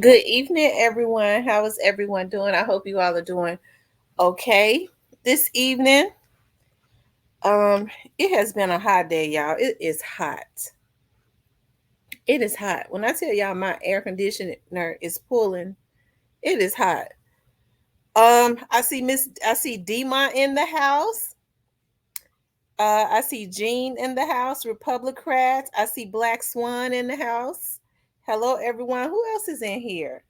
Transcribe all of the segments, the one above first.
Good evening, everyone. How is everyone doing? I hope you all are doing okay this evening. Um, it has been a hot day, y'all. It is hot. It is hot. When I tell y'all my air conditioner is pulling, it is hot. I see Dima in the house. I see Jean in the house, Republicrats. I see Black Swan in the house. Hello, everyone. Who else is in here?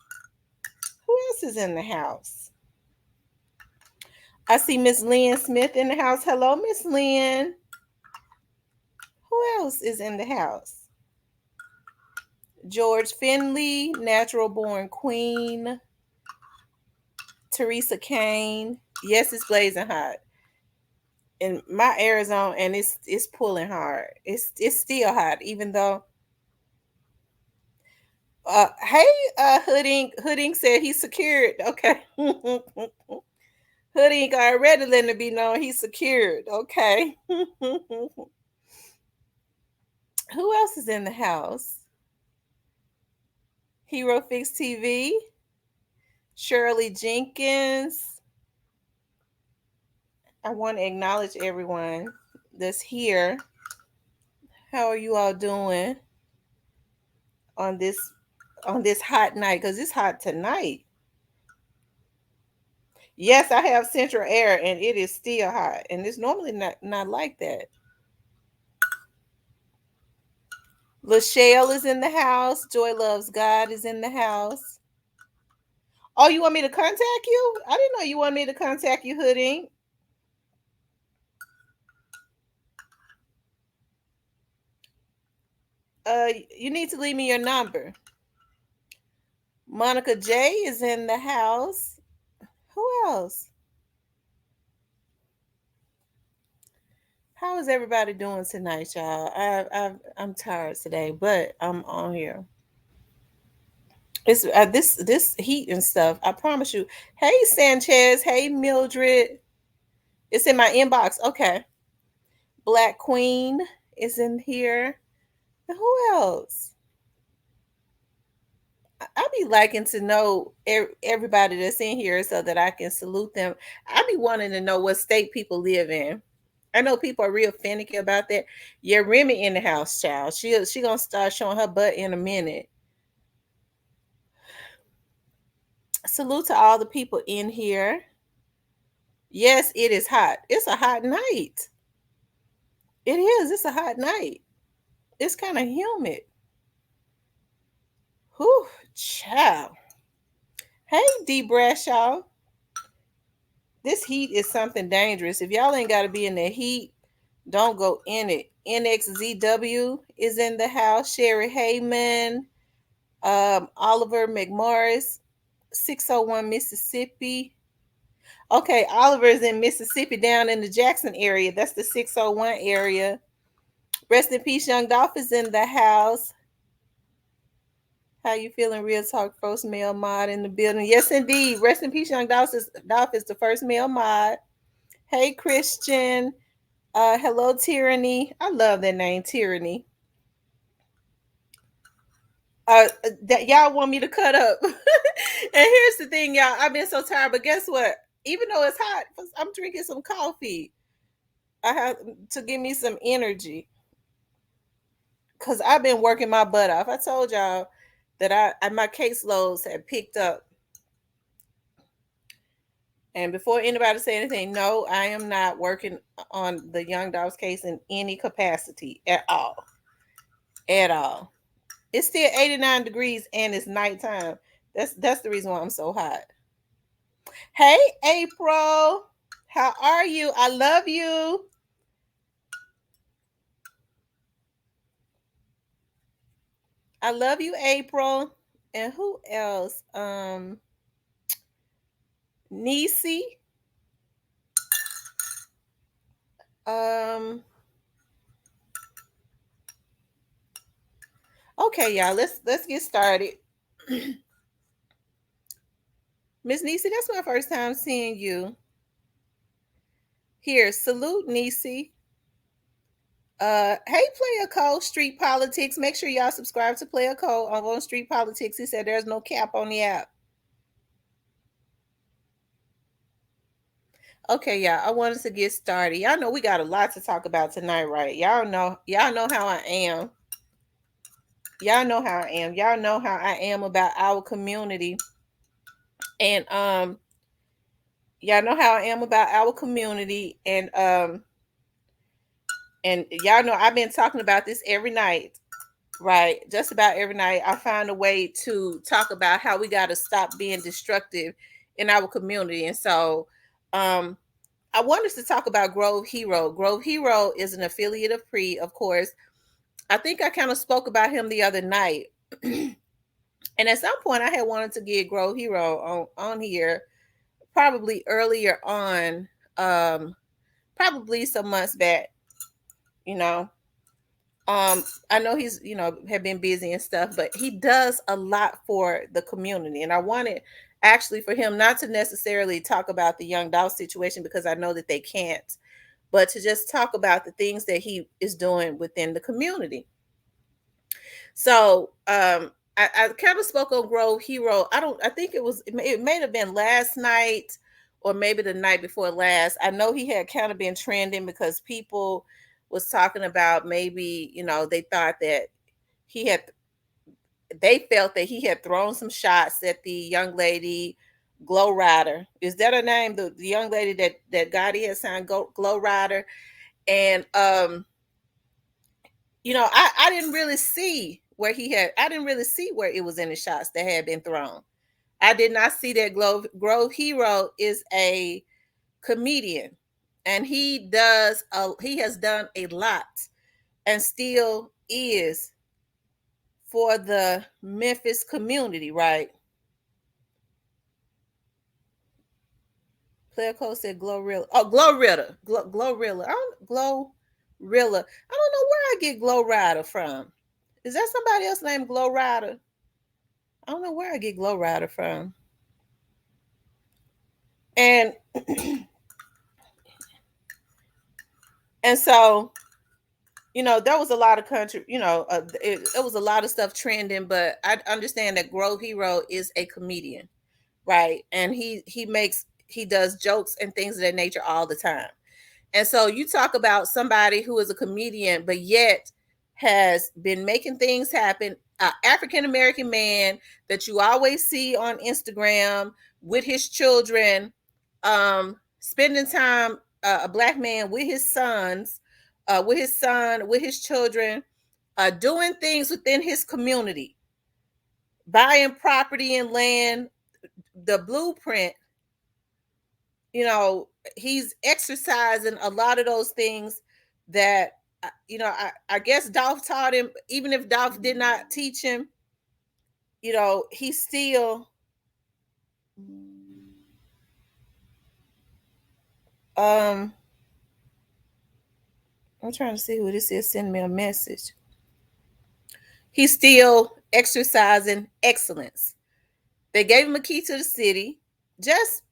Who else is in the house? I see Miss Lynn Smith in the house. Hello, Miss Lynn. Who else is in the house? George Finley, Natural Born Queen. Teresa Kane. Yes, it's blazing hot. And my air is on and it's pulling hard. It's still hot, even though hey Hooding said he's secured. Okay. Hooding already letting it be known he's secured. Okay. Who else is in the house? Hero Fix TV, Shirley Jenkins. I want to acknowledge everyone that's here. How are you all doing on this hot night? Because it's hot tonight. Yes, I have central air and it is still hot. And it's normally not like that. Lachelle is in the house. Joy Loves God is in the house. Oh, you want me to contact you? I didn't know you want me to contact you, Hooding. You need to leave me your number. Monica J is in the house. Who else? How is everybody doing tonight, y'all? I'm tired today, but I'm on here. It's this heat and stuff. I promise you. Hey Sanchez. Hey Mildred. It's in my inbox. Okay. Black Queen is in here. And who else? I be liking to know everybody that's in here so that I can salute them. I be wanting to know what state people live in. I know people are real finicky about that. Yeah, Remy in the house, child. She gonna start showing her butt in a minute. Salute to all the people in here. Yes, it is hot. It's a hot night. It is. It's a hot night. It's kind of humid. Whew, child. Hey, D Bradshaw. This heat is something dangerous. If y'all ain't got to be in the heat, don't go in it. NXZW is in the house. Sherry Heyman, Oliver McMorris, 601 Mississippi. Okay, Oliver's in Mississippi down in the Jackson area. That's the 601 area. Rest in peace, Young Dolph is in the house. How you feeling? Real Talk, first male mod in the building. Yes, indeed. Rest in peace, Young Dolph is the first male mod. Hey, Christian. Hello, Tyranny. I love that name, Tyranny. That y'all want me to cut up. And here's the thing, y'all. I've been so tired, but guess what? Even though it's hot, I'm drinking some coffee. I have to give me some energy because I've been working my butt off. I told y'all that my caseloads had picked up. And before anybody say anything, no, I am not working on the Young Dogs case in any capacity at all. At all. It's still 89 degrees and it's nighttime. That's the reason why I'm so hot. Hey, April. How are you? I love you. I love you, April. And who else? Nisi. Um, okay, y'all. Let's get started. Miss Nisi, that's my first time seeing you. Here, salute Nisi. Hey, Player Code, Street Politics. Make sure y'all subscribe to Player Code on Street Politics. He said there's no cap on the app. Okay, y'all. I wanted to get started. Y'all know we got a lot to talk about tonight, right? Y'all know how I am. Y'all know how I am. Y'all know how I am about our community. And y'all know how I am about our community. And y'all know I've been talking about this every night. Right. Just about every night, I find a way to talk about how we got to stop being destructive in our community. And so, I wanted to talk about Grove Hero. Grove Hero is an affiliate of Pre, of course. I think I kind of spoke about him the other night. And at some point, I had wanted to get Grove Hero on here, probably earlier on, probably some months back, you know. I know he's, have been busy and stuff, but he does a lot for the community. And I wanted actually for him not to necessarily talk about the young doll situation because I know that they can't, but to just talk about the things that he is doing within the community. So I kind of spoke on Grove Hero. I think it may have been last night or maybe the night before last. I know he had kind of been trending because people was talking about maybe, they thought that he had they felt that he had thrown some shots at the young lady Glow Rider. Is that her name? The young lady that Gotti had signed, Glow Rider. And I didn't really see I didn't really see where it was any shots that had been thrown. I did not see that. Grove Hero is a comedian, and he has done a lot and still is for the Memphis community, right? Player Code said Glorilla. Oh, Glorilla. Glorilla. Glorilla. I don't know where I get Glow Rider from. Is that somebody else named Glow Rider? I don't know where I get Glow Rider from. And and so, there was a lot of country, it was a lot of stuff trending, but I understand that Grove Hero is a comedian, right? And he does jokes and things of that nature all the time. And so you talk about somebody who is a comedian, but yet has been making things happen. An African American man that you always see on Instagram with his children, spending time, a black man with his sons, with his children, doing things within his community, buying property and land, the blueprint. He's exercising a lot of those things that I guess Dolph taught him. Even if Dolph did not teach him, he still I'm trying to see who this is sending me a message. He's still exercising excellence. They gave him a key to the city, just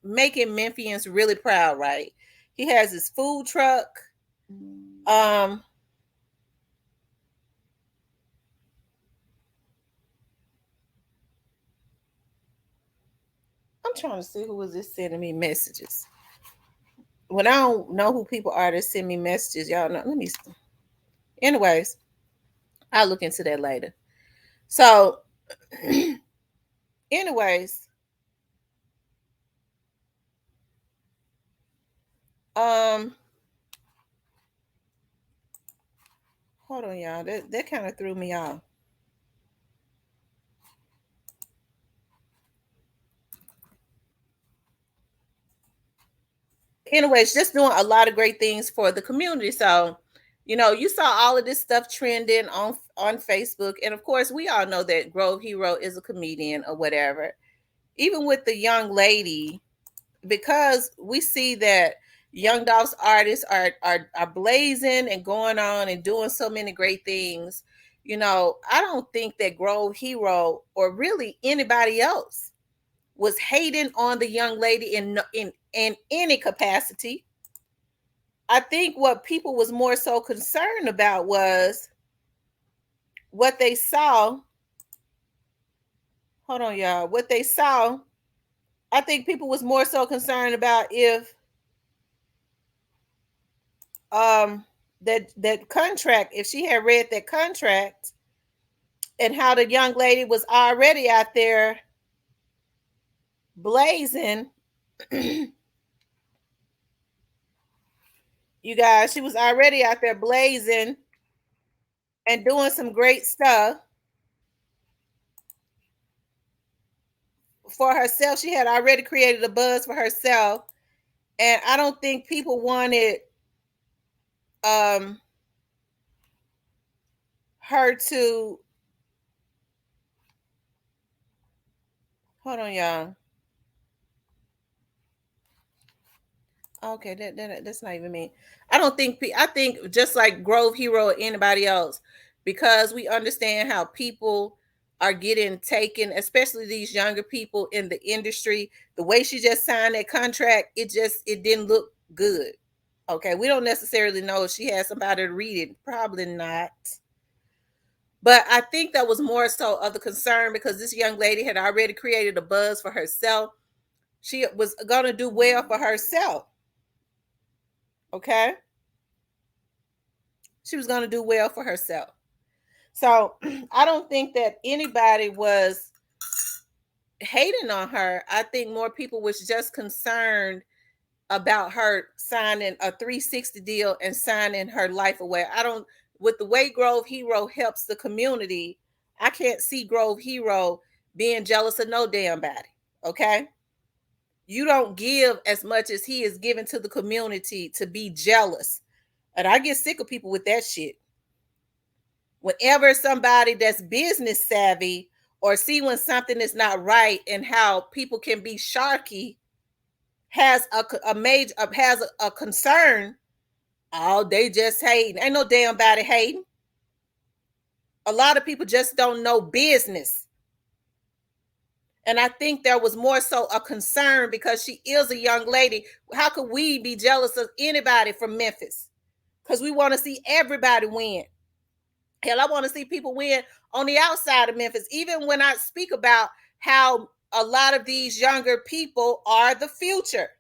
making Memphians really proud, right? He has his food truck. Um, I'm trying to see who is this sending me messages. When I don't know who people are that send me messages, y'all know. Let me. Anyways, I'll look into that later. So, anyways, um, hold on, y'all. That kind of threw me off. Anyways, just doing a lot of great things for the community. So, you saw all of this stuff trending on Facebook, and of course, we all know that Grove Hero is a comedian or whatever. Even with the young lady, because we see that Young Dolph's artists are blazing and going on and doing so many great things. I don't think that Grove Hero or really anybody else was hating on the young lady in any capacity. I think what people was more so concerned about was what they saw. Hold on, y'all. What they saw, I think people was more so concerned about if that contract, if she had read that contract, and how the young lady was already out there blazing. You guys, she was already out there blazing and doing some great stuff for herself. She had already created a buzz for herself, and I don't think people wanted her to, hold on, y'all. Okay, that's not even me. I think just like Grove Hero or anybody else, because we understand how people are getting taken, especially these younger people in the industry. The way she just signed that contract, it didn't look good. Okay, we don't necessarily know if she had somebody to read it. Probably not. But I think that was more so of the concern because this young lady had already created a buzz for herself. She was going to do well for herself. Okay. She was going to do well for herself. So I don't think that anybody was hating on her. I think more people was just concerned about her signing a 360 deal and signing her life away. With the way Grove Hero helps the community, I can't see Grove Hero being jealous of no damn body. Okay. You don't give as much as he is giving to the community to be jealous. And I get sick of people with that shit. Whenever somebody that's business savvy or see when something is not right and how people can be sharky has a concern, oh, they just hating. Ain't no damn body hating. A lot of people just don't know business. And I think there was more so a concern because she is a young lady. How could we be jealous of anybody from Memphis? Because we want to see everybody win. Hell, I want to see people win on the outside of Memphis. Even when I speak about how a lot of these younger people are the future.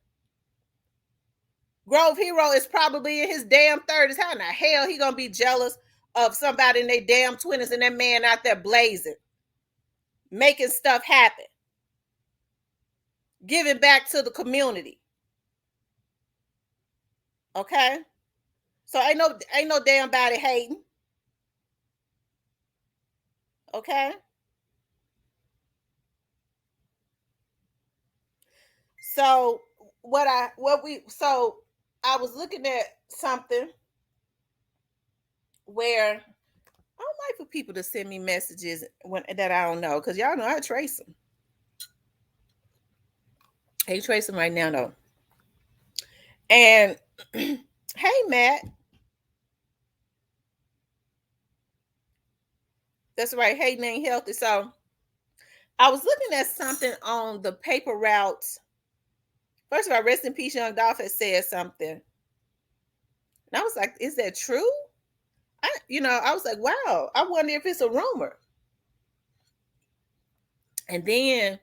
Grove Hero is probably in his damn 30s. How in the hell he gonna be jealous of somebody in their damn 20s and that man out there blazing, making stuff happen, giving back to the community? Okay, so ain't no damn body hating. Okay, so I was looking at something where I don't like for people to send me messages that I don't know, because y'all know I trace them. Hey, trace them right now though. And hey, Matt. That's right. Hating ain't healthy. So I was looking at something on the paper routes. First of all, rest in peace, Young Dolph had said something. And I was like, is that true? I was like, wow, I wonder if it's a rumor. And then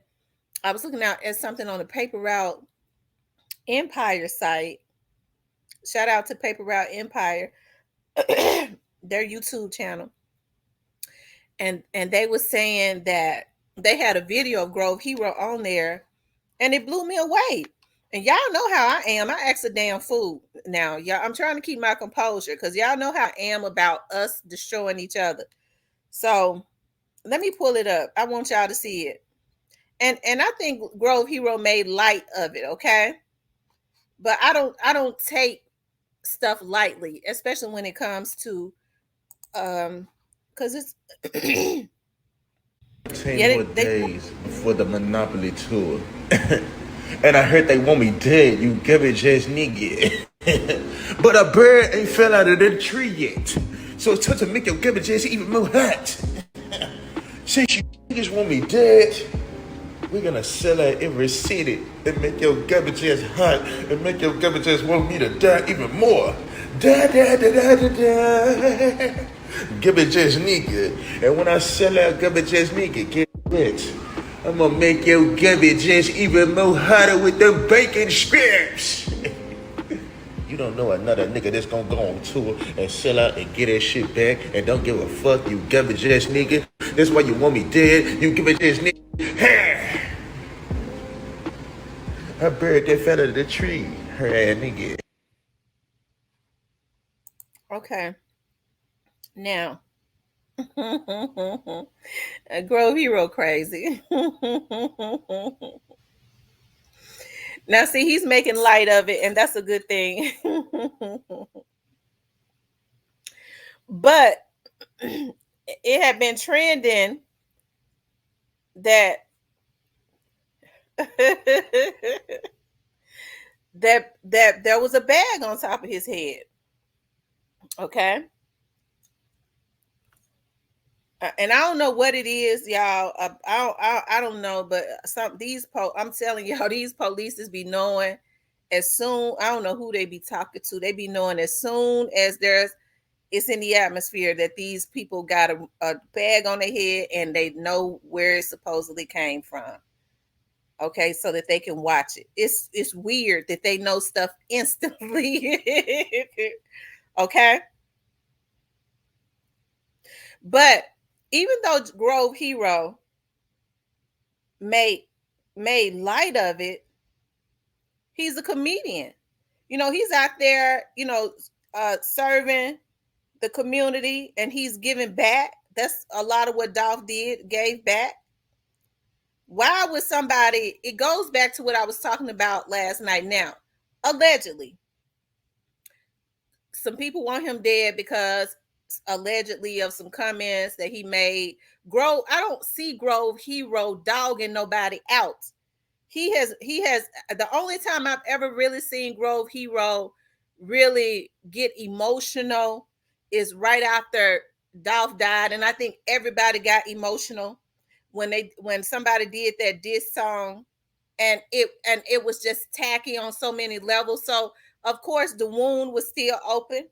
I was looking out at something on the paper route Empire site. Shout out to Paper Route Empire, their YouTube channel. And they were saying that they had a video of Grove Hero on there, and it blew me away. And y'all know how I am. I ask a damn fool. Now, y'all, I'm trying to keep my composure because y'all know how I am about us destroying each other. So let me pull it up. I want y'all to see it. And I think Grove Hero made light of it, okay? But I don't take stuff lightly, especially when it comes to because it's 10 more days before the Monopoly tour. And I heard they want me dead, you garbage ass nigga. But a bird ain't fell out of the tree yet. So it's time to make your garbage ass even more hot. Since you niggas want me dead, We're gonna sell out every city and make your garbage ass hot and make your garbage ass want me to die even more. Da da da da da da. Garbage ass nigga. And when I sell out garbage ass nigga, get it. I'm gonna make your garbage ass even more hotter with them bacon strips. You don't know another nigga that's gonna go on tour and sell out and get that shit back and don't give a fuck, you garbage ass nigga. That's why you want me dead, you garbage ass nigga. I buried that fella to the tree, her ass nigga. Okay. Now, Grove Hero crazy. Now, see, he's making light of it, and that's a good thing. But it had been trending that that there was a bag on top of his head. Okay. And I don't know what it is, y'all. I don't know, but I'm telling y'all, these police be knowing as soon. I don't know who they be talking to. They be knowing as soon as it's in the atmosphere that these people got a bag on their head and they know where it supposedly came from. Okay, so that they can watch it. It's weird that they know stuff instantly. Okay, but even though Grove Hero made made light of it, he's a comedian. He's out there, serving the community and he's giving back. That's a lot of what Dolph did, gave back. Why would somebody, it goes back to what I was talking about last night now. Allegedly, some people want him dead because allegedly of some comments that he made. I don't see Grove Hero dogging nobody out. He has the only time I've ever really seen Grove Hero really get emotional is right after Dolph died, and I think everybody got emotional when somebody did that diss song, and it was just tacky on so many levels. So of course the wound was still open,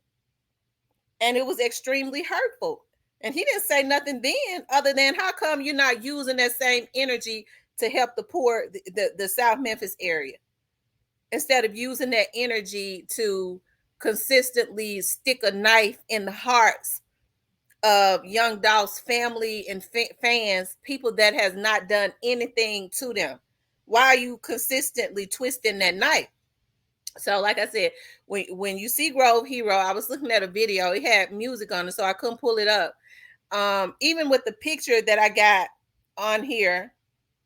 and it was extremely hurtful. And he didn't say nothing then other than, how come you're not using that same energy to help the poor, the South Memphis area, instead of using that energy to consistently stick a knife in the hearts of Young Dolph's family and fans, people that has not done anything to them? Why are you consistently twisting that knife? So, like I said, when you see Grove Hero, I was looking at a video. It had music on it, so I couldn't pull it up. Even with the picture that I got on here,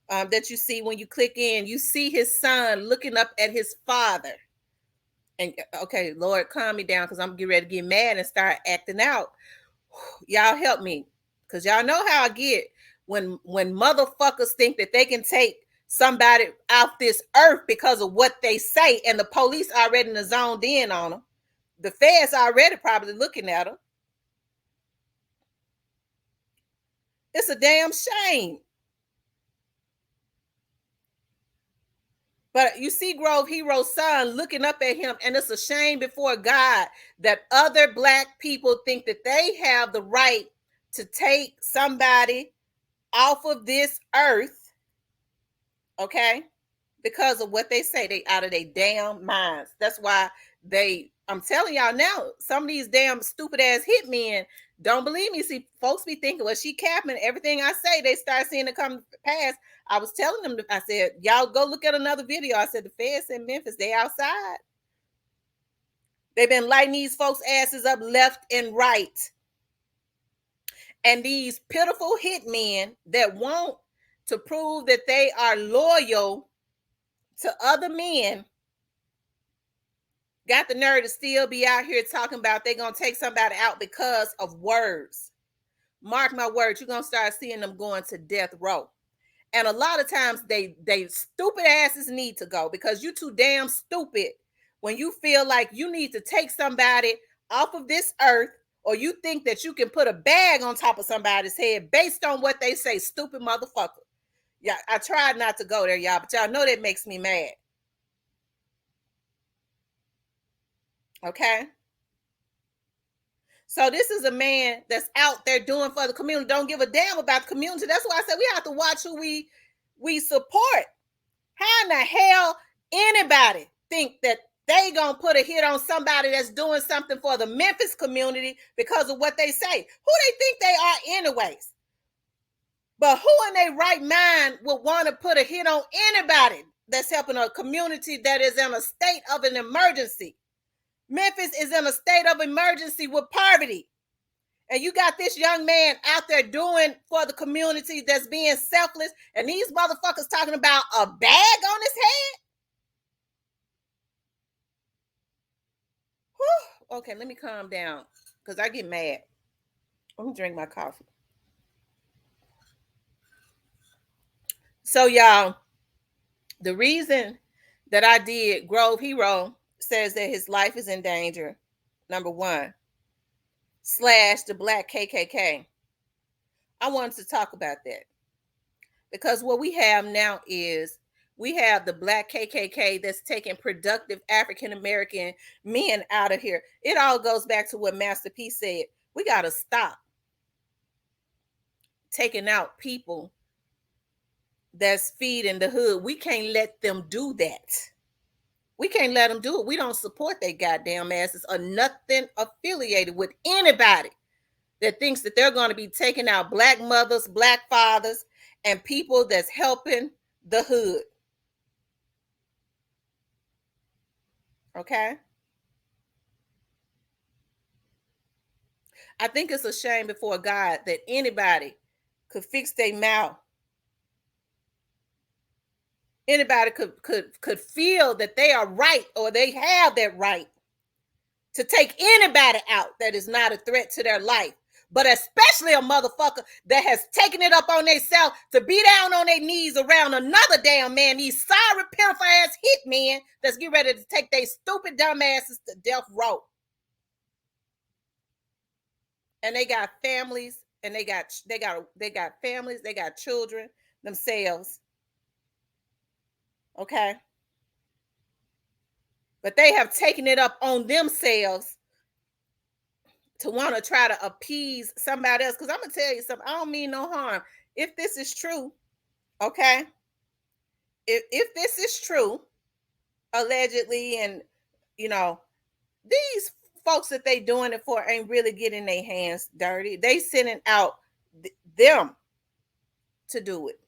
that you see when you click in, you see his son looking up at his father. And okay, Lord, calm me down because I'm getting ready to get mad and start acting out. Y'all help me, because y'all know how I get when motherfuckers think that they can take somebody off this earth because of what they say, and the police already zoned in on them. The feds already probably looking at them. It's a damn shame. But you see Grove Hero's son looking up at him, and it's a shame before God that other Black people think that they have the right to take somebody off of this earth, okay, because of what they say. They out of their damn minds. That's why I'm telling y'all now, some of these damn stupid ass hitmen don't believe me. See, folks be thinking, well, she capping. Everything I say, they start seeing it come past. I was telling them, I said, y'all go look at another video. I said, the feds in Memphis, they outside. They've been lighting these folks' asses up left and right. And these pitiful hitmen that want to prove that they are loyal to other men got the nerve to still be out here talking about they're going to take somebody out because of words. Mark my words, you're going to start seeing them going to death row. And a lot of times they stupid asses need to go, because you too damn stupid when you feel like you need to take somebody off of this earth, or you think that you can put a bag on top of somebody's head based on what they say. Stupid motherfucker. Yeah, I tried not to go there, y'all, but y'all know that makes me mad. Okay. So this is a man that's out there doing for the community, don't give a damn about the community. That's why I said we have to watch who we support. How in the hell anybody think that they gonna put a hit on somebody that's doing something for the Memphis community because of what they say? Who they think they are anyways? But who in their right mind would want to put a hit on anybody that's helping a community that is in a state of an emergency? Memphis is in a state of emergency with poverty. And you got this young man out there doing for the community that's being selfless, and these motherfuckers talking about a bag on his head? Whew. Okay, let me calm down because I get mad. Let me drink my coffee. So, y'all, the reason that I did Grove Hero says that his life is in danger, number one, slash the black KKK. I wanted to talk about that because what we have now is we have the black KKK that's taking productive African American men out of here. It all goes back to what Master P said. We got to stop taking out people that's feeding the hood. We can't let them do that. We can't let them do it. We don't support their goddamn asses or nothing affiliated with anybody that thinks that they're going to be taking out black mothers, black fathers, and people that's helping the hood. Okay? I think it's a shame before God that anybody could fix their mouth. Anybody could feel that they are right or they have that right to take anybody out that is not a threat to their life. But especially a motherfucker that has taken it up on themselves to be down on their knees around another damn man, these sorry, pitiful ass hitmen that's getting ready to take their stupid dumb asses to death row. And they got families, and they got families, they got children themselves. Okay. But they have taken it up on themselves to want to try to appease somebody else. Because I'm gonna tell you something, I don't mean no harm. If this is true, okay, if this is true, allegedly, and you know, these folks that they doing it for ain't really getting their hands dirty. They sending out them to do it.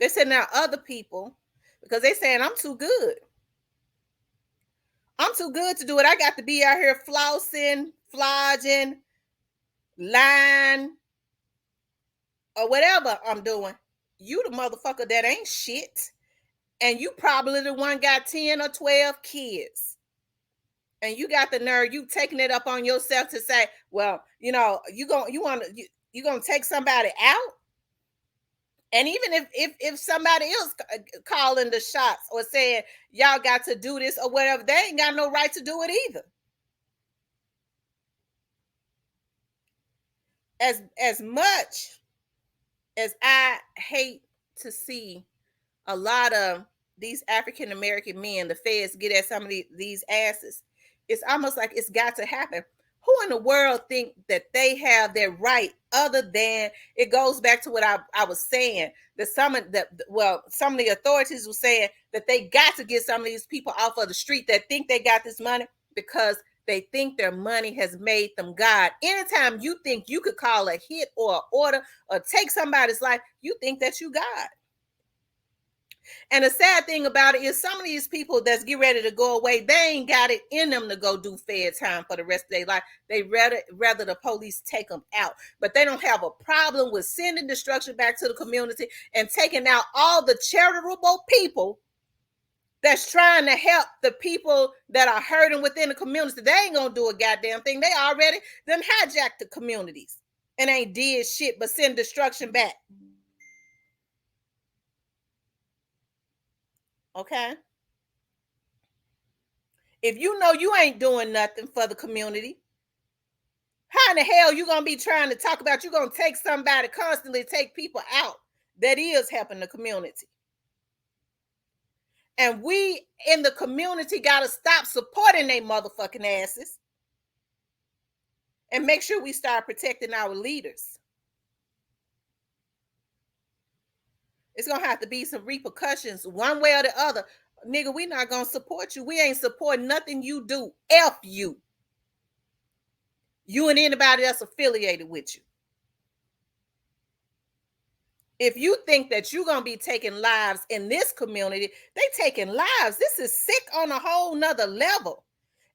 They're sending out other people because they saying I'm too good. I'm too good to do it. I got to be out here flossing, flogging, lying, or whatever I'm doing. You the motherfucker that ain't shit. And you probably the one got 10 or 12 kids. And you got the nerve, you taking it up on yourself to say, well, you gonna take somebody out? And even if somebody else calling the shots or saying y'all got to do this or whatever, they ain't got no right to do it either. As much as I hate to see a lot of these African American men, the feds get at some of these asses, it's almost like it's got to happen. Who in the world think that they have their right other than it goes back to what I was saying, that some of the authorities were saying that they got to get some of these people off of the street that think they got this money because they think their money has made them God. Anytime you think you could call a hit or an order or take somebody's life, you think that you God. And the sad thing about it is some of these people that's get ready to go away, they ain't got it in them to go do Fed time for the rest of their life. They rather the police take them out. But they don't have a problem with sending destruction back to the community and taking out all the charitable people that's trying to help the people that are hurting within the community. They ain't gonna do a goddamn thing. They already done hijacked the communities and ain't did shit but send destruction back. Okay? If you know you ain't doing nothing for the community, how in the hell you gonna be trying to talk about you gonna take somebody, constantly take people out that is helping the community. And we in the community got to stop supporting they motherfucking asses and make sure we start protecting our leaders. It's going to have to be some repercussions one way or the other. Nigga, we not going to support you. We ain't supporting nothing you do. F you. You and anybody else affiliated with you. If you think that you're going to be taking lives in this community, they taking lives. This is sick on a whole nother level.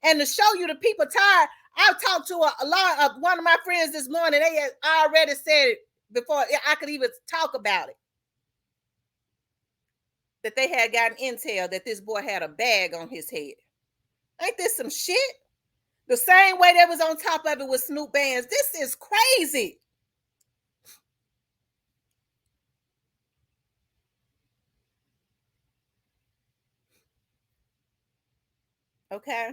And to show you the people tired, I talked to a lot of one of my friends this morning. They had already said it before I could even talk about it, that they had gotten intel that this boy had a bag on his head. Ain't this some shit? The same way that was on top of it with Snoop bands. This is crazy. Okay.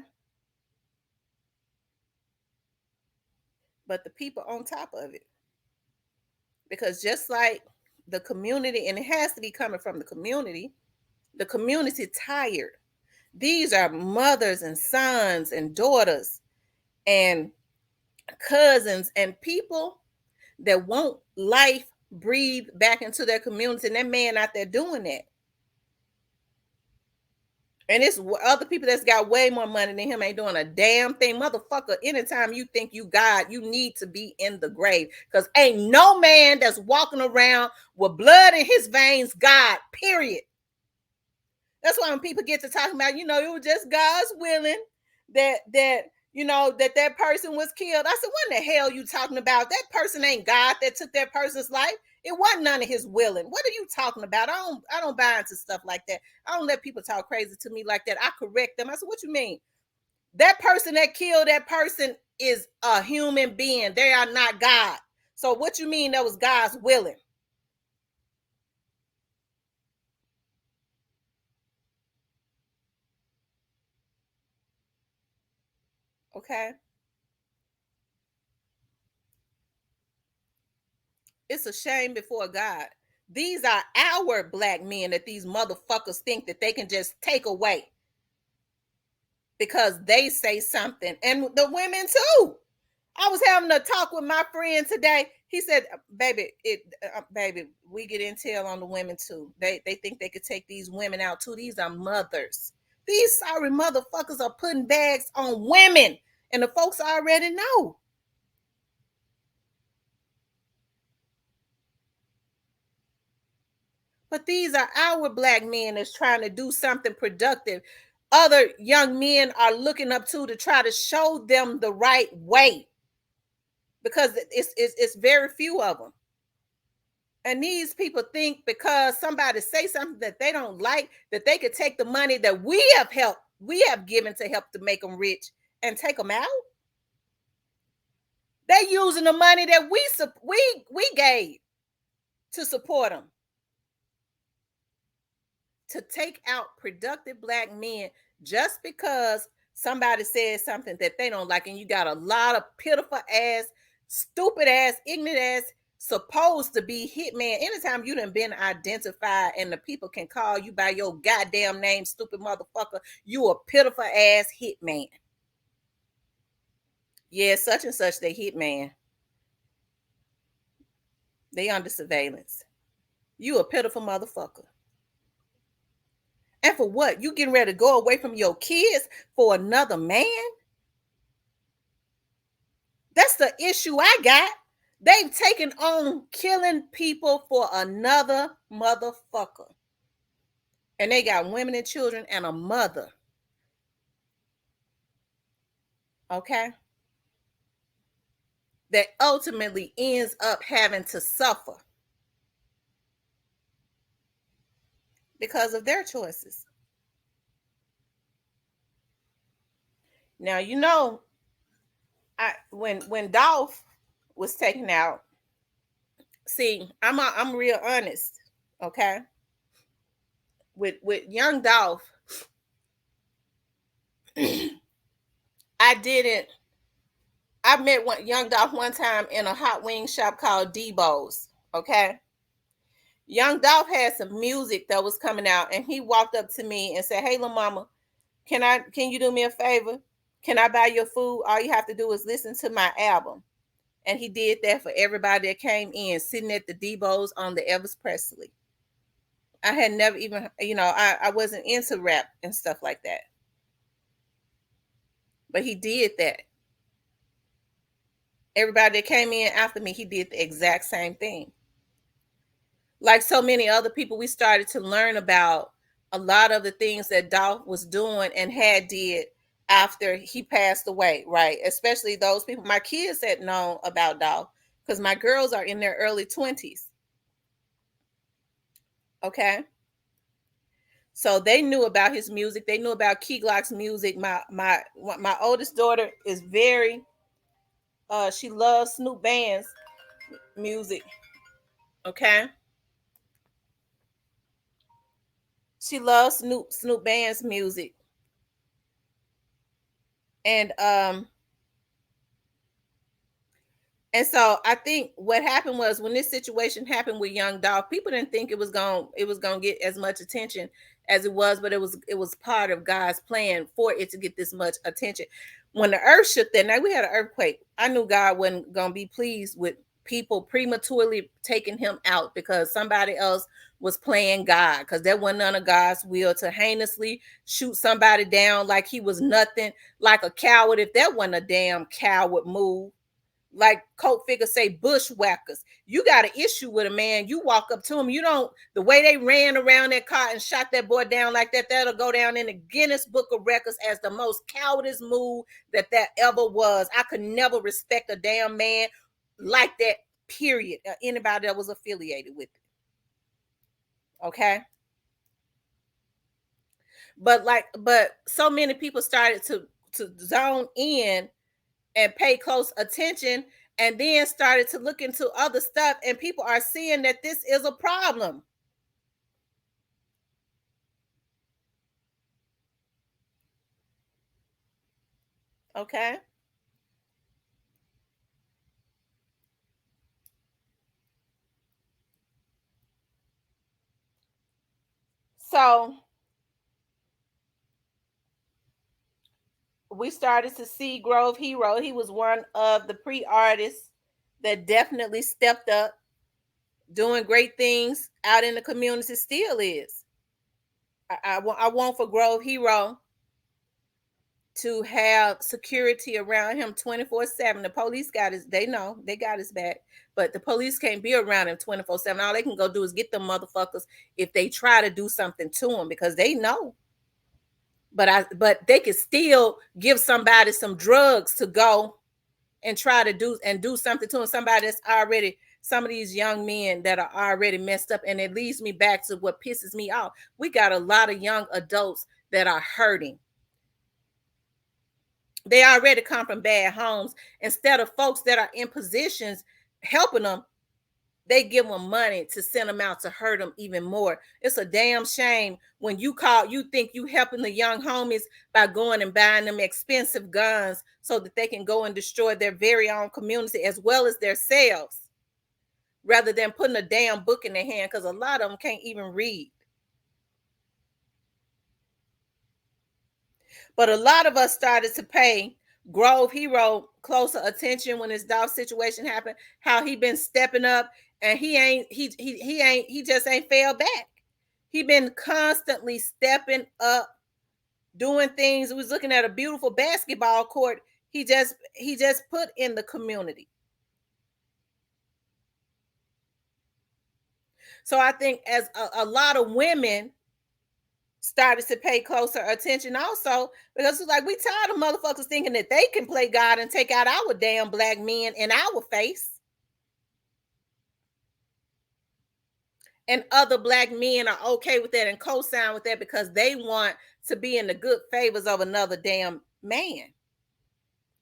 But the people on top of it. Because just like the community, and it has to be coming from the community tired. These are mothers and sons and daughters and cousins and people that want life breathe back into their community, and that man out there doing that. And it's other people that's got way more money than him ain't doing a damn thing. Motherfucker, anytime you think you God, you need to be in the grave. Because ain't no man that's walking around with blood in his veins God, period. That's why when people get to talking about, it was just God's willing that person was killed. I said, what in the hell you talking about? That person ain't God that took that person's life. It wasn't none of his willing. What are you talking about? I don't buy into stuff like that. I don't let people talk crazy to me like that. I correct them. I said, what you mean? That person that killed that person is a human being. They are not God. So what you mean that was God's willing? Okay. It's a shame before God. These are our black men that these motherfuckers think that they can just take away because they say something. And the women too. I was having a talk with my friend today. He said, baby, we get intel on the women too. They think they could take these women out too. These are mothers. These sorry motherfuckers are putting bags on women. And the folks already know. But these are our black men that's trying to do something productive. Other young men are looking up to try to show them the right way, because it's very few of them. And these people think because somebody say something that they don't like, that they could take the money that we have given to help to make them rich and take them out. They're using the money that we gave to support them, to take out productive black men just because somebody says something that they don't like. And you got a lot of pitiful ass, stupid ass, ignorant ass, supposed to be hitman. Anytime you done been identified and the people can call you by your goddamn name, stupid motherfucker, you a pitiful ass hitman. Yeah, such and such, they hitman. They under surveillance. You a pitiful motherfucker. And for what? You getting ready to go away from your kids for another man? That's the issue I got. They've taken on killing people for another motherfucker. And they got women and children and a mother. Okay? That ultimately ends up having to suffer because of their choices. Now, when Dolph was taken out, see, I'm real honest, okay? With young Dolph, I met young Dolph one time in a hot wing shop called Debo's, okay? Young Dolph had some music that was coming out, and he walked up to me and said, "Hey, little mama, can you do me a favor? Can I buy your food? All you have to do is listen to my album." And he did that for everybody that came in, sitting at the Debo's on the Elvis Presley. I had never even, I wasn't into rap and stuff like that, but he did that. Everybody that came in after me, he did the exact same thing. Like so many other people, we started to learn about a lot of the things that Dolph was doing and had did after he passed away, right? Especially those people. My kids had known about Dolph because my girls are in their early 20s. Okay. So they knew about his music. They knew about Key Glock's music. My oldest daughter is very she loves Snoop Band's music. Okay. She loves Snoop Band's music. And and so I think what happened was when this situation happened with Young Dolph, people didn't think it was gonna get as much attention as it was, but it was part of God's plan for it to get this much attention. When the earth shook that night, we had an earthquake. I knew God wasn't gonna be pleased with people prematurely taking him out because somebody else was playing God, because that wasn't none of God's will to heinously shoot somebody down like he was nothing, like a coward. If that wasn't a damn coward move, like Coke figures say, bushwhackers. You got an issue with a man, you walk up to him. You don't, the way they ran around that car and shot that boy down like that, that'll go down in the Guinness Book of Records as the most cowardice move that ever was. I could never respect a damn man like that, period. Anybody that was affiliated with it. Okay. But so many people started to zone in and pay close attention, and then started to look into other stuff, and people are seeing that this is a problem. Okay. So we started to see Grove Hero. He was one of the pre-artists that definitely stepped up, doing great things out in the community. Still is. I want for Grove Hero to have security around him 24/7. The police got his, they know they got his back, but the police can't be around him 24/7. All they can go do is get them motherfuckers if they try to do something to him, because they know. But they could still give somebody some drugs to go and try to do something to him. Somebody that's already, some of these young men that are already messed up. And it leads me back to what pisses me off. We got a lot of young adults that are hurting. They already come from bad homes. Instead of folks that are in positions helping them, they give them money to send them out to hurt them even more. It's a damn shame when you think you helping the young homies by going and buying them expensive guns so that they can go and destroy their very own community as well as themselves, rather than putting a damn book in their hand, because a lot of them can't even read. But a lot of us started to pay Grove Hero closer attention when his Dolph situation happened. How he been stepping up, and he just ain't fell back. He been constantly stepping up, doing things. We was looking at a beautiful basketball court. He just put in the community. So I think as a lot of women started to pay closer attention also, because it's like we tired of motherfuckers thinking that they can play God and take out our damn black men in our face. And other black men are okay with that and co-sign with that because they want to be in the good favors of another damn man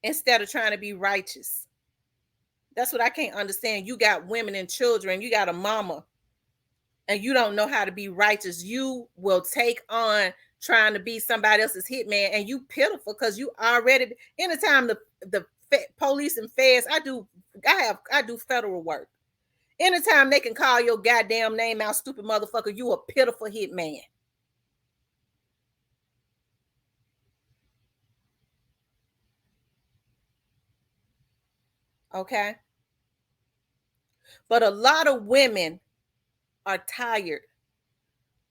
instead of trying to be righteous. That's what I can't understand. You got women and children, you got a mama, and you don't know how to be righteous. You will take on trying to be somebody else's hitman, and you pitiful because you already, anytime the police and feds, I do federal work. Anytime they can call your goddamn name out, stupid motherfucker, you a pitiful hitman. Okay? But a lot of women are tired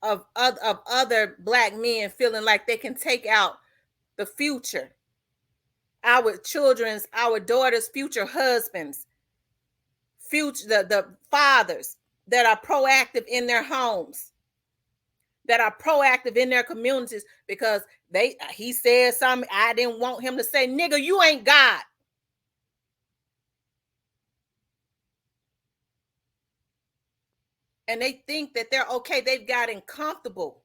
of other black men feeling like they can take out the future, our children's, our daughters' future husbands, future the fathers that are proactive in their homes, that are proactive in their communities because he said something I didn't want him to say. Nigga, you ain't God. And they think that they're okay. They've gotten comfortable.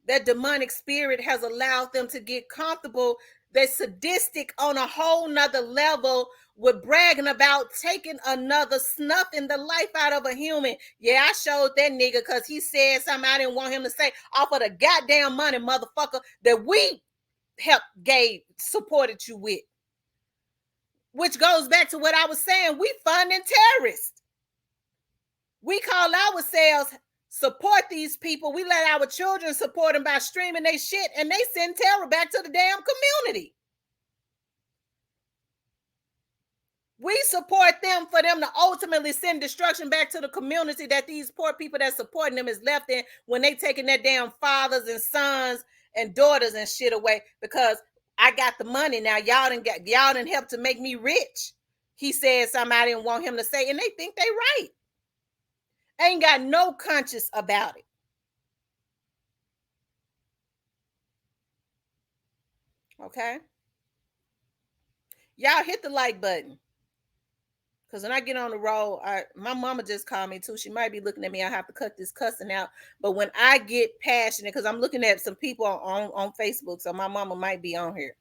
That demonic spirit has allowed them to get comfortable. They're sadistic on a whole nother level with bragging about taking another snuff in the life out of a human. Yeah, I showed that nigga because he said something I didn't want him to say off of the goddamn money, motherfucker, that we helped, gave, supported you with. Which goes back to what I was saying. We funding terrorists. We call ourselves support these people. We let our children support them by streaming their shit, and they send terror back to the damn community. We support them for them to ultimately send destruction back to the community that these poor people that supporting them is left in when they taking their damn fathers and sons and daughters and shit away because I got the money now. Y'all didn't help to make me rich. He said something I didn't want him to say, and they think they right. Ain't got no conscience about it. Okay. Y'all hit the like button. Because when I get on the road, my mama just called me too. She might be looking at me. I have to cut this cussing out. But when I get passionate, because I'm looking at some people on Facebook, so my mama might be on here.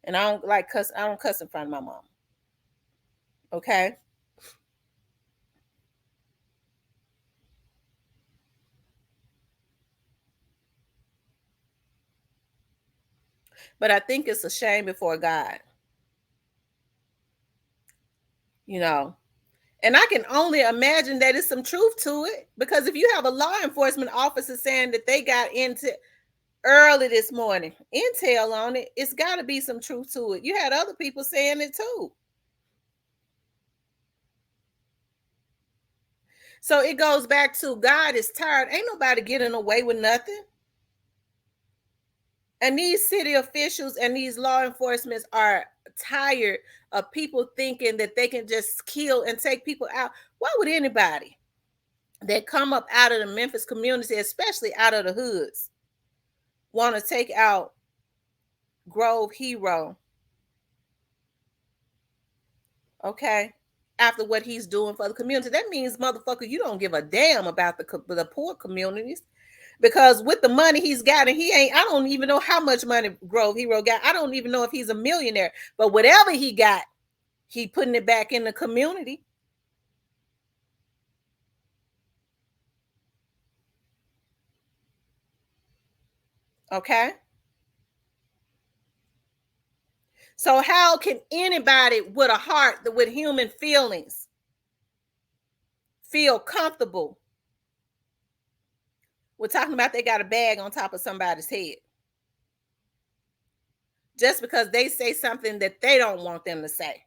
And I don't like cuss. I don't cuss in front of my mama. Okay. But I think it's a shame before God. You know. And I can only imagine that it's some truth to it. Because if you have a law enforcement officer saying that they got into early this morning, intel on it, it's got to be some truth to it. You had other people saying it too. So it goes back to God is tired. Ain't nobody getting away with nothing. And these city officials and these law enforcement are tired of people thinking that they can just kill and take people out. Why would anybody that come up out of the Memphis community, especially out of the hoods, want to take out Grove Hero? Okay. After what he's doing for the community, that means, motherfucker, you don't give a damn about the poor communities. Because with the money he's got, and I don't even know how much money Grove Hero got. I don't even know if he's a millionaire, but whatever he got, he putting it back in the community. Okay. So how can anybody with a heart, with human feelings, feel comfortable? We're talking about they got a bag on top of somebody's head just because they say something that they don't want them to say.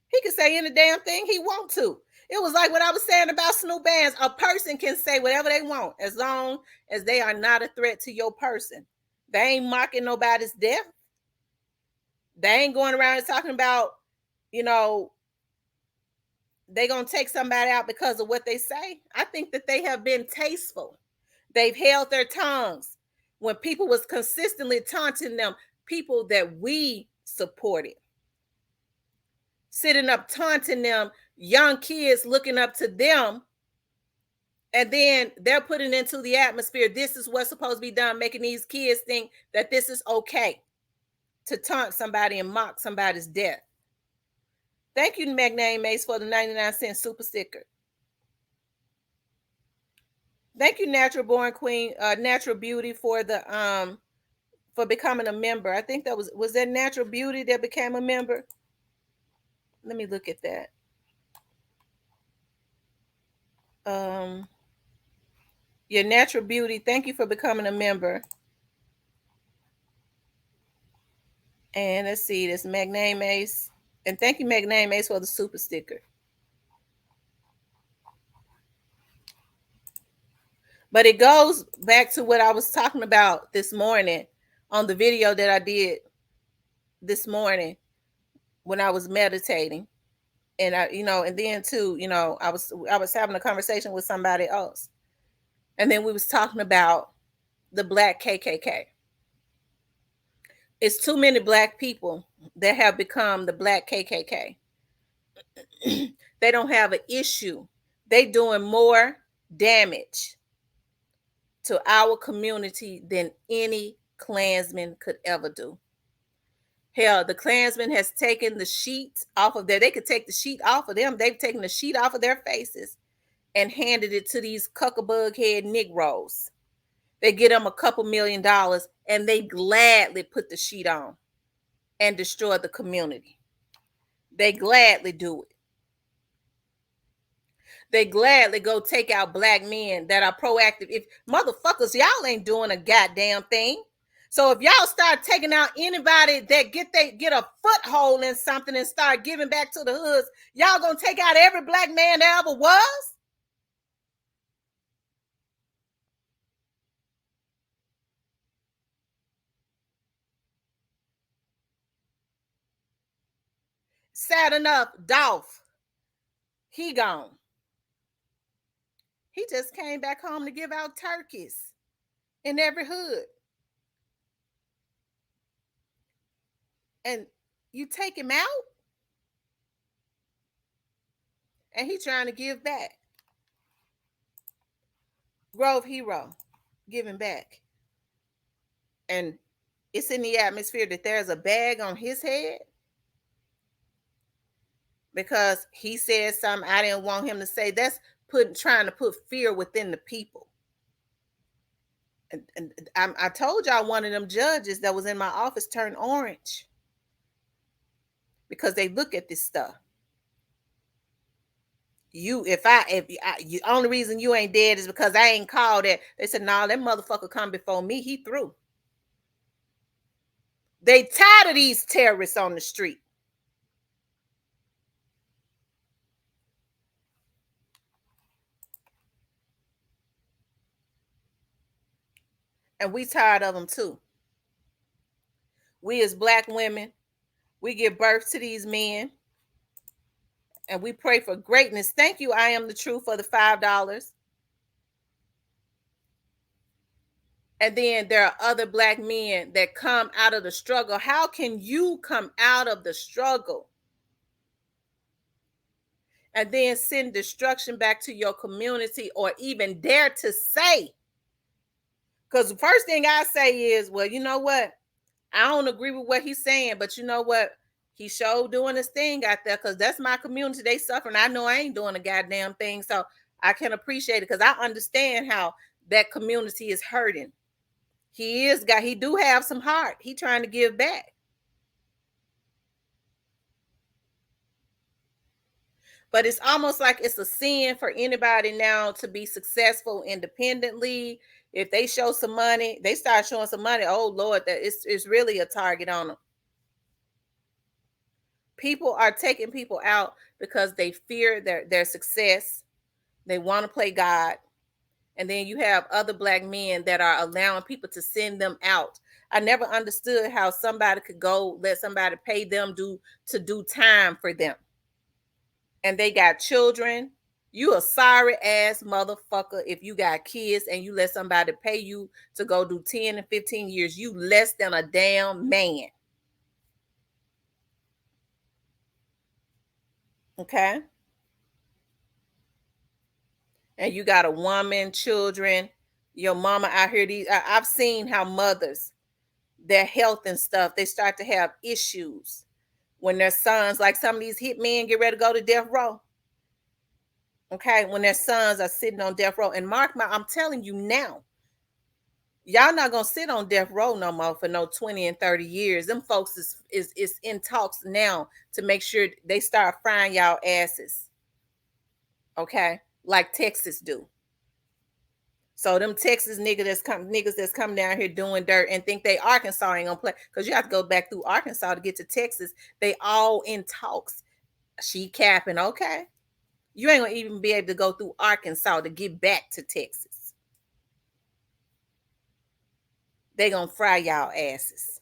He can say any damn thing he want to. It was like what I was saying about Snoop Bands. A person can say whatever they want as long as they are not a threat to your person. They ain't mocking nobody's death. They ain't going around talking about, you know, they gonna take somebody out because of what they say. I think that they have been tasteful. They've held their tongues when people was consistently taunting them, people that we supported, sitting up taunting them, young kids looking up to them, and then they're putting into the atmosphere, this is what's supposed to be done, making these kids think that this is okay to taunt somebody and mock somebody's death. Thank you, Magnane Mace, for the 99-cent super sticker. Thank you, Natural Born Queen, Natural Beauty, for becoming a member. I think that was that Natural Beauty that became a member. Let me look at that. Um, your natural beauty. Thank you for becoming a member. And let's see, this Magname Ace. And thank you, Magname Ace, for the super sticker. But it goes back to what I was talking about this morning on the video that I did this morning when I was meditating. And and then too, I was having a conversation with somebody else. And then we was talking about the black KKK. It's too many black people that have become the black KKK. They don't have an issue. They doing more damage to our community than any Klansman could ever do. Hell, the Klansman has taken the sheet off of there. They could take the sheet off of them. They've taken the sheet off of their faces and handed it to these cuckabug head Negroes. They get them a couple $1,000,000 and they gladly put the sheet on and destroy the community. They gladly do it. They gladly go take out black men that are proactive. If motherfuckers, y'all ain't doing a goddamn thing. So if y'all start taking out anybody that get a foothold in something and start giving back to the hoods, y'all gonna take out every black man there ever was? Sad enough, Dolph, he gone. He just came back home to give out turkeys in every hood. And you take him out and he trying to give back. Grove Hero, giving back. And it's in the atmosphere that there's a bag on his head because he said something I didn't want him to say. That's trying to put fear within the people. And I told y'all one of them judges that was in my office turned orange because they look at this stuff. The only reason you ain't dead is because I ain't called that. They said, nah, that motherfucker come before me. He through. They tired of these terrorists on the street. And we tired of them too. We as black women, we give birth to these men and we pray for greatness. Thank you, I am the truth, for the $5. And then there are other black men that come out of the struggle. How can you come out of the struggle and then send destruction back to your community or even dare to say? Because the first thing I say is, well, you know what? I don't agree with what he's saying, but you know what? He showed doing his thing out there because that's my community. They suffering. I know I ain't doing a goddamn thing. So I can appreciate it because I understand how that community is hurting. He do have some heart. He trying to give back. But it's almost like it's a sin for anybody now to be successful independently. If they show some money, they start showing some money. Oh Lord, that it's really a target on them. People are taking people out because they fear their success. They want to play God. And then you have other black men that are allowing people to send them out. I never understood how somebody could go let somebody pay them to do time for them. And they got children. You a sorry ass motherfucker if you got kids and you let somebody pay you to go do 10 and 15 years. You less than a damn man. Okay? And you got a woman, children, your mama out here. I've seen how mothers, their health and stuff, they start to have issues when their sons, like some of these hit men, get ready to go to death row. Okay, when their sons are sitting on death row. And I'm telling you now, y'all not gonna sit on death row no more for no 20 and 30 years. Them folks is in talks now to make sure they start frying y'all asses. Okay. like Texas do. So them Texas niggas that's come down here doing dirt and think they Arkansas ain't gonna play, because you have to go back through Arkansas to get to Texas. They all in talks. She capping, okay. You ain't gonna even be able to go through Arkansas to get back to Texas. They gonna fry y'all asses.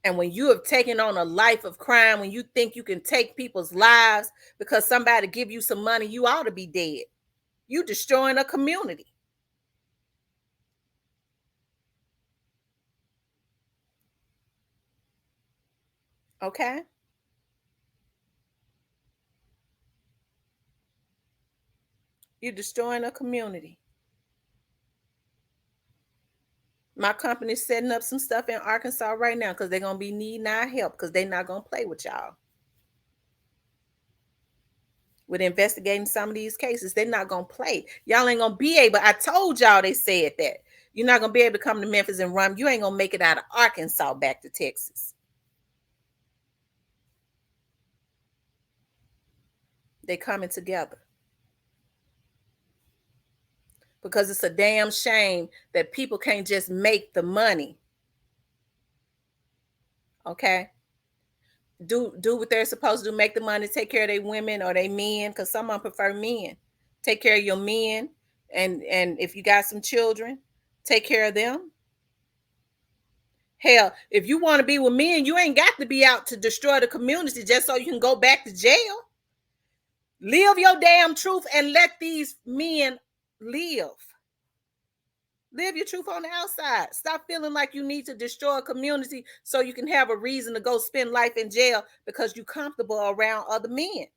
And when you have taken on a life of crime, when you think you can take people's lives because somebody give you some money, you ought to be dead. You destroying a community. Okay? You destroying a community. My company's setting up some stuff in Arkansas right now because they're gonna be needing our help because they're not gonna play with y'all. With investigating some of these cases, they're not gonna play. Y'all ain't gonna be able. I told y'all they said that. You're not gonna be able to come to Memphis and run. You ain't gonna make it out of Arkansas back to Texas. They coming together. Because it's a damn shame that people can't just make the money. Okay? Do what they're supposed to do, make the money, take care of their women or their men, because some of them prefer men. Take care of your men, and if you got some children, take care of them. Hell, if you want to be with men, you ain't got to be out to destroy the community just so you can go back to jail. Live your damn truth and let these men live. Live your truth on the outside. Stop feeling like you need to destroy a community so you can have a reason to go spend life in jail because you're comfortable around other men.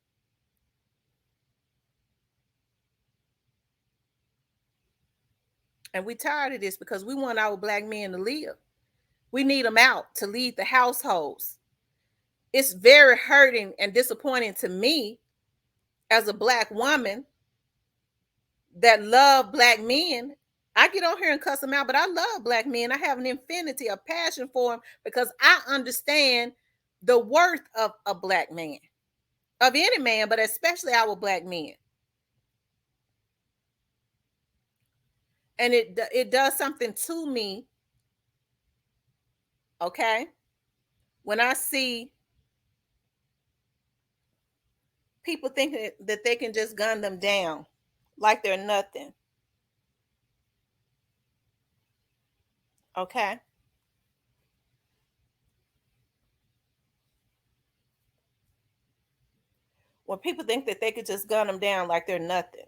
And we tired of this because we want our black men to live. We need them out to lead the households. It's very hurting and disappointing to me as a black woman that love black men. I get on here and cuss them out, but I love black men. I have an infinity, a passion for them because I understand the worth of a black man, of any man, but especially our black men. And it does something to me, okay, when I see people thinking that they can just gun them down like they're nothing, okay? When people think that they could just gun them down like they're nothing,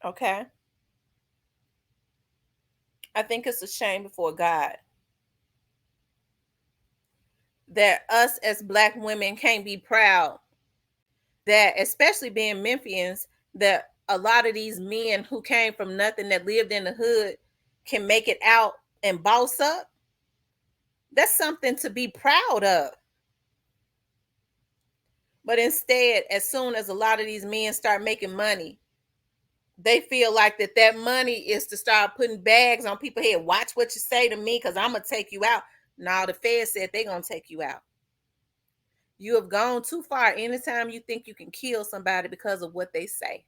okay? I think it's a shame before God that us as black women can't be proud that, especially being Memphians, that a lot of these men who came from nothing that lived in the hood can make it out and boss up. That's something to be proud of. But instead, as soon as a lot of these men start making money, they feel like that money is to start putting bags on people's head. Watch what you say to me because I'm going to take you out. Now, the Fed said they're going to take you out. You have gone too far anytime you think you can kill somebody because of what they say.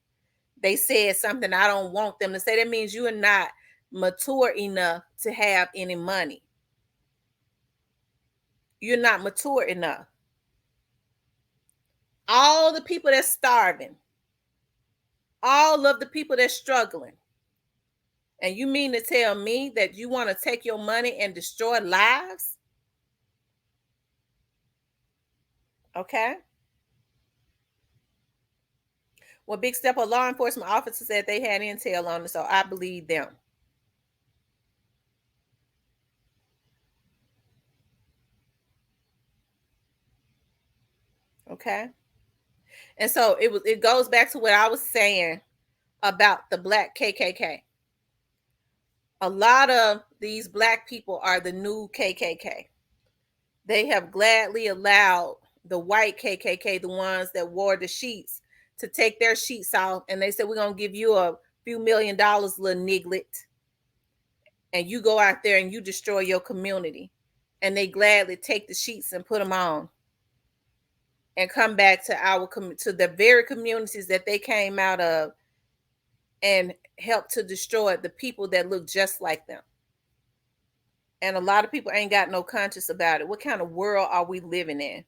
They said something I don't want them to say. That means you are not mature enough to have any money. You're not mature enough. All the people that's starving, all of the people that's struggling, and you mean to tell me that you want to take your money and destroy lives? Okay. Well, Big Step, a law enforcement officer said they had intel on it, so I believe them. Okay. And so it goes back to what I was saying about the black KKK. A lot of these black people are the new KKK. They have gladly allowed the white KKK, the ones that wore the sheets, to take their sheets off, and they said, we're going to give you a few $1,000,000, little niglet, and you go out there and you destroy your community. and they gladly take the sheets and put them on and come back to to the very communities that they came out of and help to destroy the people that look just like them. And a lot of people ain't got no conscience about it. What kind of world are we living in?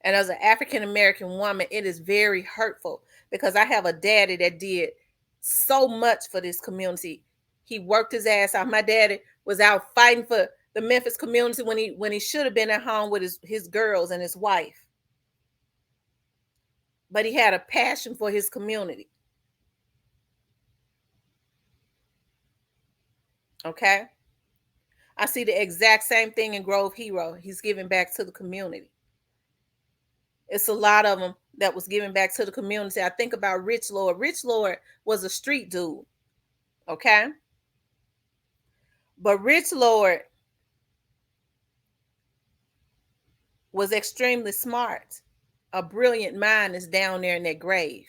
And as an African American woman, it is very hurtful because I have a daddy that did so much for this community. He worked his ass off. My daddy was out fighting for the Memphis community when he should have been at home with his girls and his wife. But he had a passion for his community. Okay? I see the exact same thing in Grove Hero. He's giving back to the community. It's a lot of them that was giving back to the community. I think about Rich Lord. Rich Lord was a street dude. Okay? But Rich Lord was extremely smart. A brilliant mind is down there in that grave.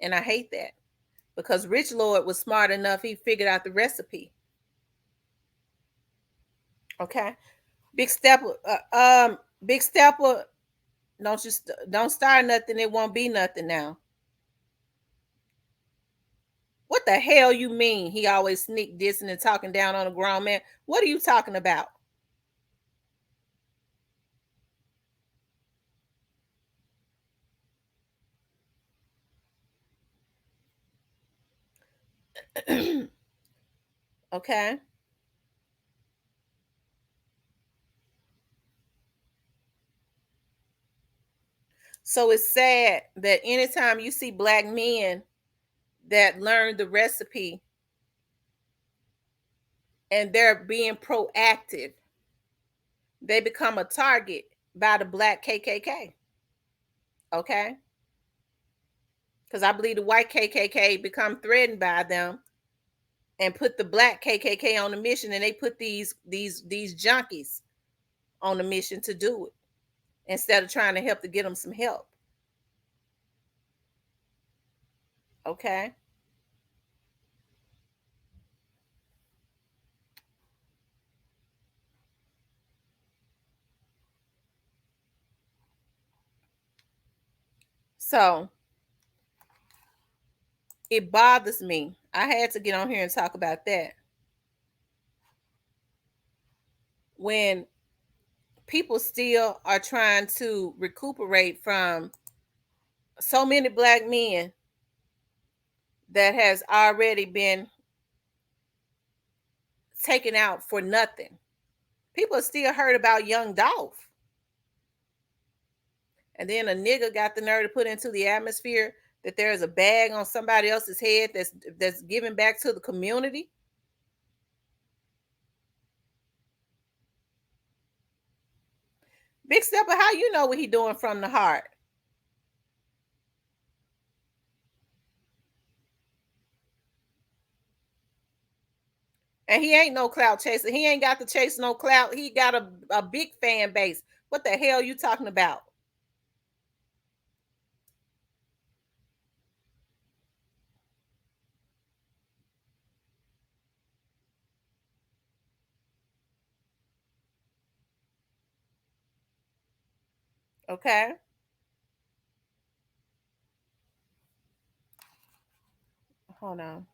And I hate that because Rich Lord was smart enough, he figured out the recipe. Okay? Big Stepper, Big Stepper, don't start nothing, it won't be nothing now. What the hell you mean? He always sneak dissing and talking down on a grown man. What are you talking about? Okay? So it's sad that anytime you see black men that learn the recipe and they're being proactive, they become a target by the black KKK. Okay? Because I believe the white KKK become threatened by them and put the black KKK on the mission, and they put these junkies on the mission to do it instead of trying to help to get them some help. Okay? So it bothers me. I had to get on here and talk about that. When people still are trying to recuperate from so many black men that has already been taken out for nothing. People still heard about young Dolph. And then a nigga got the nerve to put into the atmosphere that there's a bag on somebody else's head that's giving back to the community. Big Stepper, how you know what he doing from the heart? And he ain't no clout chaser. He ain't got to chase no clout. He got a big fan base. What the hell you talking about? Okay. Hold on.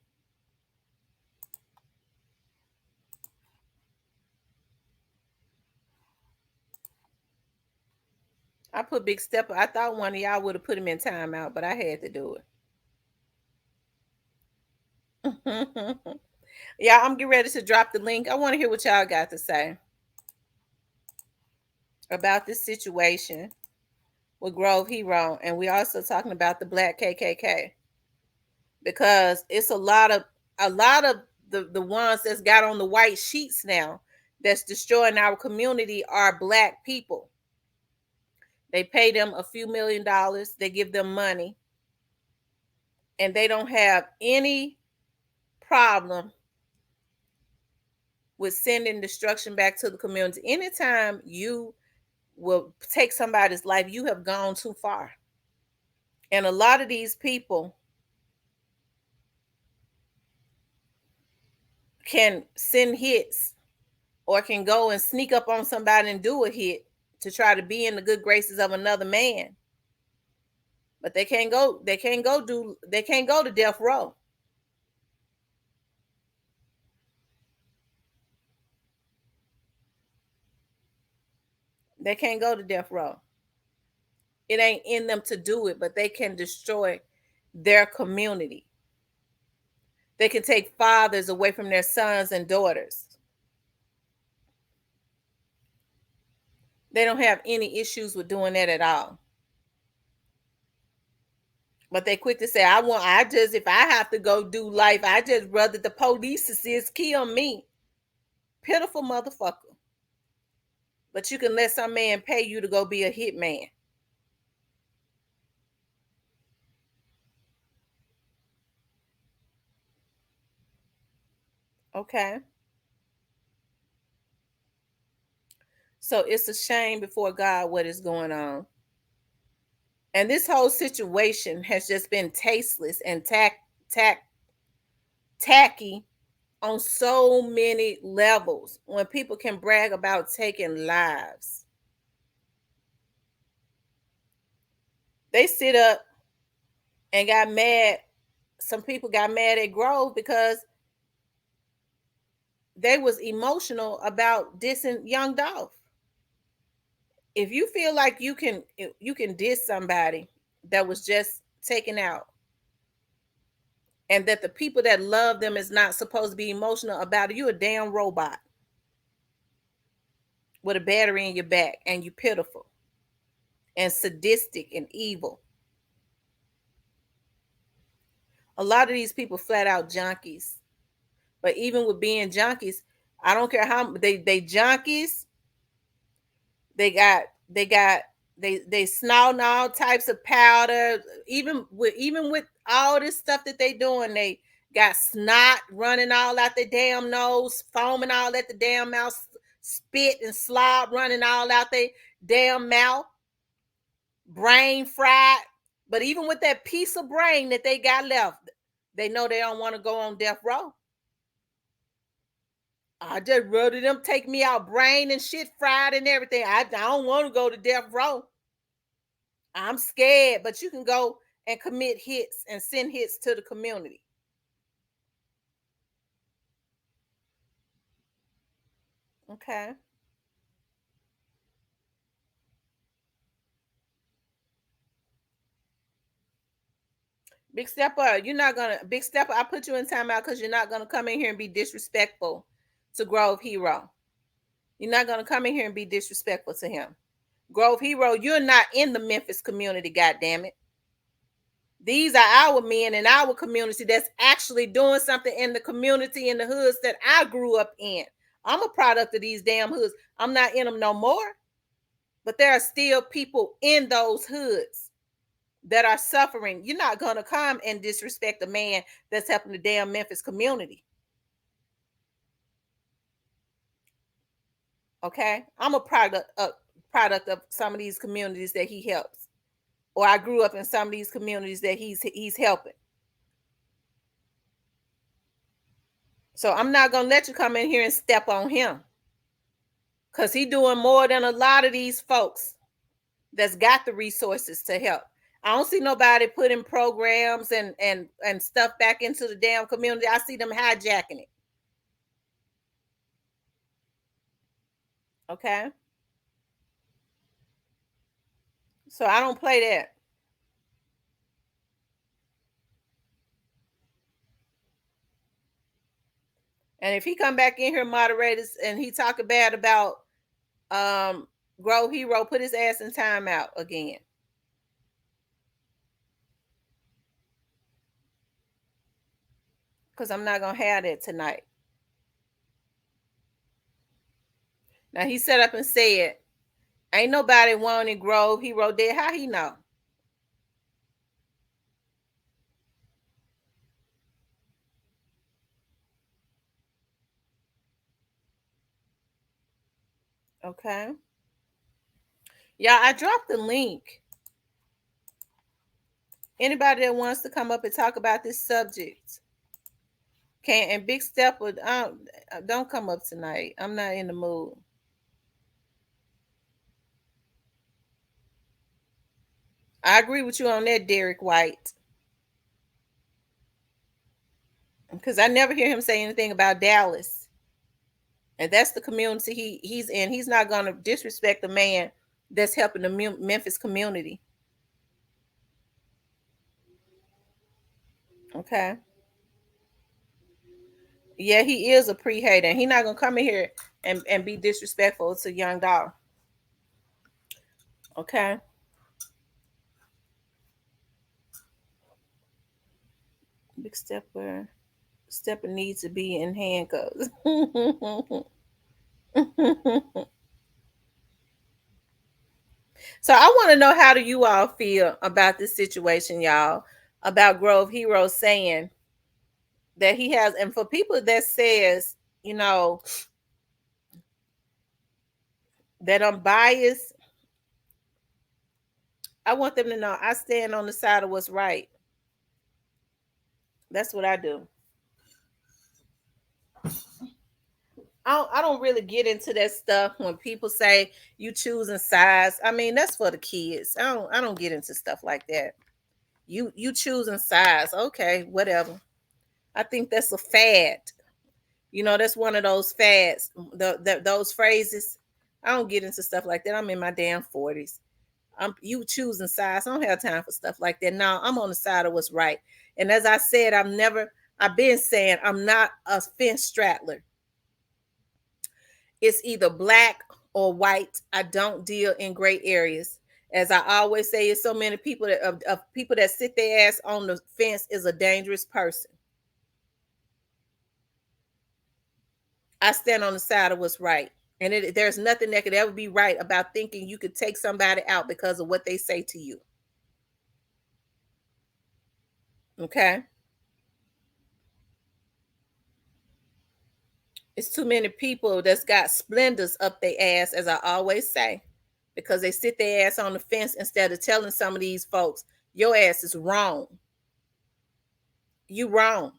I put Big Stepper. I thought one of y'all would have put him in timeout, but I had to do it. Yeah, I'm getting ready to drop the link. I want to hear what y'all got to say about this situation with Grove Hero, and we also talking about the Black KKK because it's a lot of the ones that's got on the white sheets now that's destroying our community are black people. They pay them a few $1,000,000. They give them money, and they don't have any problem with sending destruction back to the community. Anytime you will take somebody's life, you have gone too far. And a lot of these people can send hits or can go and sneak up on somebody and do a hit to try to be in the good graces of another man. But they can't go to death row. They can't go to death row. It ain't in them to do it, but they can destroy their community. They can take fathers away from their sons and daughters. They don't have any issues with doing that at all. But they quick to say, if I have to go do life, I just rather the police assist kill me. Pitiful motherfucker. But you can let some man pay you to go be a hitman. Okay. So it's a shame before God what is going on. And this whole situation has just been tasteless and tacky on so many levels when people can brag about taking lives. They sit up and got mad. Some people got mad at Grove because they was emotional about dissing Young Dolph. If you feel like you can diss somebody that was just taken out, and that the people that love them is not supposed to be emotional about it, you a damn robot with a battery in your back, and you pitiful and sadistic and evil. A lot of these people flat out junkies. But even with being junkies, I don't care how they junkies. They got they snorting all types of powder. Even with all this stuff that they doing, they got snot running all out their damn nose, foaming all at the damn mouth, spit and slob running all out their damn mouth, brain fried. But even with that piece of brain that they got left, they know they don't want to go on death row. I just rather them take me out brain and shit fried and everything. I don't want to go to death row. I'm scared, but you can go and commit hits and send hits to the community. Okay. Big Stepper, I put you in timeout because you're not gonna come in here and be disrespectful to Grove Hero. You're not gonna come in here and be disrespectful to him. Grove Hero, you're not in the Memphis community, god damn it. These are our men in our community that's actually doing something in the community in the hoods that I grew up in. I'm a product of these damn hoods. I'm not in them no more, but there are still people in those hoods that are suffering. You're not going to come and disrespect a man that's helping the damn Memphis community. Okay? I'm a product of some of these communities that he helps. Or I grew up in some of these communities that he's helping. So I'm not gonna let you come in here and step on him. Cause he doing more than a lot of these folks that's got the resources to help. I don't see nobody putting programs and stuff back into the damn community. I see them hijacking it. Okay. So I don't play that. And if he come back in here, moderators, and he talk bad about um Grow Hero, put his ass in timeout again. Because I'm not gonna have that tonight. Now he set up and said, ain't nobody wanting Grove Hero dead. How he know? Okay. Yeah, I dropped the link. Anybody that wants to come up and talk about this subject, Can't and Big Step would don't come up tonight. I'm not in the mood. I agree with you on that, Derek White, because I never hear him say anything about Dallas, and that's the community he's in. He's not going to disrespect the man that's helping the Memphis community. Okay, yeah, he is a pre-hater, and he's not gonna come in here and be disrespectful to young dog. Okay, Big Stepper needs to be in handcuffs. So I want to know, how do you all feel about this situation, y'all? About Grove Hero saying that he has, and for people that says, you know, that I'm biased, I want them to know I stand on the side of what's right. That's what I do. I don't really get into that stuff when people say you choosing sides. I mean, that's for the kids. I don't get into stuff like that. You choosing sides. Okay, whatever. I think that's a fad. That's one of those fads. Those phrases. I don't get into stuff like that. I'm in my damn 40s. You choosing sides. I don't have time for stuff like that. Now I'm on the side of what's right. And as I said, I've been saying I'm not a fence straddler. It's either black or white. I don't deal in gray areas. As I always say, it's so many people of people that sit their ass on the fence is a dangerous person. I stand on the side of what's right. And there's nothing that could ever be right about thinking you could take somebody out because of what they say to you. Okay? It's too many people that's got splendors up their ass, as I always say, because they sit their ass on the fence instead of telling some of these folks, your ass is wrong. You wrong.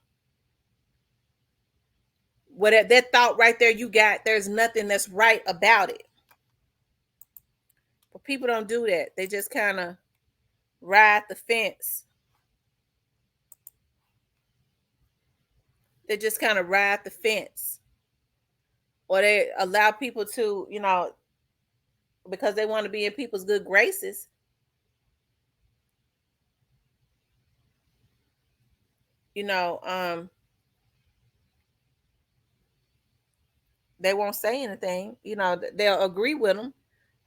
What that thought right there you got, there's nothing that's right about it. But people don't do that. They just kind of ride the fence. They just kind of ride the fence. Or they allow people to, because they want to be in people's good graces, you know, um, they won't say anything. They'll agree with them.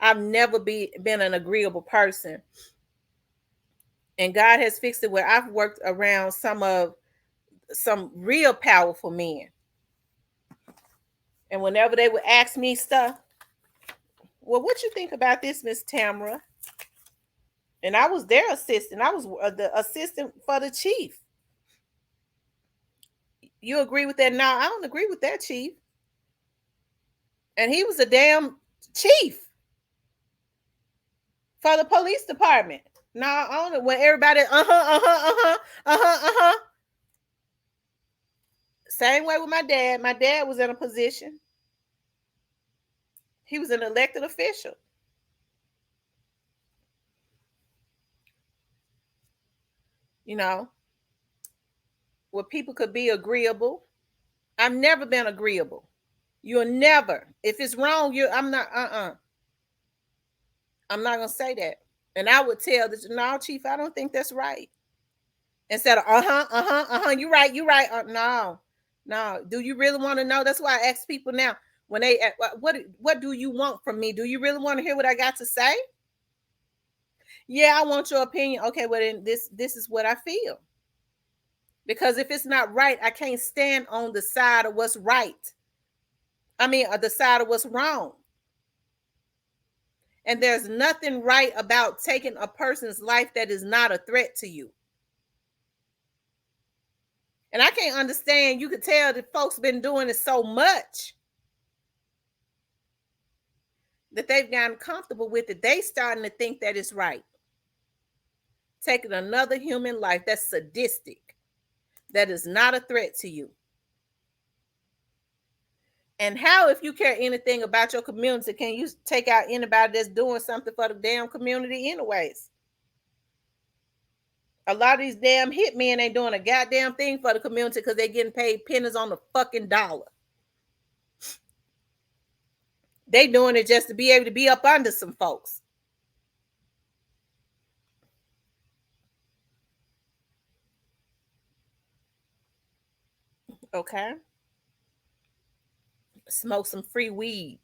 I've never been an agreeable person. And God has fixed it where I've worked around some real powerful men. And whenever they would ask me stuff, well, what you think about this, Miss Tamara? And I was their assistant. I was the assistant for the chief. You agree with that? No, I don't agree with that, chief. And he was a damn chief for the police department. No, I don't. When everybody, Same way with my dad. My dad was in a position. He was an elected official. You know, where people could be agreeable. I've never been agreeable. You'll never. If it's wrong, I'm not. I'm not gonna say that. And I would tell that, no, chief, I don't think that's right. Instead of you right, you right. No, no. Do you really want to know? That's why I ask people now when they what do you want from me? Do you really want to hear what I got to say? Yeah, I want your opinion. Okay, well then this is what I feel. Because if it's not right, I can't stand on the side of what's right. I mean, the side of what's wrong. And there's nothing right about taking a person's life that is not a threat to you. And I can't understand. You could tell that folks been doing it so much that they've gotten comfortable with it. They starting to think that it's right. Taking another human life that's sadistic, that is not a threat to you. And how, if you care anything about your community, can you take out anybody that's doing something for the damn community, anyways? A lot of these damn hitmen ain't doing a goddamn thing for the community because they're getting paid pennies on the fucking dollar. They doing it just to be able to be up under some folks. Okay, smoke some free weed.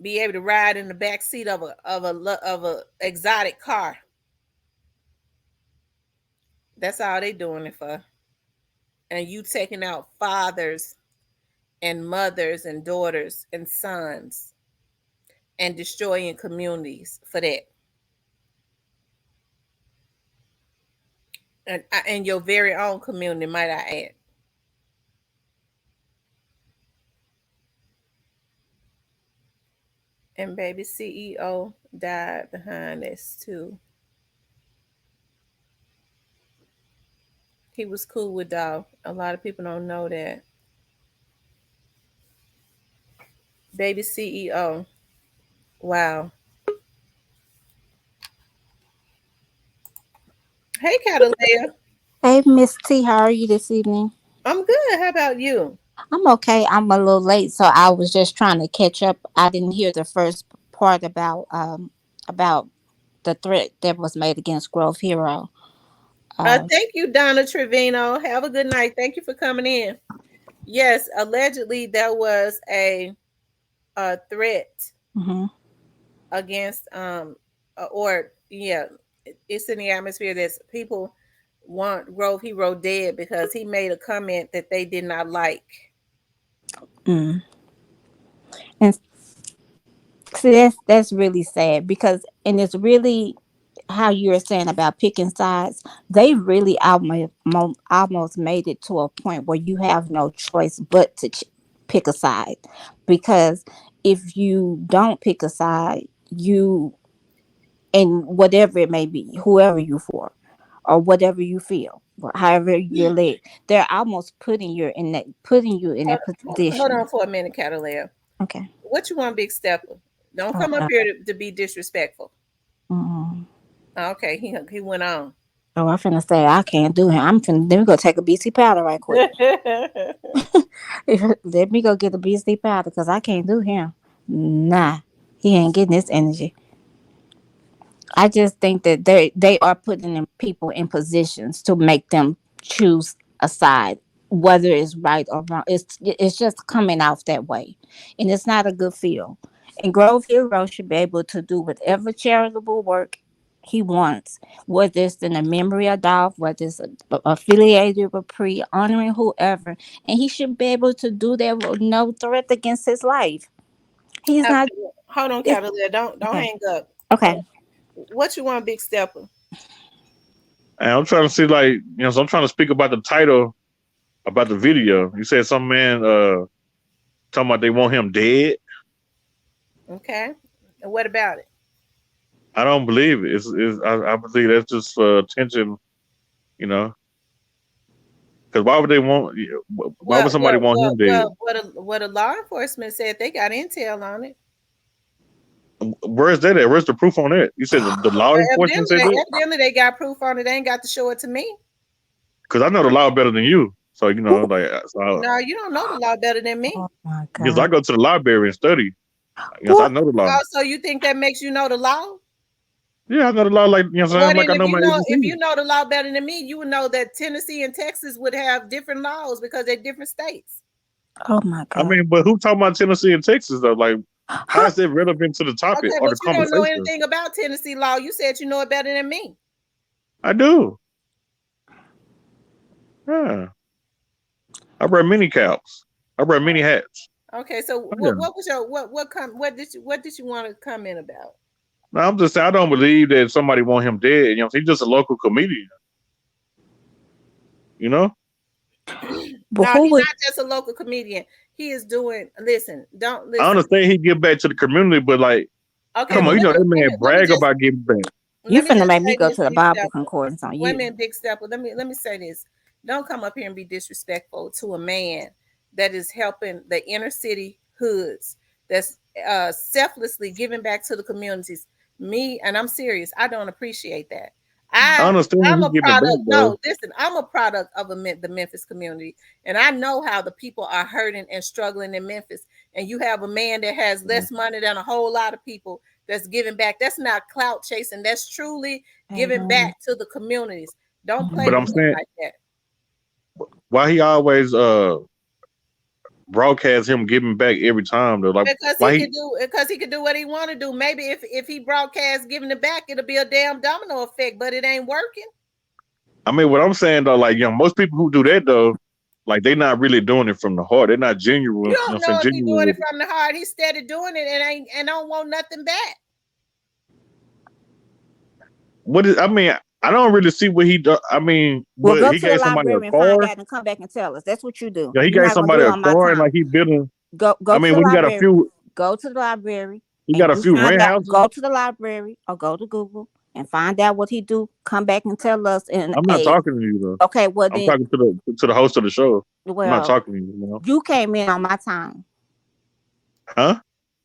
Be able to ride in the back seat of a exotic car. That's all they doing it for. And you taking out fathers and mothers and daughters and sons and destroying communities for that. And your very own community, might I add. And baby CEO died behind this too. He was cool with dog. A lot of people don't know that. Baby CEO. Wow. Hey, Catalina. Hey, Miss T, how are you this evening? I'm good. How about you? I'm okay. I'm a little late, so I was just trying to catch up. I didn't hear the first part about the threat that was made against Grove Hero. Um, Thank you, Donna Trevino. Have a good night. Thank you for coming in. Yes, allegedly there was a threat mhm. against or yeah, it's in the atmosphere that people want Grove Hero dead because he made a comment that they did not like. mm. And see, that's really sad because, and it's really how you were saying about picking sides. They really almost made it to a point where you have no choice but to pick a side, because if you don't pick a side, you, and whatever it may be, whoever you for, or whatever you feel, or however you're led, they're almost putting you in Hold, that hold position. on for a minute, Catalina. Okay. What you want, Big Stepper? Don't Oh, come up here to be disrespectful. mm. Okay, he went on. Oh, I'm finna say I can't do him. I'm finna let me go take a BC powder right quick. Let me go get a BC powder because I can't do him. Nah, he ain't getting this energy. I just think that they are putting in people in positions to make them choose a side, whether it's right or wrong. It's just coming out that way, and it's not a good feel. And Grove Hero should be able to do whatever charitable work he wants, whether it's in a memory of Dolph, whether it's affiliated with Pre, honoring whoever, and he should be able to do that with no threat against his life. He's not. Okay, hold on, It's, Catalina. Don't okay. hang up. Okay. What you want, Big Stepper? And I'm trying to see, like, so I'm trying to speak about the title about the video. You said some man talking about they want him dead. Okay, and what about it? I don't believe it. I believe that's just for attention, you know. Because why would they want? Why would Well, somebody well, want well, him dead? well. What a law enforcement said they got intel on it. Where's that at? Where's the proof on that? You said the law enforcement said that? Evidently they got proof on it. They ain't got to show it to me. Because I know the law better than you. So like, No, you don't know the law better than me. Oh my because I God. go to the library and study. So I What? know the law. Oh, so you think that makes you know the law? Yeah, I know the law. Like Well, like then, I know my if ABC. you know the law better than me, you would know that Tennessee and Texas would have different laws because they're different states. Oh my I God. mean, but who talking about Tennessee and Texas though? Like, how Huh? is it relevant to the topic Okay, or but the you don't know conversation? anything about Tennessee law. You said you know it better than me. I do. Yeah, I wear mini caps. I wear mini hats. Okay, so Yeah. what was your what did you want to comment about? No, I'm just saying I don't believe that somebody want him dead. He's just a local comedian. You know, But No, who he's would? not just a local comedian. He is doing. Listen, don't I listen. understand he give back to the community, but like, Okay, come well on, that man let me brag just about giving back. You let me finna just make me say go this, to the Big Bible Stepper. concordance on Wait a you. minute, Big Stepper. Let me say this. Don't come up here and be disrespectful to a man that is helping the inner city hoods, that's selflessly giving back to the communities. Me, and I'm serious, I don't appreciate that. I I understand I'm he a giving back product. though. No, listen, I'm a product of the Memphis community, and I know how the people are hurting and struggling in Memphis. And you have a man that has less money than a whole lot of people that's giving back. That's not clout chasing. That's truly giving Amen. back to the communities. Don't play But with I'm him saying like that. why he always broadcast him giving back every time though. Like why he Because he could do what he want to do. Maybe if he broadcast giving it back, it'll be a damn domino effect, but it ain't working. I mean what I'm saying though, like most people who do that though, like they not really doing it from the heart. They're not You genuine, don't I'm saying know if he genuine doing it with it. from the heart. He steady doing it and ain't and don't want nothing back. What is I mean, I don't really see what he do. I mean, Well, but go he to the gave somebody a library and find car. out and come back and tell us. That's what you do. Yeah, he You're gave not gonna do somebody it a on my car and time. like he building. Go I to mean, the when he got a library. few, Go to the library he and got a you few find rent out. houses. Go to the library or go to Google and find out what he do. Come back and tell us in I'm not a talking to you though. okay. Well I'm then, talking to the host of the show. I'm not well, talking to you. You know? you came in on my time. Huh?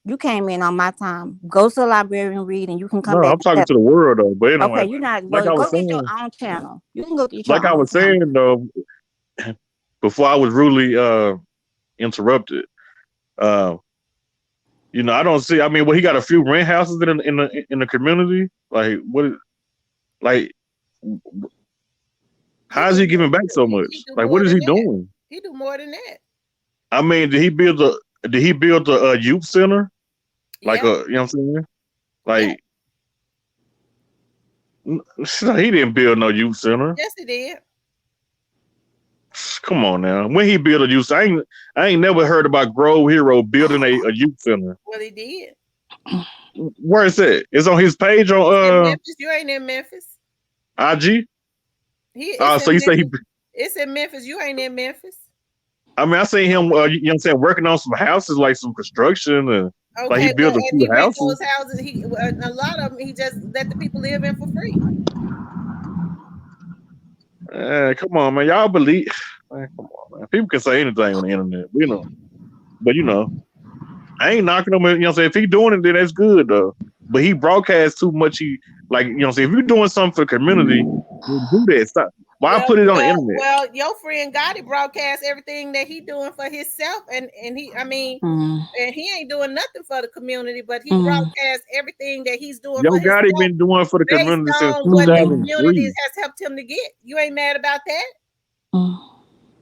You came in on my time. Go to the library and read, and you can come No, back I'm and talking tell. to the world though. But Okay, anyway, you're not. like Well, I go was get your saying, own channel. You can go get your like I own was channel. saying though, before I was rudely interrupted. Uh, I don't see. I mean, well, he got a few rent houses in the community. Like what? Like He how is do he more. giving back so He much? do Like more what is than he that. doing? He do more than that. I mean, did he build a youth center? Like Yeah, you know what I'm saying? yeah. Like he didn't build no youth center. Yes, he did. Come on now. When he built a youth center, I ain't never heard about Grove Hero building a youth center. Well, he did. Where is it? It's on his page It's in on Memphis. You ain't in Memphis. IG. It's So in you say he? Memphis. It's in Memphis. You ain't in Memphis. I mean, I seen him. You know what I'm saying, working on some houses, like some construction, and like he Okay, well, built a and few he rent houses. those houses. He a lot of them. He just let the people live in for free. Come on, man. Y'all believe? Man, come on, man. People can say anything on the internet, but I ain't knocking him. You know what I'm saying? If he doing it, then that's good though. But he broadcasts too much. He like say if you're doing something for the community, then do that. Stop. Why Well, put it on the well, internet? well. Your friend Gotti broadcast everything that he doing for himself, and he. I mean, Mm, and he ain't doing nothing for the community, but he mm, broadcasts everything that he's doing Yo for Gotti himself been doing for the based community since on what the mm, 2003. community has helped him to get. You ain't mad about that? mm.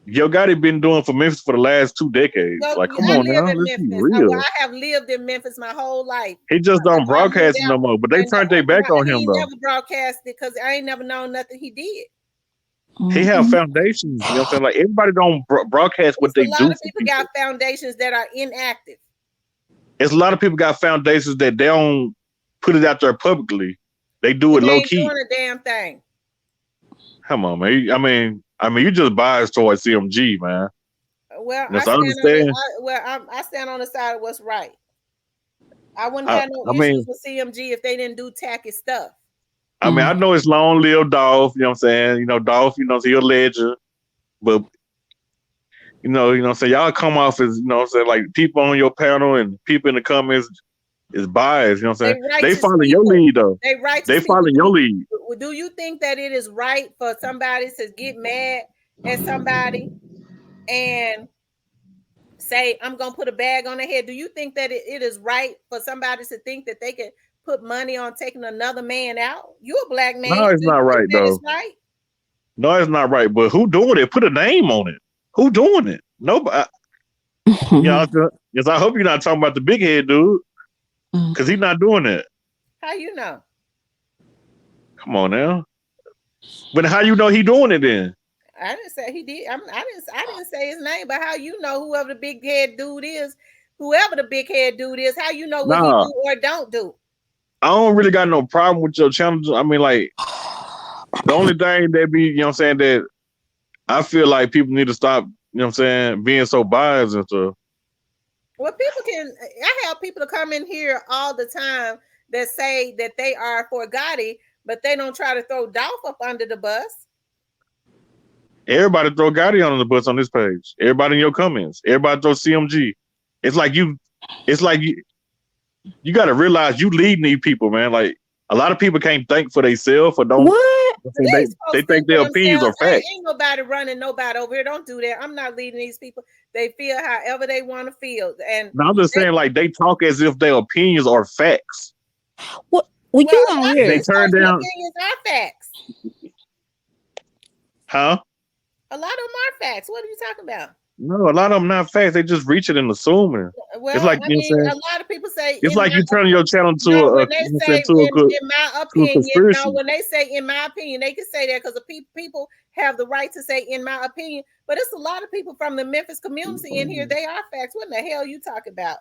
Yo Gotti been doing for Memphis for the last 2 decades. Well, Like, come I on live now, in let's be Memphis. real. I have lived in Memphis my whole life. He just don't I moved broadcast it no out, more. But they and turned their back on he him ain't though. never broadcasted because I ain't never known nothing he did. He have Mhm. foundations. You know what I'm saying? Like everybody don't broadcast what It's they a lot do of for people got people. foundations that are inactive. It's a lot of people got foundations that they don't put it out there publicly. They do And it they low ain't key. doing a damn thing. Come on, man. I mean, you just biased towards CMG, man. Well, Yes, I understand. I stand on the side of what's right. I wouldn't I, have no I issues mean, with CMG if they didn't do tacky stuff. I Mm. know it's long live Dolph. You know what I'm saying? Dolph. He's a legend. But what I'm saying, y'all come off as what I'm saying, like people on your panel and people in the comments is biased. You know what I'm saying? They They righteous follow your people. lead though. They They righteous follow people. your lead. Do you think that it is right for somebody to get mad at somebody and say, I'm gonna put a bag on their head? Do you think that it is right for somebody to think that they can put money on taking another man out? You a black man. No, it's Do you not think right that is though. right? No, it's not right. But who doing it? Put a name on it. Who doing it? Nobody. Yes, I hope you're not talking about the big head dude, Mm. because he's not doing it. How you know? Come on now. But how you know he doing it then? I didn't say he did. I didn't say his name, but how you know whoever the big head dude is, whoever the big head dude is, how you know what he Nah, do or don't do? I don't really got no problem with your channel. I mean, like, the only thing that be, what I'm saying, that I feel like people need to stop, what I'm saying, being so biased and stuff. Well, people can. I have people to come in here all the time that say that they are for Gotti, but they don't try to throw Dolph up under the bus. Everybody throw Gotti on the bus on this page. Everybody in your comments. Everybody throw CMG. It's like you. It's like you got to realize you leading these people, man. Like a lot of people can't think for themselves or don't. What? They They they supposed to think think their for opinions are themselves. fact. Ain't nobody running nobody over here. Don't do that. I'm not leading these people. They feel however they want to feel. And Now I'm just they, saying, like they talk as if their opinions are facts. What? Well, well, you a gonna lot of They hear? these turn folks' down, opinions are facts. huh? A lot of them are facts. What are you talking about? No, a lot of them not facts. They just reaching and assuming. It's Well, like I you know mean, what I'm saying. a lot of people say It's in like my you turning your channel to no, a when you they know what I'm saying, say in my to a opinion, no, conspiracy. when they say in my opinion, they can say that because the people have the right to say in my opinion. But it's a lot of people from the Memphis community in here. They are facts. What in the hell you talking about?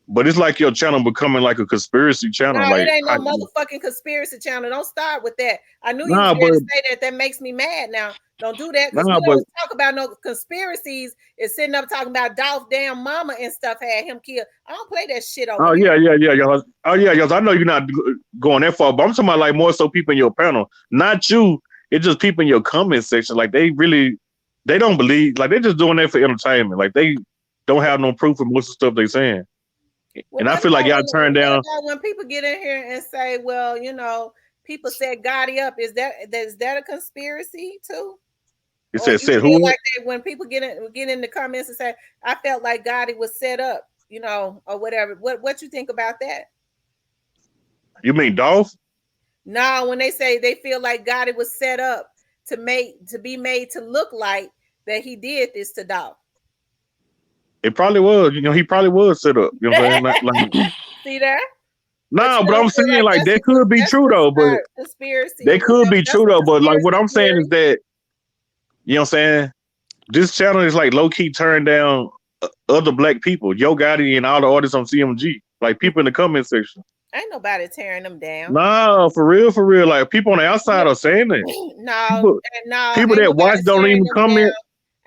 But it's like your channel becoming like a conspiracy No, channel. it Like ain't no motherfucking conspiracy channel. Don't start with that. I knew you was nah, there but to say that. That makes me mad now. Don't do that because we nah, but don't talk about no conspiracies. Is sitting up talking about Dolph damn mama and stuff had him killed. I don't play that shit over oh here. yeah, y'all. Oh yeah, y'all. I know you're not going that far, but I'm talking about like more so people in your panel, not you. It's just people in your comment section. Like they don't believe. Like they're just doing that for entertainment. Like they don't have no proof of most of the stuff they saying. Well, And I feel like y'all turned what down. about when people get in here and say, well, people said Gotti up. Is that a conspiracy too? It Or said you set feel who up? like when people get in the comments and say, I felt like Gotti was set up, or whatever. What you think about that? You mean Dolph? No, when they say they feel like Gotti was set up to be made to look like that he did this to Dolph. It probably was. You know, he probably was set up. You know what I'm saying? Like, See there? But no, you but don't I'm feel saying like like that could be that's true though. But a conspiracy they or could whatever. be That's true a though. But like what conspiracy I'm saying is theory. that you know what I'm saying. This channel is like low key turned down other black people, Yo Gotti and all the artists on CMG, like people in the comment section. Ain't nobody tearing them down. Nah, for real. Like people on the outside are saying that. No, People, no, people ain't that watch nobody don't tearing even them comment. down.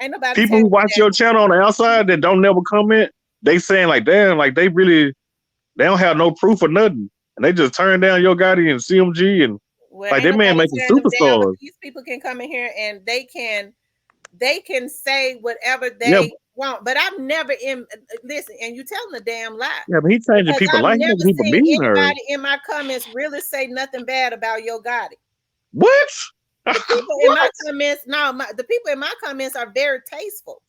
Ain't nobody People tearing who them watch your down. channel on the outside that don't never comment, they saying like, damn, like they don't have no proof or nothing, and they just turn down Yo Gotti and CMG and Well, like ain't that man nobody making tearing them down, but superstars. these people can come in here and they can say whatever Yeah, they want. But I've never listen, and you telling a damn lie. yeah, but he changing Because people I've life. He never making people seen millionaires. anybody in my comments really say nothing bad about Yo Gotti. What? The people in my What? comments, no, the people in my comments are very tasteful.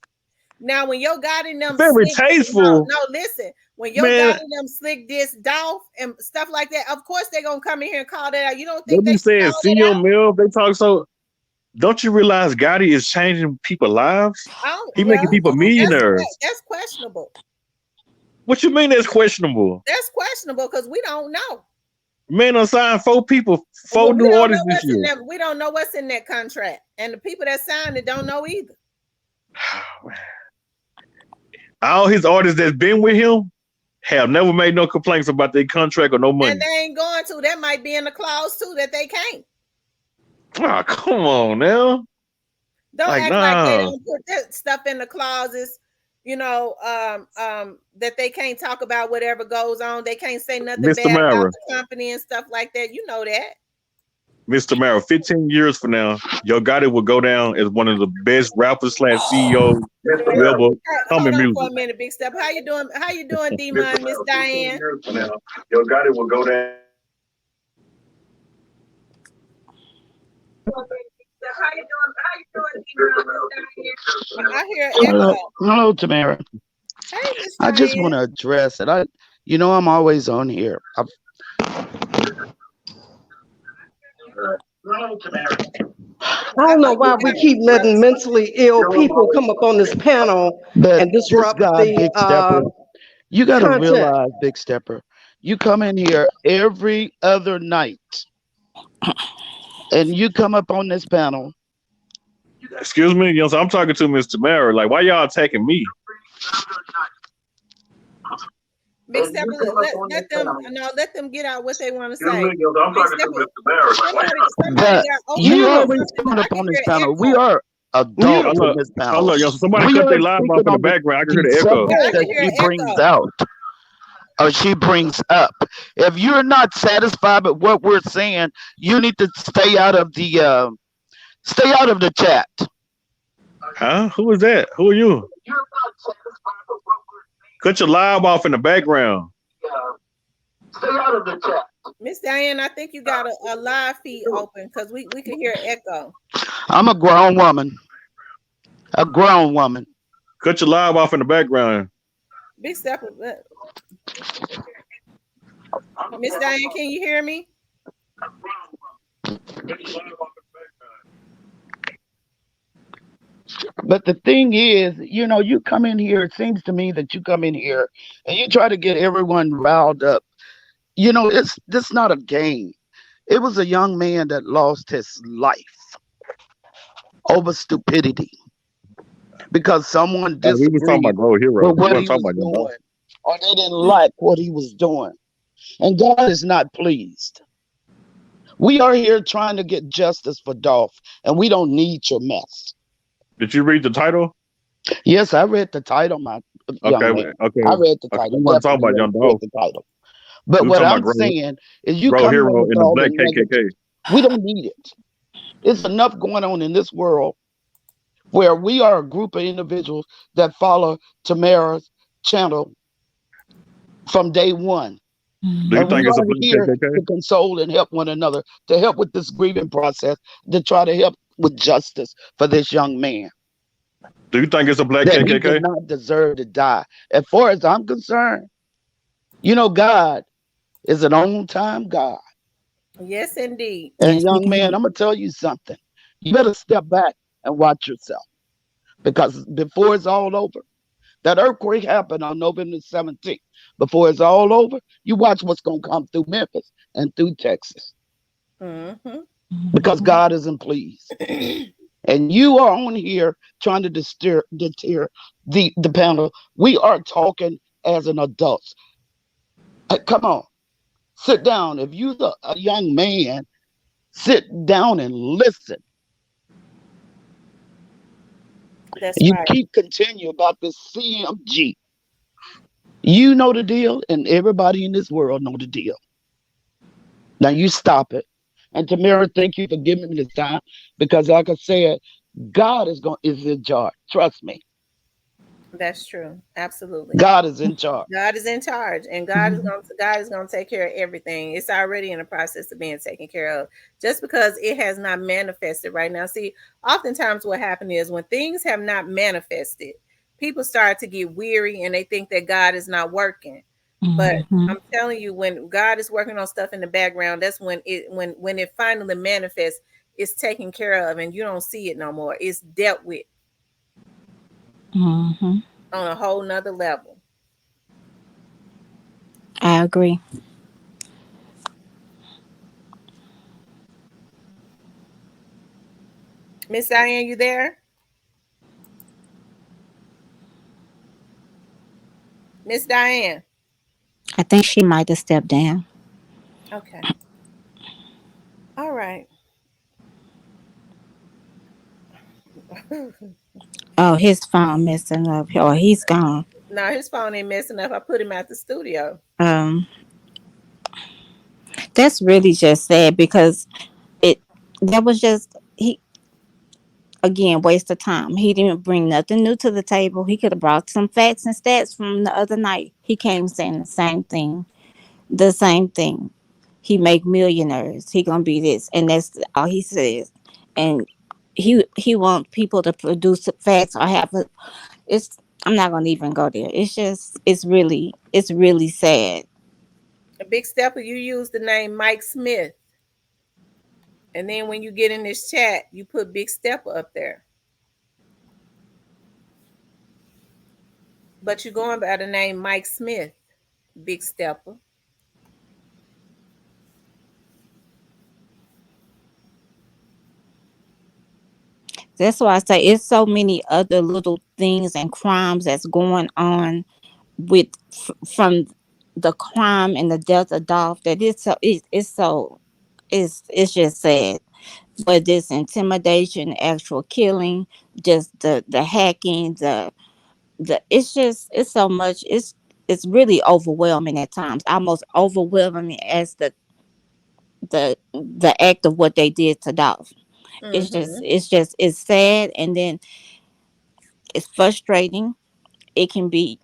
Now, when Yo Gotti and them Very slick, no, tasteful, no, listen, when Yo Gotti man. and them slick this Dolph and stuff like that, of course they're gonna come in here and call that out. You don't They think they be should saying call that CM out? Mill. They talk so. Don't you realize Gotti is changing people's lives? I don't, He making well, people millionaires. that's questionable. What you mean that's questionable? That's questionable because we don't know. Man, I signed four people, Well, four we new don't know artists this what's in year. that. We don't know what's in that contract, and the people that signed it don't know either. All his artists that's been with him have never made no complaints about their contract or no And money. they ain't going to. That might be in the clause too that they can't. Oh, come on now. Don't Like, act like they nah. don't put that stuff in the clauses. That they can't talk about whatever goes on. They can't say nothing Mr. bad about Mara, the company and stuff like that. You know that. Mr. Mara, 15 years from now, Yo Gotti will go down as one of the best rappers slash CEOs Mr. to ever come Hold in on for music. a minute, Big Step. How you doing? How you doing, Mr. D-Mon, Miss Mara, 15 Diane? years from now, Yo Gotti will go down. How you doing? How you doing, D-Mon, Miss Diane? I hear an Hello, echo. hello, Tamara. Hey, Miss I just Diane. want to address it. I'm always on here. Hello, Tamara. I I don't know know you why we got keep letting mentally ill people come up on this panel But and this disrupt guy, the Big Stepper, you got to content. realize, Big Stepper, you come in here every other night and you come up on this panel. Excuse me, so I'm talking to Mr. Mara. Like, why y'all attacking me? Big Step. Let them get out what they want to Excuse me, say. so I'm Big talking to Step. Mr. Mara. Like, why Somebody But got open you mic or You, always something. coming I up can on this hear panel. We echo. are you, adults in this hold panel. up, yo. So somebody We cut are their live off speaking in the on background. I can hear the the echo. subjects I that can hear she brings echo. out or she brings up. If you're not satisfied with what we're saying, you need to stay out of Stay out of the chat. Huh? Who is that? Who are you? Cut your live off in the background. Miss Diane, I think you got a live feed open because we could hear echo. I'm a grown woman. A grown woman. Cut your live off in the background. Big step. Miss Diane, can you hear me? But the thing is, you come in here, it seems to me that you come in here and you try to get everyone riled up. It's this not a game. It was a young man that lost his life over stupidity because someone Oh, we was talking disagreed about Grow Hero. with We what weren't he talking was about Young Dog. doing or they didn't like what he was doing. And God is not pleased. We are here trying to get justice for Dolph, and we don't need your mess. Did you read the title? Yes, I read the title, my Okay, young man. I okay, read the okay. title, We weren't talking definitely about Young read Dog. the title. But We were what talking about I'm saying is you Grow coming in Hero with in the all the Black negative. KKK. We don't need it. There's enough going on in this world where we are a group of individuals that follow Tamara's channel from day one. Do you And we think Mhm. it's a are Black here KKK? to console and help one another, to help with this grieving process, to try to help with justice for this young man Do you think it's a Black that he did KKK? not deserve to die. As far as I'm concerned, God is an on time God. Yes, indeed. And Yes, young man, ma'am. I'm going to tell you something. You better step back and watch yourself because before it's all over, that earthquake happened on November 17th. Before it's all over, you watch what's going to come through Memphis and through Texas Mm-hmm. because Mhm. God isn't pleased. And you are on here trying to deter the panel. We are talking as an adult. Come on, sit down. If you're a young man, sit down and listen. That's You right. keep continue about this CMG. You know the deal, and everybody in this world know the deal. Now you stop it. And Tamara, thank you for giving me this time because, like I said, God is in charge. Trust me, That's true. Absolutely. God is in charge. God is in charge, and Mhm. God is going to take care of everything. It's already in the process of being taken care of. Just because it has not manifested right now. See, oftentimes what happens is when things have not manifested, people start to get weary and they think that God is not working. But Mhm. I'm telling you, when God is working on stuff in the background, that's when it finally manifests, it's taken care of, and you don't see it no more. It's dealt with Mhm. on a whole nother level. I agree. Miss Diane, you there? Miss Diane. I think she might have stepped down. Okay. All right. Oh, his phone messing up. Or he's gone. Now his phone ain't messing up. I put him at the studio. Um, that's really just sad because it that was just he again waste of time. He didn't bring nothing new to the table. He could have brought some facts and stats from the other night. He came saying the same thing. The same thing. He make millionaires. He gonna be this, and that's all he says. And he want people to produce facts or have a. It's I'm not gonna even go there. It's just it's really sad. A big stepper, you use the name Mike Smith. And then when you get in this chat, you put Big Stepper up there. But you're going by the name Mike Smith, Big Stepper. That's why I say it's so many other little things and crimes that's going on with from the crime and the death of Dolph that it's just sad. But this intimidation, actual killing, just the hacking, the it's so much. It's really overwhelming at times, almost overwhelming as the act of what they did to Dolph. Mm-hmm. It's sad, and then it's frustrating. It can be,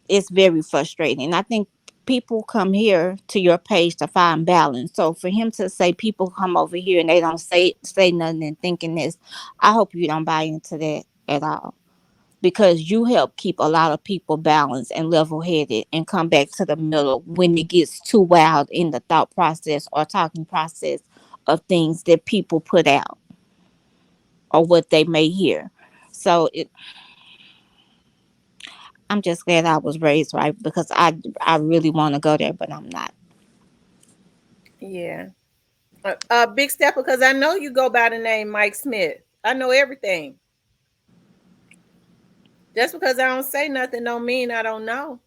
it's very frustrating. I think people come here to your page to find balance. So for him to say people come over here and they don't say nothing and thinking this, I hope you don't buy into that at all. Because you help keep a lot of people balanced and level headed and come back to the middle when it gets too wild in the thought process or talking process of things that people put out or what they may hear. So I'm just glad I was raised right, because I really want to go there, but I'm not. Yeah. Big step, because I know you go by the name Mike Smith. I know everything. Just because I don't say nothing don't mean I don't know.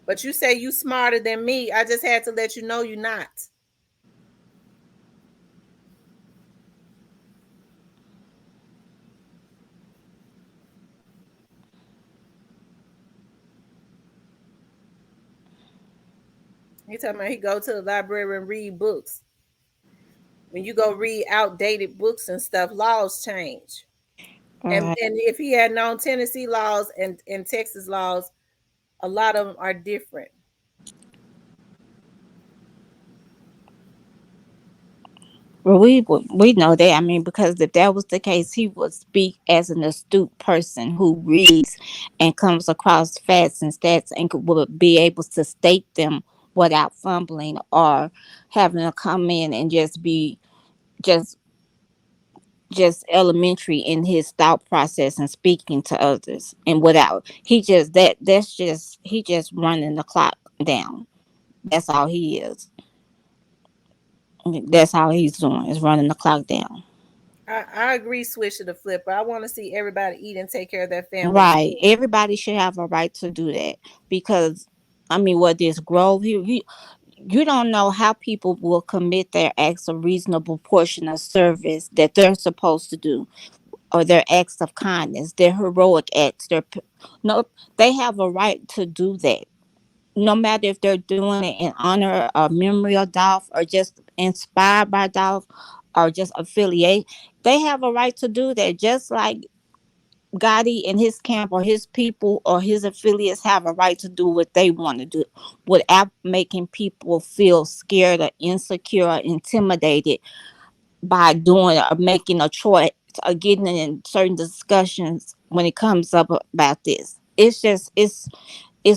But you say you smarter than me. I just had to let you know you're not. He talking about he go to the library and read books. When you go read outdated books and stuff, laws change. All right. And if he had known Tennessee laws and Texas laws, a lot of them are different. Well, we know that. I mean, because if that was the case, he would speak as an astute person who reads and comes across facts and stats and would be able to state them without fumbling or having to come in and just be just just elementary in his thought process and speaking to others, and without he just that's just he just running the clock down. That's all he is. That's all he's doing, is running the clock down. I agree, switch to the flipper. I want to see everybody eat and take care of their families Right. too. Everybody should have a right to do that, because I mean, what this grove here, you don't know how people will commit their acts of reasonable portion of service that they're supposed to do, or their acts of kindness, their heroic acts. No, they have a right to do that. No matter if they're doing it in honor or memory of Dolph, or just inspired by Dolph, or just affiliate, they have a right to do that. Just like Gotti and his camp or his people or his affiliates have a right to do what they want to do without making people feel scared or insecure or intimidated by doing or making a choice or getting in certain discussions when it comes up about this. It's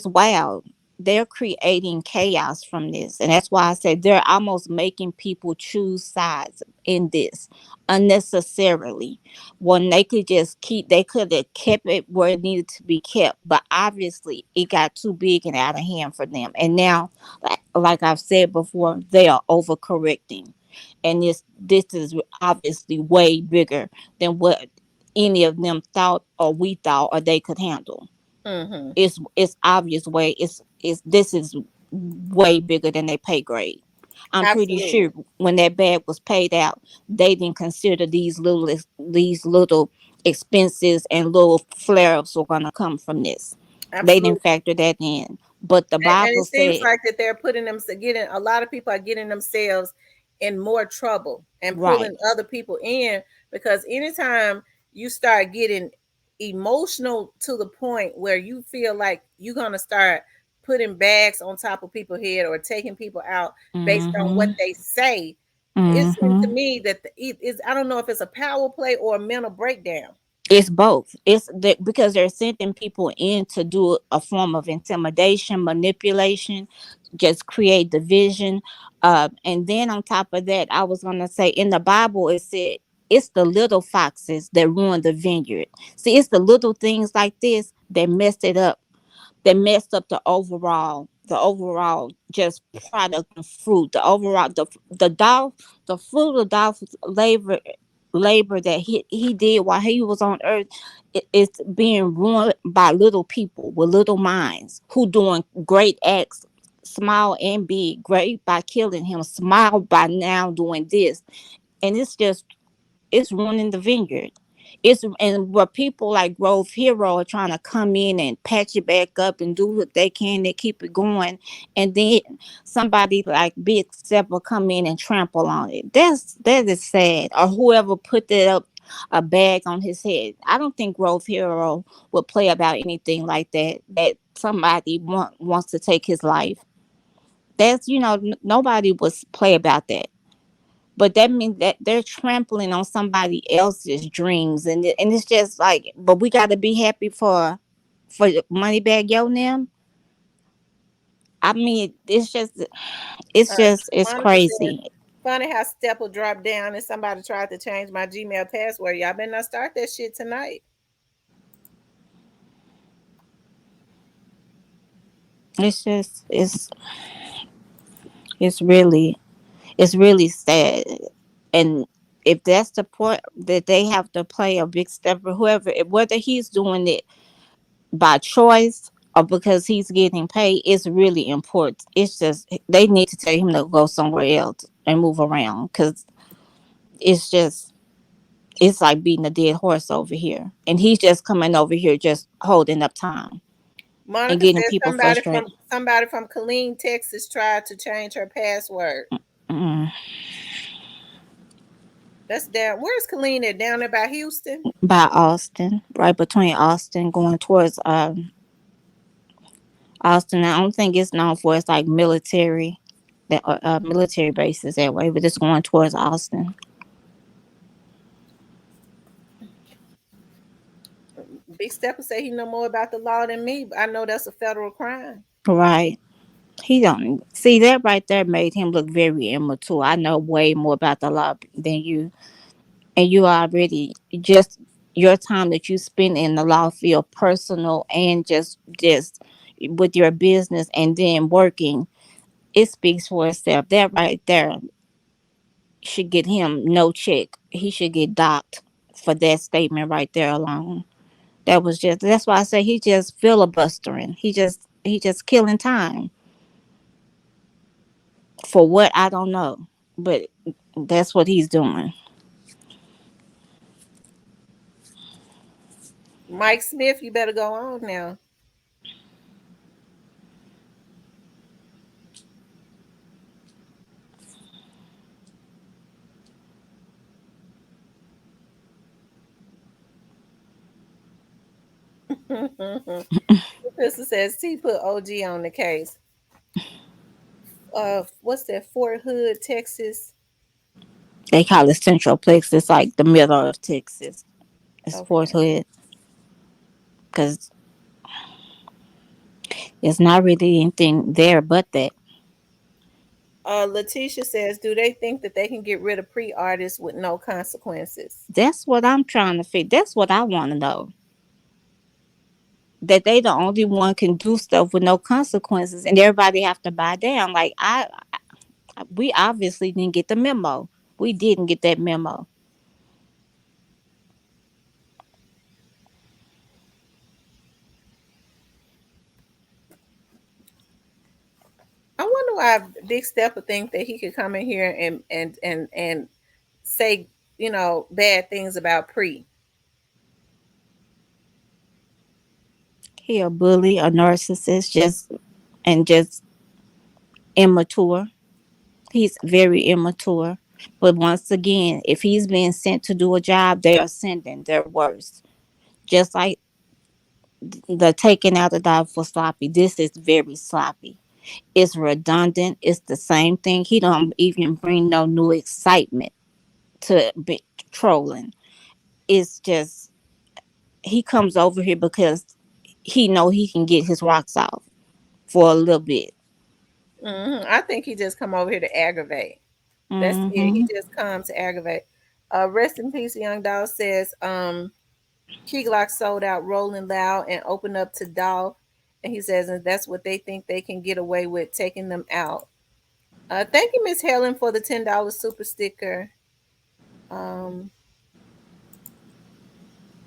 wild. They're creating chaos from this. And that's why I said they're almost making people choose sides in this unnecessarily. When they could just they could have kept it where it needed to be kept. But obviously it got too big and out of hand for them. And now, like I've said before, they are overcorrecting. And this is obviously way bigger than what any of them thought or we thought or they could handle. Mm-hmm. It's obvious way it's this is way bigger than they pay grade. I'm pretty Absolutely. sure when that bag was paid out, they didn't consider these little expenses and little flare ups were gonna come from this. They didn't Absolutely. factor that in. But the And Bible it seems said, like that they're putting them getting a lot of people are getting themselves in more trouble and right. pulling other people in, because anytime you start getting emotional to the point where you feel like you're going to start putting bags on top of people's head or taking people out based on what Mm-hmm. they say, it seems to Mm-hmm. me that it is, I don't know if it's a power play or a mental breakdown. It's both. Because they're sending people in to do a form of intimidation, manipulation, just create division. And then on top of that, I was gonna say in the Bible it said it's the little foxes that ruin the vineyard. See, it's the little things like this that messed it up, that messed up the overall just product and fruit, the overall the dog the fruit of Dolph's labor that he did while he was on earth. It's being ruined by little people with little minds who doing great acts, small and big. Great by killing him, small by now doing this. And it's ruining the vineyard. It's and where people like Grove Hero are trying to come in and patch it back up and do what they can to keep it going, and then somebody like Big Step will come in and trample on it. That is sad. Or whoever put that up a bag on his head. I don't think Grove Hero would play about anything like that. That somebody wants to take his life. That's nobody would play about that, but that means that they're trampling on somebody else's dreams, and it's just like, but we got to be happy for Moneybag Yo them. I mean, it's Monica said, crazy. funny how Step will drop down and somebody tried to change my Gmail password. Y'all better not start that shit tonight. It's just it's really it's really sad, and if that's the point that they have to play a big step or whoever, whether he's doing it by choice or because he's getting paid, it's really important. It's just they need to tell him to go somewhere else and move around, because it's just it's like beating a dead horse over here, and he's just coming over here just holding up time and Monica getting said people frustrated. somebody from Killeen, Texas tried to change her password. Mm. That's down. Where's Killeen at? Down there by Houston? By Austin, right between Austin going towards Austin. I don't think it's known for its like military, that military bases that way, but it's going towards Austin. Big Stepper say he know more about the law than me, but I know that's a federal crime. Right. He don't see that right there made him look very immature. I know way more about the law than you, and you already just your time that you spend in the law field, personal and just with your business and then working. It speaks for itself. That right there should get him no check. He should get docked for that statement right there alone. That's why I say he just filibustering. He just killing time for what I don't know, but that's what he's doing. Mike Smith, you better go on now. Sister says T put OG on the case. What's that? Fort Hood, Texas. They call it Central Plex. It's like the middle of Texas. It's Fort Okay. Hood because there's not really anything there but that. Letitia says, do they think that they can get rid of pre-artists with no consequences? That's what I'm trying to figure. That's what I want to know. That they the only one can do stuff with no consequences, and everybody have to buy down. Like we obviously didn't get the memo. We didn't get that memo. I wonder why Big Stepper think that he could come in here and say, bad things about Pre. He a bully, a narcissist, just immature. He's very immature. But once again, if he's being sent to do a job, they are sending their worst. Just like the taking out the dog for sloppy. This is very sloppy. It's redundant. It's the same thing. He don't even bring no new excitement to be trolling. It's just he comes over here because he know he can get his rocks off for a little bit. I think he just come over here to aggravate. That's it. He Hmm. just comes to aggravate. Rest in peace, Young Doll says, Key Glock sold out Rolling Loud and opened up to Dolph. And he says, and that's what they think they can get away with taking them out. Thank you, Miss Helen, for the $10 super sticker. Um,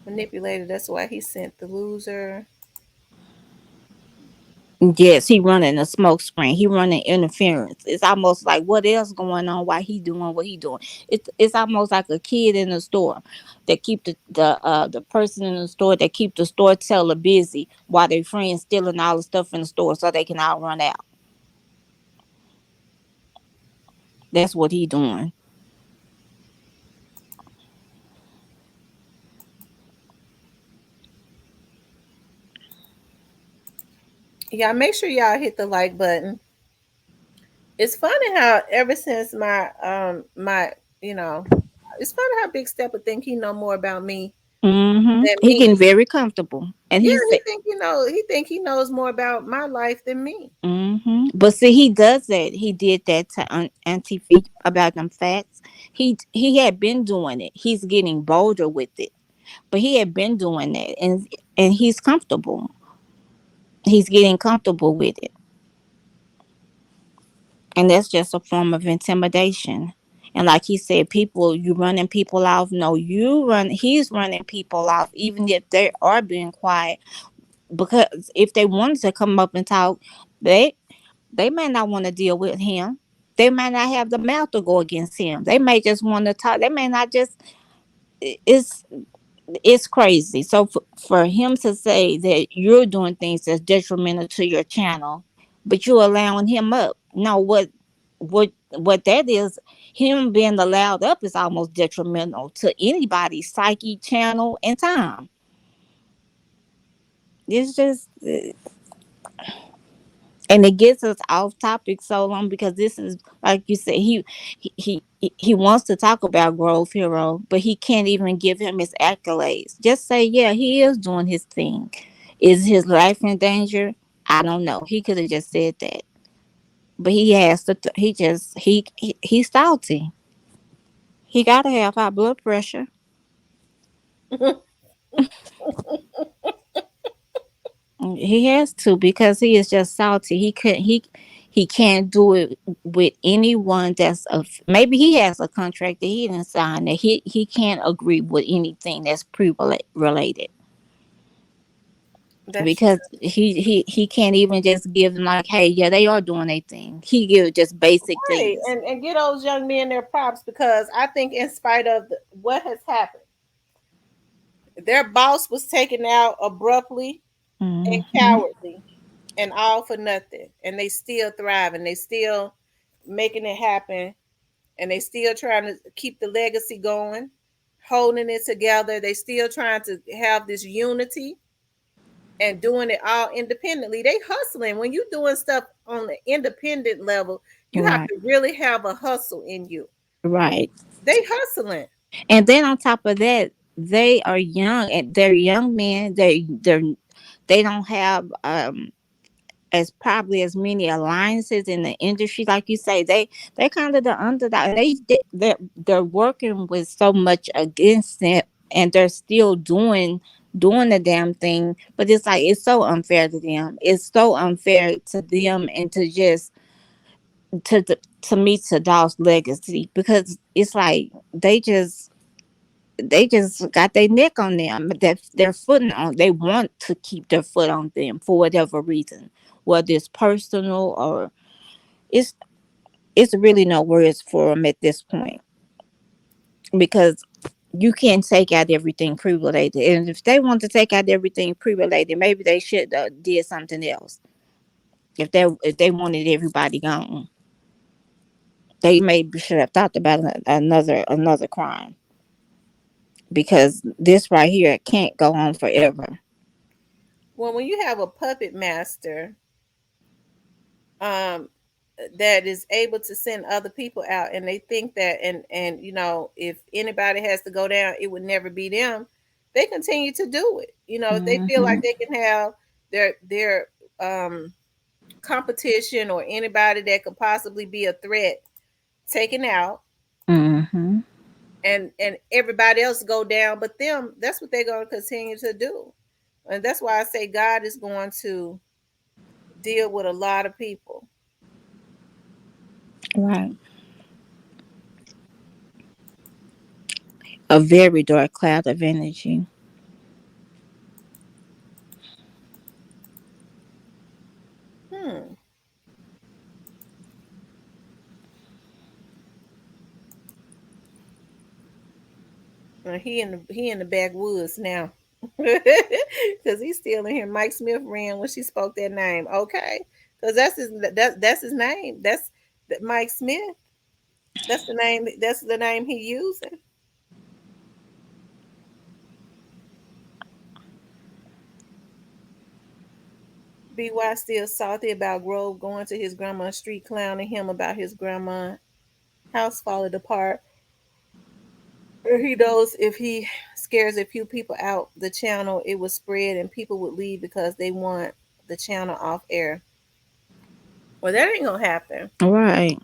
Manipulated. That's why he sent the loser. Yes, he running a smoke screen. He running interference. It's almost like what else going on while he doing what he doing. It's almost like a kid in the store that keep the person in the store that keep the storyteller busy while their friends stealing all the stuff in the store so they can all run out. That's what he doing. Yeah, make sure y'all hit the like button. It's funny how ever since my you know, it's funny how Big Step would think he know more about me than He me. getting very comfortable, and Yeah, he he said. think he knows more about my life than me. But see, he does that. He did that to Auntie Fee about them facts. He had been doing it. He's getting bolder with it, but he had been doing that, and he's comfortable. He's getting comfortable with it, and that's just a form of intimidation. And like he said, people, you running people off. No, you run. He's running people off, even if they are being quiet. Because if they wanted to come up and talk, they they may not want to deal with him. They may not have the mouth to go against him. They may just want to talk. They may not just. It's it's crazy. So for him to say that you're doing things that's detrimental to your channel, but you're allowing him up. No, what that is, him being allowed up is almost detrimental to anybody's psyche, channel, and time. It's just and it gets us off topic so long because this is like you said he wants to talk about growth hero, but he can't even give him his accolades. Just say yeah, he is doing his thing. Is his life in danger? I don't know. He could have just said that, but he has to he just he's salty. He gotta have high blood pressure. He has to because he is just salty. He can't do it with anyone that's a maybe he has a contract that he didn't sign that he can't agree with anything that's pre related That's because he can't even just give them like hey yeah they are doing a thing. He give just basic right, things. and get those young men their props because I think in spite of what has happened, their boss was taken out abruptly and Hmm. cowardly and all for nothing, and they still thriving. They still making it happen, and they still trying to keep the legacy going, holding it together. They still trying to have this unity and doing it all independently. They hustling. When you doing stuff on the independent level, you have Right, to really have a hustle in you. right. They hustling. And then on top of that, they are young and they're young men. They don't have as probably as many alliances in the industry, like you say. They kind of the underdog. They're working with so much against it, and they're still doing the damn thing. But it's like it's so unfair to them. It's so unfair to them, and to just to me to Daw's legacy because it's like they just got their neck on them. That their foot on. They want to keep their foot on them for whatever reason, whether it's personal or it's it's really no words for them at this point because you can't take out everything pre-related. And if they want to take out everything pre-related, maybe they should did something else. If they wanted everybody gone, they maybe should have thought about another crime because this right here can't go on forever. Well, when you have a puppet master, um, that is able to send other people out, and they think that, and if anybody has to go down, it would never be them. They continue to do it. If they feel like Hmm. they can have their um competition or anybody that could possibly be a threat taken out, Hmm. and everybody else go down but them, that's what they're going to continue to do. And that's why I say God is going to deal with a lot of people. Right. A very dark cloud of energy. He in the backwoods now. Because he's still in here. Mike Smith ran when she spoke that name. Okay, because that's his name. That's Mike Smith. That's the name. That's the name he using. BY still salty about Grove going to his grandma's street, clowning him about his grandma. House falling apart. He knows if he scares a few people out the channel, it would spread and people would leave because they want the channel off air. Well, that ain't gonna happen. Right.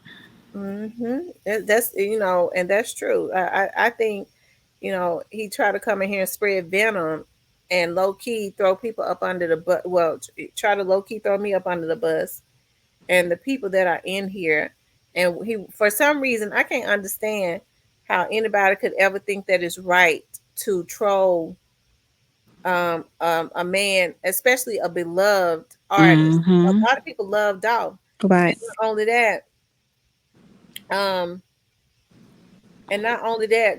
That's and that's true. I think he tried to come in here and spread venom, and low key throw people up under the bus. Well, try to low key throw me up under the bus, and the people that are in here. And he, for some reason, I can't understand how anybody could ever think that it's right to troll a man, especially a beloved artist. Mm-hmm. A lot of people love Dolph, and Right. not only that, um,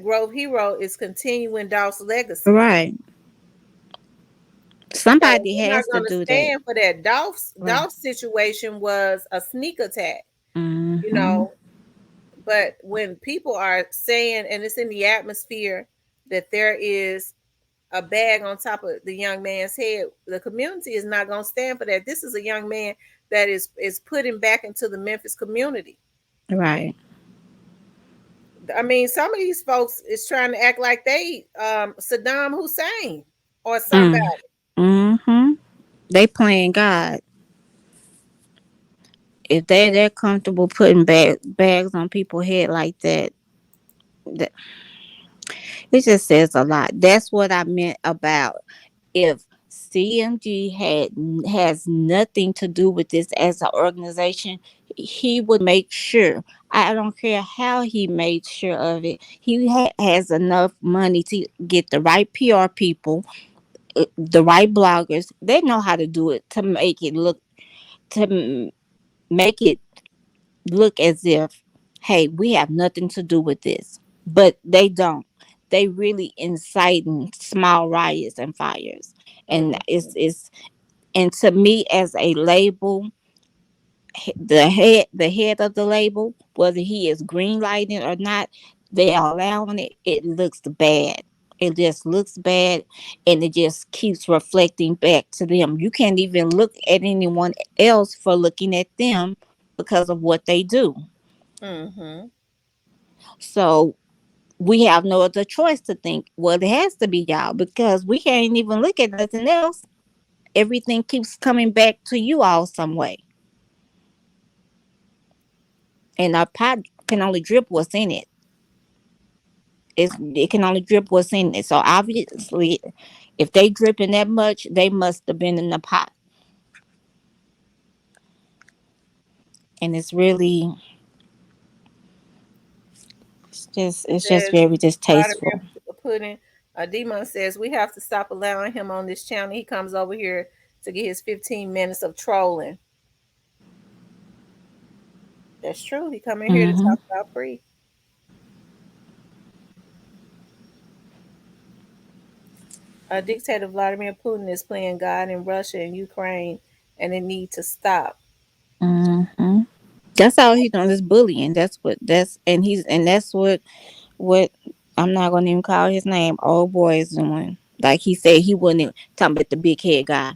Grove Hero is continuing Dolph's legacy. Right. So Somebody we're not has to going to do that. stand for that. Right. Dolph's situation was a sneak attack, you Mm-hmm. know. But when people are saying, and it's in the atmosphere, that there is a bag on top of the young man's head, the community is not going to stand for that. This is a young man that is putting back into the Memphis community. Right. I mean, some of these folks is trying to act like they Saddam Hussein or somebody. Mm. Mm-hmm. They playing God. If they're comfortable putting bags on people's head like that, that it just says a lot. That's what I meant about if CMG has nothing to do with this as an organization, he would make sure. I don't care how he made sure of it. He has enough money to get the right PR people, the right bloggers. They know how to do it to make it look as if, hey, we have nothing to do with this, but they don't. They really inciting small riots and fires, and Mm, and to me as a label, the head of the label, whether he is green lighting or not, they are allowing it. It looks bad. It just looks bad, and it just keeps reflecting back to them. You can't even look at anyone else for looking at them because of what they do. mm-hmm. So we have no other choice to think, well, it has to be y'all because we can't even look at nothing else. Everything keeps coming back to you all some way. And our pot can only drip what's in it. It can only drip what's in it. So obviously, if they dripping that much, they must have been in the pot. And It it's just says very Vladimir distasteful. Putin. Demon says we have to stop allowing him on this channel. He comes over here to get his 15 minutes of trolling. That's true. He come in here to Hmm. talk about free. Dictator Vladimir Putin is playing God in Russia and Ukraine, and it need to stop. Hmm. That's all he's doing is bullying. That's what I'm not gonna even call his name. Old boy is doing. Like he said, he wasn't even talking about the big head guy,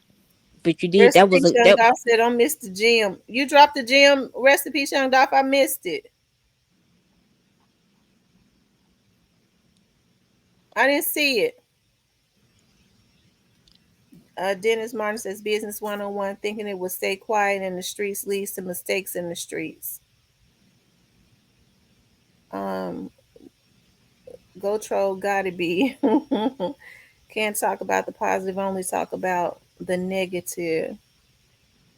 but you did. Rest in That was peace, a Young that. Dolph said, "I missed the gym. You dropped the gym. Rest in peace, Young Dolph. I missed it. I didn't see it." Dennis Martin says, "Business 101, thinking it will stay quiet in the streets leads to mistakes in the streets." Um, Go troll, gotta be. Can't talk about the positive, only talk about the negative.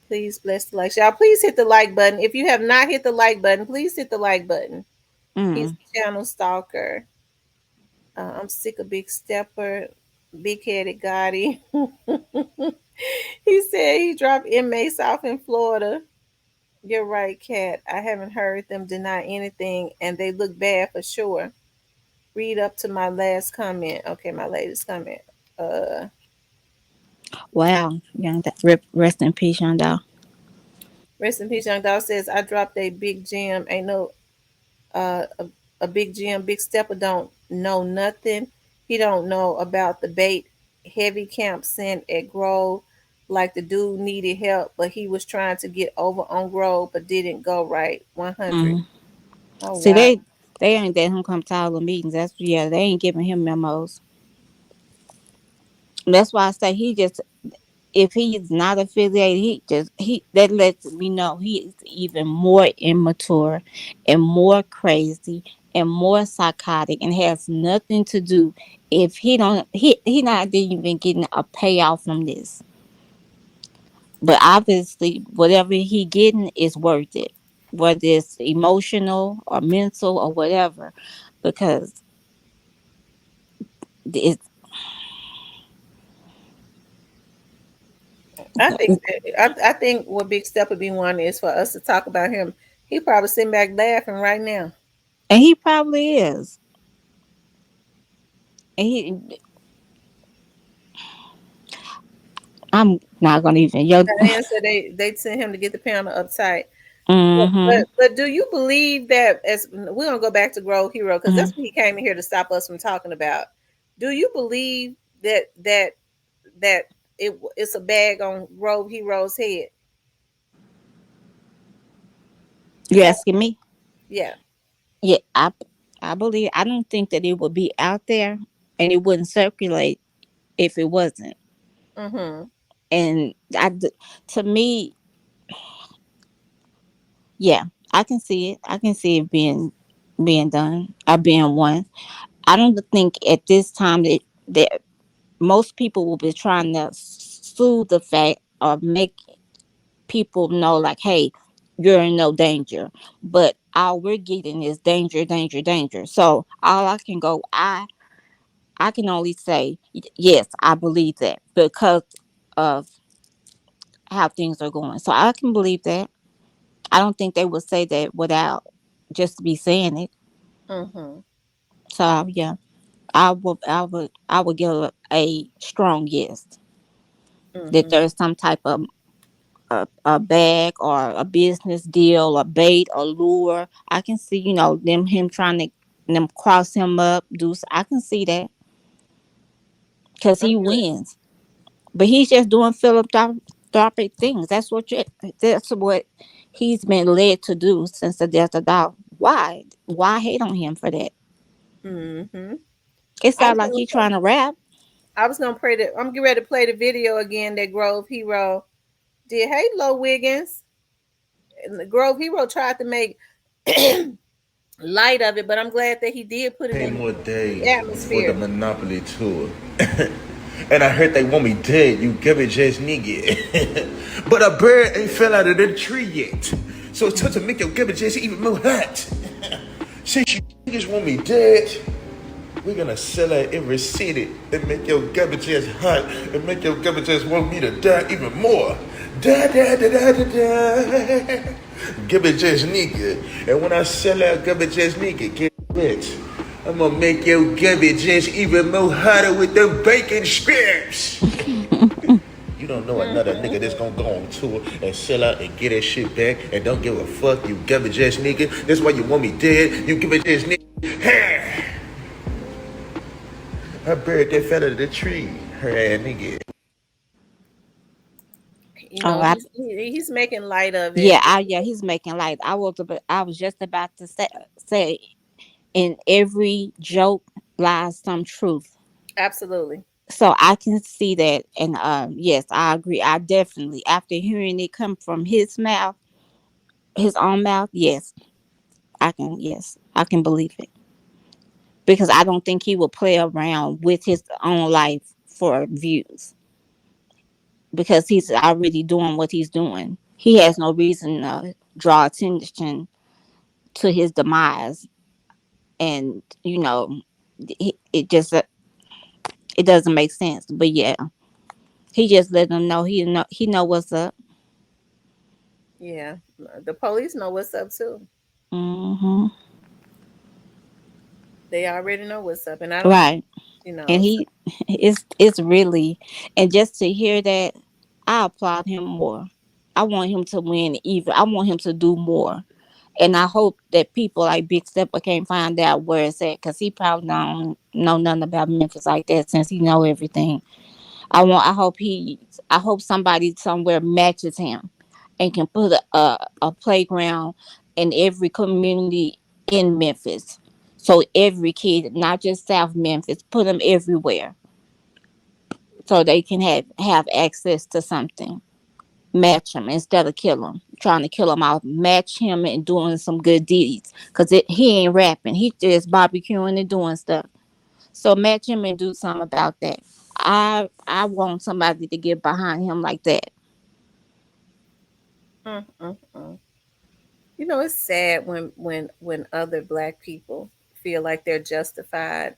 Please bless the likes. Y'all, please hit the like button. If you have not hit the like button, please hit the like button. He's Mm, a channel stalker. I'm sick of Big Stepper, big headed Gotti. He said he dropped inmates off in Florida. You're right, Kat. I haven't heard them deny anything, and they look bad for sure. read up to my last comment. Okay, my latest comment. Uh, Wow, rest in peace, young dog. Rest in peace, young dog says I dropped a big gem. Ain't no a big gem. Big stepper don't know nothing. He don't know about the bait heavy camp sent at Grove. Like the dude needed help, but he was trying to get over on Grove, but didn't go right. 100. Mm. Oh See, wow. they ain't let him come to all the meetings. That's yeah, they ain't giving him memos. That's why I say he just if he's not affiliated, he that lets me know he is even more immature and more crazy and more psychotic and has nothing to do if he not even getting a payoff from this. But obviously whatever he getting is worth it. Whether it's emotional or mental or whatever. Because it's I think what Big Step would be wanting is for us to talk about him. He probably sitting back laughing right now. and he probably is. And he I'm not gonna even yo. Diane said they sent him to get the panel uptight. Mm-hmm. But do you believe that as we're gonna go back to Grove Hero because Mm-hmm. that's what he came in here to stop us from talking about? Do you believe that it's a bag on Grove Hero's head? You Uh, asking me? yeah. Yeah, I believe. I don't think that it would be out there and it wouldn't circulate if it wasn't. Mm-hmm. And to me, yeah, I can see it. I can see it being done or being won. I don't think at this time that most people will be trying to soothe the fact or make people know like, hey, you're in no danger. But all we're getting is danger, danger, danger. So all I can only say yes, I believe that because of how things are going. So I can believe that. I don't think they would say that without just to be saying it. Mm-hmm. So yeah, I would give a strong yes that Mm-hmm. there's some type of a bag or a business deal or bait or lure. I can see him trying to them cross him up. I can see that because he wins, but he's just doing philanthropic things. That's what he's been led to do since the death of Dog. Why hate on him for that? Mm-hmm. It I sounds was like gonna he trying to rap. I was gonna pray that I'm getting ready to play the video again that Grove Hero did. Hey, Low Wiggins. And the Grove Hero tried to make light of it, but I'm glad that he did put it 10 in more the days for the atmosphere. Monopoly tour. And I heard they want me dead, you give it just nigga. But a bird ain't fell out of the tree yet. So it's time to make your give it just even more hot. Since you niggas want me dead, we're gonna sell out every city and make your garbage just hot and make your garbage just want me to die even more. Da da da da da da. Garbage just nigga. And when I sell out garbage just nigga, get it. I'm gonna make your garbage just even more hotter with them bacon strips. You don't know another nigga that's gonna go on tour and sell out and get that shit back and don't give a fuck, you garbage ass nigga. That's why you want me dead, you garbage ass nigga. I buried that fella to the tree. Her ass nigga. You Oh, know, he's making light of it. he's making light. I was just about to say in every joke lies some truth. Absolutely. So I can see that, and yes, I agree. I definitely, after hearing it come from his mouth, his own mouth, yes, yes, I can believe it because I don't think he will play around with his own life for views because he's already doing what he's doing. He Right. has no reason to draw attention to his demise, and it just it doesn't make sense. But yeah, he just let them know he know what's up. Yeah. The police know what's up too. Hmm. They already know what's up, and I don't, Right. you And know. So, he it's really, and just to hear that, I applaud him more. I want him to win even. I want him to do more. And I hope that people like Big Stepper can't find out where it's at, because he probably don't know nothing about Memphis like that since he know everything. I hope somebody somewhere matches him and can put a playground in every community in Memphis. So every kid, not just South Memphis, put them everywhere so they can have access to something. Match him instead of kill him. Trying to kill him off, match him and doing some good deeds. Cause he ain't rapping, he just barbecuing and doing stuff. So match him and do something about that. I want somebody to get behind him like that. mm, mm, mm. It's sad when other black people feel like they're justified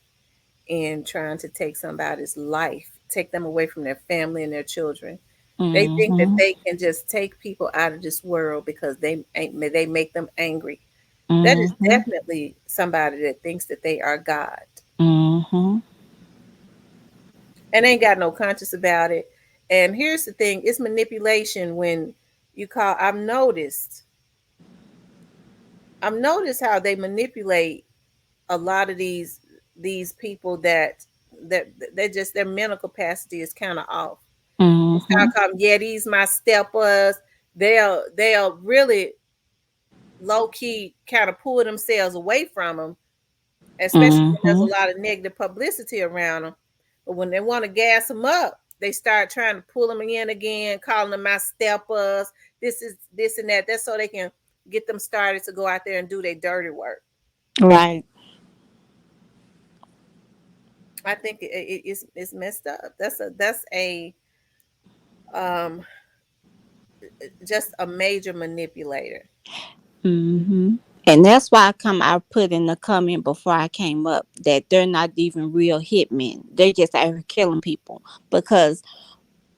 in trying to take somebody's life, take them away from their family and their children. They think that Mhm. they can just take people out of this world because they make them angry. That is Mhm. definitely somebody that thinks that they are God Mhm. and ain't got no conscience about it. And here's the thing: it's manipulation when you call. I've noticed how they manipulate a lot of these people that they just their mental capacity is kind of off. They start Mhm. calling, yeah, these my steppers. They'll really low key kind of pull themselves away from them, especially when there's Mhm. a lot of negative publicity around them. But when they want to gas them up, they start trying to pull them in again, calling them my steppers. This is this and that. That's so they can get them started to go out there and do their dirty work. Right. I think it's messed up. That's a um just a major manipulator. Mhm. And that's why I put in the comment before I came up that they're not even real hitmen. They're just out here killing people, because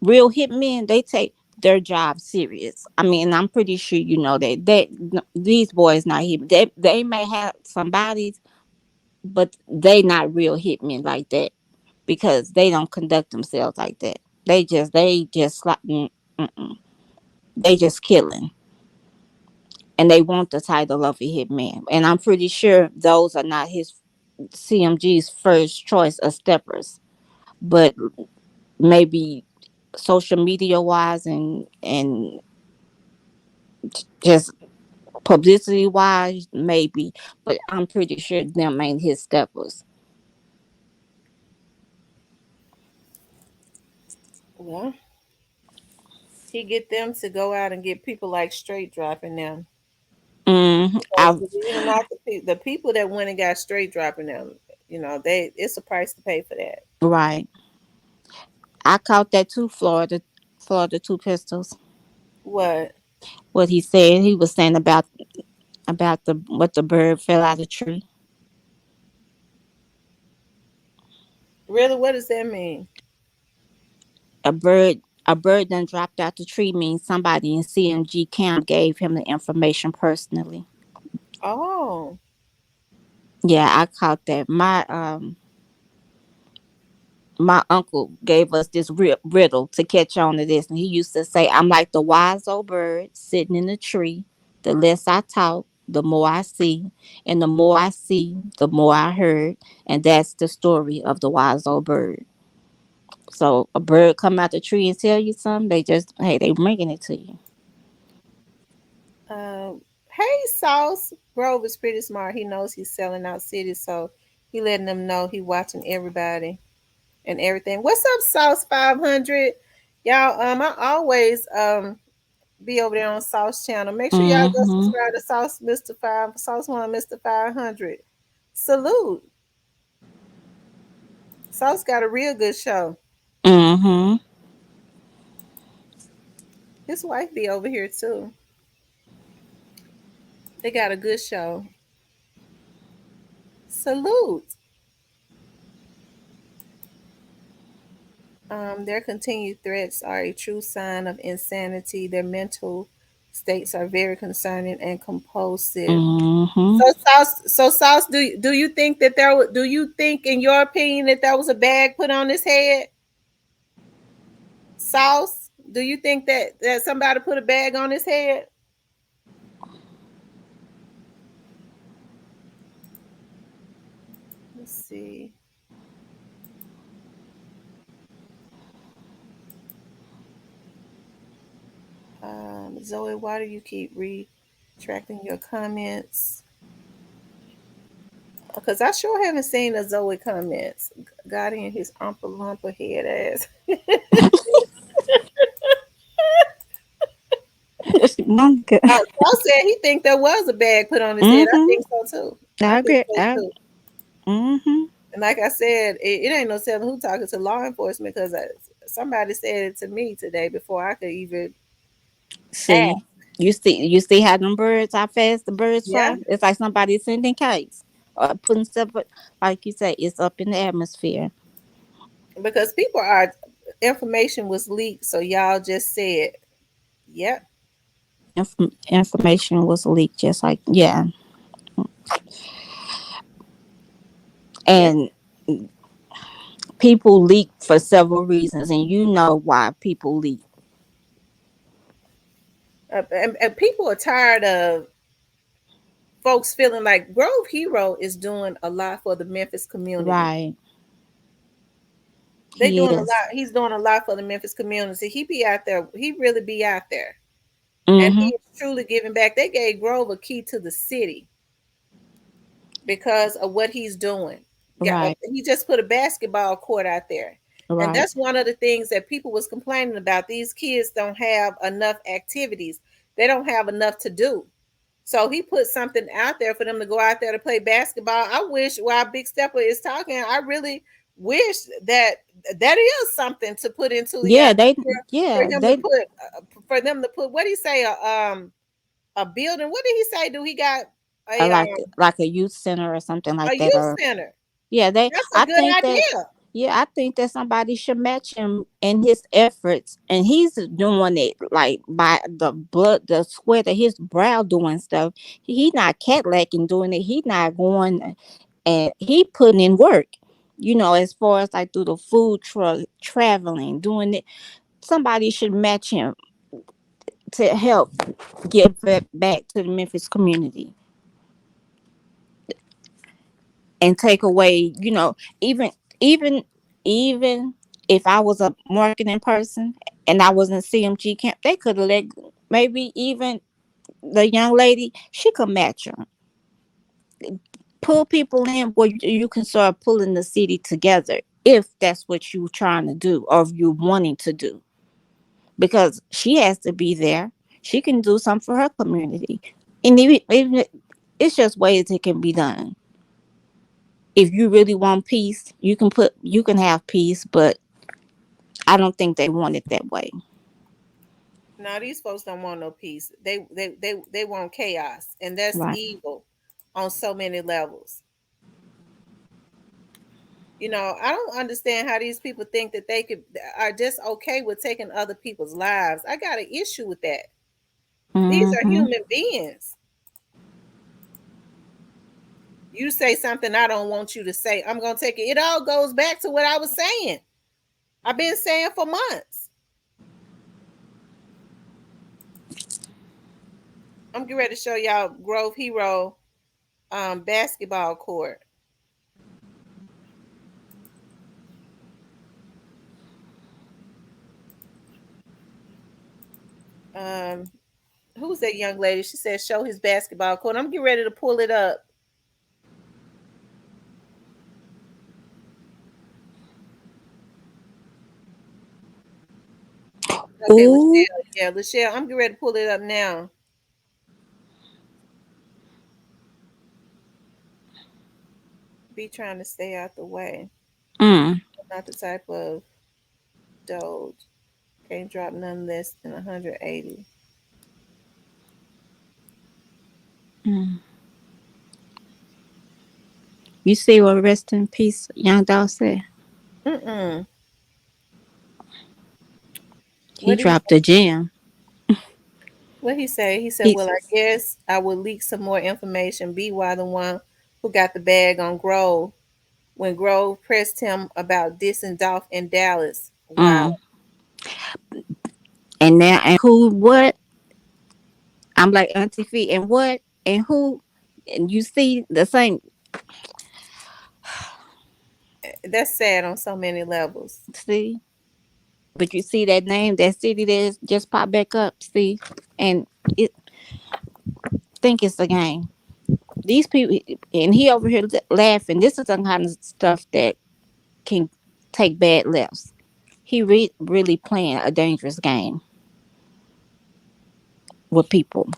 real hitmen, they take their job serious. I mean, I'm pretty sure you know that these boys not hit. They may have some bodies, but they not real hitmen like that, because they don't conduct themselves like that. They just like they just killing, and they want the title of a hitman. And I'm pretty sure those are not his CMG's first choice of steppers, but maybe social media wise and just publicity wise, maybe, but I'm pretty sure them ain't his steppers. Well, he get them to go out and get people like straight dropping them. Because I believe it or not, the people that went and got straight dropping them, they it's a price to pay for that. right. I caught that too, Florida two pistols. What? What he said, he was saying about the what the bird fell out of the tree. Really? What does that mean? A bird done dropped out the tree means somebody in CMG camp gave him the information personally. Oh, Yeah, I caught that. My uncle gave us this riddle to catch on to this, and he used to say, "I'm like the wise old bird sitting in the tree. The less I talk, the more I see, and the more I see, the more I heard." And that's the story of the wise old bird. So a bird come out the tree and tell you something, they bringing it to you. hey, Sauce Grove is pretty smart. He knows he's selling out cities, so he letting them know he watching everybody and everything. What's up, Sauce 500? Y'all, I always be over there on Sauce channel. Make sure y'all go Mm-hmm. subscribe to Sauce One Mr. 500. Salute. Sauce got a real good show. Mm-hmm. His wife be over here too. They got a good show. Salute. Their continued threats are a true sign of insanity. Their mental States are very concerning and compulsive. Mm-hmm. Sauce, do you think that do you think in your opinion that there was a bag put on his head? Sauce, do you think that somebody put a bag on his head? Let's see. Zoe, why do you keep retracting your comments? Because I sure haven't seen a Zoe comments. God in his umpa lumpa head ass. Monica. Saul said he think there was a bag put on his head. I Mm-hmm. think so too. I I think agree. so too. Mm-hmm. And like I said, it ain't no telling who talking to law enforcement because somebody said it to me today before I could even ask. See, you see how them birds, how fast the birds Yeah, fly? It's like somebody sending kites or putting stuff, like you say, it's up in the atmosphere. because people are information was leaked, so y'all just said, "Yep, Information was leaked, just like, yeah. yep." And people leak for several reasons, and you know why people leak. And people are tired of folks feeling like Grove Hero is doing a lot for the Memphis community. Right. They He doing a is. lot. He's doing a lot for the Memphis community. He be out there. He really be out there, and he Mm-hmm. is truly giving back. They gave Grove a key to the city because of what he's doing. Right. He just put a basketball court out there. And Right. that's one of the things that people was complaining about. These kids don't have enough activities. They don't have enough to do. So he put something out there for them to go out there to play basketball. I wish while Big Stepper is talking, I really wish that that is something to put into the Yeah, they atmosphere for yeah, him to they put what did he say a building. What did he say? Do he got are a like a youth center or something a like that, youth or center? yeah, they That's a I good think that idea. yeah, I think that somebody should match him in his efforts, and he's doing it like by the blood, the sweat of his brow, doing stuff. He not Cadillacing doing it. He not going, and he putting in work. As far as like through the food truck, traveling, doing it. Somebody should match him to help give it back to the Memphis community and take away, even even even if I was a marketing person and I was in CMG camp, they could have let maybe even the young lady, she could match her. Pull people in where you can start pulling the city together if that's what you're trying to do or if you're wanting to do. Because she has to be there. She can do something for her community. And even it's just ways it can be done. If you really want peace, you can have peace, but I don't think they want it that way. Now these folks don't want no peace. They want chaos, and that's Right. evil on so many levels. I don't understand how these people think that they could are just okay with taking other people's lives. I got an issue with that. These are Mm-hmm. human beings. You say something I don't want you to say, I'm gonna take it. It all goes back to what I was saying. I've been saying for months. I'm getting ready to show y'all Grove Hero basketball court. Um, who's that young lady? She said show his basketball court. I'm getting ready to pull it up. Okay, Ooh. Lachelle. Yeah, Lachelle. I'm getting ready to pull it up now. Be trying to stay out the way. Mm. Not the type of doge. Can't drop none less than 180. Mm. You see what rest in peace young dog said? Mm-mm. He What do you dropped a gem. What he say? He said, He "Well, I guess I will leak some more information. Be why the one who got the bag on Grove when Grove pressed him about dissing Dolph in Dallas. Wow, mm. And now and who what? I'm like Auntie Fee and what and who, and you see the same. that's sad on so many levels. See, but you see that name, that city that just popped back up. See, and it think it's a game. These people, and he over here laughing. This is the kind of stuff that can take bad lefts. He really playing a dangerous game with people.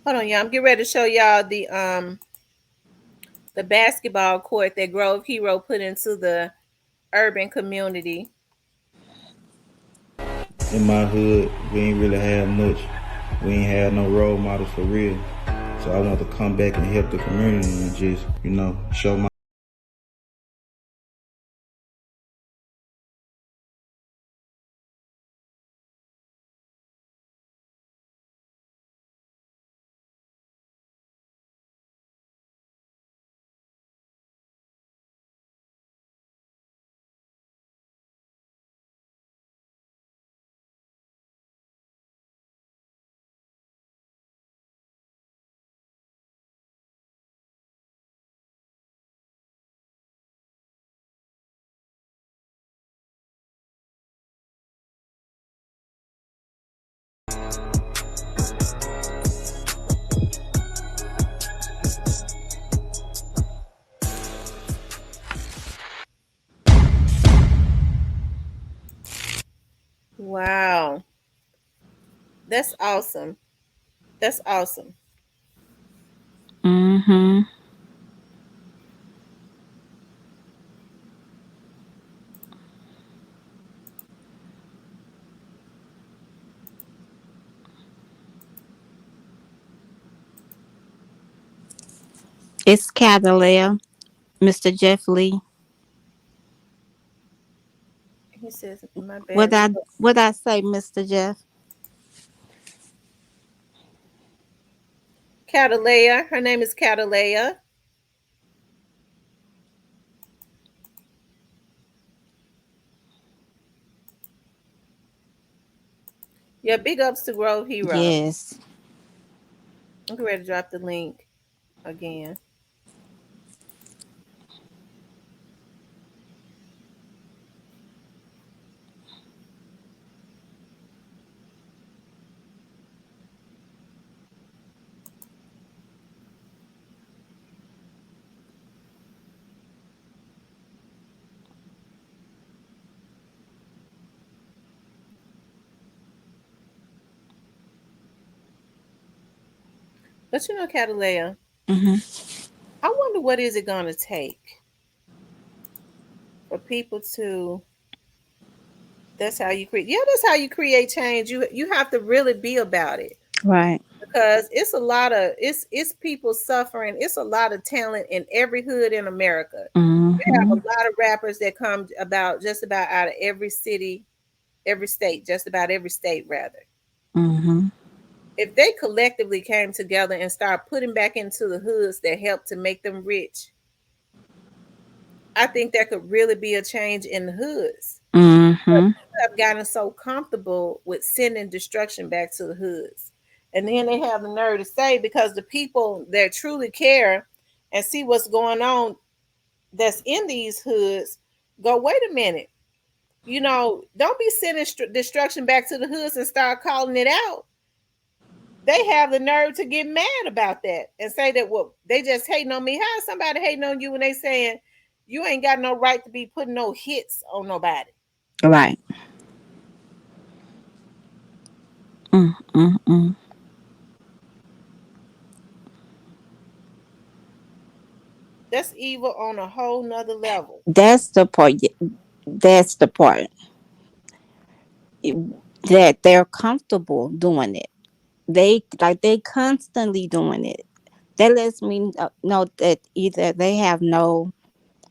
Hold on, y'all. I'm getting ready to show y'all the basketball court that Grove Hero put into the urban community. In my hood, we ain't really have much. We ain't had no role models for real. So I want to come back and help the community and just, show my Wow, that's awesome. That's awesome. Mm-hmm. It's Cadillac, Mr. Jeff Lee. He says, "My What bad." I what I say, Mr. Jeff? Catalea. Her name is Catalea. Yeah, big ups to Grove Hero. Yes. I'm ready to drop the link again. But you know, Catalea, Mm-hmm. I wonder what is it gonna take for people to. That's how you create. Yeah, that's how you create change. You have to really be about it Right. because it's a lot of it's people suffering. It's a lot of talent in every hood in America. We have Mm-hmm. a lot of rappers that come about just about out of every city, every state, just about every state rather. Mm-hmm. If they collectively came together and start putting back into the hoods that help to make them rich, I think there could really be a change in the hoods. But Mm-hmm. people have gotten so comfortable with sending destruction back to the hoods. And then they have the nerve to say, because the people that truly care and see what's going on that's in these hoods go, wait a minute, don't be sending destruction back to the hoods and start calling it out. They have the nerve to get mad about that and say that, well, they just hating on me. How is somebody hating on you when they saying you ain't got no right to be putting no hits on nobody? Right. Mm-mm-mm. That's evil on a whole nother level. That's the part. That's the part that they're comfortable doing it. They constantly doing it. That lets me know that either they have no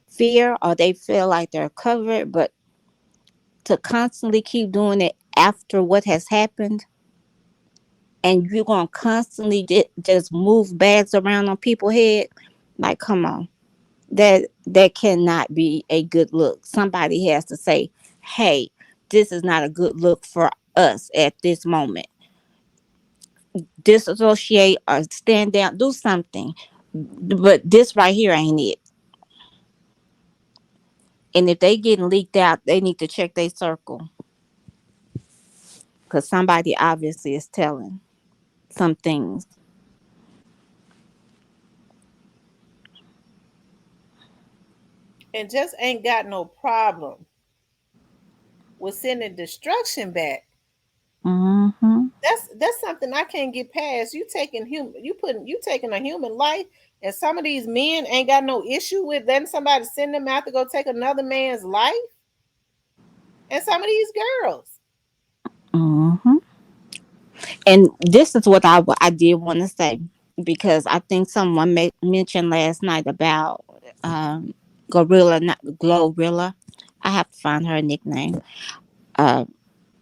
fear or they feel like they're covered, but to constantly keep doing it after what has happened, and you're gonna constantly just move bags around on people's head, like, come on, that cannot be a good look. Somebody has to say, hey, this is not a good look for us at this moment. Disassociate or stand down, do something, but this right here ain't it. And if they getting leaked out, they need to check their circle, because somebody obviously is telling some things. And just ain't got no problem with sending destruction back. Mm-hmm. That's something I can't get past. You taking a human life, and some of these men ain't got no issue with letting somebody send them out to go take another man's life. And some of these girls. Mm-hmm. And this is what I did want to say, because I think someone mentioned last night about gorilla, not glorilla. I have to find her a nickname. Uh,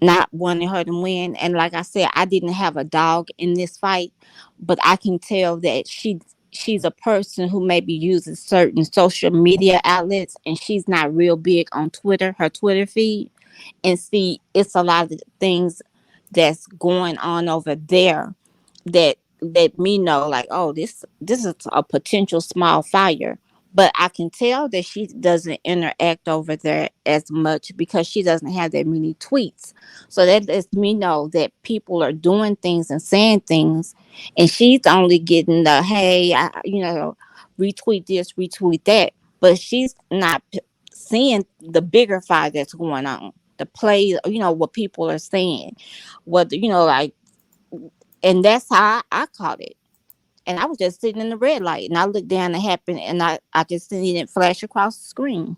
Not wanting her to win, and like I said, I didn't have a dog in this fight, but I can tell that she's a person who maybe uses certain social media outlets, and she's not real big on Twitter, her Twitter feed. And see, it's a lot of things that's going on over there that let me know, like, oh, this is a potential small fire. But I can tell that she doesn't interact over there as much because she doesn't have that many tweets. So that lets me know that people are doing things and saying things, and she's only getting the, hey, retweet this, retweet that, but she's not seeing the bigger fire that's going on, the play, what people are saying, what, like. And that's how I caught it. And I was just sitting in the red light, and I looked down and happened, and I just seen it flash across the screen.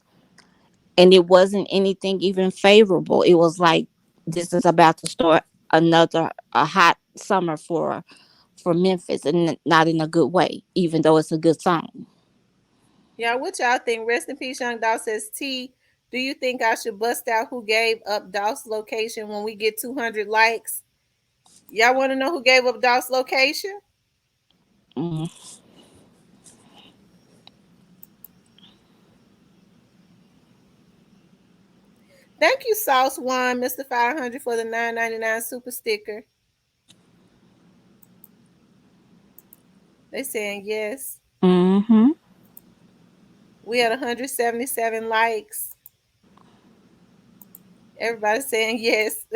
And it wasn't anything even favorable. It was like, this is about to start another a hot summer for Memphis, and not in a good way, even though it's a good song. Yeah, what y'all think? Rest in peace, Young Dolph says T. Do you think I should bust out who gave up Dolph's location when we get 200 likes? Y'all want to know who gave up Dolph's location? Mm. Thank you, Sauce One, Mr. 500 for the 9.99 super sticker. They saying yes. Mm-hmm. We had 177 likes. Everybody saying yes.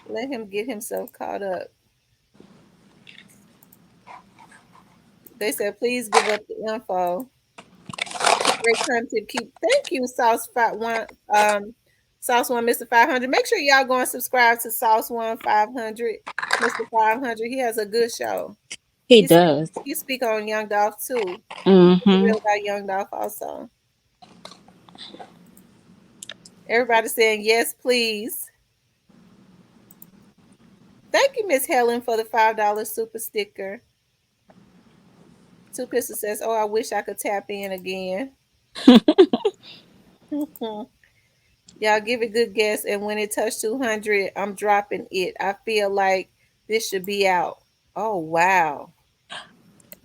Let him get himself caught up. They said, please give up the info. Great content. Thank you, Sauce One, Mr. 500. Make sure y'all go and subscribe to Sauce One 500, Mr. 500. He has a good show. He He speak, does. he speak on Young Dolph too. He keep it Mm-hmm. real about Young Dolph also. Everybody saying yes, please. Thank you, Miss Helen, for the $5 super sticker. Two Pistol says, "Oh, I wish I could tap in again." Y'all give a good guess, and when it touched 200, I'm dropping it. I feel like this should be out. Oh wow.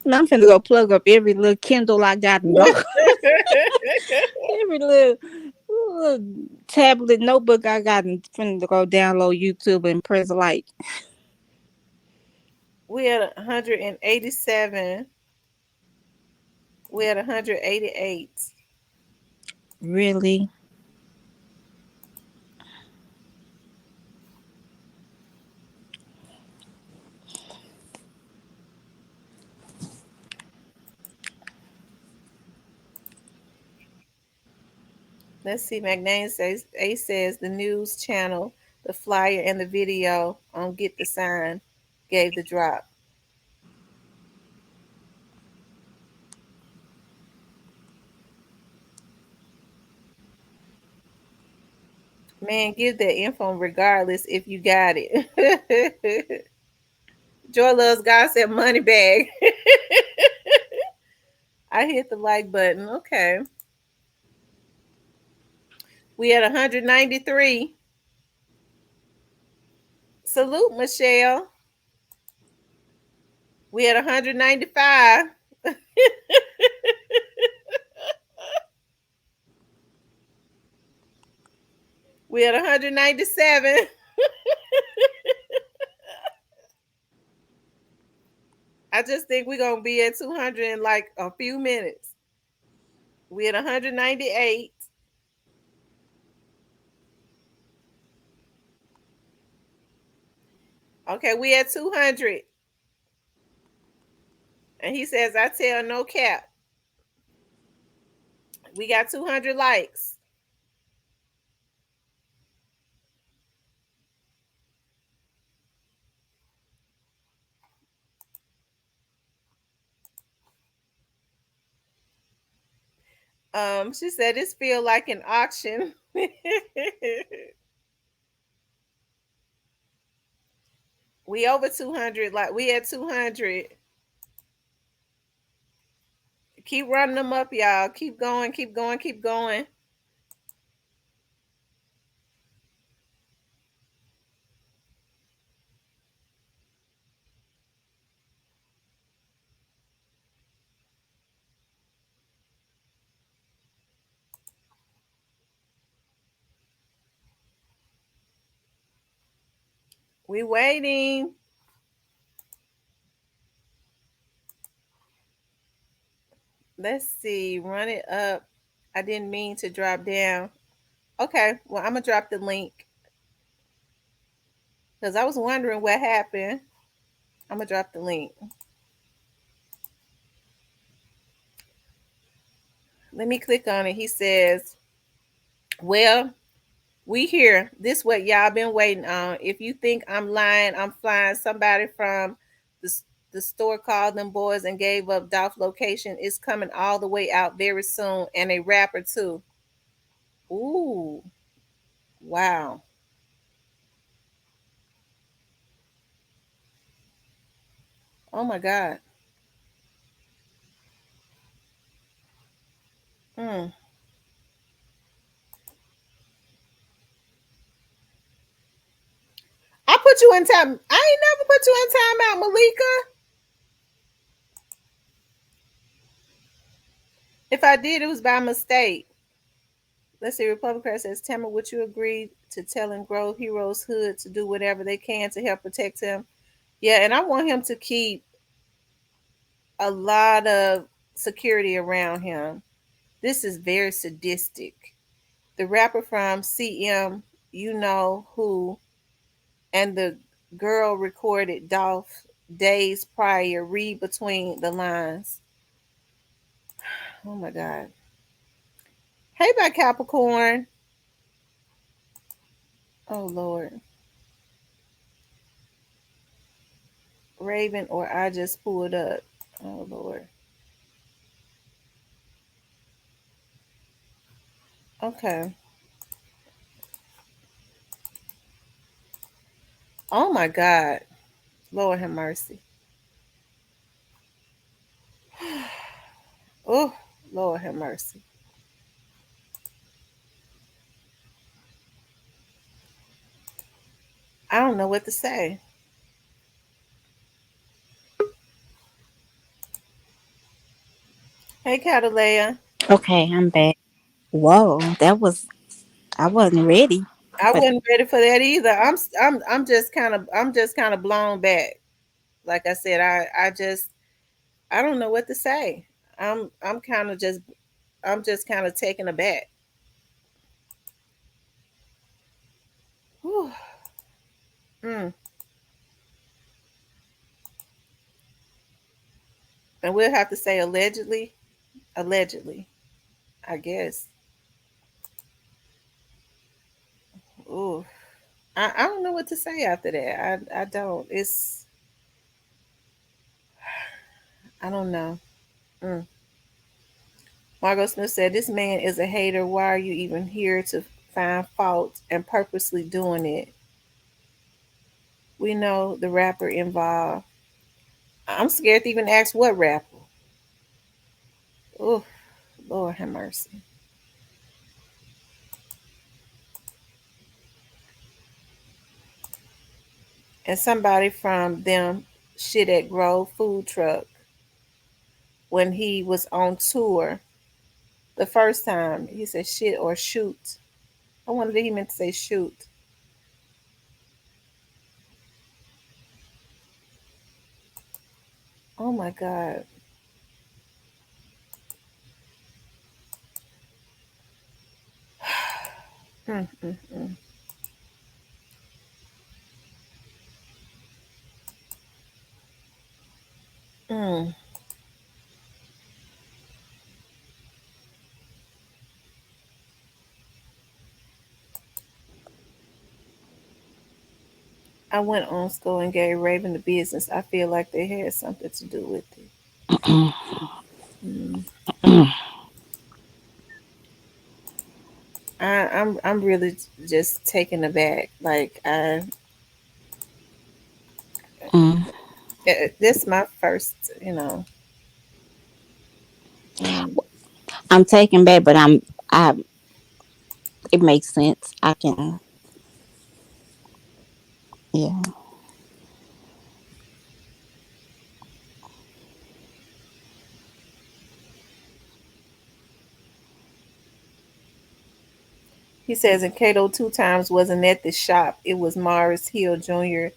Now I'm finna go plug up every little Kindle I got and go. Every little tablet notebook I got, and finna go download YouTube and press like. We had 187. We had 188. Really? Let's see. McNain says A says the news channel, the flyer, and the video on Get the Sign gave the drop. Man, give that info regardless if you got it. Joy Loves God said money bag. I hit the like button. Okay. We at 193. Salute, Michelle. We at 195. We at 197. I just think we're gonna be at 200 in like a few minutes. We at 198. Okay, we at 200. And he says, I tell no cap. We got 200 likes. She said this feel like an auction. We over 200, like we at 200. Keep running them up, y'all. Keep going, keep going, keep going. We waiting. Let's see. Run it up. I didn't mean to drop down. Okay, well, I'm gonna drop the link because I was wondering what happened. I'm gonna drop the link. Let me click on it. He says, well, we here. This what y'all been waiting on. If you think I'm lying, I'm flying. Somebody from the, the store called them boys and gave up Dolph location. It's coming all the way out very soon. And a rapper too. Ooh, wow. Oh my God. Mm. I put you in time. I ain't never put you in time out, Malika. If I did, it was by mistake. Let's see. Republican says, Tamara, would you agree to telling Grove Heroes Hood to do whatever they can to help protect him? Yeah, and I want him to keep a lot of security around him. This is very sadistic. The rapper from CM, you know who, and the girl recorded Dolph days prior. Read between the lines. Oh my God. Hey, by Capricorn. Oh Lord. Raven, or I just pulled up. Oh Lord. Okay. Oh my God. Lord have mercy. Oh, Lord have mercy. I don't know what to say. Hey, Catalea. Okay, I'm back. Whoa, that was I wasn't ready. I But wasn't ready for that either. I'm just kind of blown back. Like I said, I don't know what to say. I'm kind of just I'm just kind of taken aback. Whew. Mm. And we'll have to say allegedly, allegedly, I guess. Ooh. I don't know what to say after that. I don't. I don't know. Mm. Margot Smith said, "This man is a hater. Why are you even here to find fault and purposely doing it? We know the rapper involved. I'm scared to even ask what rapper. Oh, Lord have mercy. And somebody from them shit at Grove Food Truck when he was on tour the first time. He said shit or shoot. I wonder if he meant to say shoot. Oh my God. Mm, mm, mm. Mm. I went on school and gave Raven the business. I feel like they had something to do with it. Mm. I'm really just taken aback. Like this my first, you know. Mm. I'm taken back, but I. It makes sense. I can. Yeah. He says, and Cato 2 times wasn't at the shop. It was Morris Hill Jr.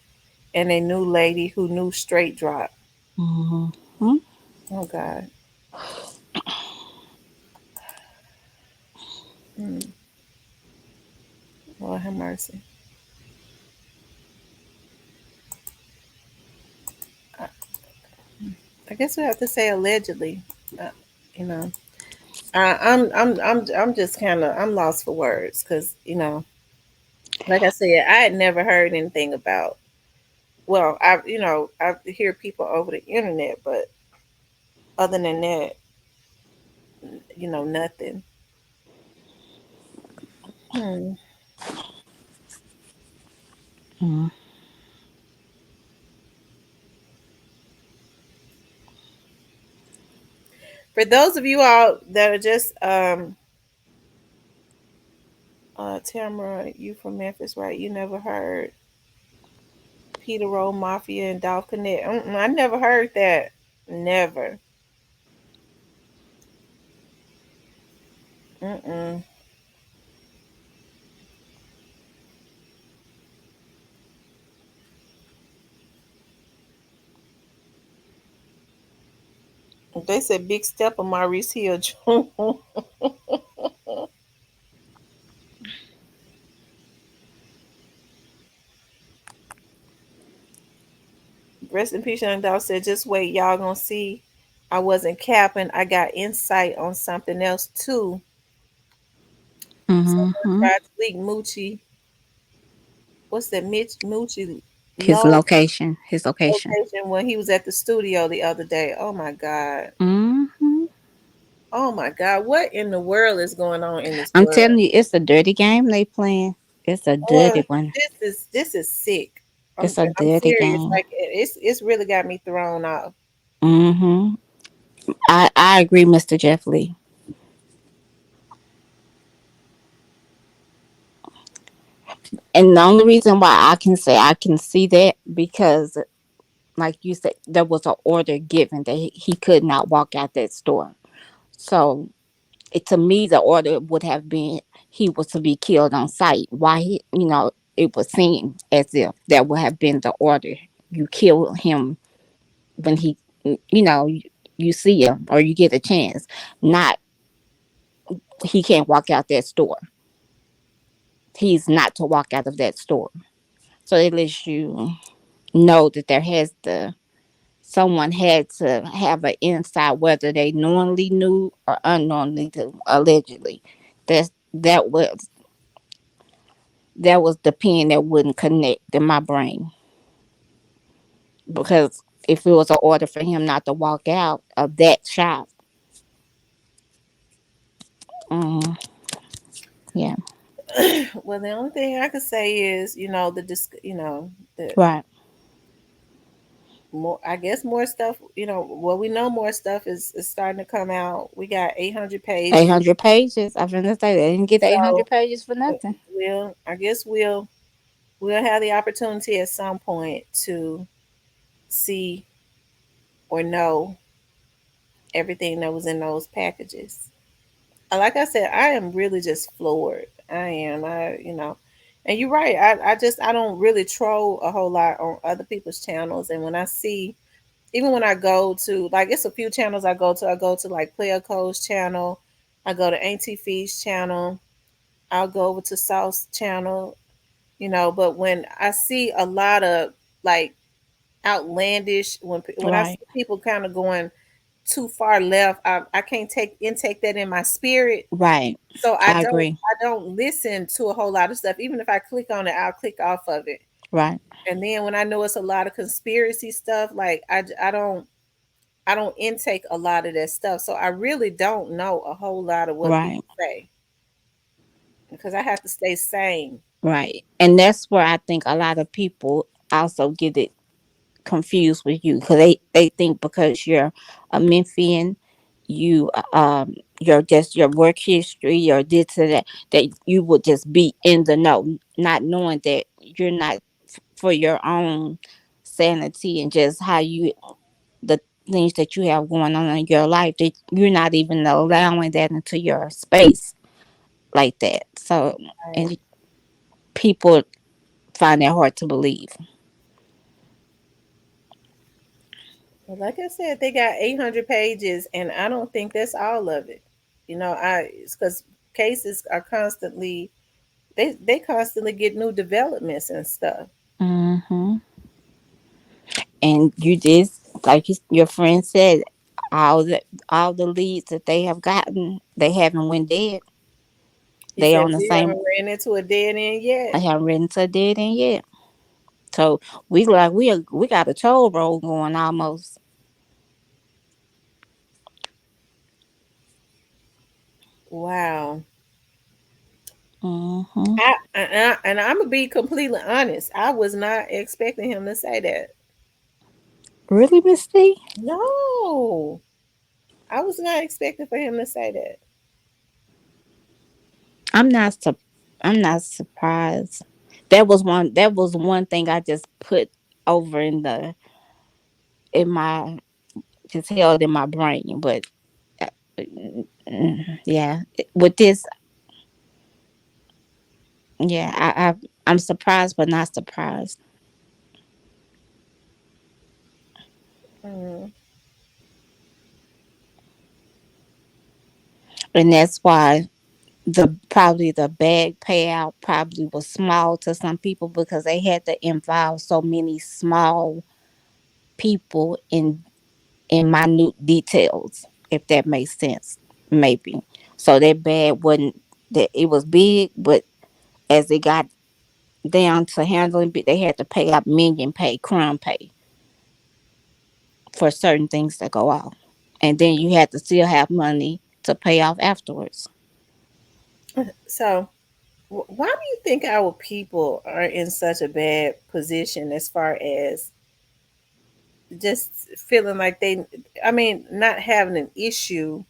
and a new lady who knew straight drop. Mm-hmm. Oh God. Mm. Lord have mercy. I, I guess we have to say allegedly. Uh, you know, I'm just kind of I'm lost for words because like I said, I had never heard anything about. Well, I hear people over the internet, but other than that, nothing. Hmm. Mm-hmm. For those of you all that are just Tamara, you from Memphis, right? You never heard Peter Roll Mafia and Dolph Connect. I never heard that. Never. Mm-mm. They said big step on Maurice Hill. Rest in peace, young dog said, just wait, y'all gonna see. I wasn't capping. I got insight on something else too. Someone Mm-hmm. tried to leak Moochie. What's that? Mitch Moochie His low location. His location. location when he was at the studio the other day. Oh my God. Mm-hmm. Oh my God. What in the world is going on in this I'm world? telling you, it's a dirty game they playing. It's a Oh, dirty one. this is sick. I'm It's a I'm dirty serious. game. Like it's really got me thrown off. Mm-hmm. I agree, Mr. Jeff Lee. And the only reason why I can say I can see that because, like you said, there was an order given that he could not walk out that store. So to me, the order would have been he was to be killed on sight. Why it would seem as if that would have been the order. You kill him when you know, you see him or you get a chance. Not he can't walk out that store. He's not to walk out of that store. So it lets you know that there has to someone had to have an insight whether they knowingly knew or unknowingly knew, allegedly. That was the pin that wouldn't connect in my brain because if it was an order for him not to walk out of that shop, mm, yeah, Well, the only thing I could say is, the right, more, I guess more stuff, well, we know more stuff is starting to come out. We got 800 Eight pages. hundred pages. I was gonna say they didn't get 800 So pages for nothing. I guess we'll have the opportunity at some point to see or know everything that was in those packages. Like I said, I am really just floored. I am. And you're right. I don't really troll a whole lot on other people's channels. And when I see, even when I go to, like, it's a few channels I go to. I go to like Player Code's channel. I go to Auntie Fee's channel. I'll go over to Sauce channel. But when I see a lot of like outlandish, when I Right, see people kind of going too far left, I can't take that in my spirit. right. So I I don't agree. I don't listen to a whole lot of stuff. Even if I click on it, I'll click off of it. Right, And then when I know it's a lot of conspiracy stuff, like I don't intake a lot of that stuff. So I really don't know a whole lot of what right, people say because I have to stay sane. right. And that's where I think a lot of people also get it confused with you because they think because you're a Memphian, you your just your work history or this or that you would just be in the know, not knowing that you're not for your own sanity and just how you the things that you have going on in your life that you're not even allowing that into your space like that. So Right. and people find that hard to believe. But like I said, they got 800 pages, and I don't think that's all of it. It's because cases are constantly they constantly get new developments and stuff. Hmm. And you just like your friend said, all the all the leads that they have gotten, they haven't went dead. He They said on the we same. haven't ran into a dead end I yet. haven't written to dead end yet. So we got a toll road going almost. Wow. Hmm. And I'm gonna be completely honest. I was not expecting him to say that. Really, Miss T? No, I was not expecting for him to say that. I'm not. I'm not surprised. That was one. That was one thing I just put over in my just held in my brain. But uh, yeah, with this, yeah, I'm surprised, but not surprised. Mm. And that's why the probably the bag payout probably was small to some people because they had to involve so many small people in minute details, if that makes sense, maybe. So that bag wasn't that it was big, but as it got down to handling it, they had to pay out million pay, crumb pay for certain things that go off, and then you had to still have money to pay off afterwards. So, why do you think our people are in such a bad position as far as just feeling like I mean, not having an issue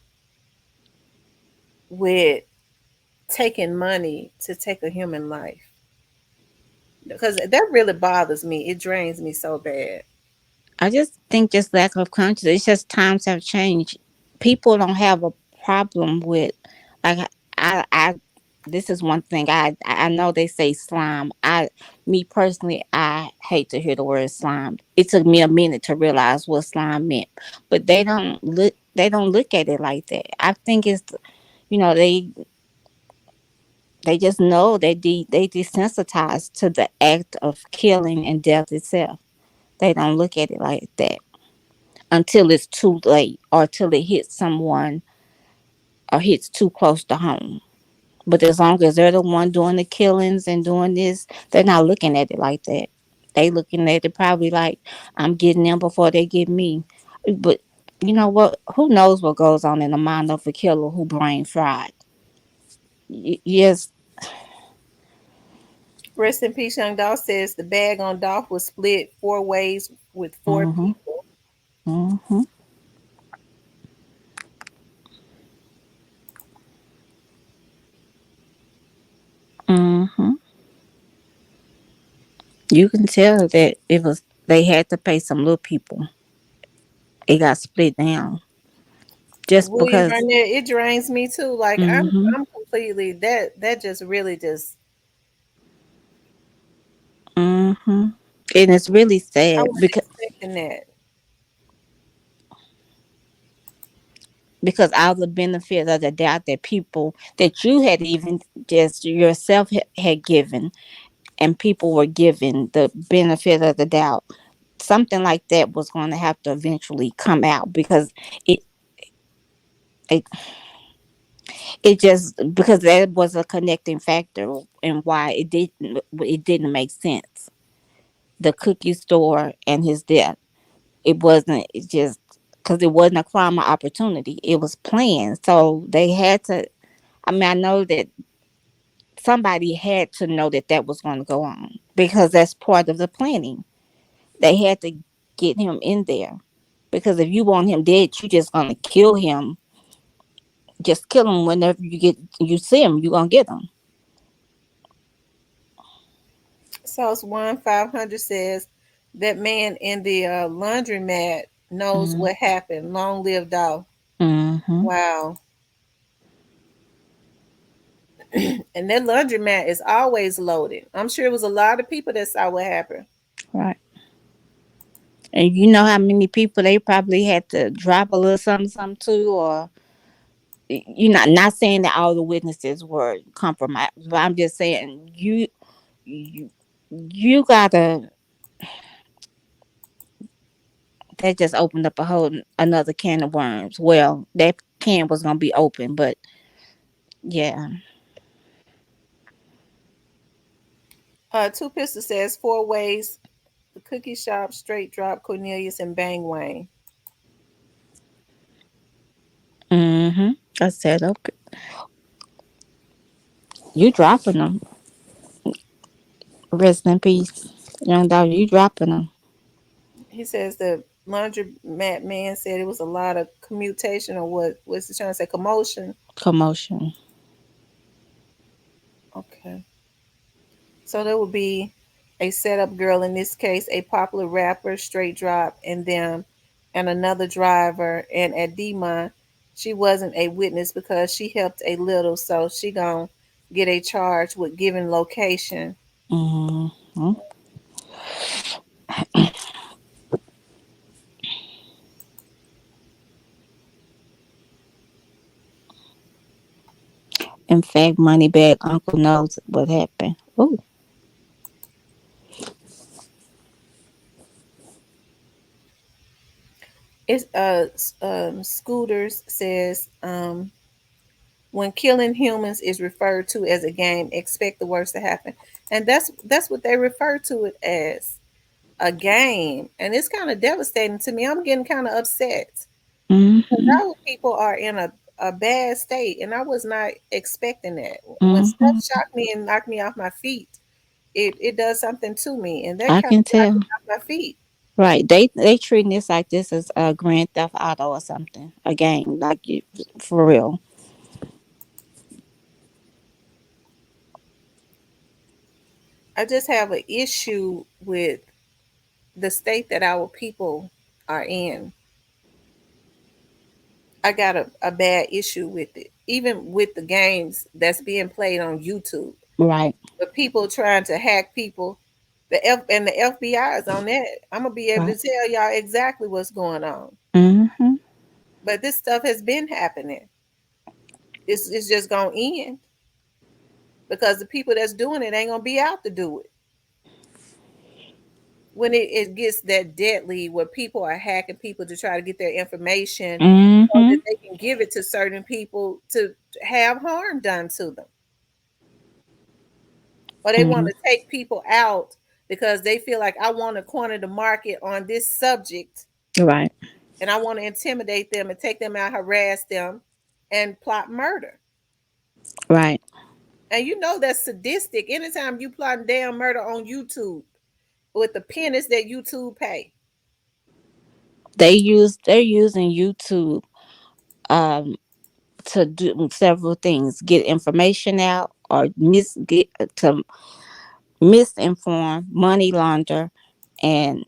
with taking money to take a human life? Because that really bothers me. It drains me so bad. I just think just lack of conscience. It's just times have changed. People don't have a problem with like I this is one thing I know they say slime. Me personally I hate to hear the word slime. It took me a minute to realize what slime meant. But they don't look at it like that. I think it's you know they just know they desensitized to the act of killing and death itself. They don't look at it like that until it's too late or till it hits someone or hits too close to home. But as long as they're the one doing the killings and doing this, they're not looking at it like that. They looking at it probably like I'm getting them before they get me. But you know what? Who knows what goes on in the mind of a killer who brain fried? Yes, Rest in peace, young Dolph says the bag on Dolph was split 4 ways with 4 Mhm. people. Mhm. Mhm. You can tell that it was they had to pay some little people. It got split down just William because. Burnett, it drains me too. Like Mhm. I'm completely that just really just Mhm. And it's really I sad wasn't expecting that. because all the benefit of the doubt that people that you had even just yourself had given and people were given the benefit of the doubt, something like that was going to have to eventually come out because it it, it just because that was a connecting factor and why it didn't make sense, the cookie store and his death. It wasn't just because it wasn't a crime or opportunity, it was planned, so they had to. I mean, I know that somebody had to know that that was going to go on because that's part of the planning. They had to get him in there because if you want him dead, you just gonna kill him. Just kill him whenever you see him. You gonna get him. Sauce 1 500 says that man in the laundromat knows Mm, what happened. Long live Dolph. mm-hmm. Wow. And that laundromat is always loaded. I'm sure it was a lot of people that saw what happened. Right. And you know how many people they probably had to drop a little something, something too, or you not saying that all the witnesses were compromised, but I'm just saying you you gotta. That just opened up a whole another can of worms. Well, that can was gonna be open, but yeah. Two Pistol says 4 ways: the cookie shop, straight drop, Cornelius, and Bang Wang. Mm-hmm. I said, okay, you dropping them. Rest in peace, young dog. You dropping them. He says the laundromat man said it was a lot of commutation or what was he trying to say? Commotion. Commotion. Okay. So there would be a setup girl, in this case, a popular rapper, straight drop, and them, and another driver. And at Demon, she wasn't a witness because she helped a little, so she gonna get a charge with giving location. Mm-hmm. In fact, Moneybag Uncle knows what happened. Oh. It's Scooters says when killing humans is referred to as a game, expect the worst to happen, and that's what they refer to it as, a game, and it's kind of devastating to me. I'm getting kind of upset because Mm-hmm. our people are in a bad state, and I was not expecting that. When stuff Mm-hmm. shocked me and knocked me off my feet, it does something to me, and that I kind can of knocked tell. me off my feet. Right. They treating this like this is a Grand Theft Auto or something. A game. Like you, for real. I just have an issue with the state that our people are in. I got a bad issue with it, even with the games that's being played on YouTube. Right. The people trying to hack people, the FBI is on that. I'm gonna be able to Right. tell y'all exactly what's going on. Mm-hmm. But this stuff has been happening. It's just gonna end because the people that's doing it ain't gonna be out to do it. When it gets that deadly, where people are hacking people to try to get their information so that Mm-hmm. they can give it to certain people to have harm done to them, or they want Mm-hmm. to take people out because they feel like I want to corner the market on this subject, Right. and I want to intimidate them and take them out, harass them, and plot murder. Right. And you know that's sadistic. Anytime you plotting damn murder on YouTube with the pennies that YouTube pay. They're using YouTube um to do several things, get information out, or get to misinform, money launder, and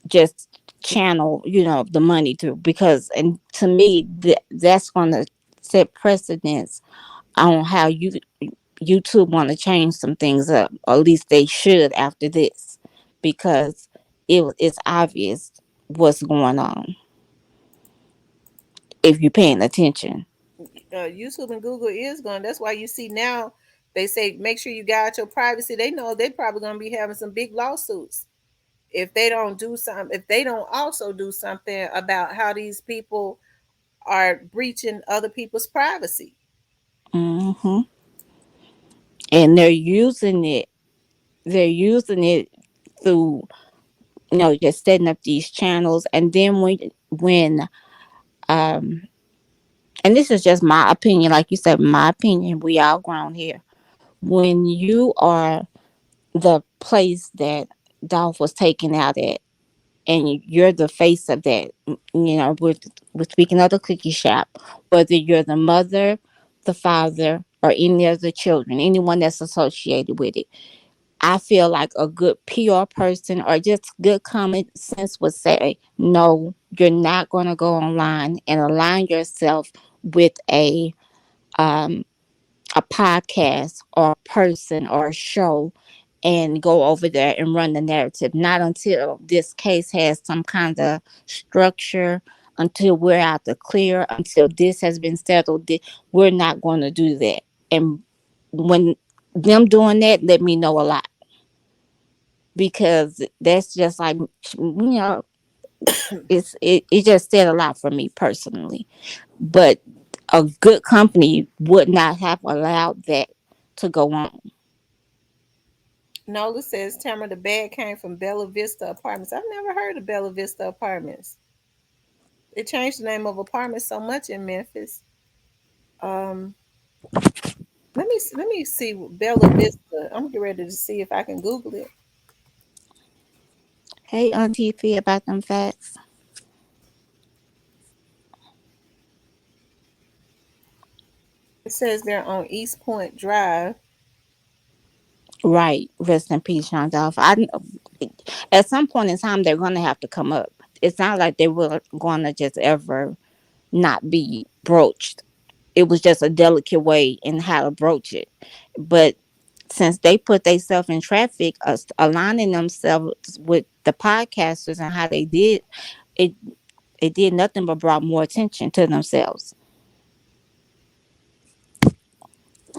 just channel, the money through. Because, and to me, that's going to set precedence on how YouTube want to change some things up, or at least they should after this, because it's obvious what's going on if you're paying attention. YouTube and Google is going. That's why you see now they say make sure you guard your privacy. They know they're probably going to be having some big lawsuits if they don't do something. If they don't also do something about how these people are breaching other people's privacy. Hmm. And they're using it through, just setting up these channels. And then when um and this is just my opinion, like you said, my opinion, we all grown here. When you are the place that Dolph was taken out at, and you're the face of that, we're speaking of the cookie shop, whether you're the mother, the father, or any of the children, anyone that's associated with it, I feel like a good PR person or just good common sense would say, no, you're not going to go online and align yourself with um, a podcast or a person or a show and go over there and run the narrative. Not until this case has some kind of structure, until we're out the clear, until this has been settled. We're not going to do that. And when them doing that, let me know a lot, because that's just like, it just said a lot for me personally. But a good company would not have allowed that to go on. Nola says, Tamara, the bag came from Bella Vista Apartments. I've never heard of Bella Vista Apartments. They changed the name of apartments so much in Memphis. Um, let me see Bella Vista. I'm getting ready to see if I can Google it. Hey, Auntie Fee, about them facts. It says they're on East Point Drive. Right. Rest in peace, Sean Dolph. At some point in time, they're going to have to come up. It's not like they were going to just ever not be broached. It was just a delicate way in how to broach it. But since they put themselves in traffic, aligning themselves with the podcasters and how they did it, it did nothing but brought more attention to themselves.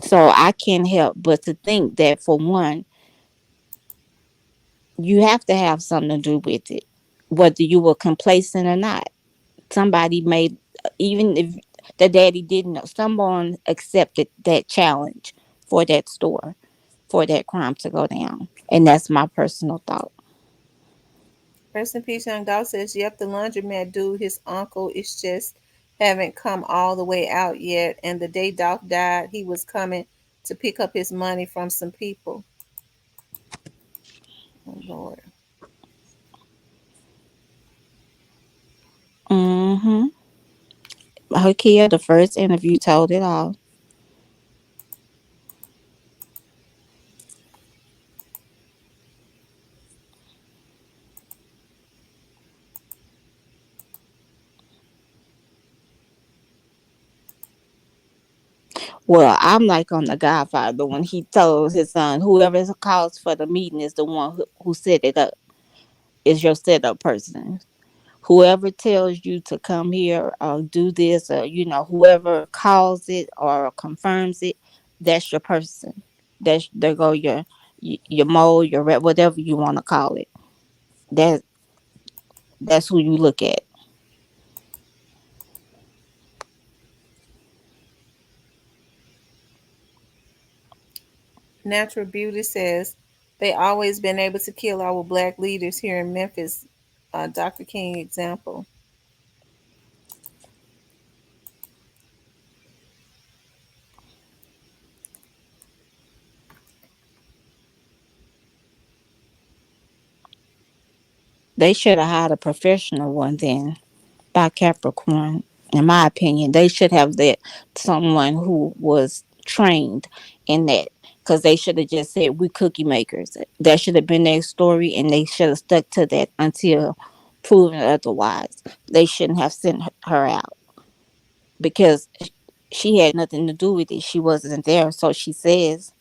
So I can't help but to think that, for one, you have to have something to do with it, whether you were complacent or not. Somebody made, even if the daddy didn't know, someone accepted that challenge for that store, for that crime to go down. And that's my personal thought. Rest in peace, Young Dog says, yep, the laundromat dude, his uncle, is just haven't come all the way out yet. And the day Dolph died, he was coming to pick up his money from some people. Oh, Lord. Mm-hmm. Hakia, the first interview told it all. Well, I'm like on the Godfather when he told his son, whoever calls for the meeting is the one who set it up, is your setup person. Whoever tells you to come here or do this, or whoever calls it or confirms it, that's your person. That's there go your mole, your rep, whatever you want to call it. That that's who you look at. Natural Beauty says, they always been able to kill our black leaders here in Memphis. Dr. King example. They should have hired a professional one then by Capricorn. In my opinion, they should have that someone who was trained in that because they should have just said we cookie makers. That should have been their story, and they should have stuck to that until proven otherwise. They shouldn't have sent her out because she had nothing to do with it. She wasn't there, so she says.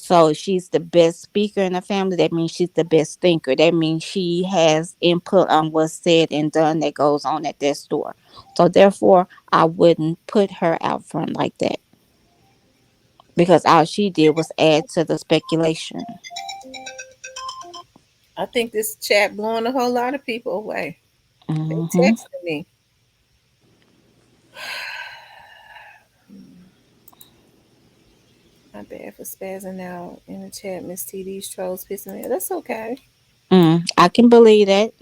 So she's the best speaker in the family. That means she's the best thinker. That means she has input on what's said and done that goes on at that store. So therefore, I wouldn't put her out front like that because all she did was add to the speculation. I think this chat blowing a whole lot of people away. They Hmm. texting me. My bad for spazzing out in the chat. Miss TD's trolls pissing me. That's okay. I can believe that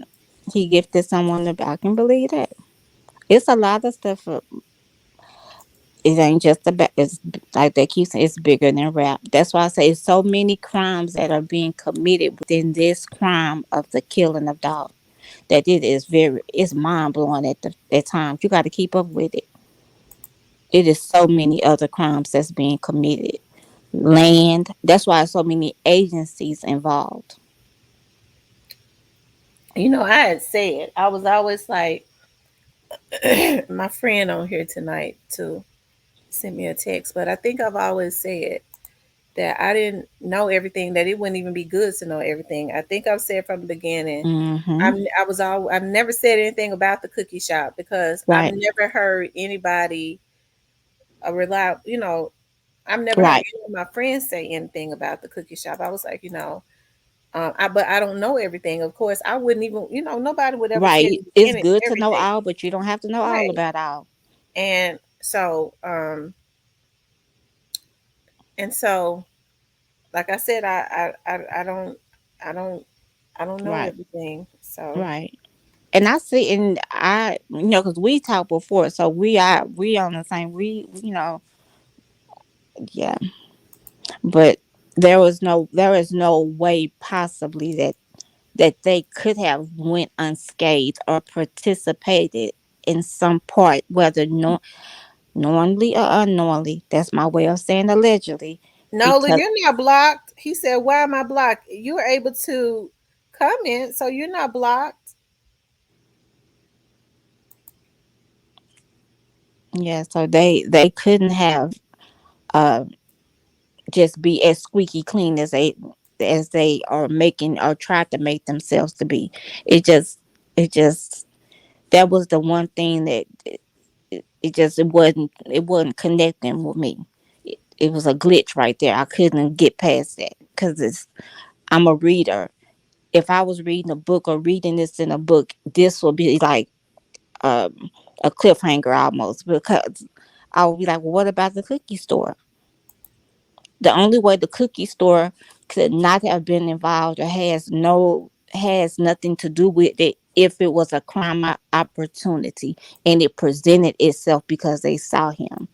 he gifted someone. I can believe that. It's a lot of stuff. It ain't just about. It's like they keep saying. It's bigger than rap. That's why I say it's so many crimes that are being committed within this crime of the killing of dogs. That it is very. It's mind blowing at times. You got to keep up with it. It is so many other crimes that's being committed. Land. That's why so many agencies involved. I had said, I was always like, my friend on here tonight too sent me a text, but I think I've always said that I didn't know everything, that it wouldn't even be good to know everything. I think I've said from the beginning, Mm-hmm. I've never said anything about the cookie shop because I've Right. never heard anybody a reliable, I've never heard Right. any of my friends say anything about the cookie shop. I was like, but I don't know everything. Of course, I wouldn't even, nobody would ever tell Right. you It's any good to know everything, all, but you don't have to know all right? about all. And so, and so, like I said, I don't, I don't know Right. everything. So, Right. And I see, and because we talked before, so we on the same, yeah. But there is no way possibly that they could have went unscathed or participated in some part, whether knowingly or unknowingly. That's my way of saying allegedly, Nola, because you're not blocked. He said, "Why am I blocked?" You were able to comment, so you're not blocked. yeah, so they couldn't have uh just be as squeaky clean as they are making or tried to make themselves to be. It just it just that was the one thing that it wasn't connecting with me. It was a glitch right there. I couldn't get past that because I'm a reader. If I was reading a book or reading this in a book, this would be like um, a cliffhanger almost because I would be like, well, what about the cookie store? The only way the cookie store could not have been involved or has nothing to do with it if it was a crime opportunity and it presented itself because they saw him.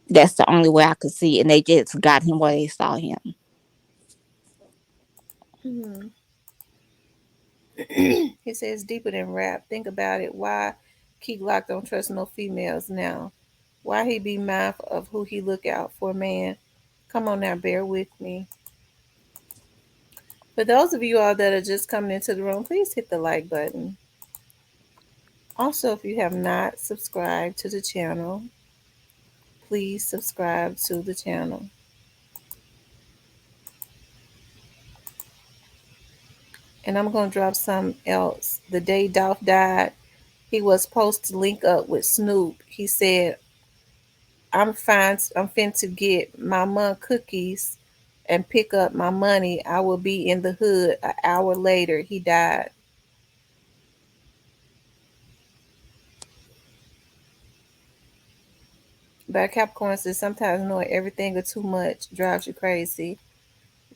That's the only way I could see it, and they just got him where they saw him. Hmm. He says deeper than rap. Think about it. Why Key Glock don't trust no females now? Why he be mindful of who he look out for, man? Come on now, bear with me. For those of you all that are just coming into the room, please hit the like button. Also, if you have not subscribed to the channel, please subscribe to the channel. And I'm gonna drop something else. The day Dolph died, he was supposed to link up with Snoop. He said, I'm fine. I'm fin to get my mom cookies and pick up my money. I will be in the hood an hour later. He died. But Capricorn says sometimes knowing everything or too much drives you crazy,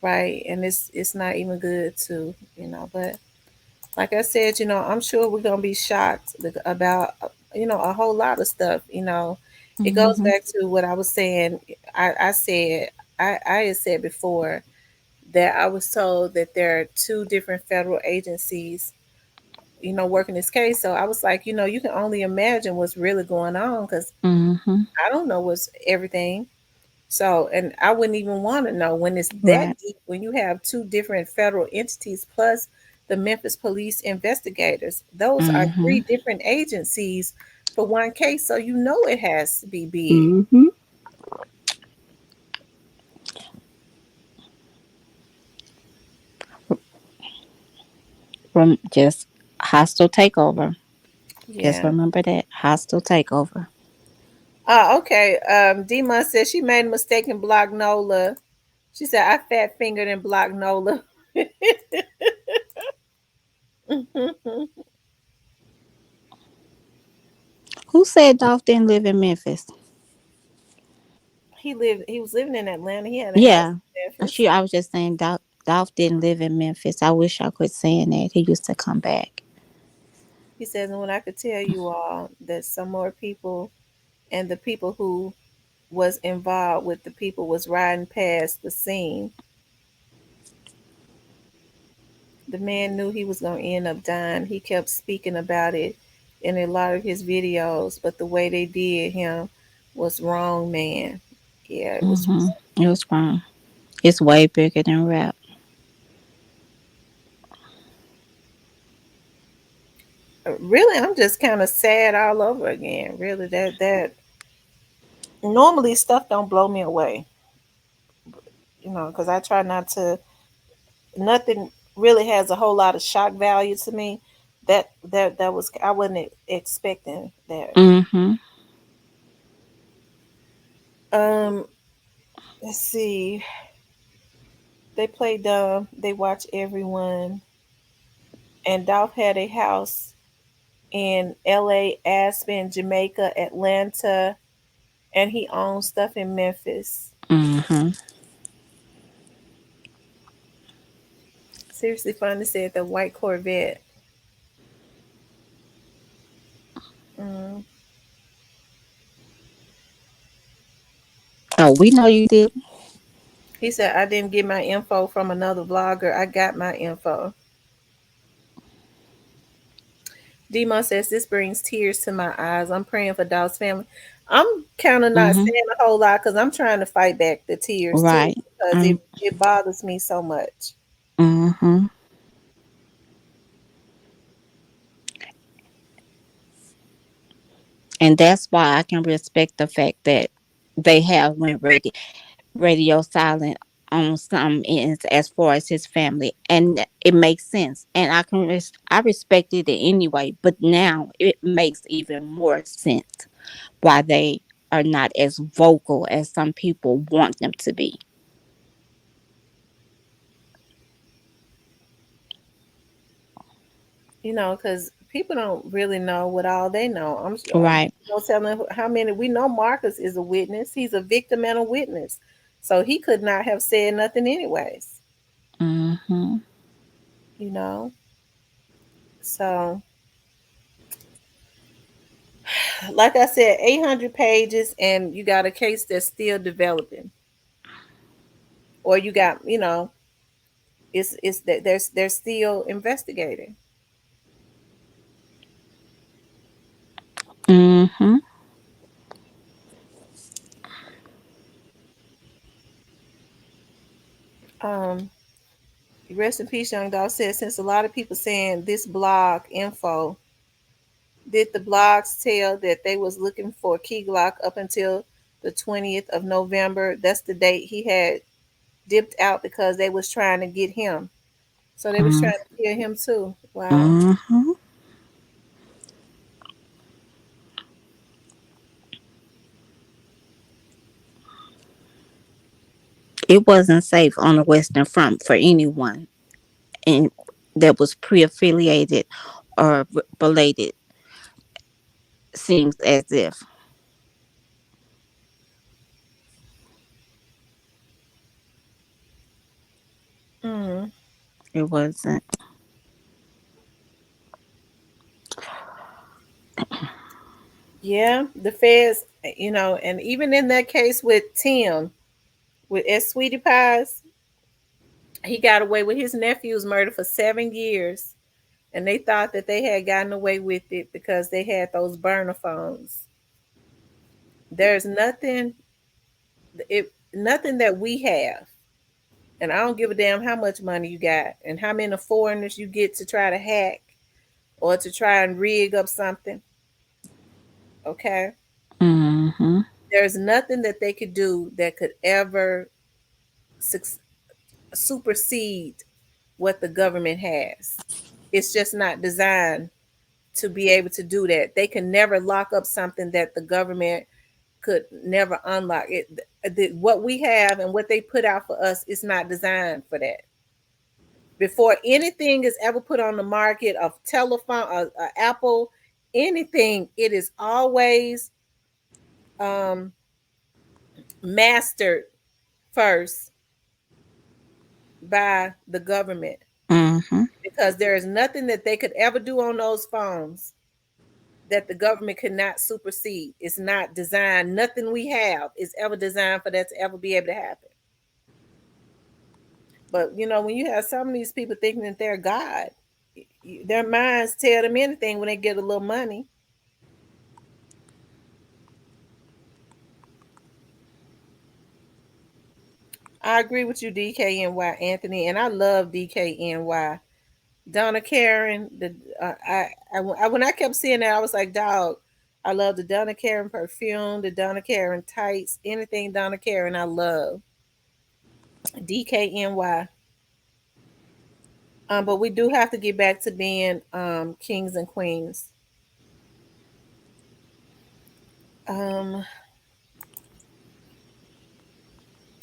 right? And it's not even good to, But like I said, I'm sure we're gonna be shocked about, a whole lot of stuff. It goes Hmm. back to what I was saying. I said I had said before that I was told that there are two different federal agencies working this case. So I was like, you can only imagine what's really going on because Mhm. I don't know what's everything. So, and I wouldn't even want to know when it's that Right. deep, when you have two different federal entities plus the Memphis police investigators. Those are three Mhm. different agencies for one case. So, it has to be big. Mhm. From just hostile takeover. Just Yeah. remember that hostile takeover. Okay. Dima said she made a mistake and blocked Nola. She said, I fat fingered and blocked Nola. Who said Dolph didn't live in Memphis? He was living in Atlanta. He had a house Yeah. in Memphis. I was just saying Dolph didn't live in Memphis. I wish I could saying that. He used to come back. He says, and when I could tell you all that some more people and the people who was involved with the people was riding past the scene, the man knew he was going to end up dying. He kept speaking about it in a lot of his videos, but the way they did him was wrong, man. Yeah, it was Mhm. It was wrong. It's way bigger than rap. really. I'm just kind of sad all over again. Really, that normally stuff don't blow me away, because I try not to. Nothing really has a whole lot of shock value to me. That was I wasn't expecting that. Mhm. Um, let's see. They play dumb. They watch everyone. And Dolph had a house in L.A., Aspen, Jamaica, Atlanta, and he owns stuff in Memphis. Mhm. Seriously, finally said the white Corvette. Mm. Oh, we know you did. He said I didn't get my info from another vlogger. I got my info. Demon says this brings tears to my eyes. I'm praying for Dog's family. I'm kind of not Mhm. saying a whole lot because I'm trying to fight back the tears too Right. because it bothers me so much. Mhm. And that's why I can respect the fact that they have went radio silent on some ends as far as his family, and it makes sense. And I respected it anyway, but now it makes even more sense why they are not as vocal as some people want them to be. Because people don't really know what all they know. I'm sure. Right. Don't tell them how many. We know Marcus is a witness. He's a victim and a witness, so he could not have said nothing anyways. Mhm. You know. So, like I said, 800 pages, and you got a case that's still developing, or you got it's that they're still investigating. Mhm. Um, Rest in peace, young dog said. Since a lot of people saying this blog info, did the blogs tell that they was looking for Key Glock up until the 20th of November? That's the date he had dipped out because they was trying to get him. So they was trying to kill him too. Wow. Mhm. It wasn't safe on the Western Front for anyone, and that was pre-affiliated or related. Seems as if Mm. it wasn't. Yeah, the feds, and even in that case with Tim, with S. Sweetie Pies, he got away with his nephew's murder for 7 years. and they thought that they had gotten away with it because they had those burner phones. There's nothing that we have, and I don't give a damn how much money you got and how many foreigners you get to try to hack or to try and rig up something. Okay, Mm-hmm. there's nothing that they could do that could ever supersede what the government has. It's just not designed to be able to do that. They can never lock up something that the government could never unlock. What we have and what they put out for us is not designed for that. Before anything is ever put on the market of telephone, Apple, anything, it is always um, mastered first by the government, Mm-hmm. because there is nothing that they could ever do on those phones that the government could not supersede. It's not designed. Nothing we have is ever designed for that to ever be able to happen. But when you have some of these people thinking that they're God, their minds tell them anything when they get a little money. I agree with you, DKNY Anthony, and I love DKNY. Donna Karen, when I kept seeing that, I was like, dog, I love the Donna Karen perfume, the Donna Karen tights, anything Donna Karen, I love. DKNY. But we do have to get back to being kings and queens. Um,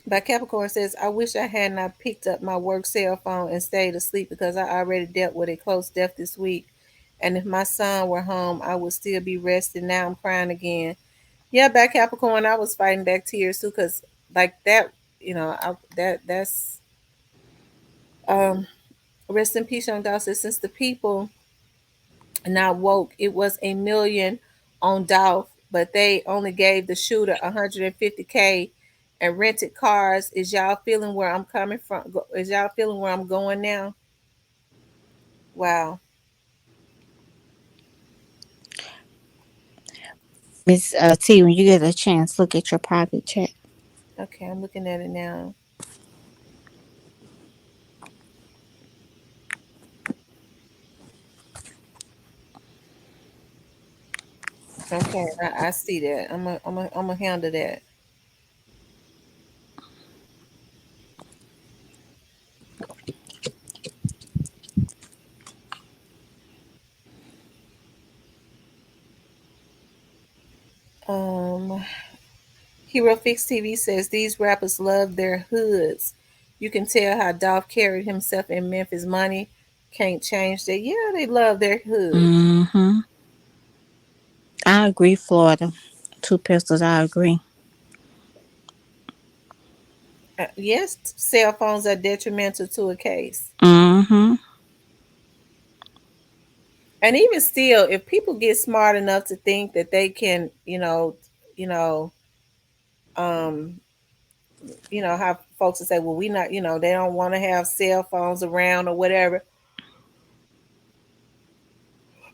By Capricorn says, I wish I had not picked up my work cell phone and stayed asleep because I already dealt with a close death this week. And if my son were home, I would still be resting. Now I'm crying again. Yeah, back Capricorn, I was fighting back tears too, because like that, that's um rest in peace, young dog says, since the people not woke, it was a million on Dolph, but they only gave the shooter 150K and rented cars. Is y'all feeling where I'm coming from? Is y'all feeling where I'm going now? Wow. Miss T, when you get a chance, look at your private chat. Okay, I'm looking at it now. Okay, I see that. I'm a handle that. Um, Hero Fix TV says these rappers love their hoods. You can tell how Dolph carried himself in Memphis. Money can't change that. Yeah, they love their hood. Mm-hmm. I agree, Florida. Two pistols, I agree. Yes, cell phones are detrimental to a case. Mm-hmm. And even still, if people get smart enough to think that they can, you know, um, how folks will say, well, we not, they don't want to have cell phones around or whatever.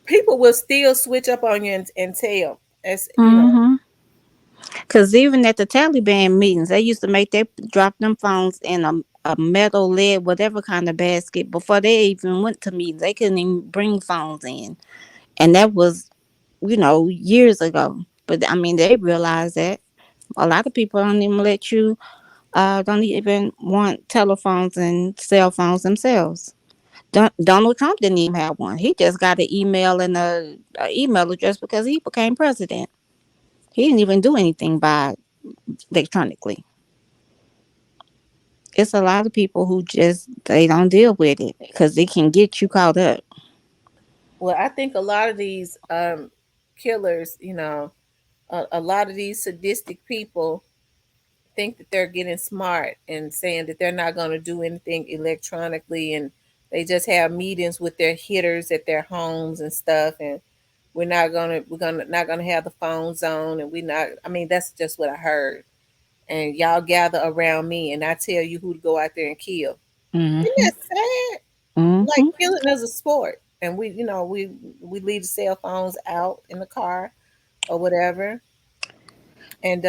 People will still switch up on you and tell. As. Mm-hmm. Cause even at the Taliban meetings, they used to make they drop them phones in a metal lead, whatever kind of basket before they even went to meetings. They couldn't even bring phones in. And that was, years ago. But I mean they realized that. A lot of people don't even let you don't even want telephones and cell phones themselves. Donald Trump didn't even have one. He just got an email and a email address because he became president. He didn't even do anything by electronically. It's a lot of people who just they don't deal with it because it can get you caught up. Well, I think a lot of these killers, a lot of these sadistic people think that they're getting smart and saying that they're not going to do anything electronically, and they just have meetings with their hitters at their homes and stuff, and we're not gonna have the phones on, and we not. I mean, that's just what I heard. And y'all gather around me, and I tell you who to go out there and kill. Isn't Mhm. that sad? Like Mhm. killing as a sport. and we leave the cell phones out in the car or whatever, and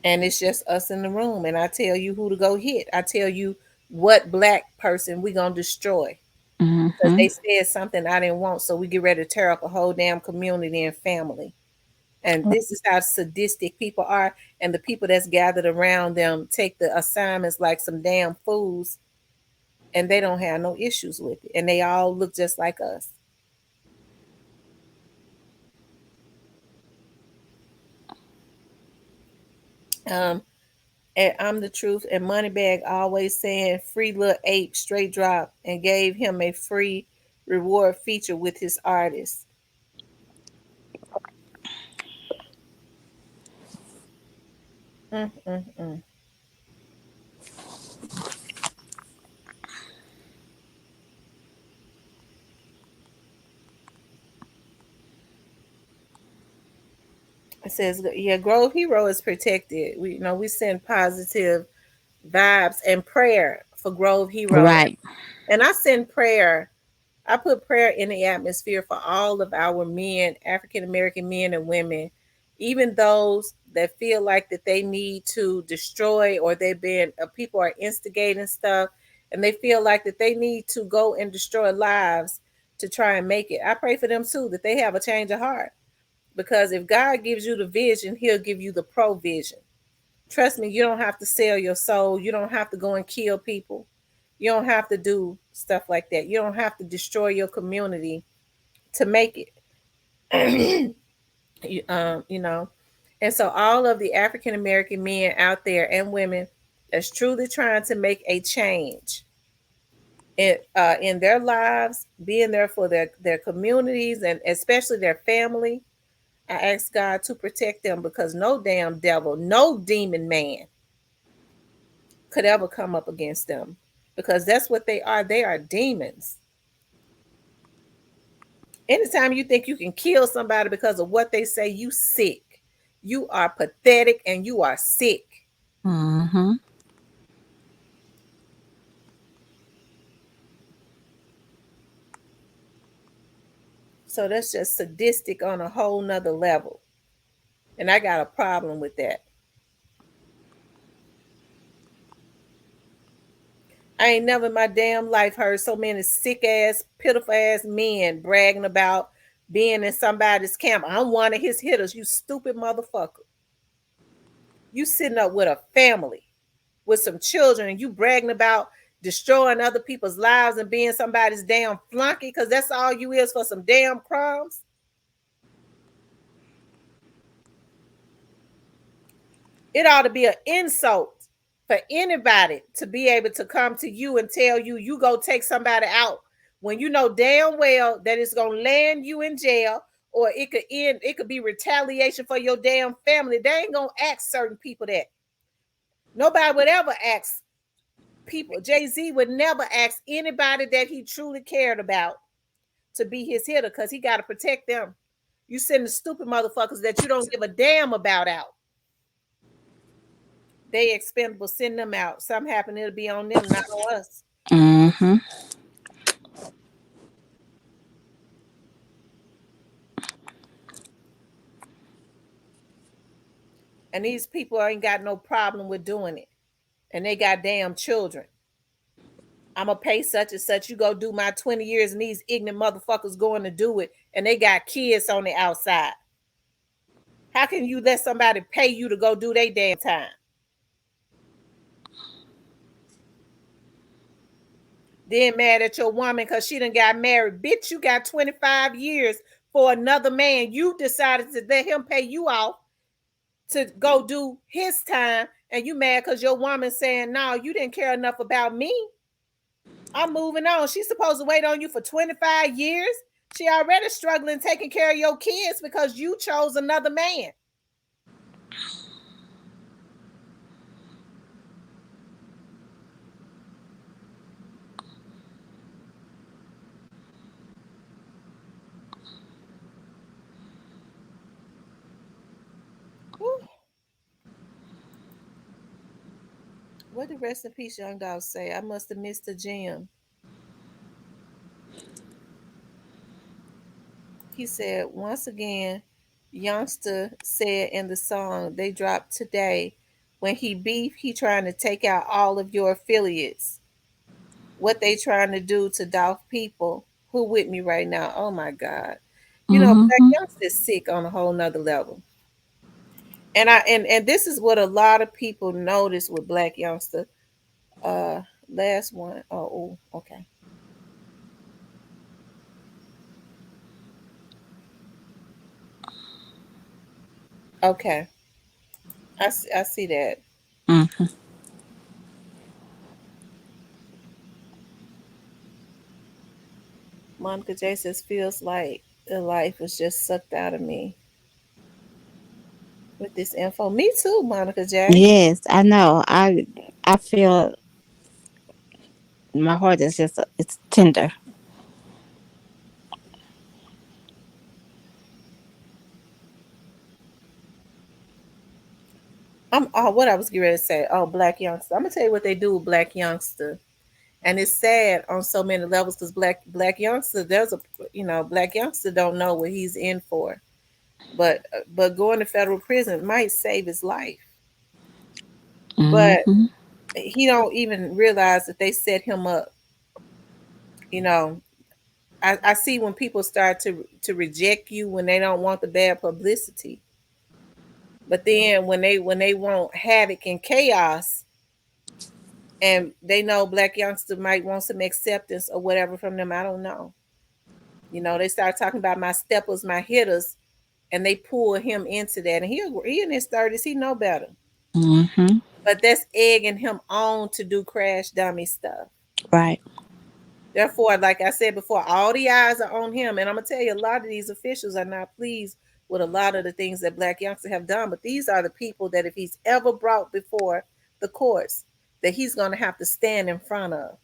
it's just us in the room, and I tell you who to go hit. I tell you what black person we gonna destroy because Mm-hmm. they said something I didn't want, so we get ready to tear up a whole damn community and family. And this is how sadistic people are, and the people that's gathered around them take the assignments like some damn fools, and they don't have no issues with it, and they all look just like us. Um, and I'm the truth. And Moneybag always saying free little ape straight drop and gave him a free reward feature with his artist. Mm, mm, mm. It says, yeah, Grove Hero is protected. We send positive vibes and prayer for Grove Hero. Right. And I send prayer. I put prayer in the atmosphere for all of our men, African American men and women, even those that feel like that they need to destroy, or they've been people are instigating stuff, and they feel like that they need to go and destroy lives to try and make it. I pray for them too, that they have a change of heart, because if God gives you the vision, He'll give you the provision. Trust me, you don't have to sell your soul. You don't have to go and kill people. You don't have to do stuff like that. You don't have to destroy your community to make it. You know. And so all of the African American men out there and women that's truly trying to make a change in their lives, being there for their communities and especially their family, I ask God to protect them, because no damn devil, no demon man could ever come up against them, because that's what they are. They are demons. Anytime you think you can kill somebody because of what they say, you sick. You are pathetic and you are sick. Mm-hmm. So that's just sadistic on a whole nother level. And I got a problem with that. I ain't never in my damn life heard so many sick ass, pitiful ass men bragging about being in somebody's camp. I'm one of his hitters, you stupid motherfucker. You sitting up with a family, with some children, and you bragging about destroying other people's lives and being somebody's damn flunky, because that's all you is for some damn crumbs. It ought to be an insult for anybody to be able to come to you and tell you you go take somebody out when you know damn well that it's gonna land you in jail, or it could be retaliation for your damn family. They ain't gonna ask certain people that. Nobody would ever ask people. Jay-Z would never ask anybody that he truly cared about to be his hitter, because he got to protect them. You send the stupid motherfuckers that you don't give a damn about out. They expendable, send them out. Something happen, it'll be on them, not on us. Mm-hmm. And these people ain't got no problem with doing it. And they got damn children. I'm gonna pay such and such. You go do my 20 years, and these ignorant motherfuckers going to do it, and they got kids on the outside. How can you let somebody pay you to go do their damn time? Then mad at your woman because she done got married. Bitch, you got 25 years for another man. You decided to let him pay you off to go do his time, and you mad because your woman saying, no, you didn't care enough about me. I'm moving on. She's supposed to wait on you for 25 years. She already struggling taking care of your kids because you chose another man. Whew. What did rest in peace young dog say? I must have missed the gym. He said, once again, youngster said in the song they dropped today, when he beef, he trying to take out all of your affiliates. What they trying to do to Dolph people who with me right now. Oh my God. You know, Black Mm-hmm. Youngster is sick on a whole nother level. And this is what a lot of people notice with Black Youngster. Uh last one. Oh, okay. Okay. I see that. Mm-hmm. Monica J says feels like the life was just sucked out of me with this info. Me too, Monica J. Yes, I know. I feel my heart is just it's tender. I'm what I was getting ready to say. Oh, Black Youngster. I'm gonna tell you what they do with Black Youngster, and it's sad on so many levels because Black Youngster, there's a Black Youngster don't know what he's in for, but going to federal prison might save his life, but Mm-hmm. he don't even realize that they set him up. You know, I see when people start to reject you when they don't want the bad publicity, but then when they want havoc and chaos, and they know Black Youngster might want some acceptance or whatever from them. I don't know. They start talking about my steppers, my hitters, and they pull him into that. And he in his 30s, he know better. Mm-hmm. But that's egging him on to do crash dummy stuff. Right. Therefore, like I said before, all the eyes are on him. And I'm gonna tell you, a lot of these officials are not pleased with a lot of the things that Black Youngster have done. But these are the people that if he's ever brought before the courts, that he's gonna have to stand in front of.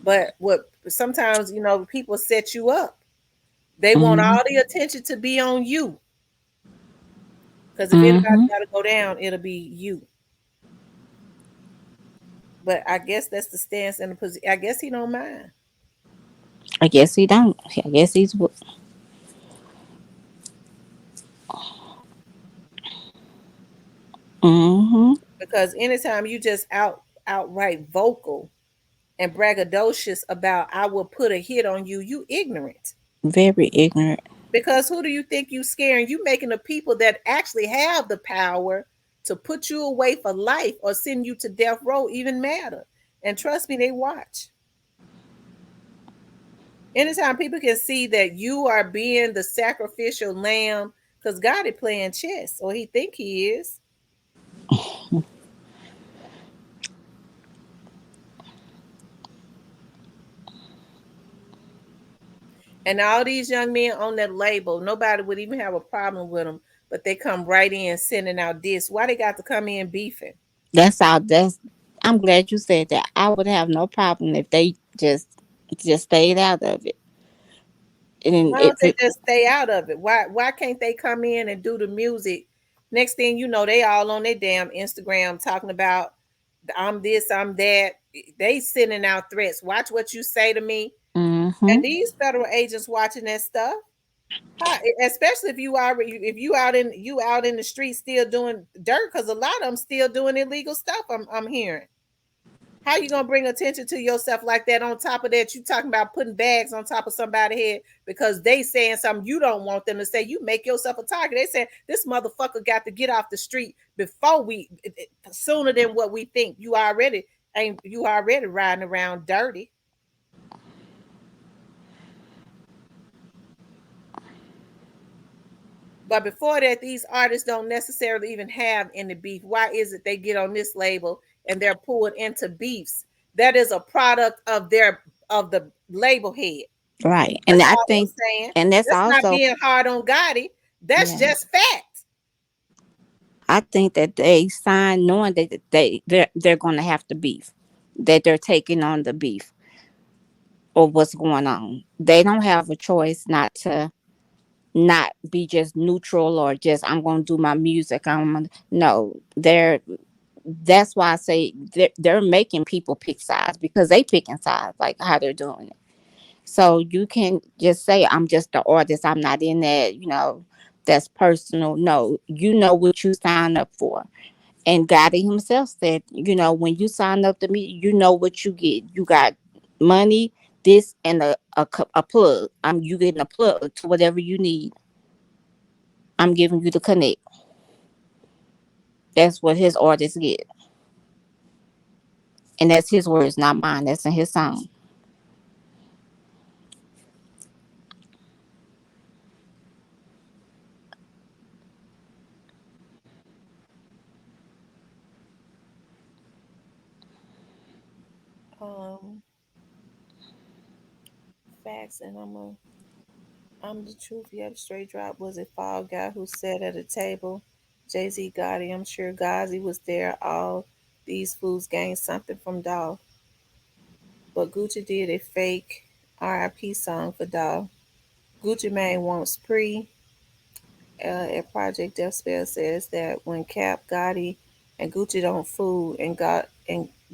But what sometimes, people set you up. They want Mm-hmm. all the attention to be on you. Because if anybody Mm-hmm. got to go down, it'll be you. But I guess that's the stance and the position. I guess he don't mind. I guess he don't. I guess he's. Mm-hmm. Because anytime you just outright vocal and braggadocious about I will put a hit on you, you ignorant. Very ignorant. Because who do you think you scaring? You making the people that actually have the power to put you away for life or send you to death row even madder. And trust me, they watch. Anytime people can see that you are being the sacrificial lamb, because God is playing chess, or he think he is. And all these young men on that label, nobody would even have a problem with them, but they come right in sending out this. Why they got to come in beefing? That's all. That's. I'm glad you said that. I would have no problem if they just stayed out of it. And Why don't if they it, just stay out of it? Why can't they come in and do the music? Next thing you know, they all on their damn Instagram talking about I'm this, I'm that. They sending out threats. Watch what you say to me. mm-hmm. And these federal agents watching that stuff, especially if you out in the street still doing dirt, because a lot of them still doing illegal stuff. I'm hearing. How you gonna bring attention to yourself like that? On top of that, you talking about putting bags on top of somebody's head because they saying something you don't want them to say. You make yourself a target. They say this motherfucker got to get off the street before sooner than what we think. You already riding around dirty. But before that, these artists don't necessarily even have any beef. Why is it they get on this label and they're pulled into beefs? That is a product of the label head. Right. And That's I all I'm think, saying. and that's That's not also, being hard on Gotti. That's yeah. just fact. I think that they sign knowing that they're going to have to beef, that they're taking on the beef or what's going on. They don't have a choice not to not be just neutral or just I'm going to do my music. No, they're that's why I say they're making people pick sides because they picking sides like how they're doing it. So you can just say, I'm just the artist. I'm not in that, that's personal. No, you know what you sign up for. And God himself said, when you sign up to me, you know what you get. You got money, this, and a plug. You getting a plug to whatever you need. I'm giving you the connect. That's what his artists get. And that's his words, not mine. That's in his song. Um, Facts, and I'm the truth. Yeah, the straight drop was a fall guy who sat at a table. Jay Z Gotti, I'm sure Gazi was there. All these fools gained something from Doll, but Gucci did a fake R.I.P. song for Doll. Gucci Mane wants pre. At Project Death Spell says that when Cap, Gotti, and Gucci don't fool, and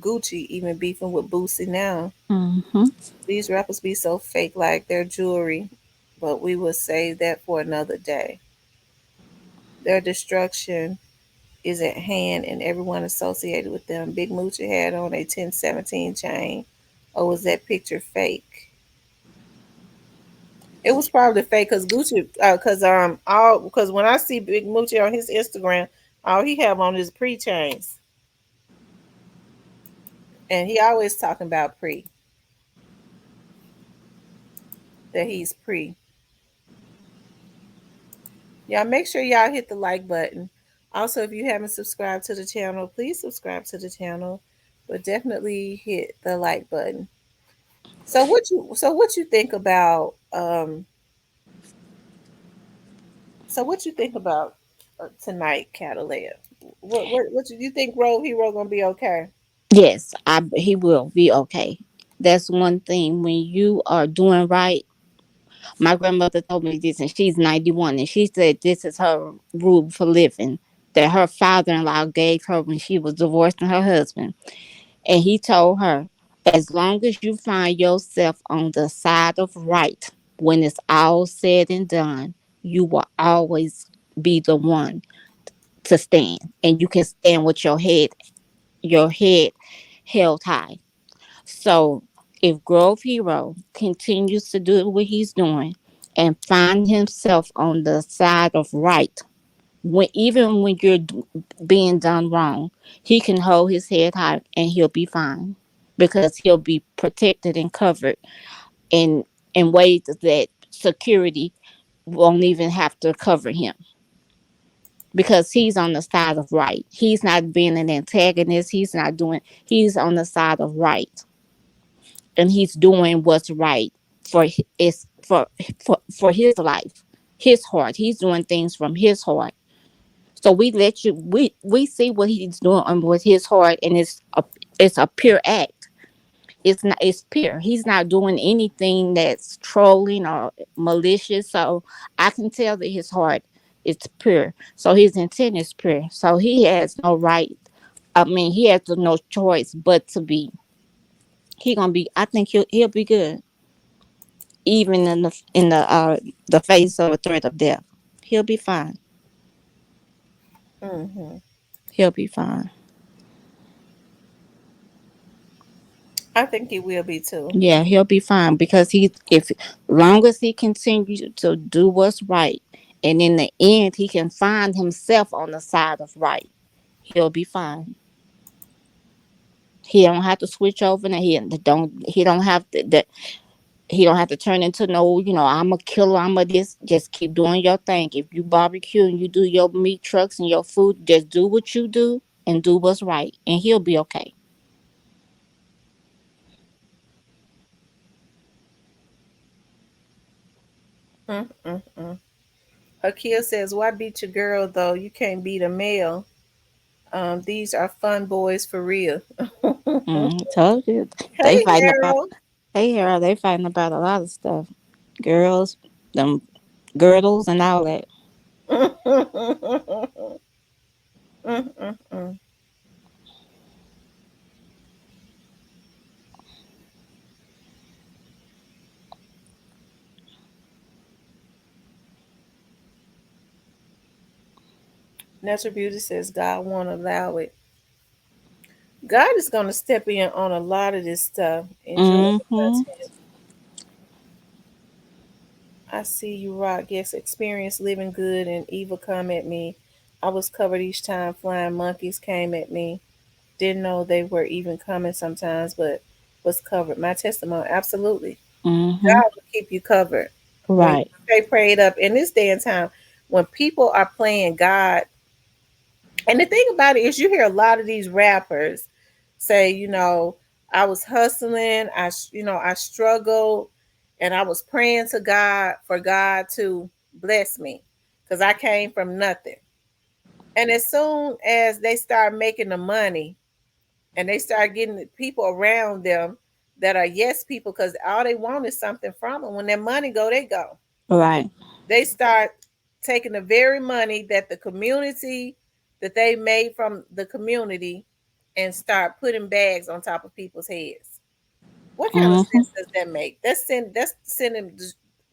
Gucci even beefing with Boosie now. Mm-hmm. These rappers be so fake like their jewelry, but we will save that for another day. Their destruction is at hand and everyone associated with them. Big Moochie had on a 1017 chain. Or was that picture fake? It was probably fake because Gucci, because when I see Big Moochie on his Instagram, all he have on is pre chains, and he always talking about pre, that he's pre. Y'all make sure y'all hit the like button. Also, if you haven't subscribed to the channel, please subscribe to the channel, but definitely hit the like button. So what you think about what you think about tonight, Catalina? What you think? Road Hero gonna be okay? Yes, he will be okay. That's one thing. When you are doing right, my grandmother told me this, and she's 91, and she said this is her rule for living that her father in law gave her when she was divorcing her husband. And he told her, as long as you find yourself on the side of right, when it's all said and done, you will always be the one to stand. And you can stand with your head held high. So if Grove Hero continues to do what he's doing and find himself on the side of right, even when you're being done wrong, he can hold his head high and he'll be fine because he'll be protected and covered in ways that security won't even have to cover him because he's on the side of right. He's not being an antagonist. He's on the side of right, and he's doing what's right for is for his life, his heart. He's doing things from his heart. So we see what he's doing with his heart, and it's a pure act. It's pure. He's not doing anything that's trolling or malicious. So I can tell that his heart is pure. So his intent is pure. So he has no right. I mean, he has no choice but to be. He gonna be. I think he'll be good, even in the face of a threat of death. He'll be fine. Hmm. He'll be fine. I think he will be too. Yeah, he'll be fine because if long as he continues to do what's right, and in the end he can find himself on the side of right, he'll be fine. He don't have to switch over, and he don't have to that he don't have to turn into no, I'm a killer, I'm a this. Just keep doing your thing. If you barbecue and you do your meat trucks and your food, just do what you do and do what's right, and he'll be okay. Mm-mm-mm. Hakia says, "Why beat your girl though? You can't beat a male. These are fun boys for real." Told you they Hey, fighting about. Harold. Hey, Harold, they fighting about a lot of stuff. Girls, them girdles, and all that. Mm-mm-mm. Natural Beauty says God won't allow it. God is going to step in on a lot of this stuff. Enjoy the Mm-hmm. content. I see you rock. Yes, experience living good and evil come at me. I was covered each time flying monkeys came at me. Didn't know they were even coming sometimes, but was covered. My testimony, absolutely. Mm-hmm. God will keep you covered when you Right. stay prayed up. In this day and time, when people are playing God, and the thing about it is, you hear a lot of these rappers say, I was hustling, I struggled, and I was praying to God for God to bless me because I came from nothing. And as soon as they start making the money and they start getting the people around them that are yes people, because all they want is something from them. When their money go, they go. Right. They start taking the very money that the community that they made from the community and start putting bags on top of people's heads. What kind of Mm-hmm. sense does that make? That's sending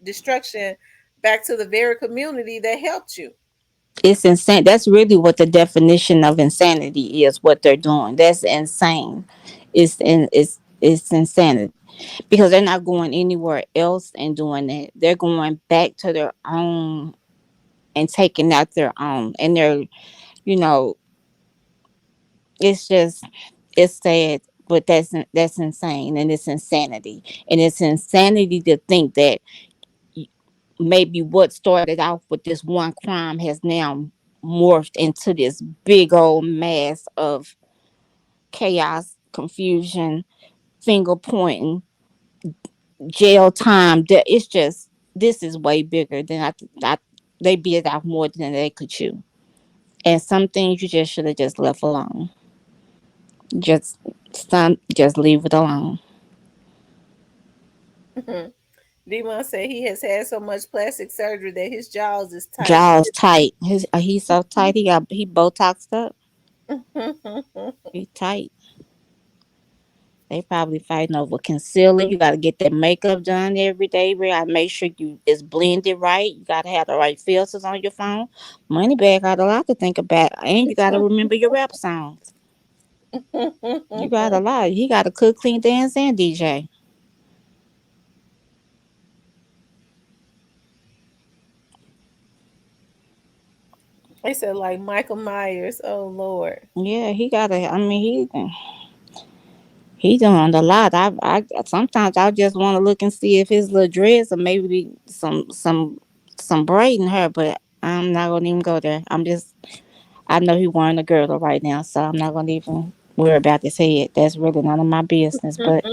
destruction back to the very community that helped you. It's insane. That's really what the definition of insanity is. What they're doing. That's insane. It's insanity because they're not going anywhere else and doing that. They're going back to their own and taking out their own, and they're you know it's just it's sad, but that's insane, and it's insanity, and it's insanity to think that maybe what started off with this one crime has now morphed into this big old mass of chaos, confusion, finger pointing, jail time. That it's just this is way bigger than they bit out more than they could chew. And some things you just should have just left alone. Just leave it alone. Demon said he has had so much plastic surgery that his jaws is tight. Jaws tight. He's so tight. He botoxed up. He tight. They probably fighting over concealer. You got to get that makeup done every day. You got to make sure you it's blended right. You got to have the right filters on your phone. Moneybag got a lot to think about, and you got to remember your rap songs. You got a lot. He got to cook, clean, dance, and DJ. They said like Michael Myers. Oh Lord. Yeah, he got to. I mean, he doing a lot. I sometimes I just want to look and see if his little dreads or maybe some braid in her, but I'm not gonna even go there. I know he wearing a girdle right now, so I'm not gonna even worry about his head. That's really none of my business. But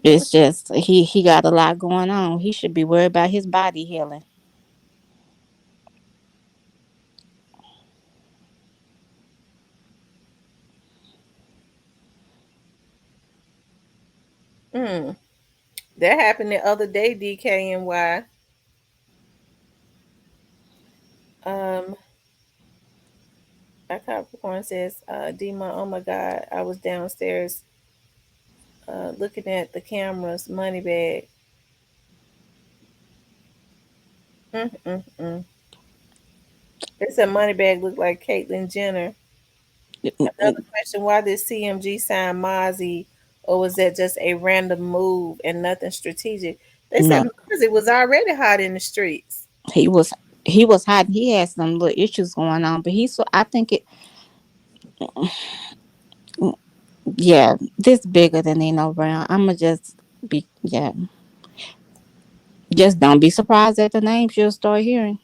it's just he got a lot going on. He should be worried about his body healing. Mm. That happened the other day, DKNY. Um, Capricorn says, Dima, oh my God, I was downstairs looking at the cameras, money bag. Mm-mm-mm. It said money bag looked like Caitlyn Jenner. Another question, why did CMG sign Mozzie, or was that just a random move and nothing strategic? They said No, Mozzie was already hot in the streets. he was he was hot. He had some little issues going on, but he's so I think it yeah this bigger than Nino Brown. I'ma just be yeah. Just don't be surprised at the names you'll start hearing.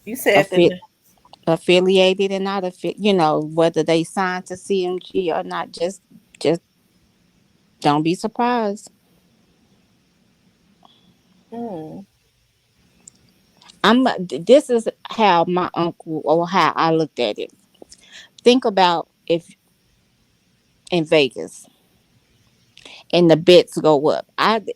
You said Affi- the affiliated and not whether they signed to CMG or not. Just don't be surprised. mm, This is how my uncle or how I looked at it. Think about if in Vegas and the bets go up.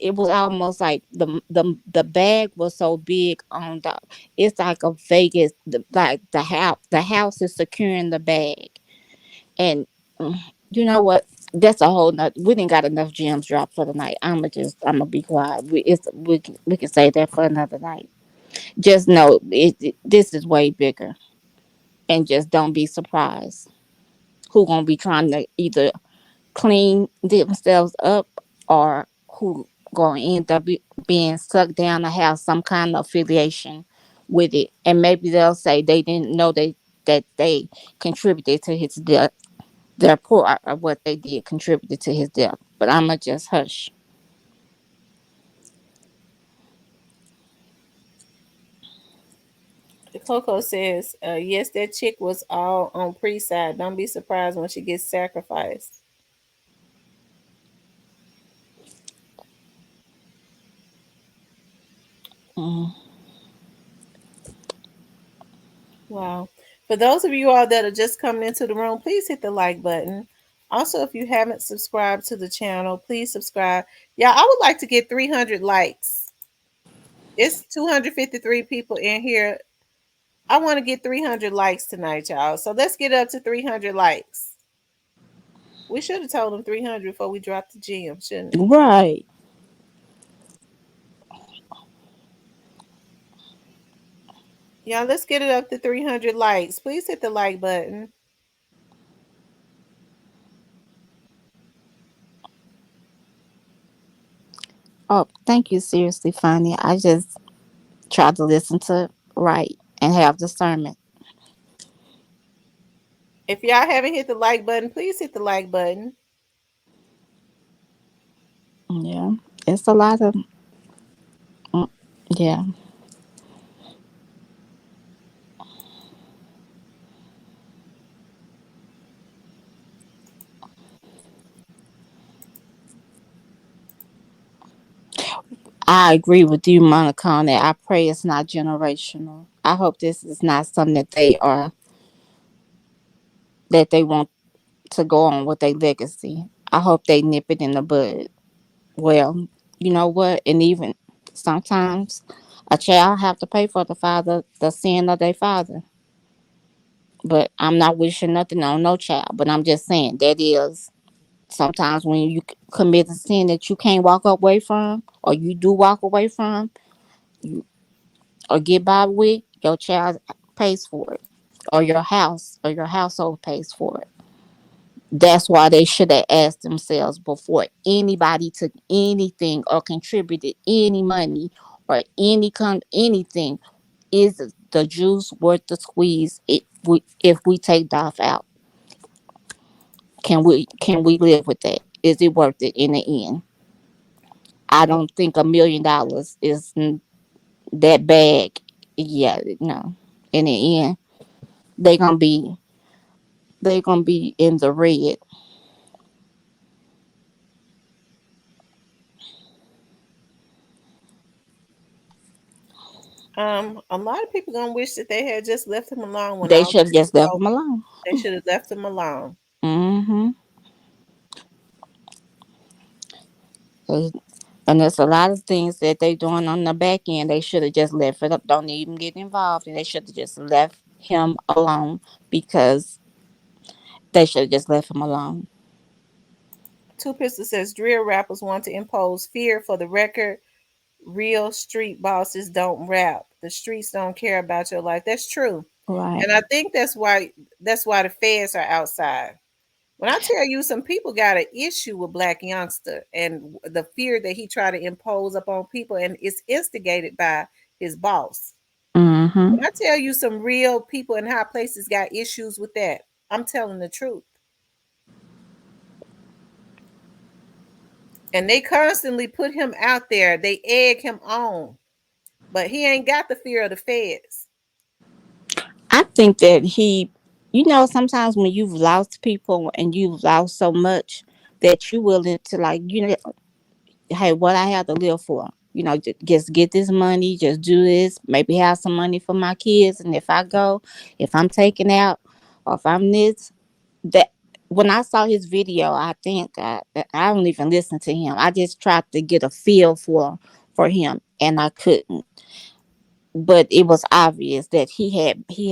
It was almost like the bag was so big on the. It's like a Vegas like the house is securing the bag and you know what? That's a whole nother. We didn't got enough gems dropped for the night. I'm gonna be quiet. We can say that for another night. Just know this is way bigger, and just don't be surprised who gonna be trying to either clean themselves up or who gonna end up being sucked down or have some kind of affiliation with it, and maybe they'll say they didn't know that they contributed to his death. Their part of what they did contributed to his death. But I'ma just hush. Coco says, yes, that chick was all on pre side. Don't be surprised when she gets sacrificed. Mm. Wow. For those of you all that are just coming into the room, please hit the like button. Also, if you haven't subscribed to the channel, please subscribe. Yeah, I would like to get 300 likes. It's 253 people in here. I want to get 300 likes tonight, y'all. So let's get up to 300 likes. We should have told them 300 before we dropped the gym, shouldn't we? Right. Y'all, let's get it up to 300 likes. Please hit the like button. Oh, thank you. Seriously, Funny. I just try to listen to right and have discernment. If y'all haven't hit the like button, please hit the like button. Yeah, it's a lot of. Mm, yeah, I agree with you, Monica. On that, I pray it's not generational. I hope this is not something that they want to go on with their legacy. I hope they nip it in the bud. Well, you know what? And even sometimes a child have to pay for the sin of their father. But I'm not wishing nothing on no child. But I'm just saying that is sometimes when you commit a sin that you can't walk away from, or you do walk away from, you, or get by with, your child pays for it, or your house or your household pays for it. That's why they should have asked themselves before anybody took anything or contributed any money or anything. Is the juice worth the squeeze? If we take Dolph out, can we live with that? Is it worth it in the end? I don't think $1 million is that bad. Yeah, no. In the end, they gonna be they gonna be in the red. A lot of people gonna wish that they had just left him alone when They all should have this just was left over. them alone. They should have left him alone. Mm-hmm. And there's a lot of things that they doing on the back end. They should have just left it up. Don't even get involved, and they should have just left him alone because they should have just left him alone. Two Pistol says drill rappers want to impose fear. For the record, real street bosses don't rap. The streets don't care about your life. That's true. Right. And I think that's why the feds are outside. When I tell you some people got an issue with Black Youngster and the fear that he tried to impose upon people, and it's instigated by his boss. Mm-hmm. When I tell you some real people in high places got issues with that, I'm telling the truth. And they constantly put him out there. They egg him on, but he ain't got the fear of the feds. I think that sometimes when you've lost people and you've lost so much that you willing to hey, what I have to live for. Just get this money, just do this, maybe have some money for my kids. And if I go, if I'm taken out, or if I'm this, that when I saw his video, I think I don't even listen to him. I just tried to get a feel for him, and I couldn't. But it was obvious that he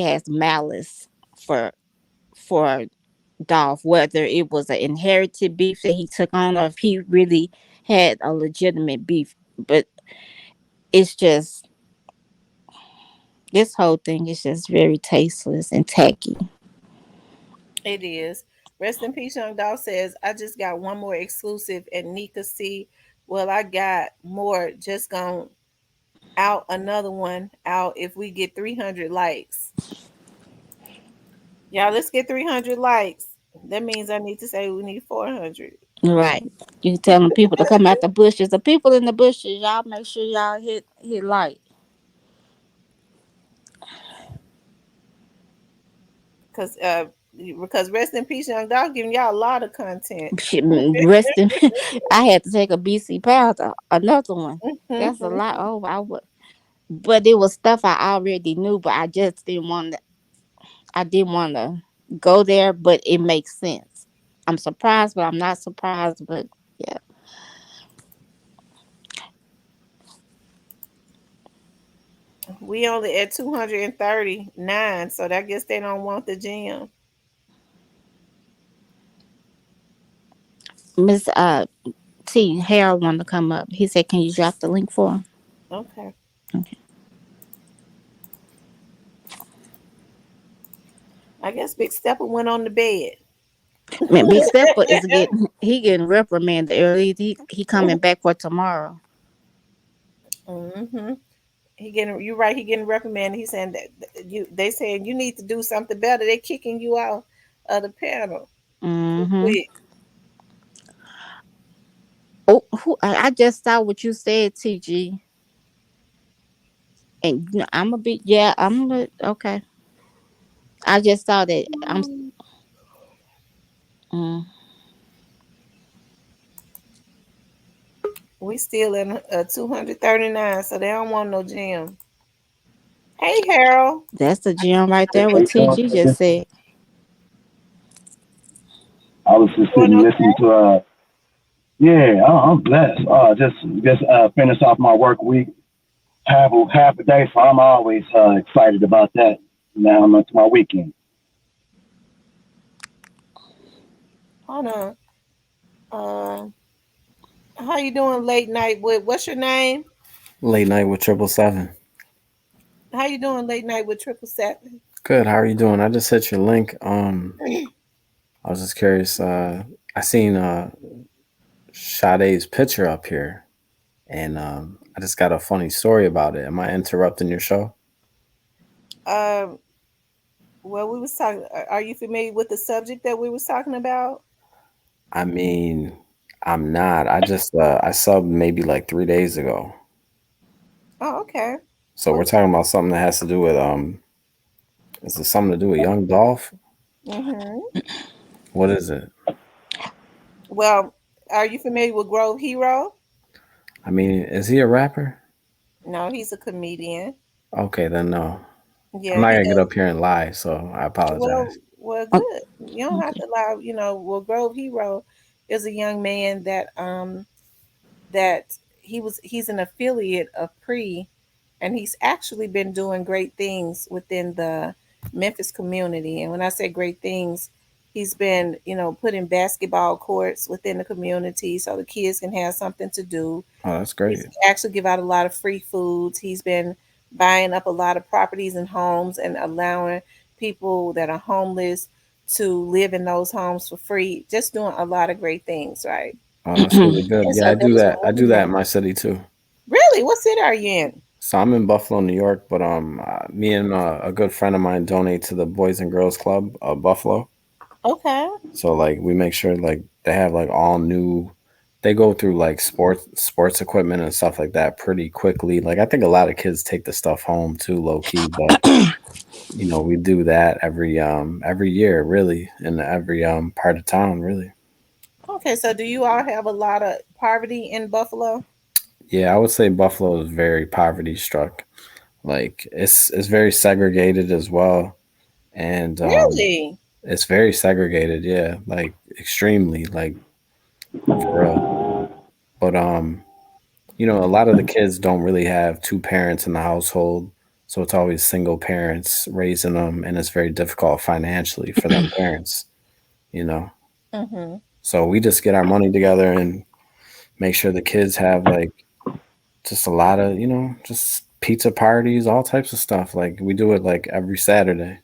has malice for for Dolph, whether it was an inherited beef that he took on or if he really had a legitimate beef. But it's just, this whole thing is just very tasteless and tacky. It is. Rest in peace, Young Dog says, I just got one more exclusive at Nika C. Well, I got more. Just gonna out another one out if we get 300 likes. Y'all, let's get 300 likes. That means I need to say we need 400. Right. You telling people to come out the bushes. The people in the bushes, y'all make sure y'all hit like. Cause because Rest in peace, Young Dog giving y'all a lot of content. Shit, rest in I had to take a BC powder, another one. That's a lot. Oh, I would, but it was stuff I already knew, but I just didn't want to. I didn't want to go there, but it makes sense. I'm surprised, but I'm not surprised. But yeah, We only at 239, so I guess they don't want the gym. Miss T Harold wanted to come up. He said, "Can you drop the link for him?" Okay. Okay. I guess Big Stepper went on the bed. Man, Big Stepper is getting reprimanded early. He coming back for tomorrow. hmm He getting you right. He getting reprimanded. He's saying that you. They saying you need to do something better. They kicking you out of the panel too Mm-hmm. quick. Oh, I just saw what you said, TG, and I'm a bit. Yeah, okay. I just saw that. Mm, We still in 239, so they don't want no gym. Hey Harold, that's the gym right there. How What you doing, TG baby? just said. I was you just doing sitting okay? listening to yeah, I'm blessed. Just finished off my work week, half a day, so I'm always excited about that. Now I'm into my weekend. Hold on. How you doing late night with what's your name? Late night with 777. How you doing late night with 777? Good. How are you doing? I just hit your link. I was just curious. I seen Sade's picture up here, and I just got a funny story about it. Am I interrupting your show? Um, well, we was talking. Are you familiar with the subject that we was talking about? I mean, I'm not. I just I subbed maybe like 3 days ago. Oh, okay. So Well, we're talking about something that has to do with Is it something to do with Young Dolph? hmm What is it? well, are you familiar with Grove Hero? I mean, is he a rapper? No, he's a comedian. Okay, then no. I'm Yeah, not he gonna get does. up here and lie, so I apologize. Well, Oh, good. You don't have okay. to lie. Well, Grove Hero is a young man that he's an affiliate of Pre, and he's actually been doing great things within the Memphis community. And when I say great things, he's been putting basketball courts within the community so the kids can have something to do. Oh, that's He's great. actually give out a lot of free foods. He's been buying up a lot of properties and homes and allowing people that are homeless to live in those homes for free. Just doing a lot of great things, right? Oh, that's really good. And Yeah, so I there do was that. I one do that in night. my city too. Really? What city are you in? So I'm in Buffalo, New York, but me and a good friend of mine donate to the Boys and Girls Club of Buffalo. Okay. So like we make sure like they have like all new. They go through like sports equipment and stuff like that pretty quickly. Like I think a lot of kids take the stuff home too, low key. But we do that every year, really, in every part of town, really. Okay. So do you all have a lot of poverty in Buffalo? Yeah, I would say Buffalo is very poverty struck. Like it's very segregated as well, and Really? it's very segregated. Yeah, like extremely, like for real. But a lot of the kids don't really have two parents in the household, so it's always single parents raising them, and it's very difficult financially for them parents. you know. Mhm. So we just get our money together and make sure the kids have like just a lot of, just pizza parties, all types of stuff. Like we do it like every Saturday,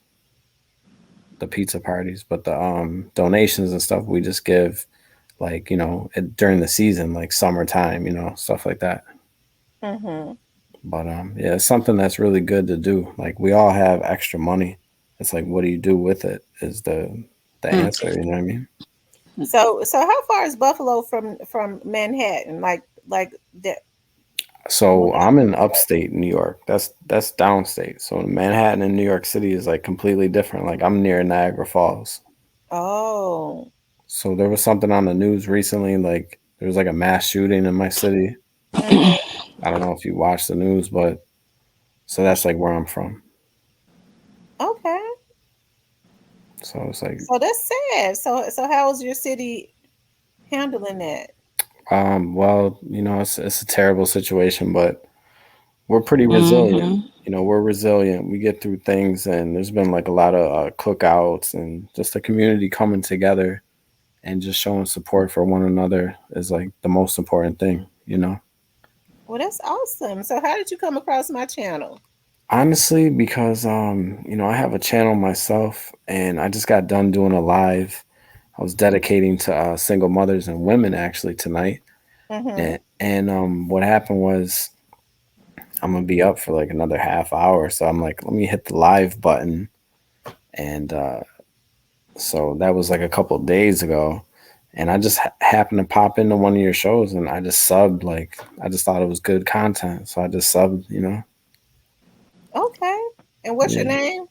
the pizza parties, but the donations and stuff we just give like, during the season, like summertime, stuff like that. Mhm. But yeah, it's something that's really good to do. Like we all have extra money. It's like what do you do with it is the Mm. answer, you know what I mean? So how far is Buffalo from Manhattan? Like that? So What? I'm in upstate New York. That's downstate. So Manhattan and New York City is like completely different. Like I'm near Niagara Falls. Oh. So there was something on the news recently, like there was like a mass shooting in my city. Mhm. I don't know if you watched the news, but so that's like where I'm from. Okay. So it's like, So that's sad. So how is your city handling that? well, it's a terrible situation, but we're pretty resilient. Mhm. We're resilient. We get through things, and there's been like a lot of cookouts and just the community coming together and just showing support for one another is like the most important thing. Well, that's awesome. So how did you come across my channel? Honestly, because I have a channel myself, and I just got done doing a live. I was dedicating to single mothers and women actually tonight, Mhm. and what happened was I'm gonna be up for like another half hour, so I'm like, let me hit the live button, and so that was like a couple of days ago, and I just happened to pop into one of your shows, and I just subbed. Like I just thought it was good content, so I just subbed. Okay. And what's your Yeah. name?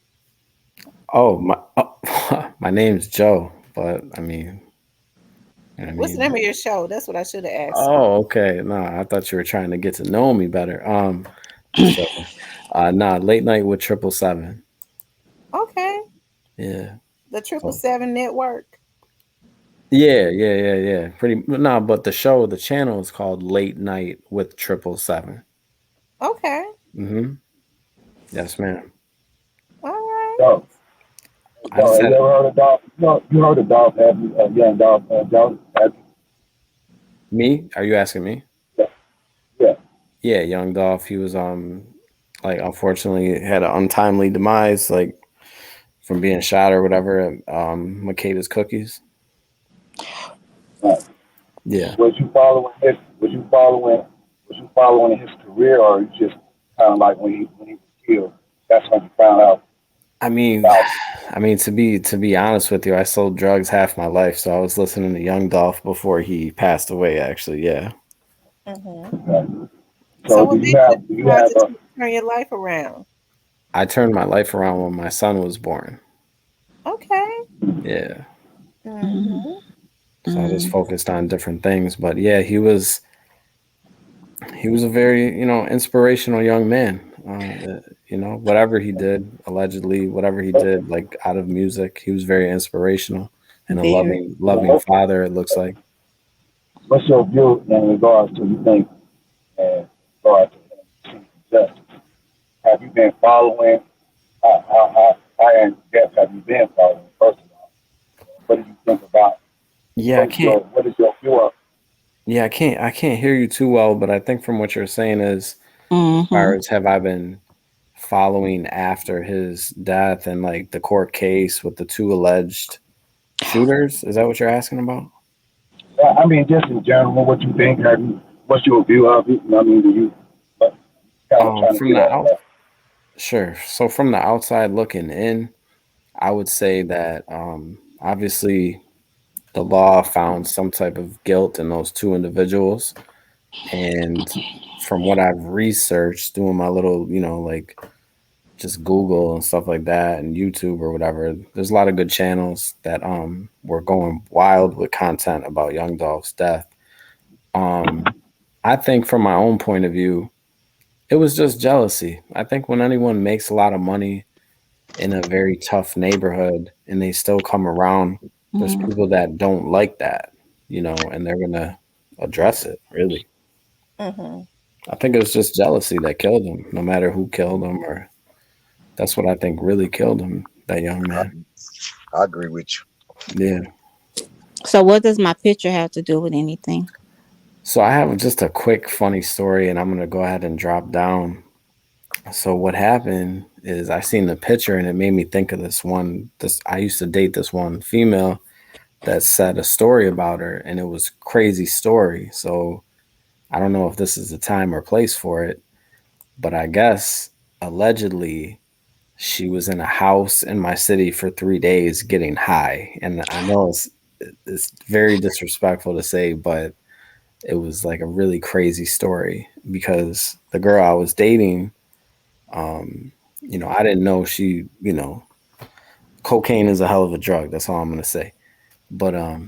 My name's Joe, but I mean, you know what I What's the mean. name of your show? That's what I should have asked you. Oh, okay. No, I thought you were trying to get to know me better. Just joking. Nah, late night with 777. Okay. Yeah. The Triple So Seven Network. yeah. Pretty nah, but the channel is called Late Night with 777. Okay. Mm-hmm. Yes, ma'am. All right. Dog, I just dog, have had you ever heard of dog? You heard of dog? Have you? Young dog, dog. Have me. Are you asking me? you? Yeah, yeah. Yeah, Young Dolph. He was like unfortunately had an untimely demise, like from being shot or whatever at Makeda's Cookies. Right. Yeah. Was you following his? Was you following? Was you following his career, or you just kind of like when he was killed? That's when you found out I mean, about it. to be honest with you, I sold drugs half my life, so I was listening to Young Dolph before he passed away. Actually, yeah, Mhm. Okay. So So what made you do you decide have to a turn your life around? I turned my life around when my son was born. Okay. Yeah, Mhm. Mhm. so I just Mhm. focused on different things, but yeah, he was a very inspirational young man. Whatever he did, allegedly, whatever he did, like out of music, he was very inspirational and a Very. loving father. It looks like. what's your view in regards to you think in regards to justice? Have you been following? How in depth have you been following? First of all, what do you think about? Yeah, I can't. What is your view of? Yeah, I can't hear you too well, but I think from what you're saying is as far Mhm. as have I been following after his death and like the court case with the two alleged shooters? Is that what you're asking about? I mean, just in general, what you think? Have you? What's your view of it? I mean, do you? But kind of trying to From get the at out that. Sure. So from the outside looking in, I would say that obviously the law found some type of guilt in those two individuals. And from what I've researched, doing my little, like just Google and stuff like that and YouTube or whatever, there's a lot of good channels that were going wild with content about Young Dolph's death. Um I think from my own point of view, it was just jealousy. I think when anyone makes a lot of money in a very tough neighborhood and they still come around, there's Mhm. people that don't like that, and they're gonna address it, really. Mhm. I think it was just jealousy that killed him, no matter who killed him, or that's what I think really killed him, that young man. I agree with you. Yeah. So what does my picture have to do with anything? So I have just a quick funny story, and I'm gonna go ahead and drop down. So what happened is I seen the picture, and it made me think of this one. This I used to date this one female that said a story about her, and it was crazy story. So I don't know if this is the time or place for it, but I guess allegedly she was in a house in my city for 3 days getting high, and I know it's very disrespectful to say, but it was like a really crazy story because the girl I was dating, I didn't know she, cocaine is a hell of a drug. That's all I'm gonna say. But I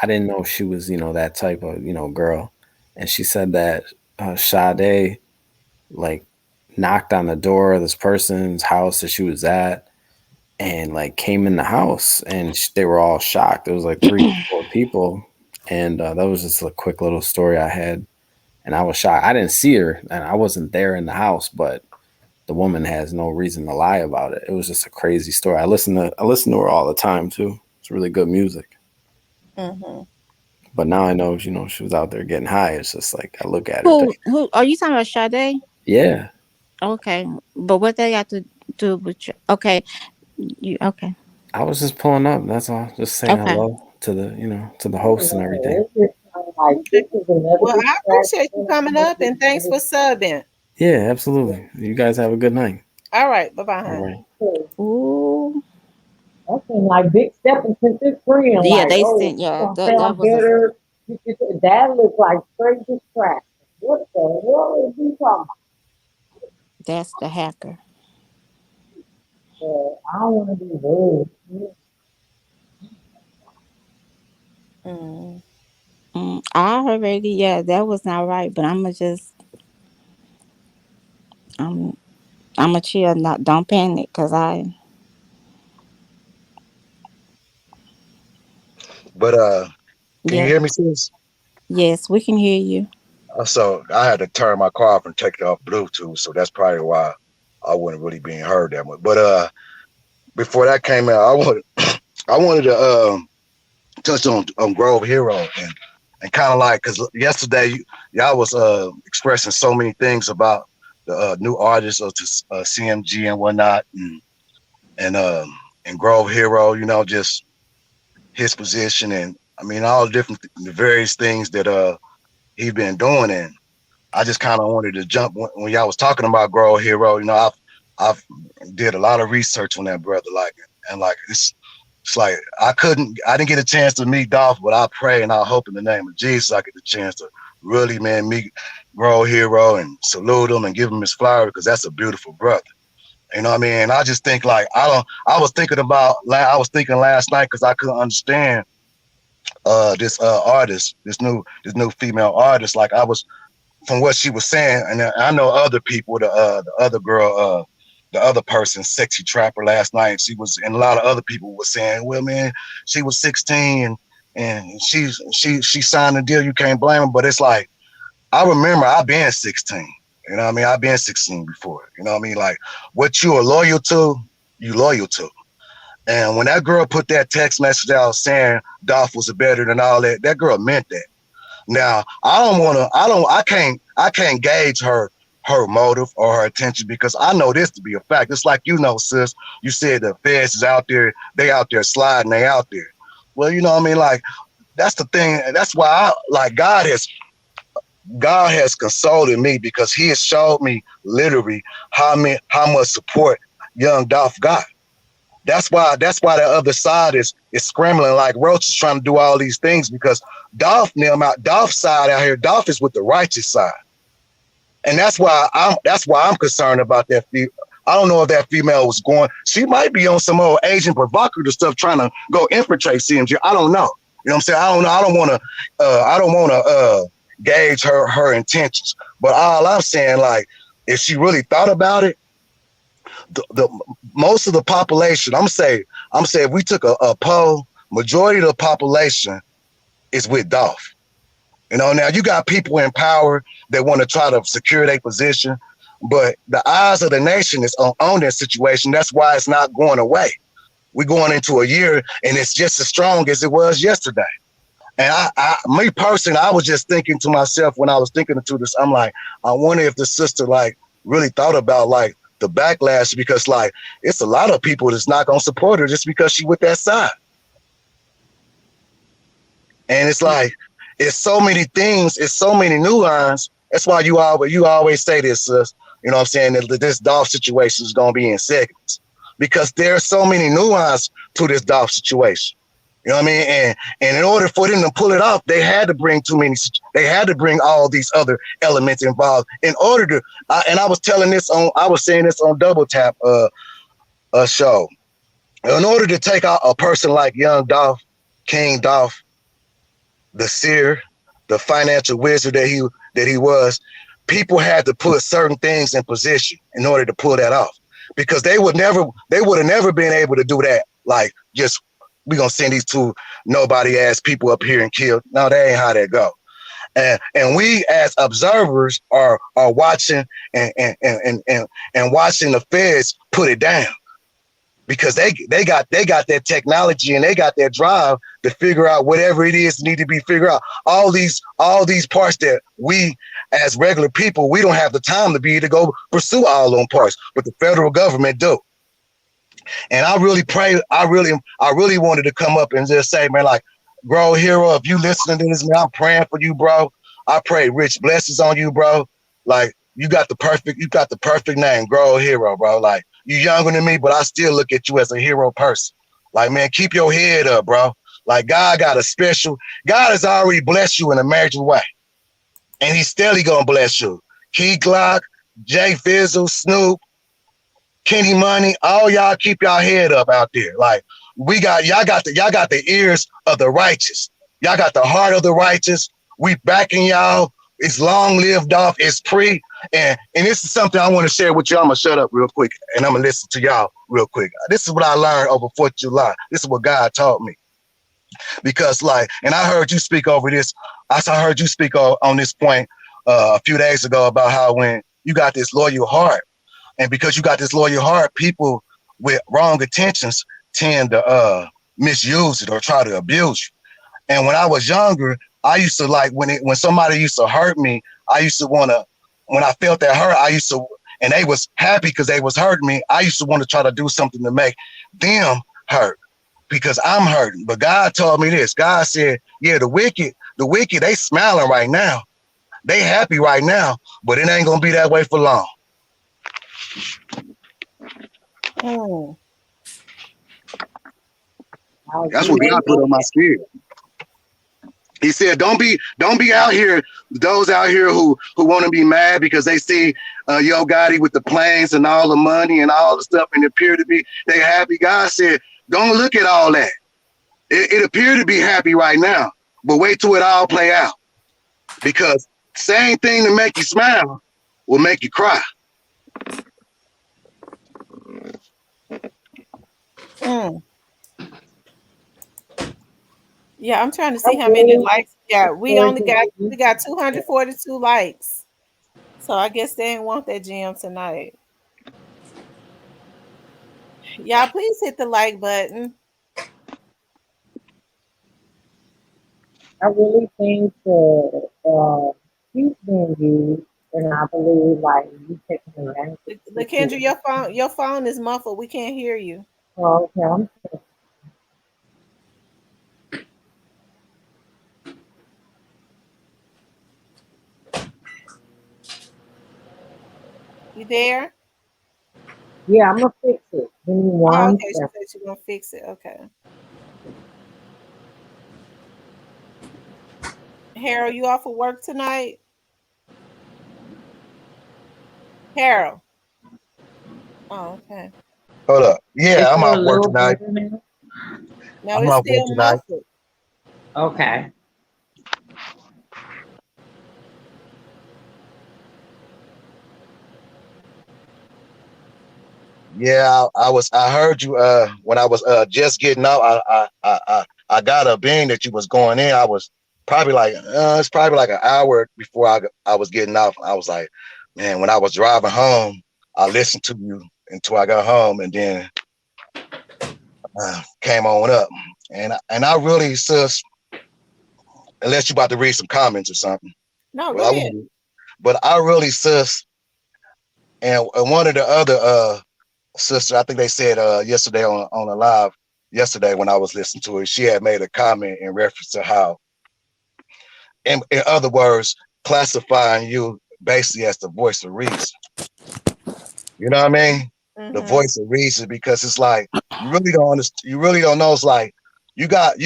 didn't know she was, that type of, girl. And she said that Sade like knocked on the door of this person's house that she was at, and like came in the house, and they were all shocked. It was like three, four people, and that was just a quick little story I had, and I was shocked. I didn't see her, and I wasn't there in the house, but the woman has no reason to lie about it. It was just a crazy story. I listen to her all the time too. It's really good music. Mm-hmm. But now I know, she was out there getting high. It's just like I look at her, think, Who are you talking about, Sade? yeah, Okay, but what they got to do with you? Okay, you okay? I was just pulling up. That's all. Just saying Okay. hello to the host and everything. Okay. Well, I appreciate you coming up and thanks for subbing. Yeah, absolutely. You guys have a good night. All right. Bye bye, All honey. right. Ooh. Yeah, they sent. Yeah, that was a. That's the hacker. Mm. I already. Yeah, that was not right. But I'm, I'm a chill. Not don't panic, cause I. But can you Yeah. hear me, sis? Yes, we can hear you. So I had to turn my car off and take it off Bluetooth, so that's probably why I wasn't really being heard that much. But before that came out, I wanted to touch on Grove Hero and kind of like because yesterday y'all was expressing so many things about the new artists of CMG and whatnot, and um and Grove Hero, just his position and I mean all the different the various things that he been doing and I just kind of wanted to jump when y'all was talking about Grove Hero. I've did a lot of research on that brother, like and like it's like I didn't get a chance to meet Dolph, but I pray and I hope in the name of Jesus I get the chance to really, man, meet Grove Hero and salute him and give him his flower because that's a beautiful brother. You know what I mean? I just think like I was thinking last night because I couldn't understand this artist, this new female artist. Like I was from what she was saying, and I know other people, the other girl, the other person, sexy trapper last night. She was, and a lot of other people were saying, "Well, man, she was 16 and she signed a deal. You can't blame her." But it's like I remember I been 16. You know what I mean? I've been 16 before. You know what I mean? Like what you are loyal to, you loyal to. And when that girl put that text message out saying Dolph was better than all that, that girl meant that. Now, I can't gauge her motive or her intention because I know this to be a fact. It's like, sis, you said the feds is out there, they out there sliding, they out there. Well, you know what I mean? Like, that's the thing. That's why God has consoled me because he has showed me literally how much support young Dolph got. That's why the other side is scrambling like roaches trying to do all these things because Dolph's side out here, Dolph is with the righteous side. And that's why I'm concerned about that. I don't know if that female was going. She might be on some old Asian provocative stuff trying to go infiltrate CMG. I don't know. You know what I'm saying? I don't know. I don't want to gauge her intentions. But all I'm saying, like, if she really thought about it, the most of the population, I'm saying if we took a poll, majority of the population is with Dolph. Now you got people in power that want to try to secure their position, but the eyes of the nation is on that situation. That's why it's not going away. We're going into a year and it's just as strong as it was yesterday. And me personally, I was just thinking to myself when I was thinking into this, I'm like, I wonder if the sister like really thought about like the backlash because like it's a lot of people that's not gonna support her just because she with that side. And it's like it's so many things, it's so many nuances. That's why you always say this, sis. You know what I'm saying? That this Dolph situation is gonna be in seconds because there's so many nuances to this Dolph situation. You know what I mean? And in order for them to pull it off, they had to bring too many. They had to bring all these other elements involved in order to. And I was telling this on. I was saying this on Double Tap, a show. In order to take out a person like Young Dolph, King Dolph, the seer, the financial wizard that he was, people had to put certain things in position in order to pull that off. Because they would have never been able to do that. Like just we gonna send these two nobody ass people up here and kill. No, that ain't how that go. And we as observers are watching and watching the feds put it down because they got that technology and they got that drive to figure out whatever it is need to be figured out. All these parts that we as regular people we don't have the time to be to go pursue all those parts, but the federal government do. And I really pray, I really wanted to come up and just say, man, like, bro, hero, if you listening to this, man, I'm praying for you, bro. I pray rich blessings on you, bro. Like, you got the perfect name, grow hero, bro. Like, you younger than me, but I still look at you as a hero person. Like, man, keep your head up, bro. Like, God has already blessed you in a major way. And he's steadily gonna bless you. Key Glock, Jay Fizzle, Snoop, Kenny Money, all y'all keep y'all head up out there. Like y'all got the ears of the righteous. Y'all got the heart of the righteous. We backing y'all. It's long lived off. It's pre. And this is something I want to share with you. I'm gonna shut up real quick and I'm gonna listen to y'all real quick. This is what I learned over 4th of July. This is what God taught me. Because like, and I heard you speak over this. I heard you speak on this point a few days ago about how when you got this loyal heart and because you got this loyal heart, people with wrong intentions tend to misuse it or try to abuse you. And when I was younger, I used to like when somebody used to hurt me, I used to want to when I felt that hurt, I used to and they was happy because they was hurting me. I used to want to try to do something to make them hurt because I'm hurting. But God told me this. God said, "Yeah, the wicked, they smiling right now. They happy right now, but it ain't gonna be that way for long." Mm. I That's agree what with God put that. on my spirit. He said, "Don't be out here. Those out here who want to be mad because they see Yo Gotti with the planes and all the money and all the stuff, and appear to be they happy." God said, "Don't look at all that. It appear to be happy right now, but wait till it all play out because same thing to make you smile will make you cry." Mm. Yeah, I'm trying to I see how many really likes we got. encourage We you. got 242 likes. So I guess they didn't want that gym tonight. Y'all please hit the like button. I really think that he's being used, and I believe like you taking advantage of the Lakendra, situation. your phone is muffled. We can't hear you. So, okay, You there? yeah, I'm gonna fix it. Give me Oh, one okay. She second. said she's gonna fix it. Okay. Harold, you off of work tonight? Harold. Oh, okay. Hold up. Is Yeah, I'm it a off work little tonight. better now? No, I'm it's off work still tonight. muffled. Okay. Yeah, I heard you when I was just getting out. I got a being that you was going in. I was probably like it's probably like an hour before I was getting off. I was like, man, when I was driving home, I listened to you until I got home, and then came on up. And I really sis, unless you about to read some comments or something. No, But go I ahead. want, but I really, sis, and one of the other sisters, I think they said yesterday on a live yesterday when I was listening to it, she had made a comment in reference to how, in other words, classifying you basically as the voice of reason. You know what I mean? The Mm-hmm. voice of reason, because it's like you really don't understand. You really don't know. It's like you got,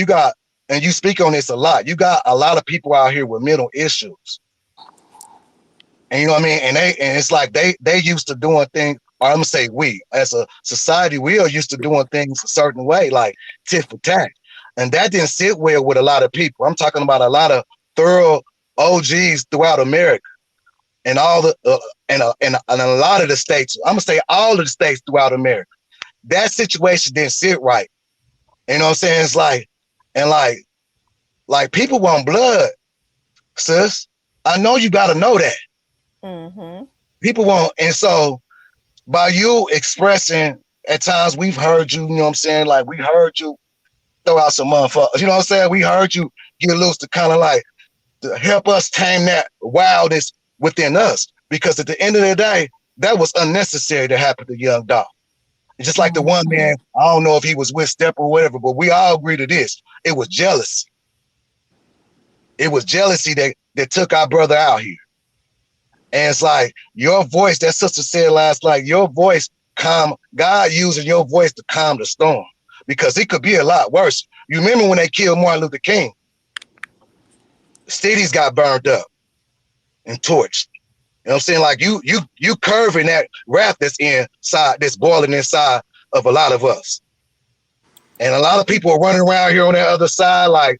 and you speak on this a lot. You got a lot of people out here with mental issues, and you know what I mean. And it's like they used to doing things. Or I'm gonna say we as a society, we are used to doing things a certain way, like tit for tat, and that didn't sit well with a lot of people. I'm talking about a lot of thorough OGs throughout America and all the and a lot of the states. I'm gonna say all of the states throughout America. That situation didn't sit right. You know what I'm saying? It's like, and like people want blood, sis. I know you got to know that Mm-hmm. people want, and so by you expressing, at times we've heard you. You know what I'm saying? Like we heard you throw out some motherfuckers. You know what I'm saying? We heard you get loose to kind of like to help us tame that wildness within us. Because at the end of the day, that was unnecessary to happen to young dog. Just like the one Mhm. man, I don't know if he was with Step or whatever, but we all agree to this. It was jealousy. It was jealousy that took our brother out here. And it's like your voice, that sister said last night, your voice calm, God using your voice to calm the storm. Because it could be a lot worse. You remember when they killed Martin Luther King? Cities got burned up and torched. You know what I'm saying? Like you curving that wrath that's inside, that's boiling inside of a lot of us. And a lot of people are running around here on that other side, like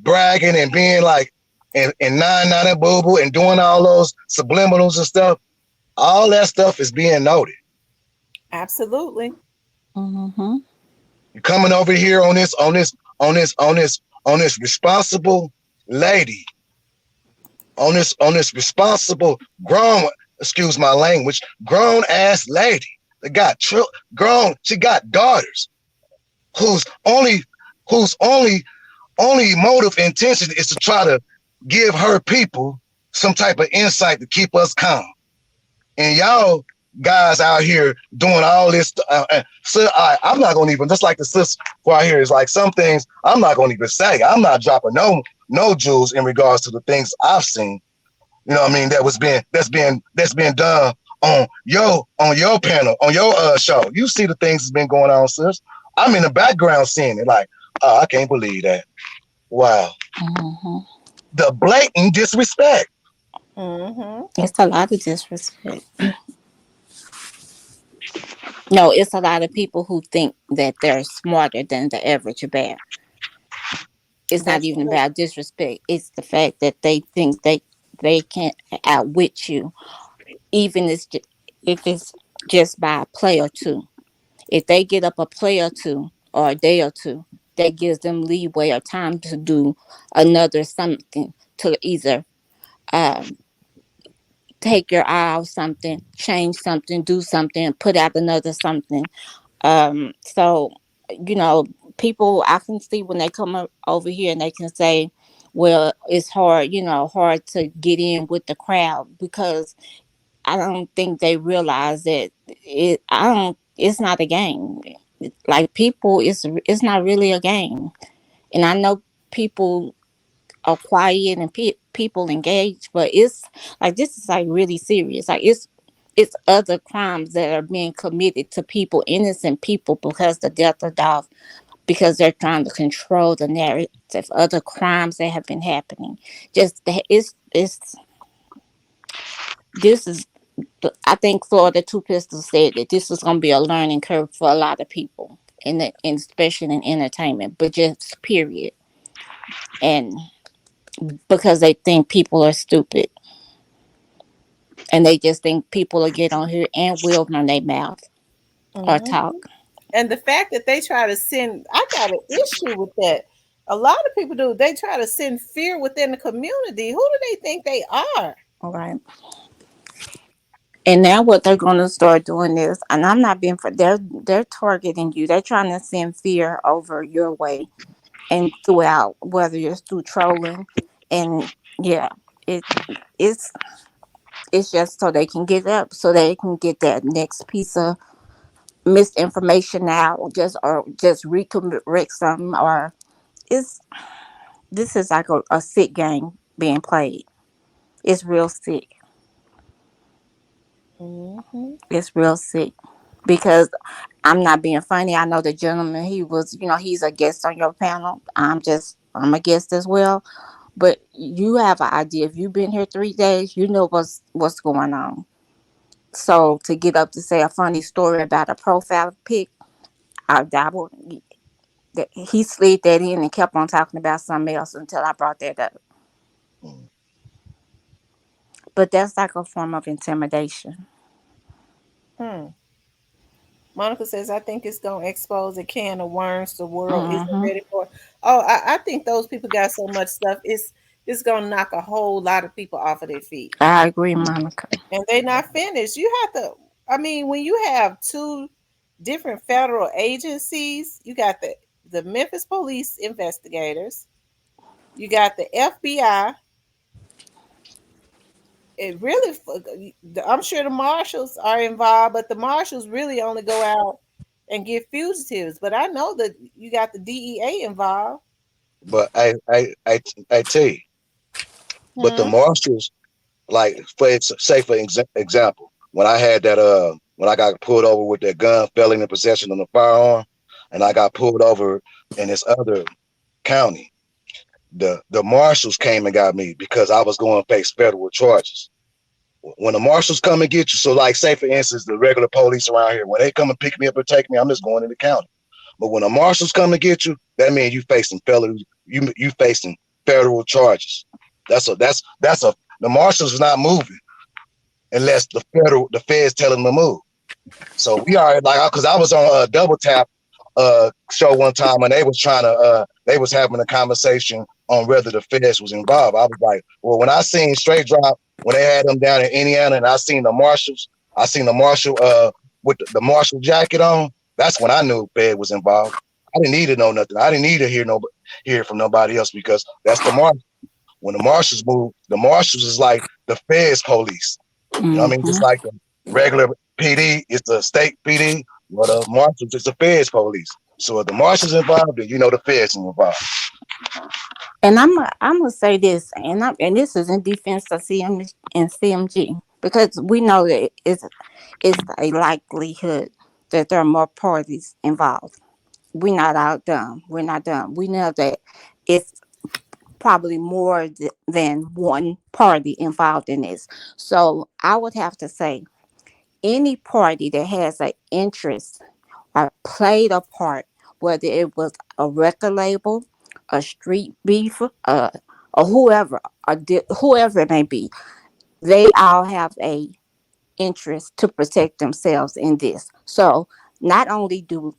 bragging and being like and nine and boo boo and doing all those subliminals and stuff. All that stuff is being noted. Absolutely. Mhm. You're coming over here on this responsible lady, on this responsible grown, excuse my language, grown ass lady that got grown. She got daughters whose only whose only motive intention is to try to give her people some type of insight to keep us calm. And y'all guys out here doing all this. So I'm not gonna even, just like the sister out here is like some things I'm not gonna even say. I'm not dropping no jewels in regards to the things I've seen. You know what I mean? That's been done on your panel on your show. You see the things that's been going on, sis. I'm in the background seeing it. Like, oh, I can't believe that. Wow, Mhm. the blatant disrespect. Mm-hmm. It's a lot of disrespect. No, it's a lot of people who think that they're smarter than the average bear. It's not That's even true. about disrespect. It's the fact that they think they can outwit you, even if it's just by a play or two. If they get up a play or two or a day or two, that gives them leeway or time to do another something to either um, take your eye off something, change something, do something, put out another something. So, you know, people I can see when they come over here and they can say, well, it's hard, hard to get in with the crowd because I don't think they realize that it's not a game. Like people, it's not really a game. And I know people are quiet and people engage, but it's like this is like really serious. Like it's other crimes that are being committed to people, innocent people, because the death of dog, because they're trying to control the narrative. Other crimes that have been happening. Just that it's this is. I think Florida Two Pistols said that this is going to be a learning curve for a lot of people, in especially in entertainment, but just period. And because they think people are stupid, and they just think people will get on here and will run their mouth or Mm-hmm. talk. And the fact that they try to send, I got an issue with that. A lot of people do. They try to send fear within the community. Who do they think they are? All right. And now what they're going to start doing is, and I'm not being for they're targeting you. They're trying to send fear over your way and throughout, whether it's through trolling, and yeah, it it's it's just so they can get up, so they can get that next piece of misinformation out, or just recorrect something, or it's this is like a sick game being played. It's real sick. Hmm. It's real sick because I'm not being funny. I know the gentleman. He was, he's a guest on your panel. I'm a guest as well. But you have an idea. If you've been here 3 days, you know what's going on. So to get up to say a funny story about a profile pic, I would, he slid that in and kept on talking about something else until I brought that up. Mm. But that's like a form of intimidation. Hmm. Monica says, I think it's going to expose a can of worms the world isn't Hmm. ready for. Oh, I think those people got so much stuff. It's going to knock a whole lot of people off of their feet. I agree, Monica. And they're not finished. You have to, I mean, when you have two different federal agencies, you got the Memphis police investigators, you got the FBI. It really, I'm sure the marshals are involved, but the marshals really only go out and get fugitives. But I know that you got the DEA involved. But I tell you, but the Hmm. marshals, like for say for example, when I had that when I got pulled over with that gun, felon in possession of the firearm, and I got pulled over in this other county, the marshals came and got me because I was going to face federal charges. When the marshals come and get you, so like say for instance, the regular police around here, when they come and pick me up and take me, I'm just going to the county. But when the marshals come and get you, that means you facing felony, you facing federal charges. That's a the marshals is not moving unless the feds tell them to move. So we are like, because I was on a double tap show one time, and they was trying to they was having a conversation on whether the feds was involved. I was like, well, when I seen straight drop when they had them down in Indiana, and I seen the marshal with the marshal jacket on. That's when I knew Fed was involved. I didn't need to know nothing. I didn't need to hear from nobody else because that's the marshal. When the marshals move, the marshals is like the feds police. You know what I mean? Hmm. Just like the regular PD is the state PD, well, the marshals is the feds police. So if the marshals involved, then you know the feds are involved. And I'm gonna say this, and this is in defense of CM and CMG, because we know that it's a likelihood that there are more parties involved. We're not out dumb. We're not dumb. We know that it's probably more than one party involved in this. So I would have to say any party that has an interest or played a part, whether it was a record label, a street beef, or whoever, whoever it may be, they all have a interest to protect themselves in this. So not only do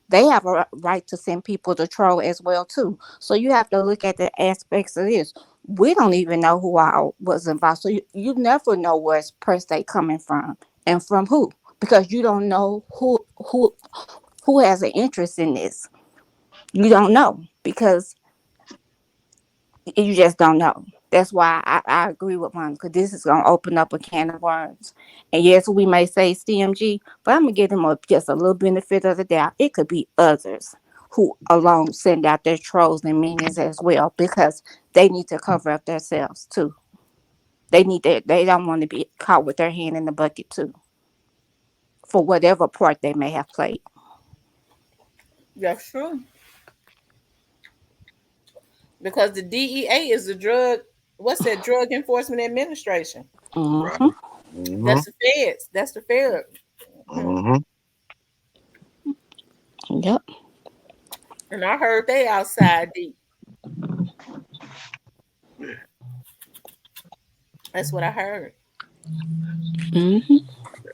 they have a right to send people to troll as well too. So you have to look at the aspects of this. We don't even know who all was involved. So you never know where it's per se coming from and from who. Because you don't know who has an interest in this. You don't know because you just don't know. That's why I agree with mom because this is gonna open up a can of worms. And yes, we may say CMG, but I'm gonna give them just a little benefit of the doubt. It could be others who alone send out their trolls and minions as well because they need to cover up themselves too. They don't want to be caught with their hand in the bucket too for whatever part they may have played. That's true. Because the DEA is the drug, what's that, Drug Enforcement Administration. Right. Mm-hmm. Mm-hmm. That's the feds. That's the feds. Mhm. Mm-hmm. Yep. And I heard they outside deep. That's what I heard. Mm-hmm.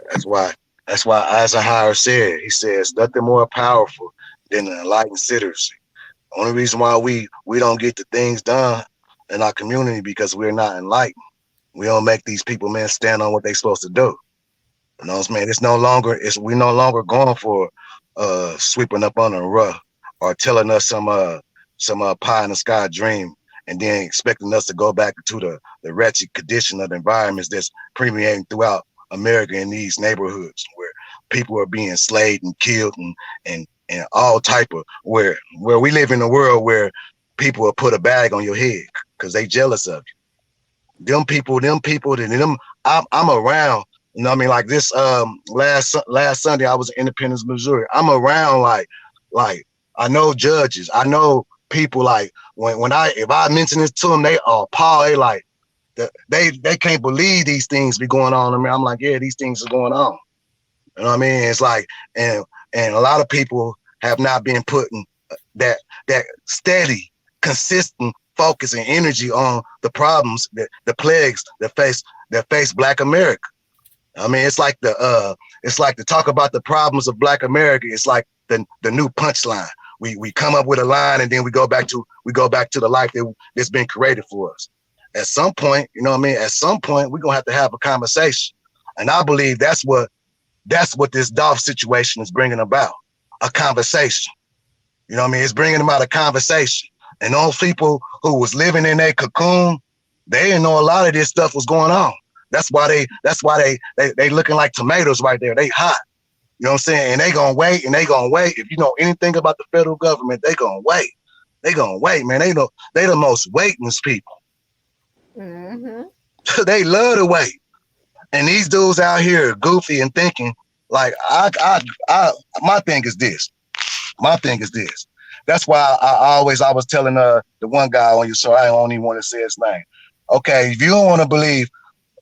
That's why. That's why Eisenhower said. He says nothing more powerful than an enlightened citizen. Only reason why we don't get the things done in our community because we're not enlightened. We don't make these people, man, stand on what they're supposed to do. You know what I'm saying? It's we no longer going for sweeping up under the rug or telling us some some pie in the sky dream, and then expecting us to go back to the wretched condition of the environments that's permeating throughout America in these neighborhoods where people are being slayed and killed and all type of where we live in a world where people will put a bag on your head because they jealous of you. Them I'm around. You know what I mean? Like this last Sunday I was in Independence, Missouri. I'm around like I know judges. I know people like when I if I mention this to them, they are appalled. They like they can't believe these things be going on. I mean, I'm like, yeah, these things are going on. You know what I mean? It's like, and a lot of people have not been putting that steady, consistent focus and energy on the problems the plagues that face Black America. I mean, it's like to talk about the problems of Black America. It's like the new punchline. We come up with a line and then we go back to the life that's been created for us. At some point, you know what I mean? At some point, we're gonna have to have a conversation, and I believe that's what this Dolph situation is bringing about, a conversation. You know what I mean? It's bringing about a conversation. And those people who was living in their cocoon, they didn't know a lot of this stuff was going on. That's why they looking like tomatoes right there. They hot. You know what I'm saying? And they gonna wait and they gonna wait. If you know anything about the federal government, they gonna wait. They gonna wait, man. They the most waitingest people. Mm-hmm. They love to wait. And these dudes out here goofy and thinking like I my thing is this. My thing is this. That's why I was telling the one guy on your show, I don't even want to say his name. Okay, if you don't want to believe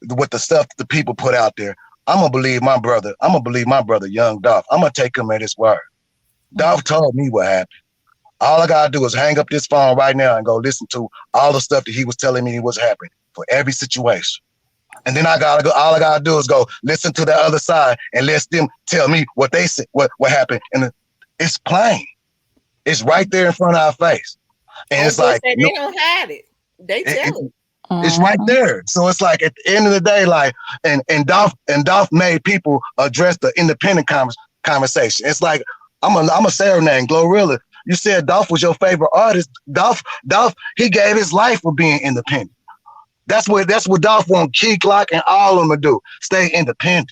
with the stuff that the people put out there, I'm gonna believe my brother. I'm gonna believe my brother, Young Dolph. I'm gonna take him at his word. Dolph told me what happened. All I gotta do is hang up this phone right now and go listen to all the stuff that he was telling me was happening for every situation. And then I gotta go. All I gotta do is go listen to the other side and let them tell me what they said, what happened, and it's plain. It's right there in front of our face, and I'm it's gonna like say no, they don't hide it. They it, tell it. it's right Mhm. there. So it's like at the end of the day, like and Dolph made people address the independent conversation. It's like I'm a say her name, Glorilla. You said Dolph was your favorite artist. Dolph, he gave his life for being independent. That's what Dolph want Key Glock and all of them to do. Stay independent.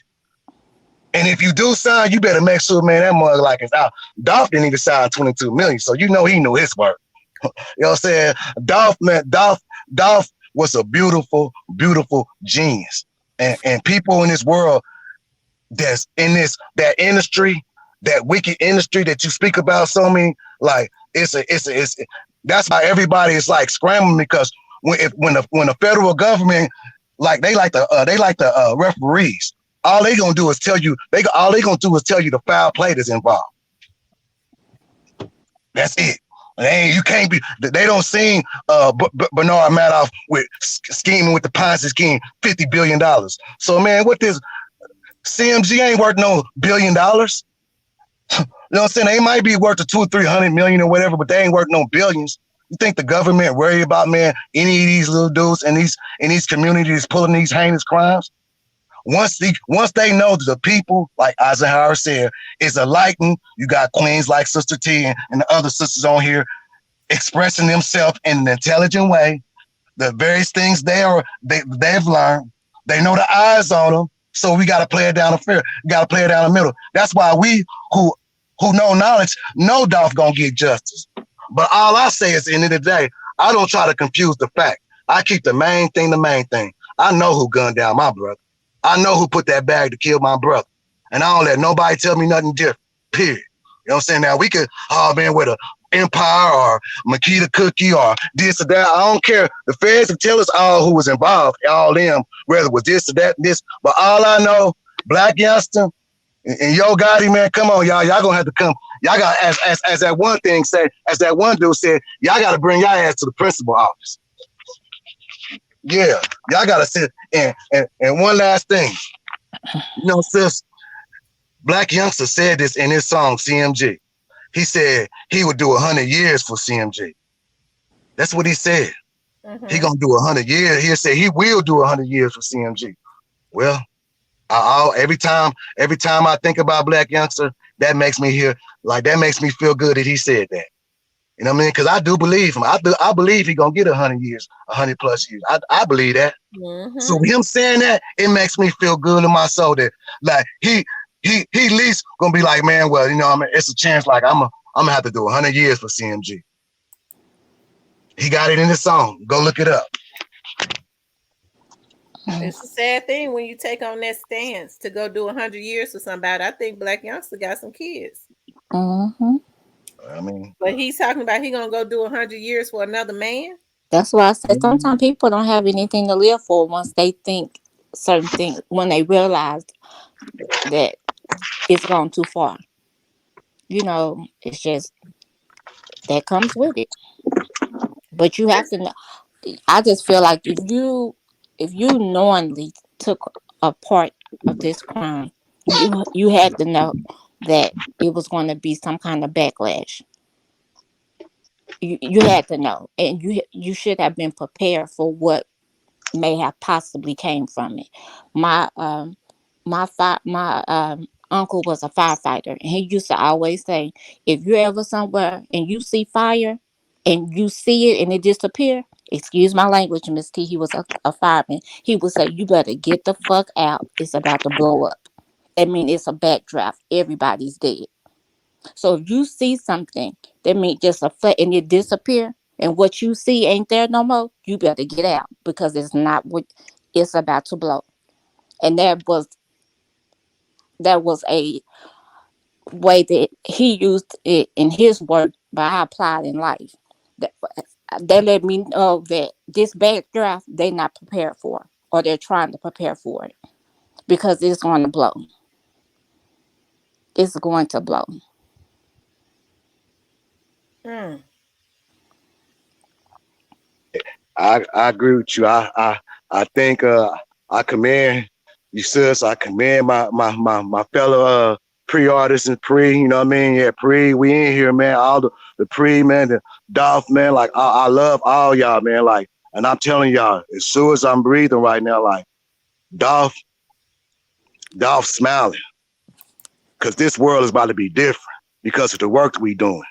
And if you do sign, you better make sure, man, that mug like is out. Dolph didn't even sign 22 million, so you know he knew his work. You know what I'm saying? Dolph was a beautiful, beautiful genius. And people in this world that's in that industry, that wicked industry that you speak about so many, like it's that's why everybody is like scrambling because when the federal government they like the referees. All they gonna do is tell you all they gonna do is tell you the foul play that's involved. That's it. You can't be. They don't sing Bernard Madoff with scheming with the Ponzi scheme, $50 billion. So man, what this CMG ain't worth no $1 billion. You know what I'm saying? They might be worth a 200 or 300 million or whatever, but they ain't worth no billions. You think the government worry about man any of these little dudes in these communities pulling these heinous crimes? Once they know that the people, like Eisenhower said, is enlightened, you got queens like Sister T and the other sisters on here expressing themselves in an intelligent way. The various things they've learned, they know the eyes on them. So we got to play it down the fair. We got to play it down the middle. That's why we who know knowledge know Dolph gonna get justice. But all I say is, at the end of the day, I don't try to confuse the fact. I keep the main thing the main thing. I know who gunned down my brother. I know who put that bag to kill my brother. And I don't let nobody tell me nothing different. Period. You know what I'm saying? Now we could, oh man, with a Empire or Makita Cookie or this or that. I don't care. The feds can tell us all who was involved, all them, whether it was this or that, this. But all I know, Black Youngster and Yo Gotti, man, come on, y'all. Y'all gonna have to come. Y'all got as that one thing said, as that one dude said, y'all gotta bring y'all ass to the principal office. Yeah, y'all gotta sit and one last thing. You know, sis, Black Youngster said this in his song CMG. He said he would do 100 years for CMG. That's what he said. He Mm-hmm. gonna do 100 years. He said he will do 100 years for CMG. Well, every time I think about Black Youngster, that makes me feel good that he said that. You know what I mean? Because I do believe him. I believe he gonna get 100 years, 100 plus years. I believe that. So Mm-hmm. him saying that, it makes me feel good in my soul that like he at least gonna be like, man, well, you know, I mean, it's a chance. Like I'm gonna have to do 100 years for CMG. He got it in his song. Go look it up. It's a sad thing when you take on that stance to go do 100 years for somebody. I think Black Youngster got some kids, Mm-hmm. I mean, but he's talking about he gonna go do 100 years for another man. That's why I said sometimes people don't have anything to live for once they think certain things, when they realize that it's gone too far. It's just that comes with it. But you have to know. I just feel like if you knowingly took a part of this crime, you had to know that it was going to be some kind of backlash. You had to know, and you should have been prepared for what may have possibly came from it. My uncle was a firefighter, and he used to always say, if you're ever somewhere and you see fire, and you see it and it disappear, excuse my language, Miss T, he was a fireman. He would say, you better get the fuck out. It's about to blow up. I mean, it's a backdraft. Everybody's dead. So if you see something that means just a flat and it disappear, and what you see ain't there no more, you better get out because it's not what it's about to blow. And that was a way that he used it in his work, but I applied in life. That they let me know that this backdraft they not prepared for, or they're trying to prepare for it because it's going to blow. It's going to blow. Mm. I agree with you. I think I commend you, sis. I commend my fellow pre-artists and pre. You know what I mean? Yeah, pre. We in here, man. All the pre, man. The Dolph, man. Like I love all y'all, man. Like, and I'm telling y'all, as soon as I'm breathing right now, like Dolph, Dolph smiling, because this world is about to be different because of the work we doing.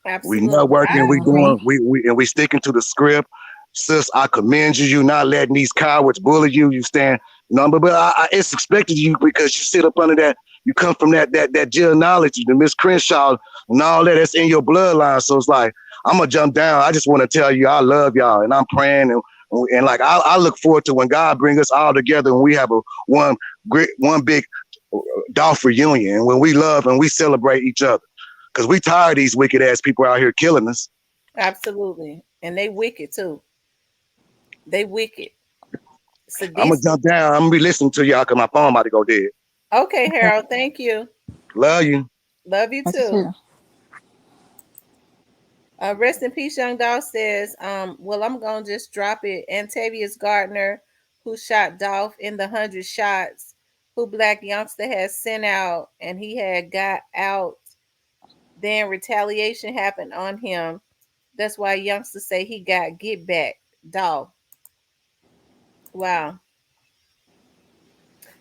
We Absolutely, networking, I we agree. doing, we sticking to the script. Sis, I commend you. You not letting these cowards bully you. You stand, but it's expected of you because you sit up under that. You come from that jail knowledge, the Miss Crenshaw and all that. That's in your bloodline. So it's like I'm gonna jump down. I just want to tell you I love y'all, and I'm praying and like I look forward to when God bring us all together and we have a one big Dolph reunion and when we love and we celebrate each other because we tired of these wicked ass people out here killing us. Absolutely, and they wicked too. They wicked, I'm gonna sadistic. jump down. I'm gonna be listening to y'all because my phone about to go dead. Okay, Harold. Thank you. Love you. Love you That's too. too. Rest in peace, Young Doll says, well, I'm gonna just drop it. Antavius Gardner, who shot Dolph in the 100 shots, who Black Youngster had sent out, and he had got out. Then retaliation happened on him. That's why Youngster say he got get back. Dolph. Wow.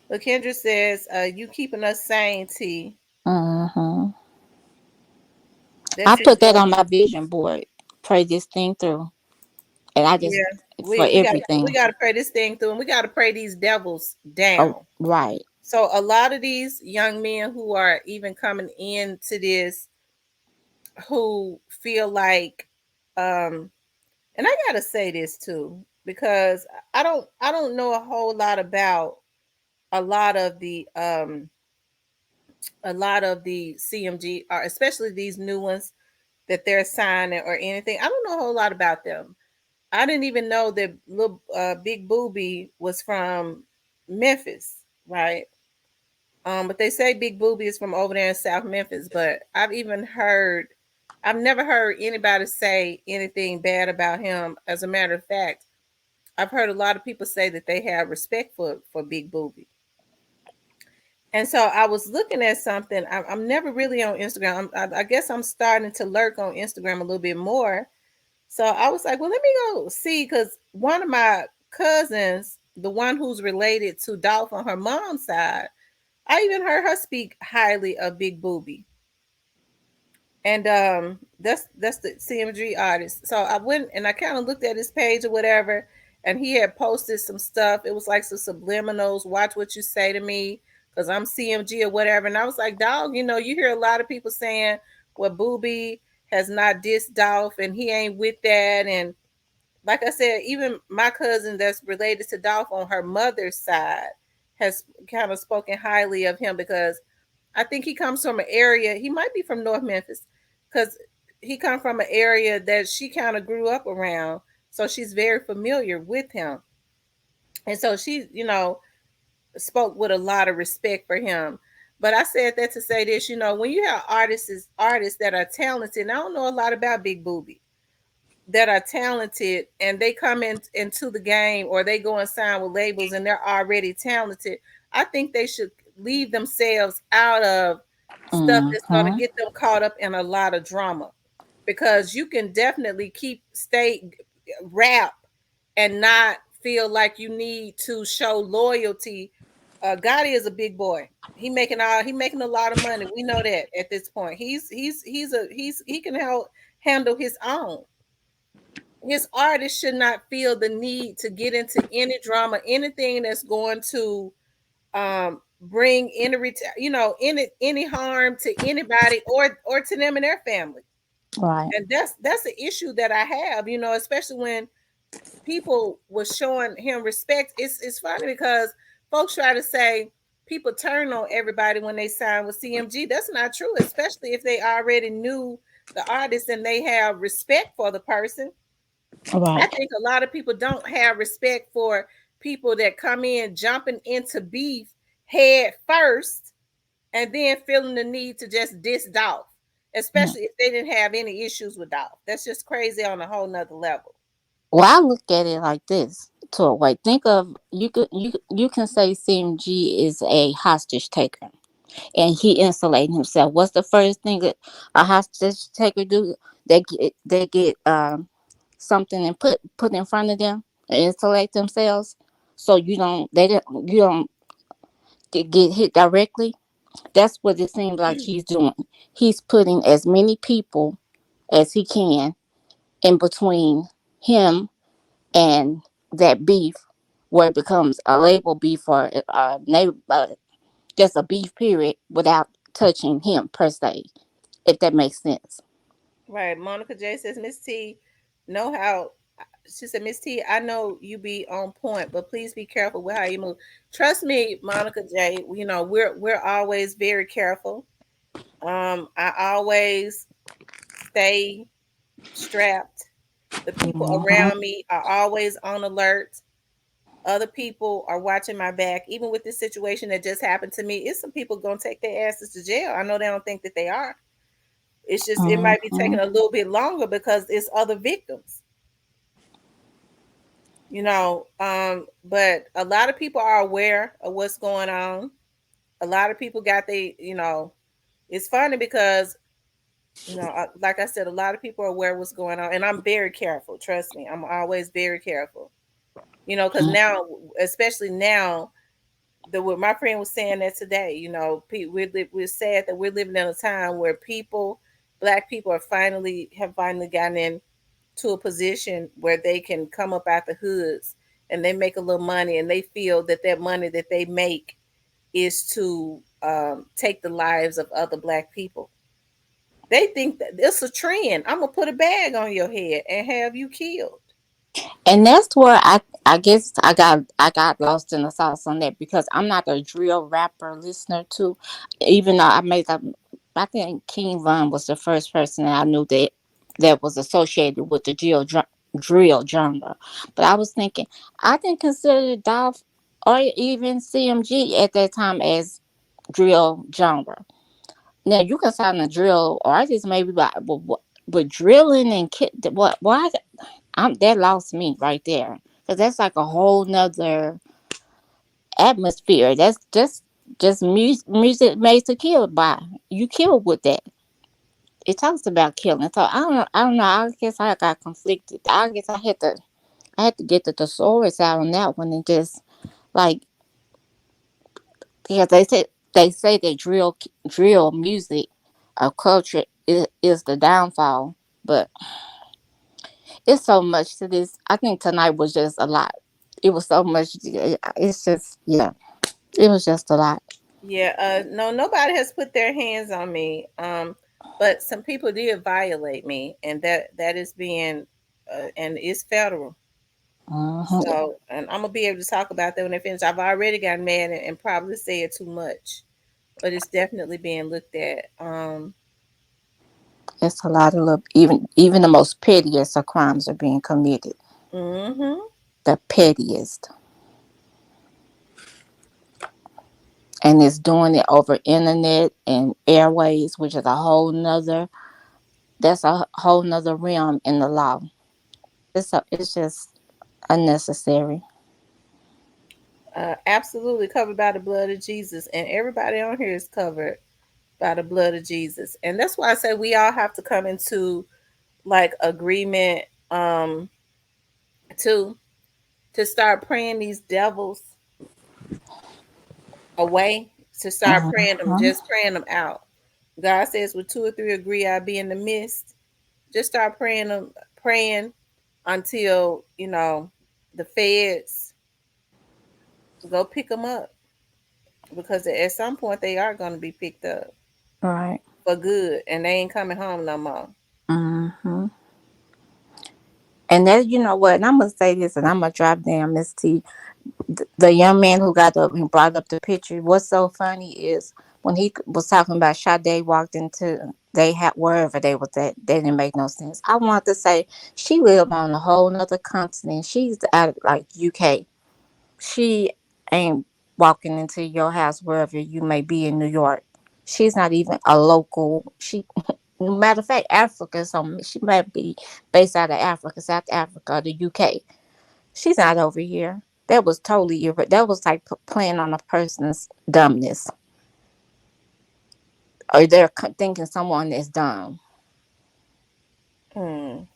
Look, Kendra says, you keeping us sane, T. Mm-hmm. I That's his put that voice. on my vision board. Pray this thing through, and I just Yeah. for We everything. gotta pray this thing through, and we gotta pray these devils Oh, down. right. So a lot of these young men who are even coming into this, who feel like, and I gotta say this too, because I don't know a whole lot about a lot of the um a lot of the CMG, or especially these new ones that they're signing or anything. I don't know a whole lot about them. I didn't even know that little Big Booby was from Memphis, right? But they say Big Booby is from over there in South Memphis. But I've never heard anybody say anything bad about him. As a matter of fact, I've heard a lot of people say that they have respect for Big Booby. And so I was looking at something. I'm never really on Instagram. I guess I'm starting to lurk on Instagram a little bit more. So I was like, well, let me go see, because one of my cousins, the one who's related to Dolph on her mom's side, I even heard her speak highly of Big Booby. And that's the CMG artist. So I went and I kind of looked at his page or whatever, and he had posted some stuff. It was like some subliminals. Watch what you say to me, because I'm CMG or whatever. And I was like, dog, you hear a lot of people saying, well, Booby has not dissed Dolph, and he ain't with that. And like I said, even my cousin that's related to Dolph on her mother's side has kind of spoken highly of him, because I think he comes from an area. He might be from North Memphis, because he come from an area that she kind of grew up around. So she's very familiar with him, and so she, spoke with a lot of respect for him. But I said that to say this, when you have artists that are talented, and I don't know a lot about Big Booby, that are talented, and they come into the game, or they go and sign with labels and they're already talented. I think they should leave themselves out of stuff that's going to Mm-hmm. get them caught up in a lot of drama, because you can definitely stay rap and not feel like you need to show loyalty. Gotti is a big boy. He making a lot of money. We know that at this point. He can handle his own. His artists should not feel the need to get into any drama, anything that's going to bring any harm to anybody, or to them and their family. Right. And that's the issue that I have, especially when people were showing him respect. It's funny because folks try to say people turn on everybody when they sign with CMG. That's not true, especially if they already knew the artist and they have respect for the person. I Right. think a lot of people don't have respect for people that come in jumping into beef head first, and then feeling the need to just diss Dolph, Mm. especially if they didn't have any issues with Dolph. That's just crazy on a whole nother level. Well, I look at it like this. To a way, think of you can say CMG is a hostage taker, and he insulating himself. What's the first thing that a hostage taker do? They get something and put in front of them and insulate themselves, so you don't get hit directly. That's what it seems like he's doing. He's putting as many people as he can in between him and that beef, where it becomes a label beef or just a beef period without touching him per se, if that makes sense. Right. Monica J says, Miss T, know how. She said, Miss T, I know you be on point, but please be careful with how you move. Trust me, Monica J. We're always very careful. I always stay strapped. The people Hmm. around me are always on alert. Other people are watching my back. Even with this situation that just happened to me, it's some people gonna take their asses to jail. I know they don't think that they are. It's just it might be Hmm. taking a little bit longer because it's other victims. But a lot of people are aware of what's going on. A lot of people got it's funny because like I said, a lot of people are aware of what's going on, and I'm very careful. Trust me, I'm always very careful. Because now, especially now, what my friend was saying that today, we're sad that we're living in a time where black people have finally gotten into a position where they can come up out the hoods, and they make a little money, and they feel that money that they make is to take the lives of other black people. They think that it's a trend. I'm gonna put a bag on your head and have you killed. And that's where I guess I got lost in the sauce on that, because I'm not a drill rapper listener too. Even though I think King Von was the first person that I knew that was associated with the drill genre. But I was thinking, I didn't consider Dolph or even CMG at that time as drill genre. Now you can sign a drill artist maybe, but drilling and what that lost me right there, because that's like a whole nother atmosphere. That's just music made to kill by. You kill with that. It talks about killing. So I don't know. I guess I got conflicted. I guess I had to get the thesaurus out on that one, and just like, because they say that drill music, culture is the downfall. But it's so much to this. I think tonight was just a lot. It was so much. It's just, yeah. It was just a lot. Yeah, no, nobody has put their hands on me. But some people did violate me, and that is being, and it's federal. Hmm. So, and I'm gonna be able to talk about that when they finish. I've already gotten mad and probably said too much, but it's definitely being looked at. It's a lot of little, even the most pettiest of crimes are being committed. Mm-hmm. The pettiest, and it's doing it over internet and airways, which is a whole nother. That's a whole nother realm in the law. It's just unnecessary. Absolutely covered by the blood of Jesus, and everybody on here is covered by the blood of Jesus, and that's why I say we all have to come into like agreement, to to start praying these devils away, to start praying them, Hmm. just praying them out. God says, "With two or three agree, I be in the midst." Just start praying them, praying until the feds go pick them up, because at some point they are going to be picked up Right. for good, and they ain't coming home no more. Hmm. And that, you know what? And I'm gonna say this, and I'm gonna drop down Miss T. The young man who got up and brought up the picture. What's so funny is when he was talking about Sade walked into they had wherever they was at. That didn't make no sense. I want to say she lived on a whole nother continent. She's out of like UK. She ain't walking into your house wherever you may be in New York. She's not even a local. She, matter of fact, Africa. So she might be based out of Africa, South Africa, the UK. She's not over here. That was totally that was like playing on a person's dumbness, or they're thinking someone is dumb. Mm.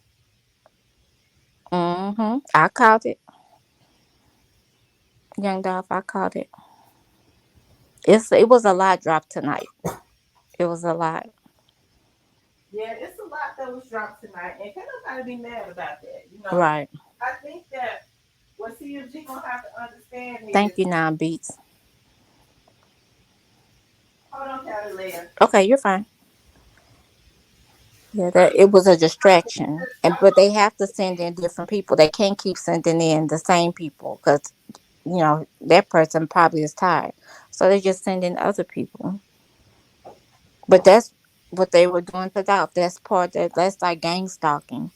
I called it, young Dolph. I called it. It was a lot dropped tonight. It was a lot. Yeah, it's a lot that was dropped tonight, and can't nobody be mad about that. Right. I think that what CFG gonna have to understand is, Thank you, Nine Beats. hold on, Cavalier. Okay, you're fine. Yeah, that it was a distraction, and but they have to send in different people. They can't keep sending in the same people because that person probably is tired, so they just send in other people. But that's what they were doing to Dolph. That's like gang stalking.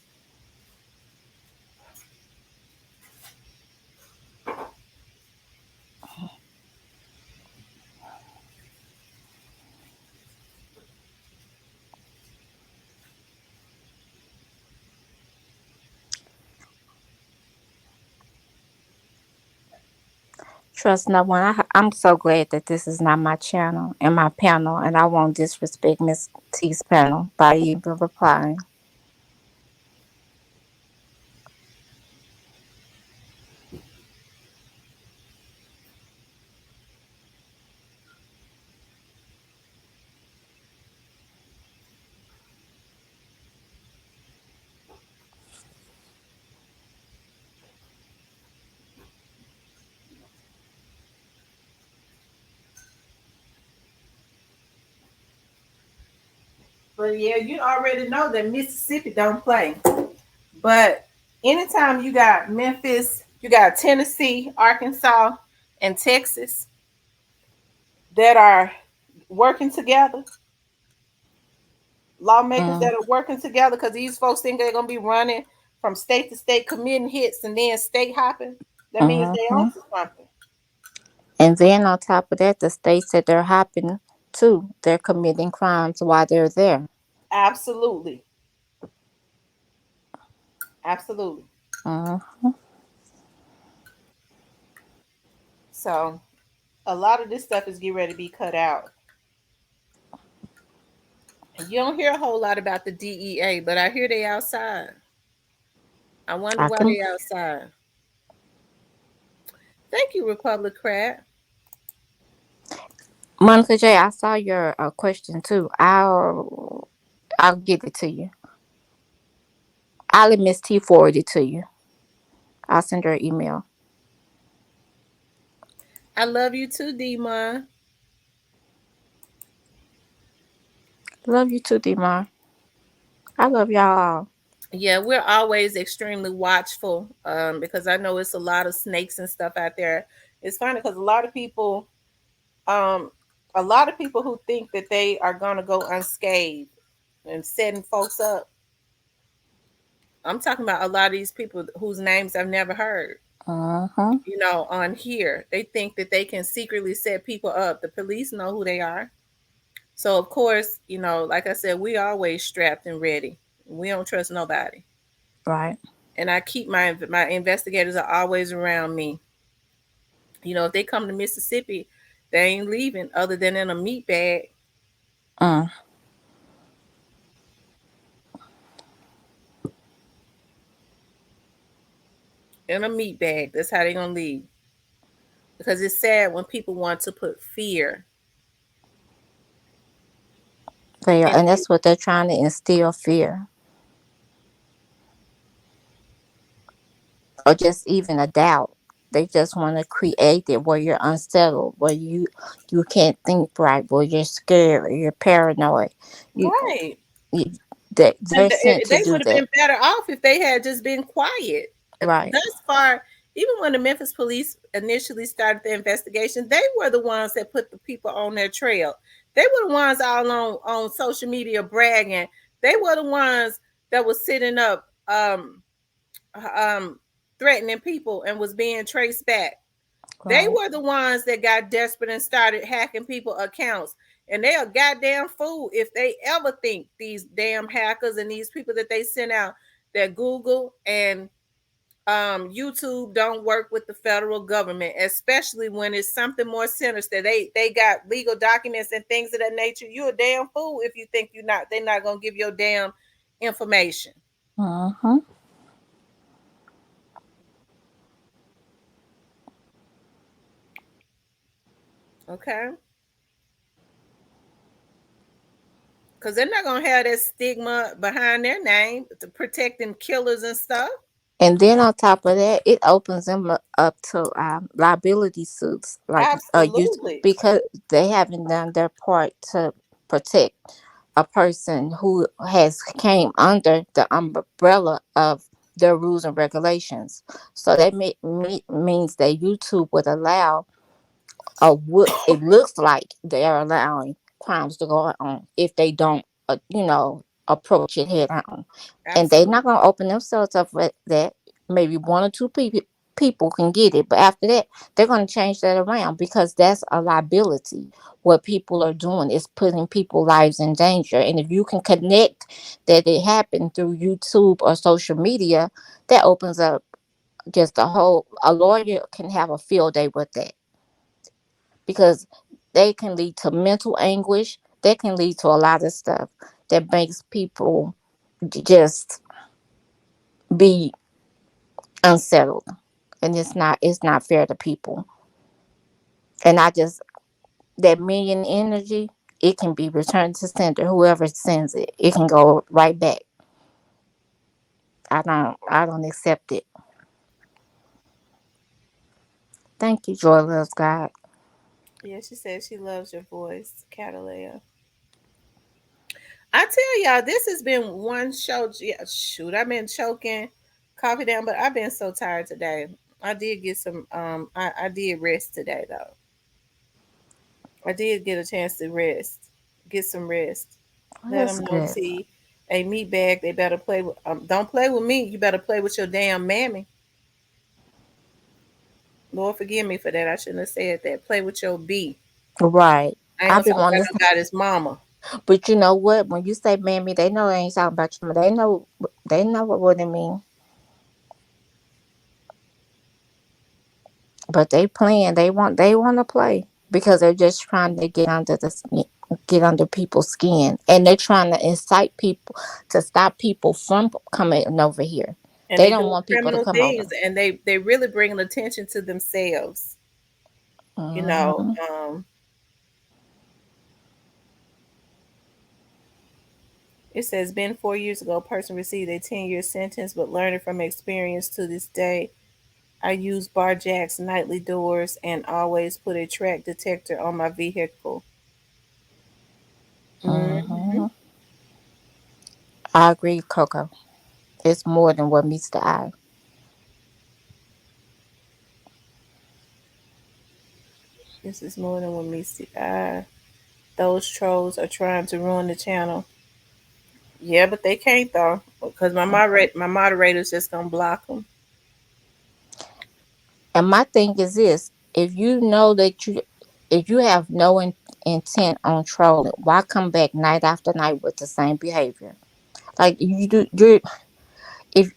Trust no one. I'm so glad that this is not my channel and my panel, and I won't disrespect Miss T's panel by even replying. But yeah, you already know that Mississippi don't play. But anytime you got Memphis, you got Tennessee, Arkansas, and Texas that are working together, lawmakers Mm, that are working together, because these folks think they're gonna be running from state to state committing hits and then state hopping. That means they hmm. own something. And then on top of that, the states that they're hopping to, they're committing crimes while they're there. Absolutely, absolutely. Mm. So a lot of this stuff is getting ready to be cut out. You don't hear a whole lot about the DEA, but I hear they outside. I wonder I why can, they outside. Thank you, Republicrat. Monica J. I saw your question too. I'll get it to you. I'll let Miss T forward it to you. I'll send her an email. I love you too, Dima. Love you too, Demar. I love y'all. Yeah, we're always extremely watchful because I know it's a lot of snakes and stuff out there. It's funny because um, a lot of people who think that they are gonna go unscathed and setting folks up. I'm talking about a lot of these people whose names I've never heard. Uh-huh. On here, they think that they can secretly set people up. The police know who they are. So of course, like I said, we always strapped and ready. We don't trust nobody. Right. And I keep my investigators are always around me. If they come to Mississippi, they ain't leaving other than in a meat bag. Mm. In a meat bag. That's how they gonna leave. Because it's sad when people want to put fear They are, in and that's people. what they're trying to instill fear, or just even a doubt. They just want to create it where you're unsettled, where you can't think right, where you're scared, or you're paranoid. You, Right. you And they're sent to they do would have that. been better off if they had just been quiet. Right. Thus far, even when the Memphis police initially started the investigation, they were the ones that put the people on their trail. They were the ones all on social media bragging. They were the ones that was sitting up um threatening people and was being traced back. They Right. were the ones that got desperate and started hacking people accounts. And they are goddamn fool if they ever think these damn hackers and these people that they sent out that Google and YouTube don't work with the federal government, especially when it's something more sinister. They got legal documents and things of that nature. You a damn fool if you think they're not gonna give your damn information. Uh-huh. Okay. Because they're not gonna have that stigma behind their name to protecting killers and stuff. And then on top of that, it opens them up to liability suits, like you, Absolutely. because they haven't done their part to protect a person who has came under the umbrella of their rules and regulations. So that means that YouTube would allow, or what it looks like they are allowing, crimes to go on if they don't, approach it head on. And they're not Absolutely. going to open themselves up for that. Maybe one or two people can get it, but after that, they're going to change that around, because that's a liability. What people are doing is putting people's lives in danger. And if you can connect that it happened through YouTube or social media, that opens up just a lawyer can have a field day with that, because they can lead to mental anguish. They can lead to a lot of stuff that makes people just be unsettled, and it's not fair to people. And I just, that million energy, it can be returned to sender. Whoever sends it, it can go right back. I don't accept it. Thank you, Joy loves God. Yeah, she said she loves your voice, Catalina. I tell y'all, this has been one show. Yeah, shoot, I've been choking coffee down, but I've been so tired today. I did get some. I did rest today though. I did get a chance to rest, get some rest. Let That's them know, good. T, a meat bag. They better play with. Don't play with me. You better play with your damn mammy. Lord forgive me for that. I shouldn't have said that. Play with your B. Right. I ain't I've gonna been talk wanting to, about his mama. but you know what? When you say mammy, they know they ain't talking about you. They know what it mean. But they playing. They want to play, because they're just trying to get under people's skin, and they're trying to incite people to stop people from coming over here. And They they don't doing want people to criminal come things, over. and they really bringing attention to themselves. You know, Hmm. It says, been 4 years ago, a person received a 10-year sentence, but learning from experience to this day, I use bar jacks, nightly doors, and always put a track detector on my vehicle. Hmm. Hmm. I agree, Coco. It's more than what meets the eye. This is more than what meets the eye. Those trolls are trying to ruin the channel. Yeah, but they can't though, because my moderator's just gonna block them. And my thing is this: if you know that if you have no intent on trolling, why come back night after night with the same behavior? Like you do, you if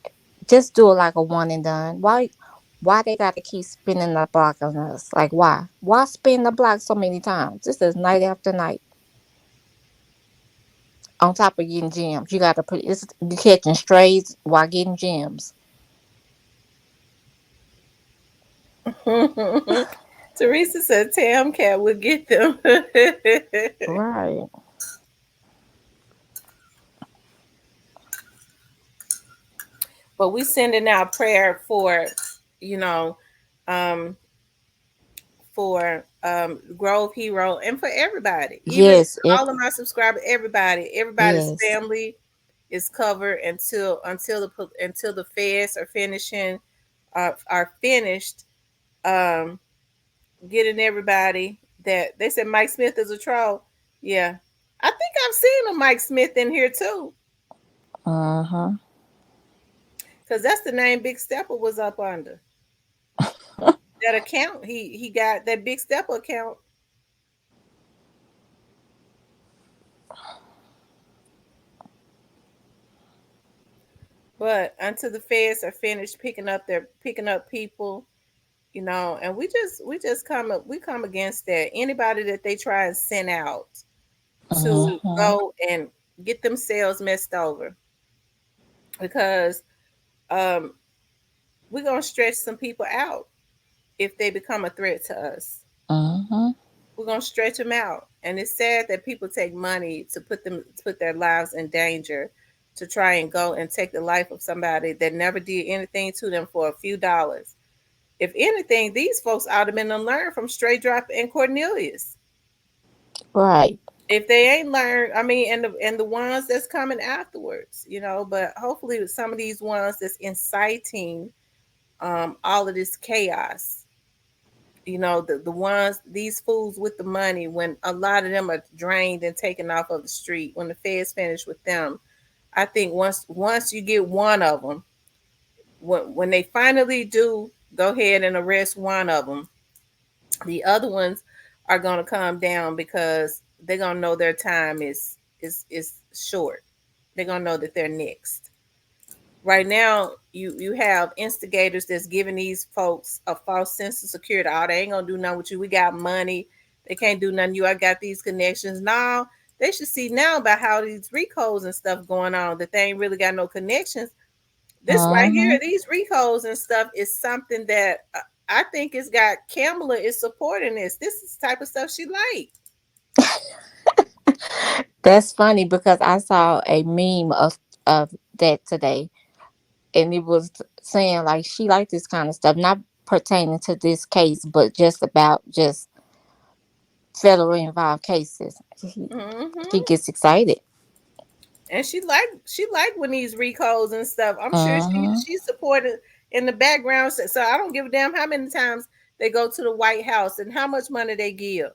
just do it like a one and done. Why they got to keep spinning the block on us? Like why? Why spin the block so many times? This is night after night. On top of getting gems, you got to put it's you catching strays while getting gems. Teresa said Tam Cat will get them. Right. But we sending out prayer for, you know, um, for Grove Hero and for everybody, even Yes. It. all of my subscribers, everybody's Yes. family is covered until the feds are finishing are finished um, getting everybody that they said Mike Smith is a troll. Yeah, I think I've seen a Mike Smith in here too, Uh huh. because that's the name Big Stepper was up under that account. He got that Big Stepper account. But until the feds are finished picking up people, and we just come against that. Anybody that they try and send out Uh to huh. go and get themselves messed over, because um, we're gonna stretch some people out if they become a threat to us. Uh huh. We're gonna stretch them out, and it's sad that people take money to put their lives in danger to try and go and take the life of somebody that never did anything to them for a few dollars. If anything, these folks ought to been to learn from Straight Drop and Cornelius. Right. If they ain't learned, I mean, and the ones that's coming afterwards. But hopefully, with some of these ones that's inciting all of this chaos, the ones these fools with the money, when a lot of them are drained and taken off of the street, when the feds finish with them, I think once you get one of them, when they finally do go ahead and arrest one of them, the other ones are going to come down because they're going to know their time is short. They're going to know that they're next. Right now, you have instigators that's giving these folks a false sense of security. Oh, they ain't gonna do nothing with you. We got money. They can't do nothing. You, I got these connections. Now they should see now about how these recos and stuff going on, that they ain't really got no connections. This Uh right huh. here, these recos and stuff, is something that I think it's got Kamala is supporting this. This is the type of stuff she like. That's funny because I saw a meme of that today, and it was saying like she liked this kind of stuff, not pertaining to this case, but just about just federal involved cases. She Hmm. gets excited. And she like when these recos and stuff. I'm sure Uh she supported in the background. So I don't give a damn how many times they go to the White House and how much money they give.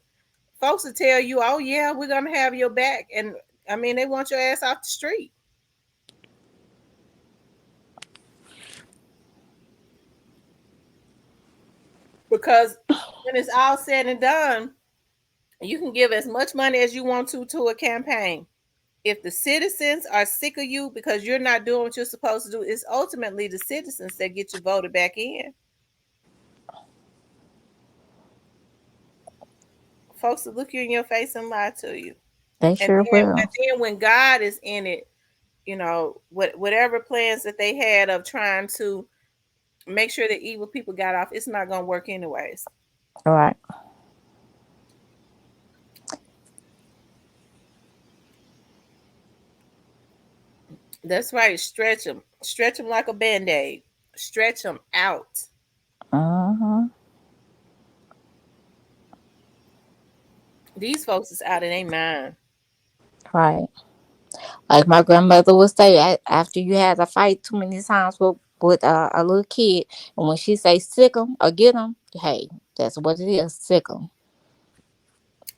Folks will tell you, "Oh yeah, we're gonna have your back," and I mean they want your ass off the street, because when it's all said and done, you can give as much money as you want to a campaign. If the citizens are sick of you because you're not doing what you're supposed to do, it's ultimately the citizens that get you voted back in. Folks will look you in your face and lie to you. they And sure then, will. and then when God is in it, whatever plans that they had of trying to make sure that evil people got off, it's not gonna work anyways. All right. That's right. Stretch them like a band-aid. Stretch them out. Mm-hmm. These folks is out of their mind. Right. Like my grandmother would say, after you had a fight too many times with a little kid, and when she say sick 'em or get 'em, hey, that's what it is, sick 'em.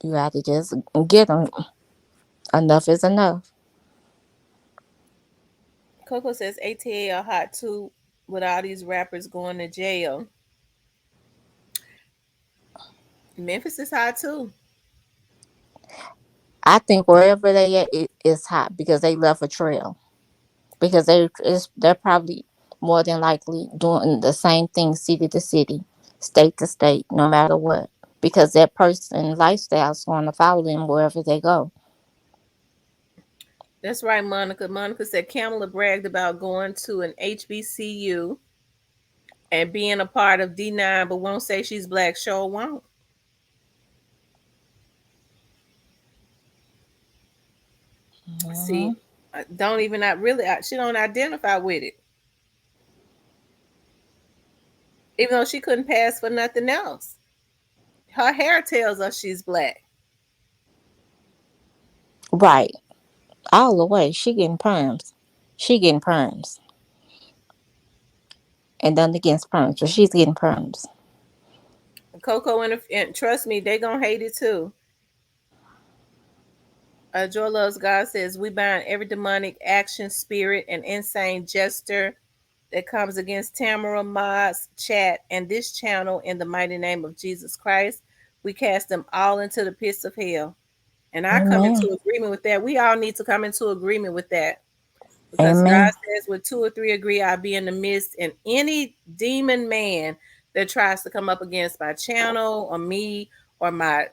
You have to just get them. Enough is enough. Coco says ATA are hot too with all these rappers going to jail. Memphis is hot too. I think wherever they at, it is hot because they left a trail. Because they're probably more than likely doing the same thing city to city, state to state, no matter what. Because that person lifestyle is going to follow them wherever they go. That's right, Monica. Monica said Kamala bragged about going to an HBCU and being a part of D9, but won't say she's black. Sure won't. See, Mhm. don't even not really. She don't identify with it, even though she couldn't pass for nothing else. Her hair tells us she's black. Right. All the way. She getting perms. She getting perms. And done against perms. But she's getting perms. Coco and trust me, they gonna hate it too. Joy Loves God says we bind every demonic action, spirit, and insane gesture that comes against Tamara, Mods, Chat, and this channel in the mighty name of Jesus Christ. We cast them all into the pits of hell. And I come Amen. into agreement with that. We all need to come into agreement with that. Because God Amen. says, with two or three agree, I'll be in the midst. And any demon man that tries to come up against my channel or me or my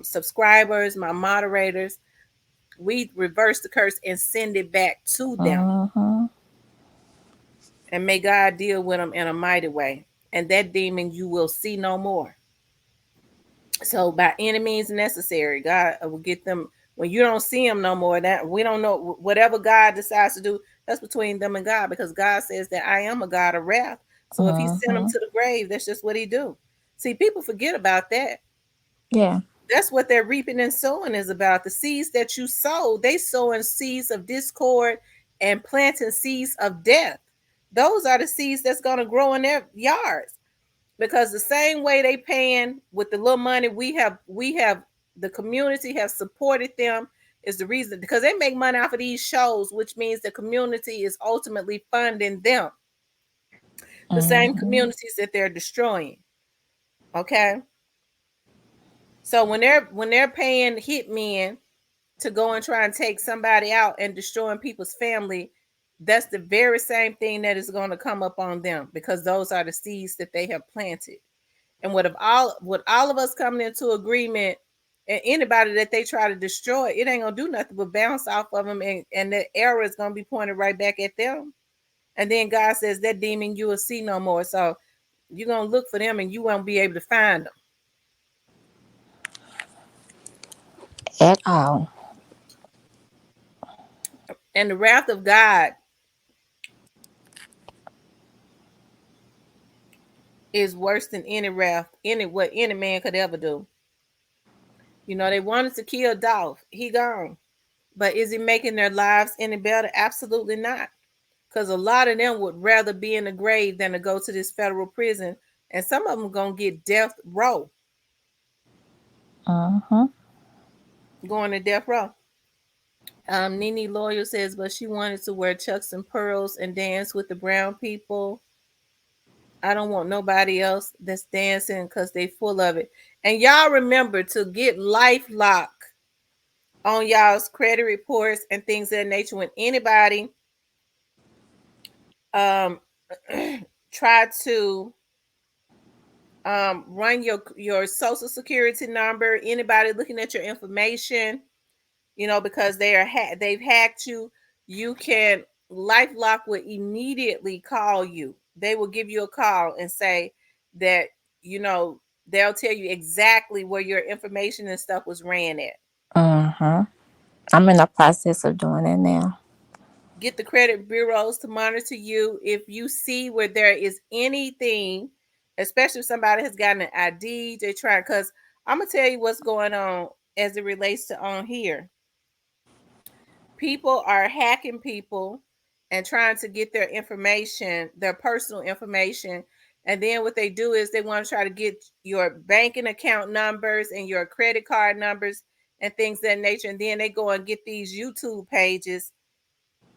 subscribers, my moderators, we reverse the curse and send it back to them. Mhm. And may God deal with them in a mighty way. And that demon you will see no more. So by any means necessary, God will get them when you don't see them no more. That we don't know whatever God decides to do. That's between them and God, because God says that I am a God of wrath. So if He sent them Mhm. to the grave, that's just what He do. See, people forget about that. Yeah. That's what they're reaping and sowing is about. The seeds that you sow, they sowing seeds of discord and planting seeds of death. Those are the seeds that's going to grow in their yards, because the same way they paying with the little money we have the community has supported them is the reason, because they make money off of these shows, which means the community is ultimately funding them, the same Mhm. communities that they're destroying. Okay, so when they're paying hitmen to go and try and take somebody out and destroying people's family, that's the very same thing that is going to come up on them, because those are the seeds that they have planted. And what all of us coming into agreement, and anybody that they try to destroy, it ain't gonna do nothing but bounce off of them, and the arrow is gonna be pointed right back at them. And then God says that demon you will see no more. So you're gonna look for them and you won't be able to find them. At all. And the wrath of God is worse than any wrath, any what any man could ever do. They wanted to kill Dolph. He gone. But is he making their lives any better? Absolutely not. Because a lot of them would rather be in the grave than to go to this federal prison. And some of them gonna get death row, Mhm. going to death row. Nene Loyal says, but she wanted to wear chucks and pearls and dance with the brown people. I don't want nobody else that's dancing because they full of it. And y'all remember to get LifeLock on y'all's credit reports and things of that nature. When anybody um try to run your social security number, anybody looking at your information, because they've hacked you, you can LifeLock will immediately call you. They will give you a call and say that, you know they'll tell you exactly where your information and stuff was ran at. Mhm. I'm in the process of doing it now. Get the credit bureaus to monitor you. If you see where there is anything, especially if somebody has gotten an ID, they try, because I'm gonna tell you what's going on as it relates to on here. People are hacking people and trying to get their information, their personal information. And then what they do is they want to try to get your banking account numbers and your credit card numbers and things of that nature. And then they go and get these YouTube pages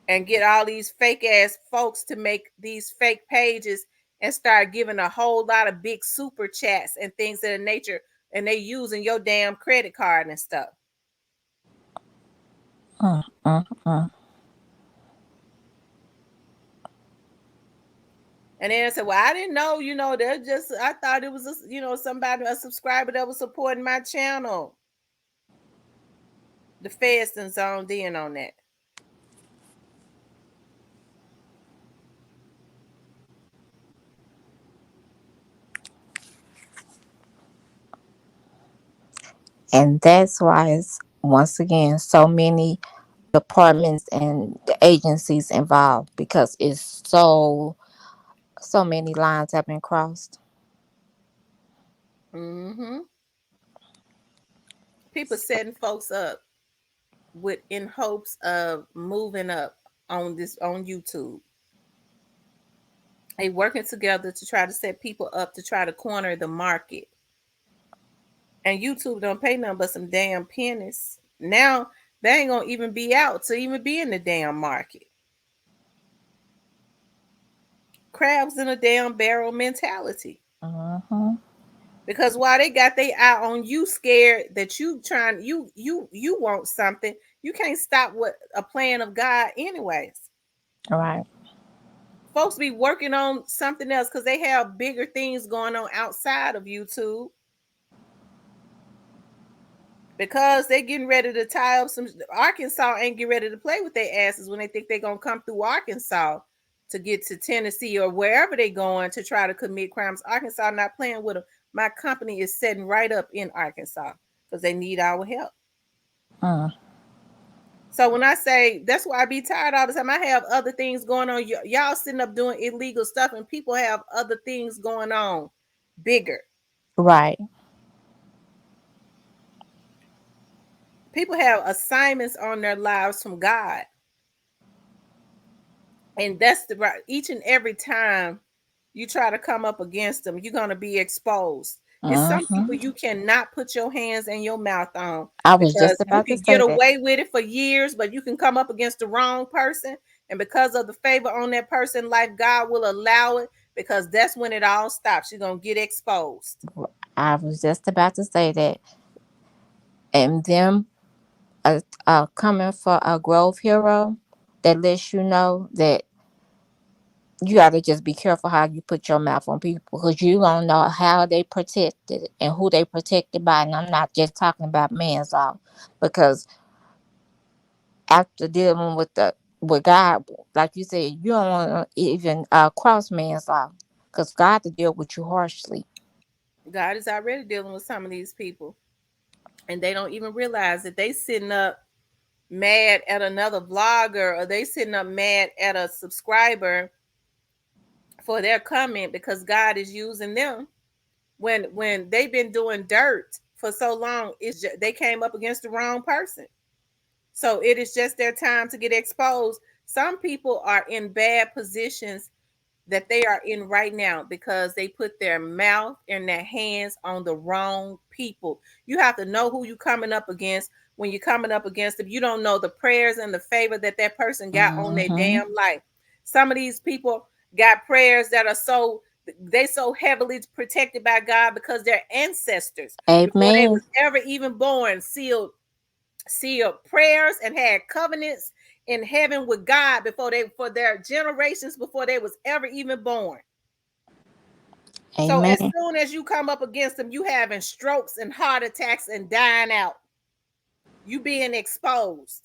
and get all these fake ass folks to make these fake pages and start giving a whole lot of big super chats and things of that nature. And they using your damn credit card and stuff. Mm, mm, mm. And then I said, "Well, I didn't know. They're just. I thought it was, somebody, a subscriber that was supporting my channel." The feds done zoned in on that. And that's why it's once again so many departments and the agencies involved because it's so many lines have been crossed. Mm-hmm. People setting folks up with in hopes of moving up on YouTube. They working together to try to set people up to try to corner the market. And YouTube don't pay nothing but some damn pennies. Now they ain't gonna even be out to even be in the damn market. Crabs in a damn barrel mentality. Mm-hmm. Because while they got their eye on you, scared that you want something, you can't stop what a plan of God anyways. All right. Folks be working on something else because they have bigger things going on outside of YouTube, because they getting ready to tie up some. Arkansas ain't get ready to play with their asses when they think they're gonna come through Arkansas to get to Tennessee or wherever they going to try to commit crimes. Arkansas not playing with them. My company is setting right up in Arkansas because they need our help. Mm. So when I say, that's why I be tired all the time. I have other things going on. Y'all sitting up doing illegal stuff, and people have other things going on, bigger. Right. People have assignments on their lives from God, and that's the right. Each and every time you try to come up against them, you're gonna be exposed. It's some people Mm-hmm. you cannot put your hands and your mouth on, I was because just you about to can get say that. away with it for years, but you can come up against the wrong person, and because of the favor on that person, life, God will allow it, because that's when it all stops. You're gonna get exposed. I was just about to say that. And them coming for a grove hero that lets you know that you got to just be careful how you put your mouth on people because you don't know how they protected and who they protected by. And I'm not just talking about manslaughter because after dealing with God, like you said, you don't want to even cross manslaughter because God to deal with you harshly. God is already dealing with some of these people, and they don't even realize that they sitting up mad at another vlogger, or they sitting up mad at a subscriber for their comment because God is using them when they've been doing dirt for so long. They came up against the wrong person, so it is just their time to get exposed. Some people are in bad positions that they are in right now because they put their mouth and their hands on the wrong people. You have to know who you coming up against when you're coming up against them. You don't know the prayers and the favor that that person got on their Mm-hmm. damn life. Some of these people got prayers that are so heavily protected by God because their ancestors, before they Amen. was ever even born, sealed prayers and had covenants in heaven with God before they for their generations before they was ever even born. So as Amen. soon as you come up against them, you having strokes and heart attacks and dying out. You being exposed.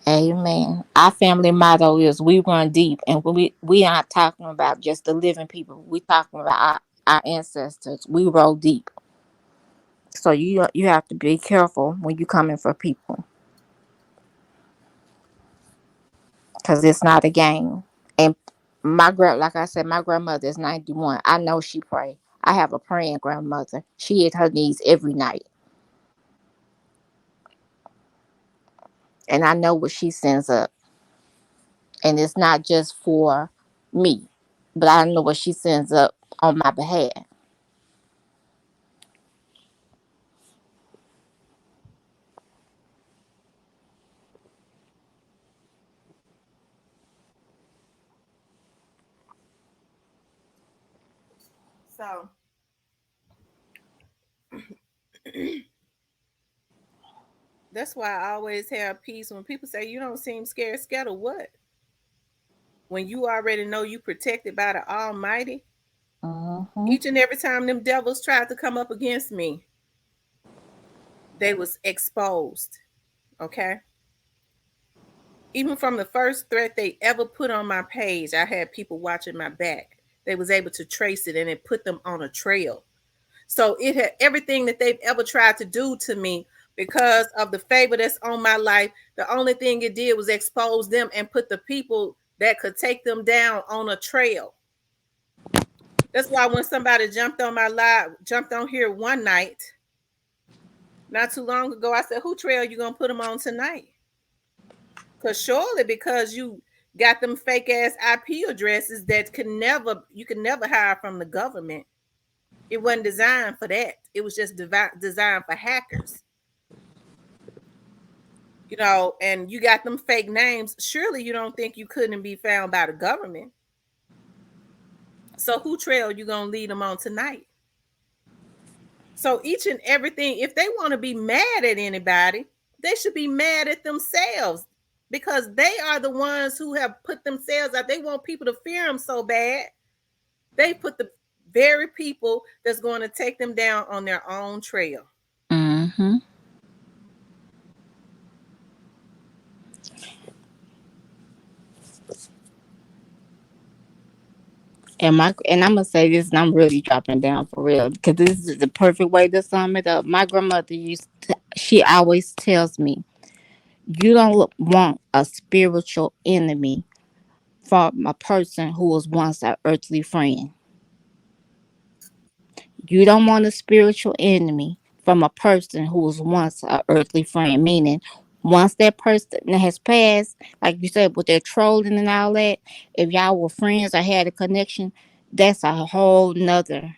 Amen. Our family motto is we run deep, and we aren't talking about just the living people. We talking about our ancestors. We roll deep. So you have to be careful when you coming for people, because it's not a game. And like I said, my grandmother is 91. I know she pray. I have a praying grandmother. She hit her knees every night, and I know what she sends up. And it's not just for me, but I know what she sends up on my behalf. So that's why I always have peace when people say you don't seem scared. Scared of what? When you already know you protected by the Almighty. Mm-hmm. Each and every time them devils tried to come up against me, they was exposed. Okay. Even from the first threat they ever put on my page, I had people watching my back. They was able to trace it and it put them on a trail. So it had everything that they've ever tried to do to me because of the favor that's on my life. The only thing it did was expose them and put the people that could take them down on a trail. That's why when somebody jumped on my live, jumped on here one night, not too long ago, I said, "Who trail you gonna put them on tonight?" Because surely because you got them fake ass IP addresses that you can never hire from the government. It wasn't designed for that. It was just designed for hackers. And you got them fake names. Surely you don't think you couldn't be found by the government. So who trail you gonna lead them on tonight? So each and everything, if they want to be mad at anybody, they should be mad at themselves because they are the ones who have put themselves out. They want people to fear them so bad. They put the very people that's going to take them down on their own trail. Mm-hmm. And I'm gonna say this, and I'm really dropping down for real because this is the perfect way to sum it up. My grandmother she always tells me, you don't want a spiritual enemy from a person who was once an earthly friend. You don't want a spiritual enemy from a person who was once an earthly friend. Meaning, once that person has passed, like you said, with their trolling and all that, if y'all were friends or had a connection, that's a whole nother.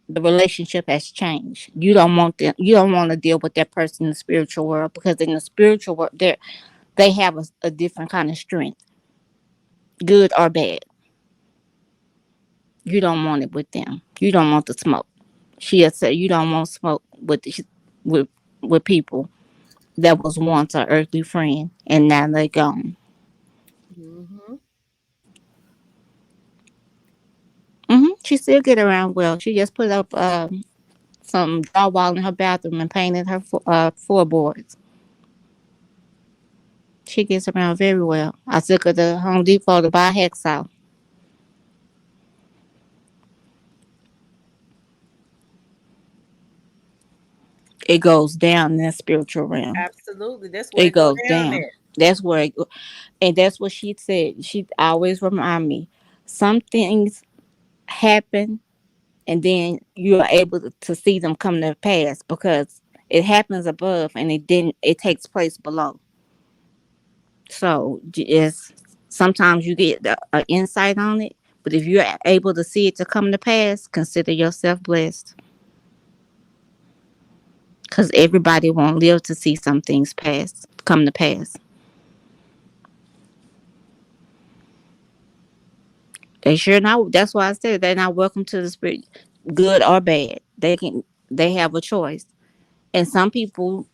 The relationship has changed. You don't want them. You don't want to deal with that person in the spiritual world because in the spiritual world, they have a different kind of strength, good or bad. You don't want it with them. You don't want the smoke. She had said you don't want smoke with with people that was once an earthly friend and now they gone. Mm-hmm. She still get around well. She just put up some drywall in her bathroom and painted her floorboards. She gets around very well. I took her to Home Depot to buy a hacksaw. It goes down in the spiritual realm. Absolutely. That's where It it go goes down down. at. That's where and that's what she said. She always remind me. Some things happen and then you are able to see them come to pass because it happens above and it takes place below. So it's sometimes you get an insight on it, but if you're able to see it to come to pass, consider yourself blessed because everybody won't live to see some things come to pass. They sure not. That's why I said they're not welcome to the spirit, good or bad. They have a choice, and some people,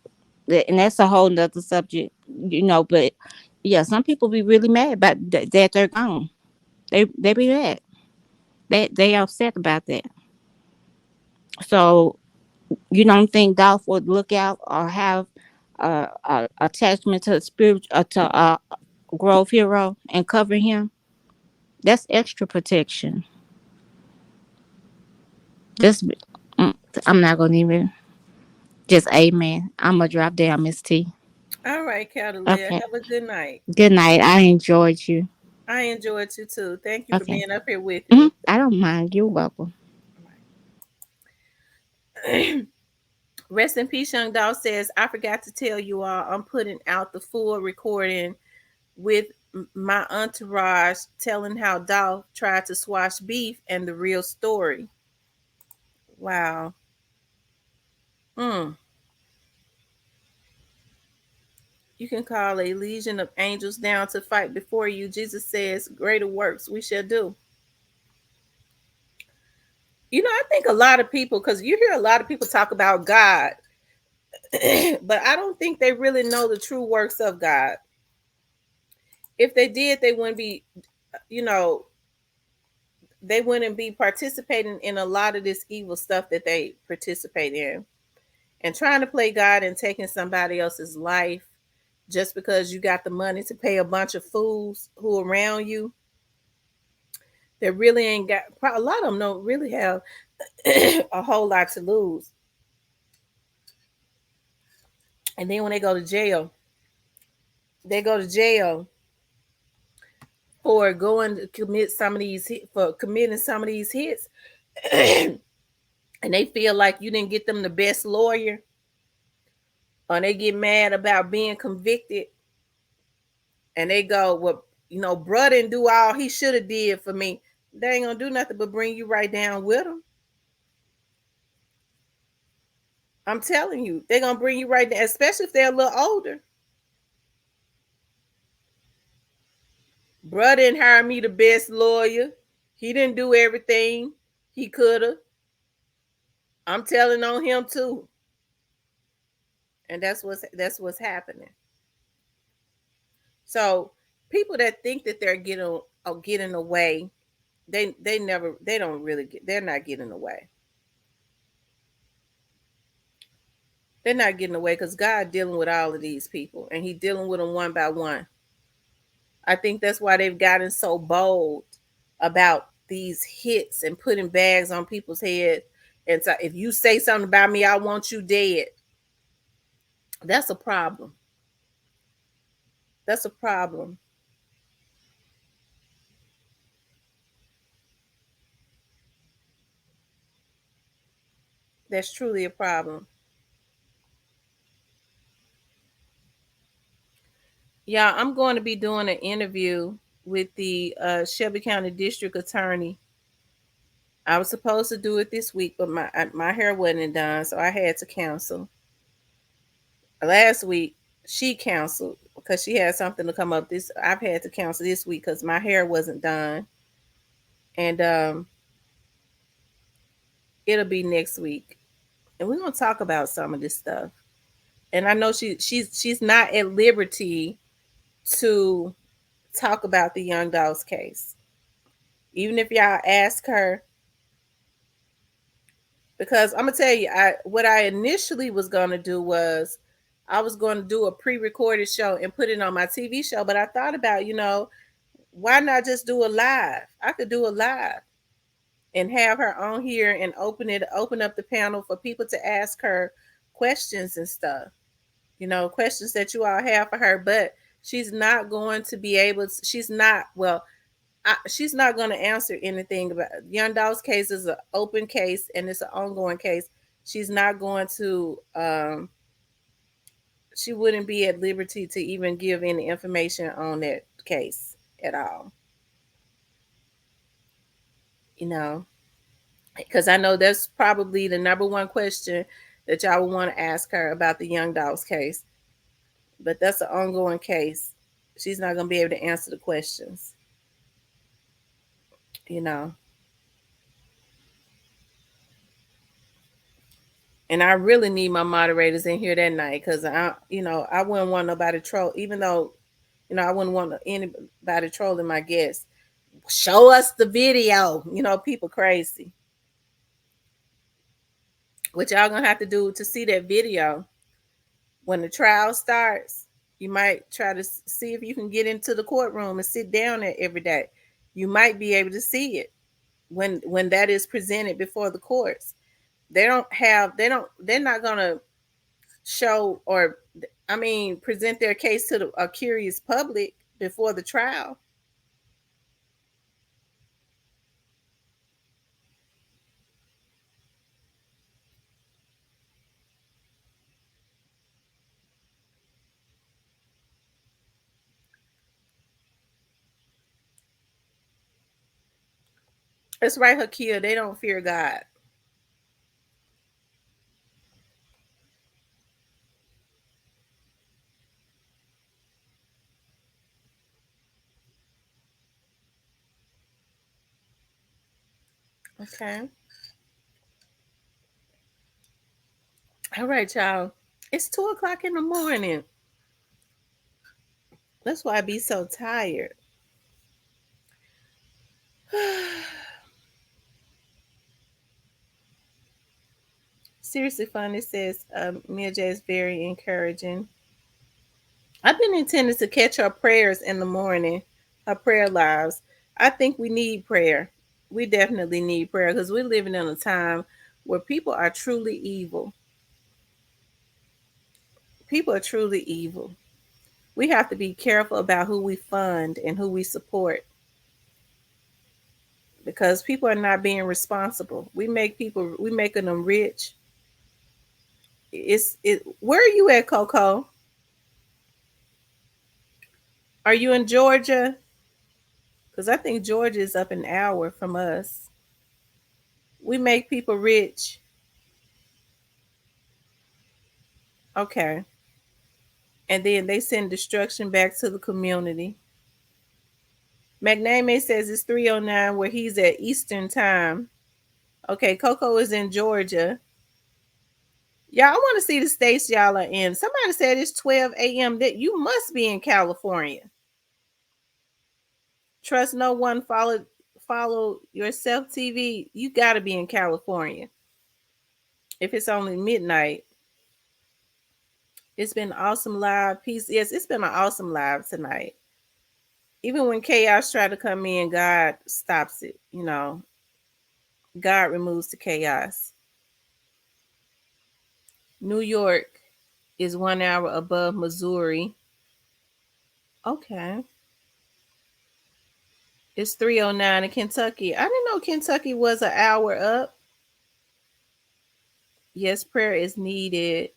and that's a whole nother subject, But yeah, some people be really mad about that they're gone. They be mad. They upset about that. So you don't think Dolph would look out or have attachment to the spirit to Grove Hero and cover him? That's extra protection. This I'm not gonna even. Just amen. I'm gonna drop down, Miss T. All right, Catalina. Okay. Have a good night. Good night. I enjoyed you. I enjoyed you too. Thank you for Okay. being up here with me. I don't mind. You're welcome. Rest in peace, Young Dog says, I forgot to tell you all, I'm putting out the full recording with my entourage telling how Dolph tried to squash beef and the real story. Wow. Mm. You can call a legion of angels down to fight before you. Jesus says, greater works we shall do. I think a lot of people, because you hear a lot of people talk about God, but I don't think they really know the true works of God. If they did, they wouldn't be, you know, they wouldn't be participating in a lot of this evil stuff that they participate in. And trying to play God and taking somebody else's life just because you got the money to pay a bunch of fools who around you that really ain't got, a lot of them don't really have a whole lot to lose. And then when they go to jail, they go to jail for going to commit some of these for committing some of these hits, and they feel like you didn't get them the best lawyer, or they get mad about being convicted, and they go, well, bruh didn't do all he should have did for me. They ain't gonna do nothing but bring you right down with them. I'm telling you, they're gonna bring you right down, especially if they're a little older. Bruh didn't hire me the best lawyer. He didn't do everything he could have. I'm telling on him too, and that's what's happening. So people that think that they're getting away, they don't really get. They're not getting away. They're not getting away because God dealing with all of these people, and He dealing with them one by one. I think that's why they've gotten so bold about these hits and putting bags on people's head. And so, if you say something about me, I want you dead. That's a problem. That's a problem. That's truly a problem. Yeah, I'm going to be doing an interview with the Shelby County District Attorney. I was supposed to do it this week, but my hair wasn't done, so I had to cancel. Last week she canceled because she had something to come up. This I've had to cancel this week because my hair wasn't done, and it'll be next week, and we're gonna talk about some of this stuff. And I know she's not at liberty to talk about the Young Dogs case, even if y'all ask her. Because I'm gonna tell you, what I initially was gonna do was I was going to do a pre-recorded show and put it on my TV show, but I thought about, why not just do a live? I could do a live and have her on here and open up the panel for people to ask her questions and stuff. Questions that you all have for her, but she's not going to be able to, she's not going to answer anything about Young Dog's case. Is an open case and it's an ongoing case. She's not going to she wouldn't be at liberty to even give any information on that case at all. You know, because I know that's probably the number one question that y'all would want to ask her about the Young Dogs case. But that's an ongoing case. She's not going to be able to answer the questions. You know, and I really need my moderators in here that night because I wouldn't want nobody troll. Even though, I wouldn't want anybody trolling my guests. Show us the video. People crazy. What y'all gonna have to do to see that video when the trial starts, you might try to see if you can get into the courtroom and sit down there every day. You might be able to see it when that is presented before the courts. They're not gonna. show or I mean present their case to a curious public before the trial. That's right, Hakia. They don't fear God. Okay. All right, y'all. It's 2 o'clock in the morning. That's why I be so tired. Seriously fun. It says Mia J is very encouraging. I've been intending to catch her prayers in the morning, her prayer lives. I think we need prayer. We definitely need prayer because we're living in a time where people are truly evil. People are truly evil. We have to be careful about who we fund and who we support because people are not being responsible. We making them rich. Where are you at, Coco? Are you in Georgia? Because I think Georgia is up an hour from us. We make people rich. Okay. And then they send destruction back to the community. McNamee says it's 3:09 where he's at Eastern time. Okay, Coco is in Georgia. Y'all, I want to see the states y'all are in. Somebody said it's 12 a.m. That you must be in California. Trust no one. Follow yourself. TV. You got to be in California. If it's only midnight, it's been awesome live. Peace. Yes, it's been an awesome live tonight. Even when chaos try to come in, God stops it. God removes the chaos. New York is 1 hour above Missouri. Okay. It's 3:09 in Kentucky. I didn't know Kentucky was an hour up. Yes, prayer is needed.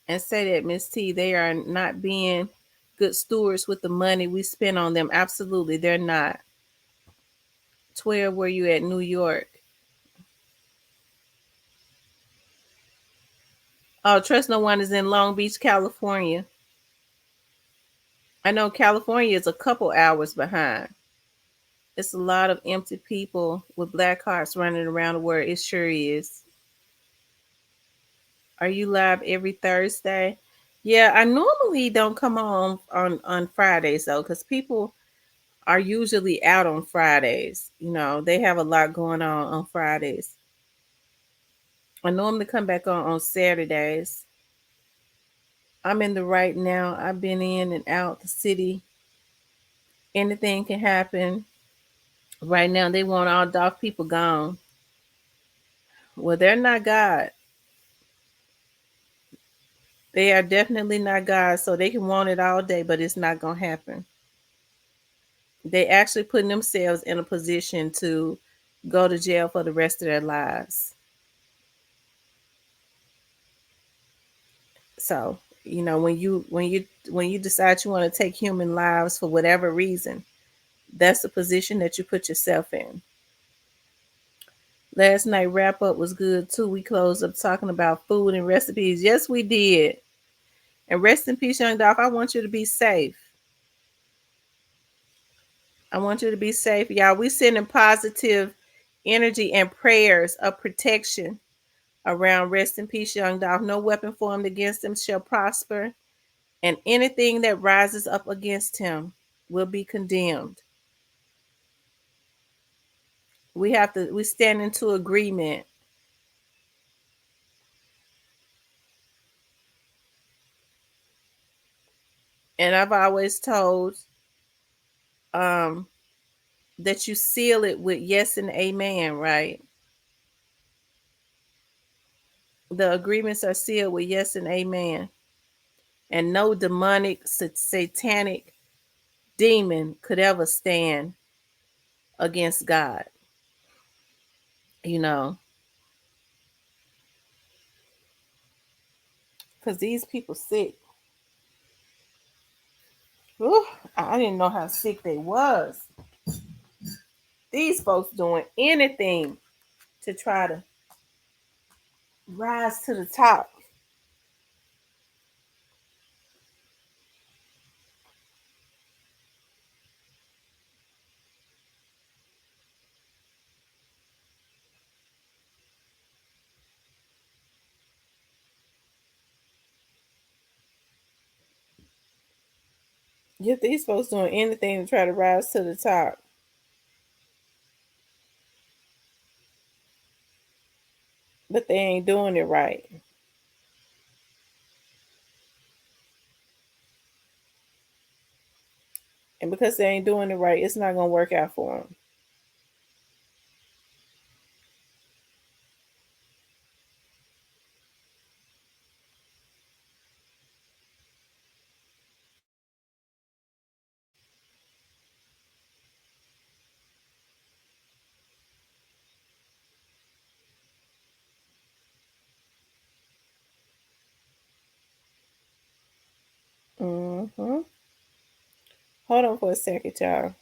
And say that, Miss T, they are not being good stewards with the money we spend on them. Absolutely, they're not. 12, where you at, New York? Oh, Trust No One is in Long Beach, California. I know California is a couple hours behind. It's a lot of empty people with black hearts running around the world. It sure is. Are you live every Thursday? Yeah, I normally don't come on Fridays though, because people are usually out on Fridays. They have a lot going on Fridays. I normally come back on Saturdays. I'm in the right now. I've been in and out the city. Anything can happen. Right now, they want all dark people gone. Well, they're not God. They are definitely not God, so they can want it all day, but it's not going to happen. They actually putting themselves in a position to go to jail for the rest of their lives. So, when you decide you want to take human lives for whatever reason, that's the position that you put yourself in. Last night wrap up was good too. We closed up talking about food and recipes. Yes, we did. And rest in peace, young Dolph. I want you to be safe. I want you to be safe, y'all. We sending positive energy and prayers of protection around rest in peace, young Dolph. No weapon formed against him shall prosper, and anything that rises up against him will be condemned. We stand into agreement. And I've always told um that you seal it with yes and amen, right? The agreements are sealed with yes and amen. And no demonic, satanic demon could ever stand against God. You know, because these people sick. Whew, I didn't know how sick they was. These folks doing anything to try to rise to the top. Yet these folks doing anything to try to rise to the top. But they ain't doing it right. And because they ain't doing it right, it's not going to work out for them. Mm-hmm. Hold on for a second, y'all.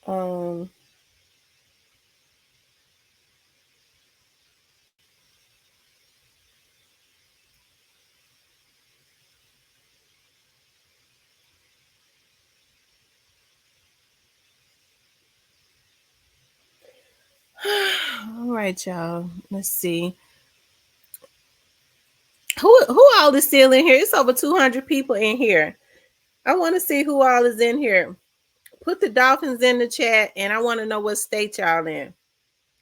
Um, all right, y'all. Let's see. Who all is still in here? It's over 200 people in here. I want to see who all is in here. Put the Dolphins in the chat, and I want to know what state y'all in.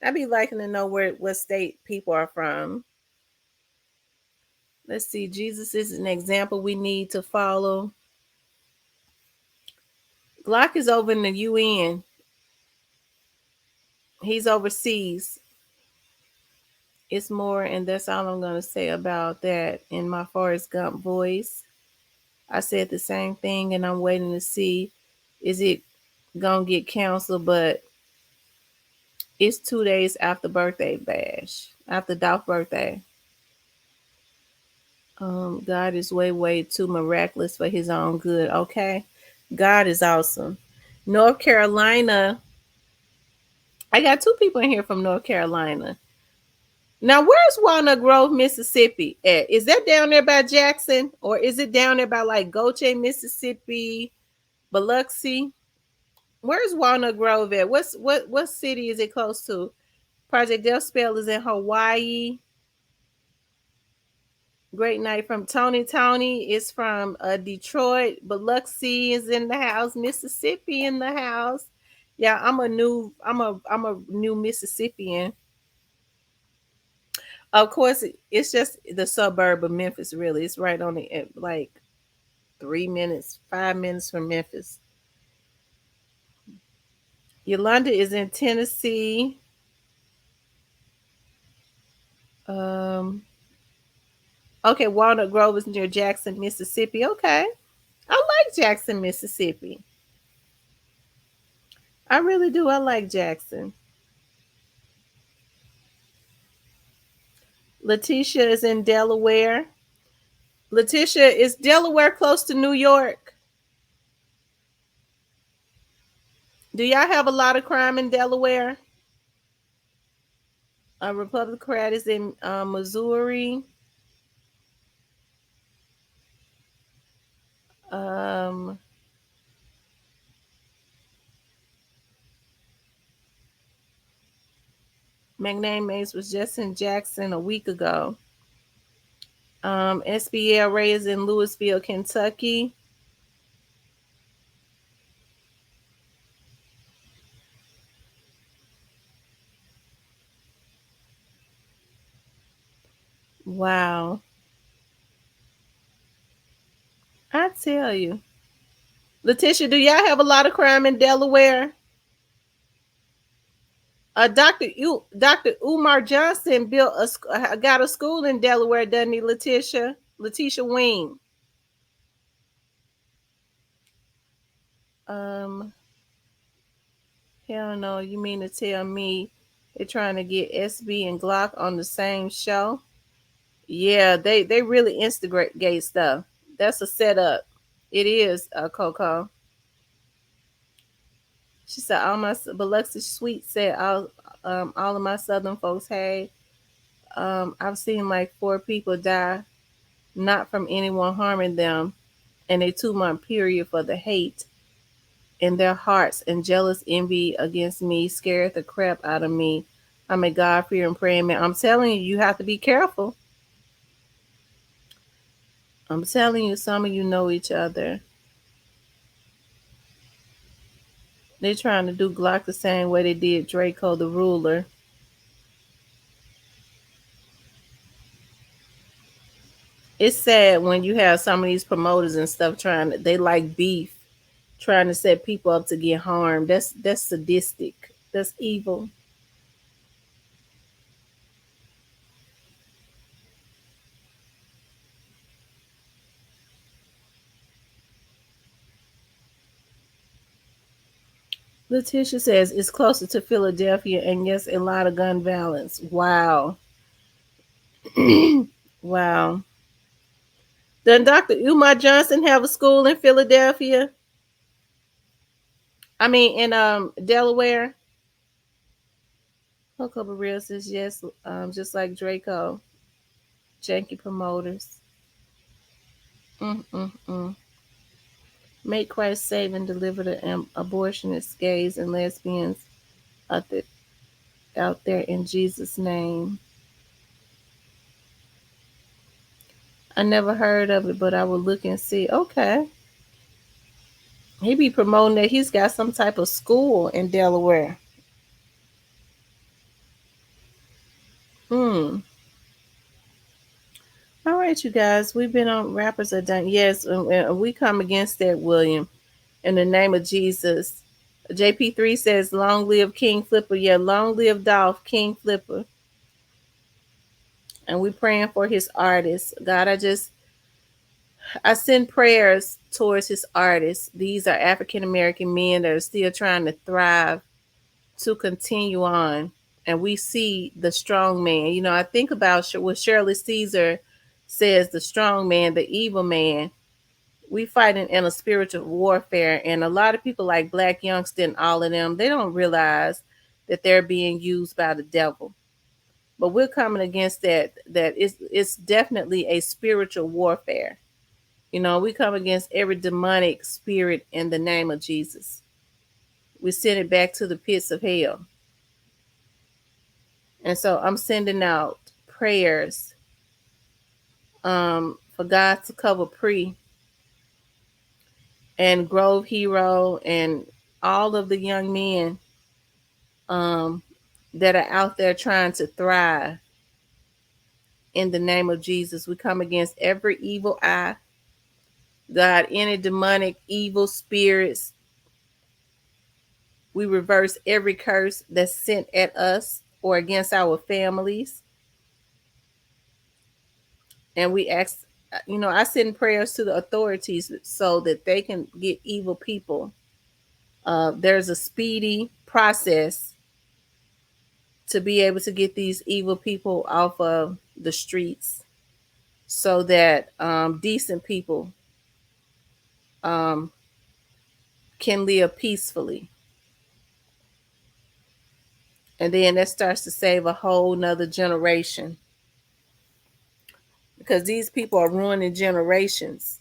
I'd be liking to know what state people are from. Let's see. Jesus is an example we need to follow. Glock is over in the UN. He's overseas. It's more, and that's all I'm going to say about that in my Forrest Gump voice. I said the same thing, and I'm waiting to see is it going to get canceled, but it's 2 days after birthday bash, after Dolph's birthday. God is way, way too miraculous for his own good. Okay. God is awesome. North Carolina. I got two people in here from North Carolina. Now, where's Walnut Grove, Mississippi at? Is that down there by Jackson? Or is it down there by like Goche, Mississippi, Biloxi? Where's Walnut Grove at? What city is it close to? Project Death Spell is in Hawaii. Great night from Tony. Tony is from Detroit. Biloxi is in the house. Mississippi in the house. Yeah, I'm a new Mississippian. Of course, it's just the suburb of Memphis. Really, it's right on the like 3 minutes, 5 minutes from Memphis. Yolanda is in Tennessee. Um, okay, Walnut Grove is near Jackson, Mississippi. Okay, I like Jackson, Mississippi. I really do. I like Jackson. Letitia is in Delaware. Letitia, is Delaware close to New York? Do y'all have a lot of crime in Delaware? A Republican is in Missouri. Um, McName Mays was just in Jackson a week ago. SBL Ray is in Louisville, Kentucky. Wow. tell you. Letitia, do y'all have a lot of crime in Delaware? Dr. Umar Johnson got a school in Delaware, doesn't he, Letitia? Letitia Wing. Um, Hell no, you mean to tell me they're trying to get SB and Glock on the same show? Yeah, they really instigate stuff. That's a setup. It is, Coco. She said Biloxi Sweet said all of my Southern folks. Hey, I've seen like 4 people die, not from anyone harming them, and a 2 month period for the hate in their hearts and jealous envy against me scared the crap out of me. I'm a God fearing praying man. I'm telling you, you have to be careful. I'm telling you, some of you know each other. They're trying to do Glock the same way they did Draco the ruler. It's sad when you have some of these promoters and stuff they like beef, trying to set people up to get harmed. That's sadistic. That's evil. Letitia says it's closer to Philadelphia and yes, a lot of gun violence. Wow. Wow. Doesn't Dr. Umar Johnson have a school in Philadelphia? I mean, in Delaware. Coco Barrera says yes, just like Draco. Janky promoters. Mm-mm-mm. Make Christ save and deliver the abortionists, gays, and lesbians out there, out there in Jesus' name. I never heard of it, but I will look and see. Okay. He be promoting that he's got some type of school in Delaware. Hmm. All right, you guys. We've been on rappers are done. Yes, and we come against that, William, in the name of Jesus. JP3 says, "Long live King Flipper." Yeah, long live Dolph King Flipper. And we praying for his artists. God, I send prayers towards his artists. These are African American men that are still trying to thrive to continue on. And we see the strong man. You know, I think about what Shirley Caesar says, the strong man, the evil man. We fighting in a spiritual warfare. And a lot of people like Black Youngster and all of them, they don't realize that they're being used by the devil. But we're coming against that it's definitely a spiritual warfare. You know, we come against every demonic spirit in the name of Jesus. We send it back to the pits of hell. And so I'm sending out prayers for God to cover Pre and Grove Hero and all of the young men um, that are out there trying to thrive in the name of Jesus. We come against every evil eye, God, any demonic evil spirits. We reverse every curse that's sent at us or against our families. And we ask, you know, I send prayers to the authorities so that they can get evil people. There's a speedy process to be able to get these evil people off of the streets so that decent people um, can live peacefully. And then that starts to save a whole nother generation because these people are ruining generations.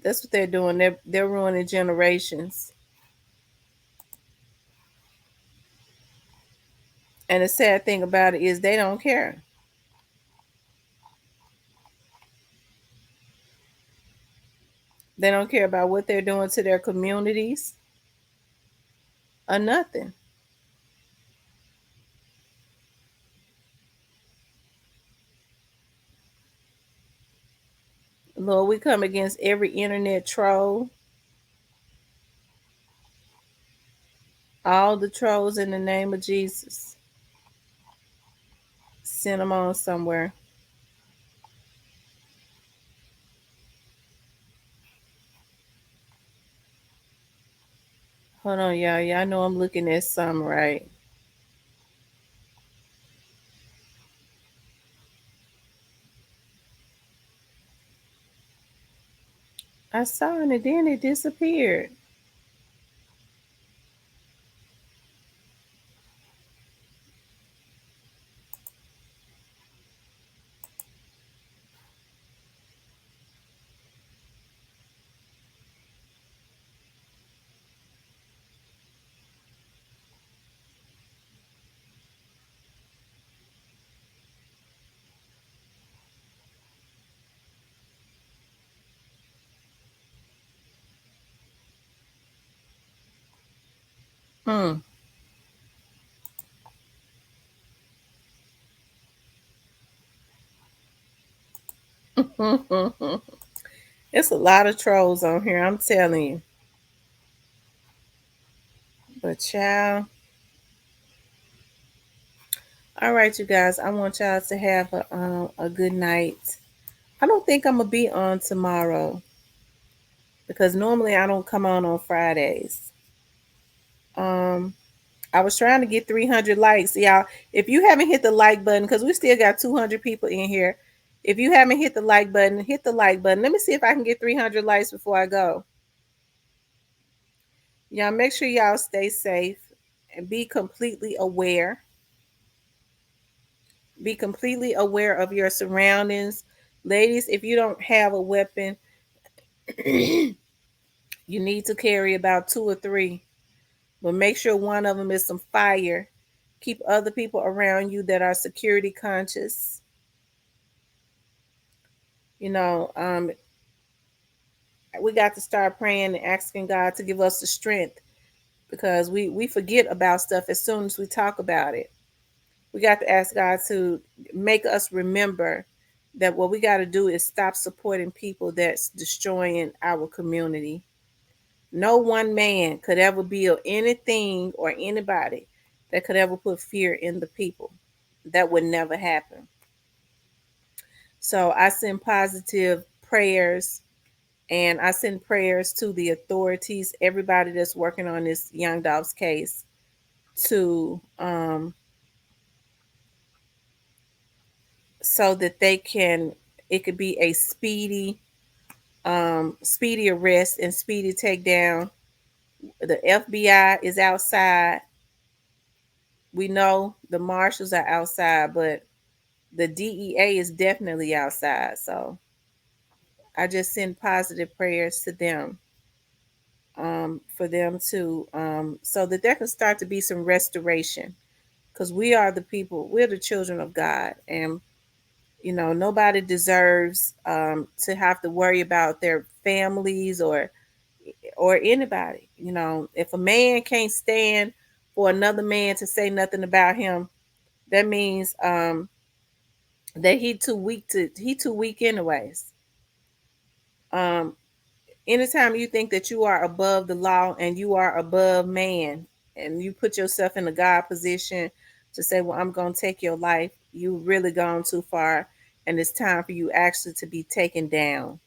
That's what they're doing. They're ruining generations. And the sad thing about it is they don't care. They don't care about what they're doing to their communities or nothing. Lord, we come against every internet troll, all the trolls in the name of Jesus. Send them on somewhere. Hold on, y'all. Y'all know I'm looking at some right. I saw it and then it disappeared. Hmm. It's a lot of trolls on here, I'm telling you. But child. All right, you guys. I want y'all to have a good night. I don't think I'm gonna be on tomorrow because normally I don't come on Fridays. Um, I was trying to get 300 likes, y'all. If you haven't hit the like button, because we still got 200 people in here. If you haven't hit the like button, hit the like button. Let me see if I can get 300 likes before I go. Y'all make sure y'all stay safe and be completely aware. Be completely aware of your surroundings. Ladies, if you don't have a weapon, you need to carry about two or three, but make sure one of them is some fire. Keep other people around you that are security conscious. You know, we got to start praying and asking God to give us the strength because we forget about stuff as soon as we talk about it. We got to ask God to make us remember that what we got to do is stop supporting people that's destroying our community. No one man could ever build anything or anybody that could ever put fear in the people. That would never happen. So I send positive prayers and I send prayers to the authorities, everybody that's working on this young dog's case, to so that they can it could be a speedy arrest and speedy takedown. The FBI is outside. We know the marshals are outside, but the DEA is definitely outside. So I just send positive prayers to them, for them to so that there can start to be some restoration, because we are the people, we're the children of God, and nobody deserves to have to worry about their families or anybody. If a man can't stand for another man to say nothing about him, that means that he too weak anyways. Um, Anytime you think that you are above the law and you are above man, and you put yourself in a God position to say, "Well, I'm going to take your life," you really gone too far, and it's time for you actually to be taken down.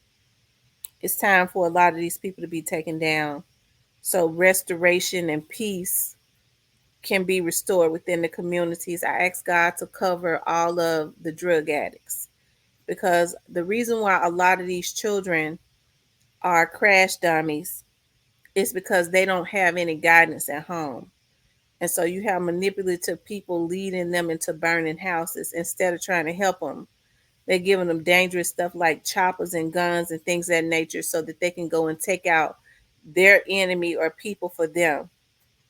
It's time for a lot of these people to be taken down, so restoration and peace can be restored within the communities. I ask God to cover all of the drug addicts, because the reason why a lot of these children are crash dummies is because they don't have any guidance at home. And so you have manipulative people leading them into burning houses instead of trying to help them. They're giving them dangerous stuff like choppers and guns and things of that nature so that they can go and take out their enemy or people for them.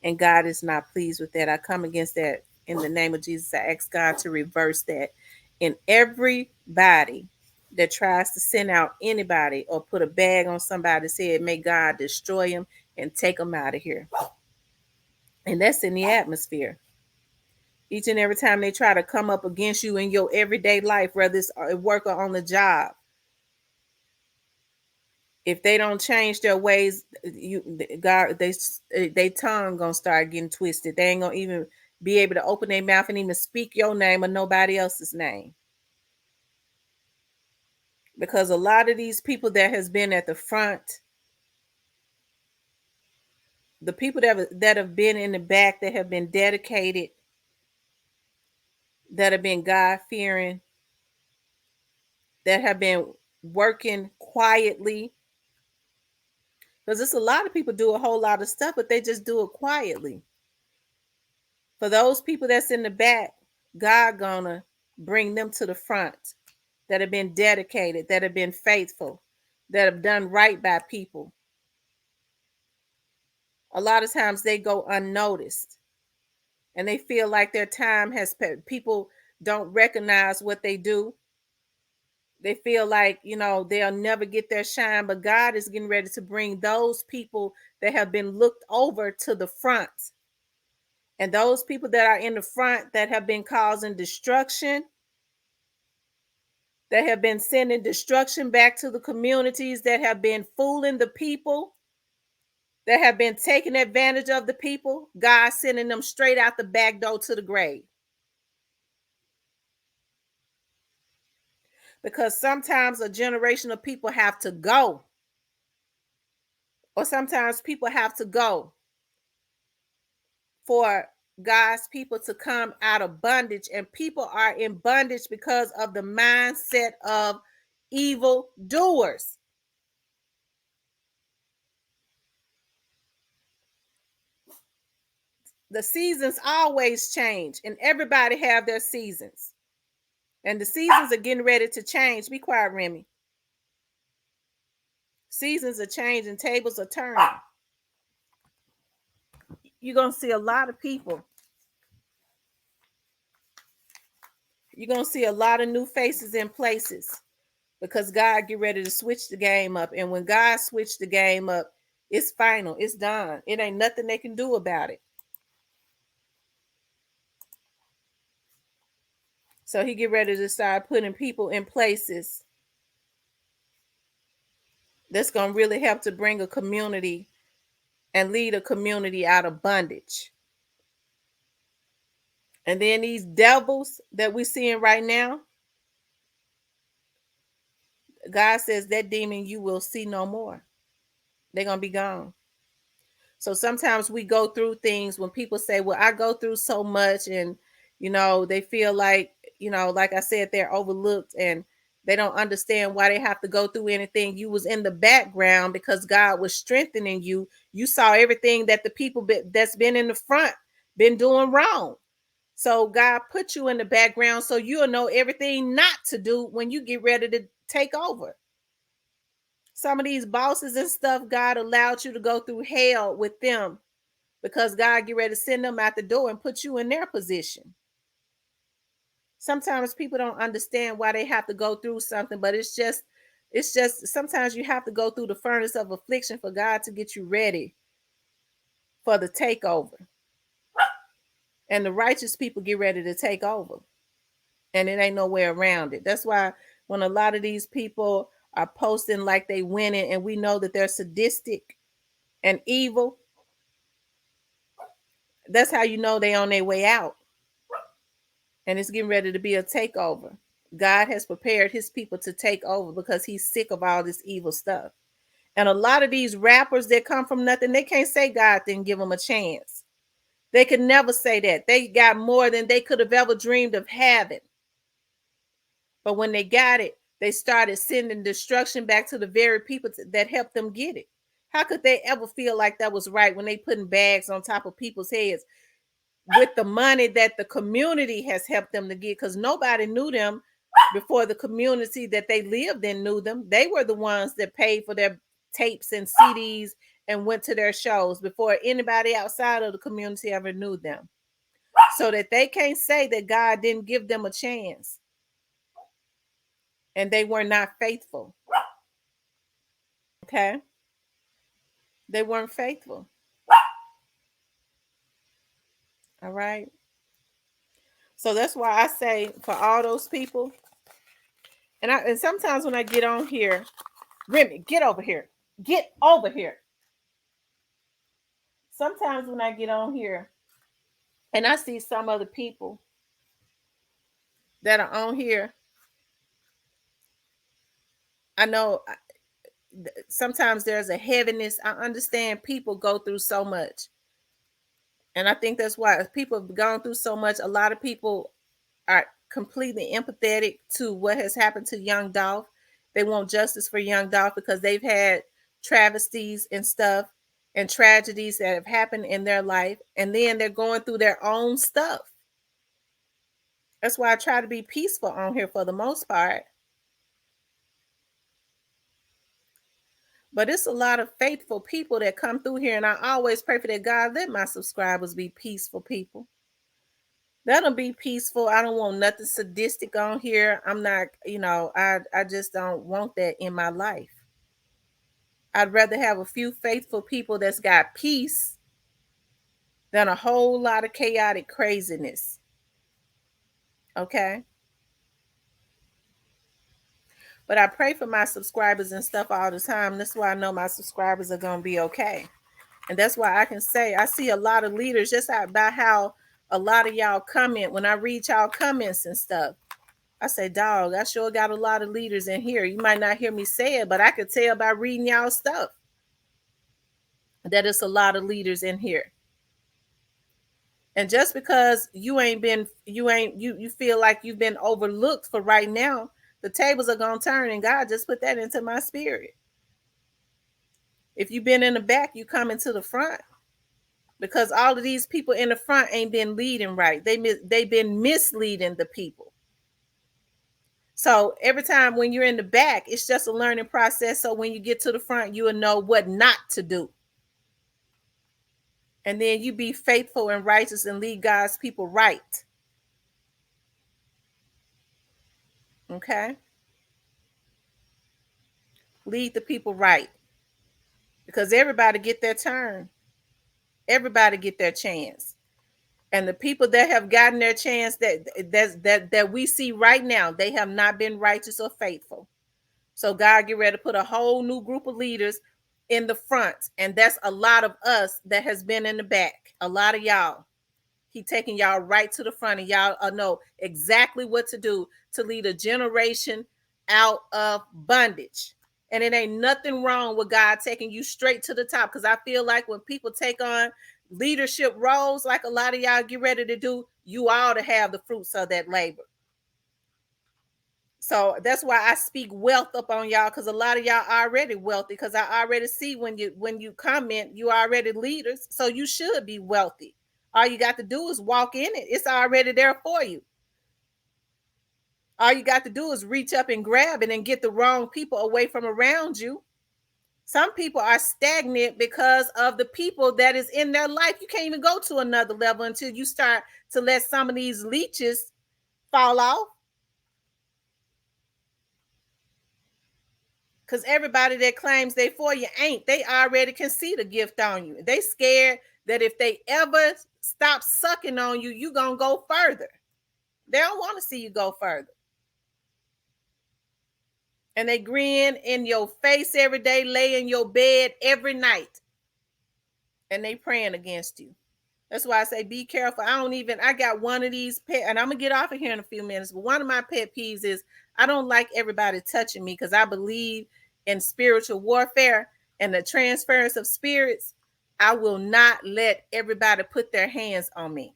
And God is not pleased with that. I come against that in the name of Jesus. I ask God to reverse that in everybody that tries to send out anybody or put a bag on somebody's head. May God destroy them and take them out of here. And that's in the atmosphere. Each and every time they try to come up against you in your everyday life, whether it's at work or on the job, If they don't change their ways, God, they tongue gonna start getting twisted. They ain't gonna even be able to open their mouth and even speak your name or nobody else's name. Because a lot of these people that has been at the front, the people that have been in the back, that have been dedicated, that have been God fearing, that have been working quietly. Because it's a lot of people do a whole lot of stuff, but they just do it quietly. For those people that's in the back, God gonna bring them to the front, that have been dedicated, that have been faithful, that have done right by people. A lot of times they go unnoticed and they feel like their time has people don't recognize what they do. They feel like, they'll never get their shine, but God is getting ready to bring those people that have been looked over to the front. And those people that are in the front that have been causing destruction, that have been sending destruction back to the communities, that have been fooling the people, that have been taking advantage of the people, God sending them straight out the back door to the grave. Because sometimes a generation of people have to go, or sometimes people have to go for God's people to come out of bondage, and people are in bondage because of the mindset of evil doers. The seasons always change, and everybody have their seasons, and the seasons are getting ready to change. Be quiet, Remy. Seasons are changing, tables are turning. You're gonna see a lot of people. You're gonna see a lot of new faces in places, because God get ready to switch the game up. And when God switched the game up, it's final. It's done. It ain't nothing they can do about it. So he get ready to start putting people in places that's gonna really help to bring a community and lead a community out of bondage. And then these devils that we're seeing right now, God says that demon you will see no more. They're gonna be gone. So sometimes we go through things when people say, well, I go through so much, and they feel like, like I said, they're overlooked, and they don't understand why they have to go through anything. You was in the background because God was strengthening you. You saw everything that the people that's been in the front been doing wrong. So God put you in the background so you'll know everything not to do when you get ready to take over. Some of these bosses and stuff, God allowed you to go through hell with them because God get ready to send them out the door and put you in their position. Sometimes people don't understand why they have to go through something, but it's just sometimes you have to go through the furnace of affliction for God to get you ready for the takeover. And the righteous people get ready to take over. And it ain't no way around it. That's why when a lot of these people are posting like they winning, and we know that they're sadistic and evil, that's how you know they on their way out. And it's getting ready to be a takeover. God has prepared his people to take over because he's sick of all this evil stuff. And a lot of these rappers that come from nothing, they can't say God didn't give them a chance. They could never say that. They got more than they could have ever dreamed of having. But when they got it, they started sending destruction back to the very people that helped them get it. How could they ever feel like that was right when they putting bags on top of people's heads with the money that the community has helped them to get? Because nobody knew them before the community that they lived in knew them. They were the ones that paid for their tapes and CDs and went to their shows before anybody outside of the community ever knew them. So that they can't say that God didn't give them a chance and they were not faithful. Okay? They weren't faithful. All right? So that's why I say for all those people, and sometimes when I get on here, Remy, get over here. Get over here. Sometimes when I get on here and I see some other people that are on here, I know sometimes there's a heaviness. I understand people go through so much. And I think that's why people have gone through so much. A lot of people are completely empathetic to what has happened to young Dolph. They want justice for young Dolph because they've had travesties and stuff and tragedies that have happened in their life. And then they're going through their own stuff. That's why I try to be peaceful on here for the most part. But it's a lot of faithful people that come through here. And I always pray for that God, let my subscribers be peaceful people. Let them be peaceful. I don't want nothing sadistic on here. I'm not, I just don't want that in my life. I'd rather have a few faithful people that's got peace than a whole lot of chaotic craziness. Okay? But I pray for my subscribers and stuff all the time. That's why I know my subscribers are going to be okay. And that's why I can say I see a lot of leaders just by how a lot of y'all comment when I read y'all comments and stuff. I say, dog, I sure got a lot of leaders in here. You might not hear me say it, but I could tell by reading y'all stuff that it's a lot of leaders in here. And just because you feel like you've been overlooked for right now, the tables are gonna turn, and God just put that into my spirit. If you've been in the back, you come into the front. Because all of these people in the front ain't been leading right. They've been misleading the people. So every time when you're in the back, it's just a learning process. So when you get to the front, you will know what not to do. And then you be faithful and righteous and lead God's people right. Okay? Lead the people right. Because everybody get their turn. Everybody get their chance. And the people that have gotten their chance that we see right now, they have not been righteous or faithful. So God get ready to put a whole new group of leaders in the front. And that's a lot of us that has been in the back. A lot of y'all. He taking y'all right to the front, and y'all know exactly what to do to lead a generation out of bondage. And it ain't nothing wrong with God taking you straight to the top. Because I feel like when people take on leadership roles, like a lot of y'all get ready to do, you ought to have the fruits of that labor. So that's why I speak wealth up on y'all, because a lot of y'all already wealthy. Because I already see when you comment, you already leaders, so you should be wealthy. All you got to do is walk in it. It's already there for you. All you got to do is reach up and grab it and get the wrong people away from around you. Some people are stagnant because of the people that is in their life. You can't even go to another level until you start to let some of these leeches fall off. Because everybody that claims they for you ain't. They already can see the gift on you. They scared that if they ever stop sucking on you, you going to go further. They don't want to see you go further. And they grin in your face every day, lay in your bed every night. And they praying against you. That's why I say be careful. I got one of these pet, and I'm going to get off of here in a few minutes. But one of my pet peeves is I don't like everybody touching me, because I believe in spiritual warfare and the transference of spirits. I will not let everybody put their hands on me,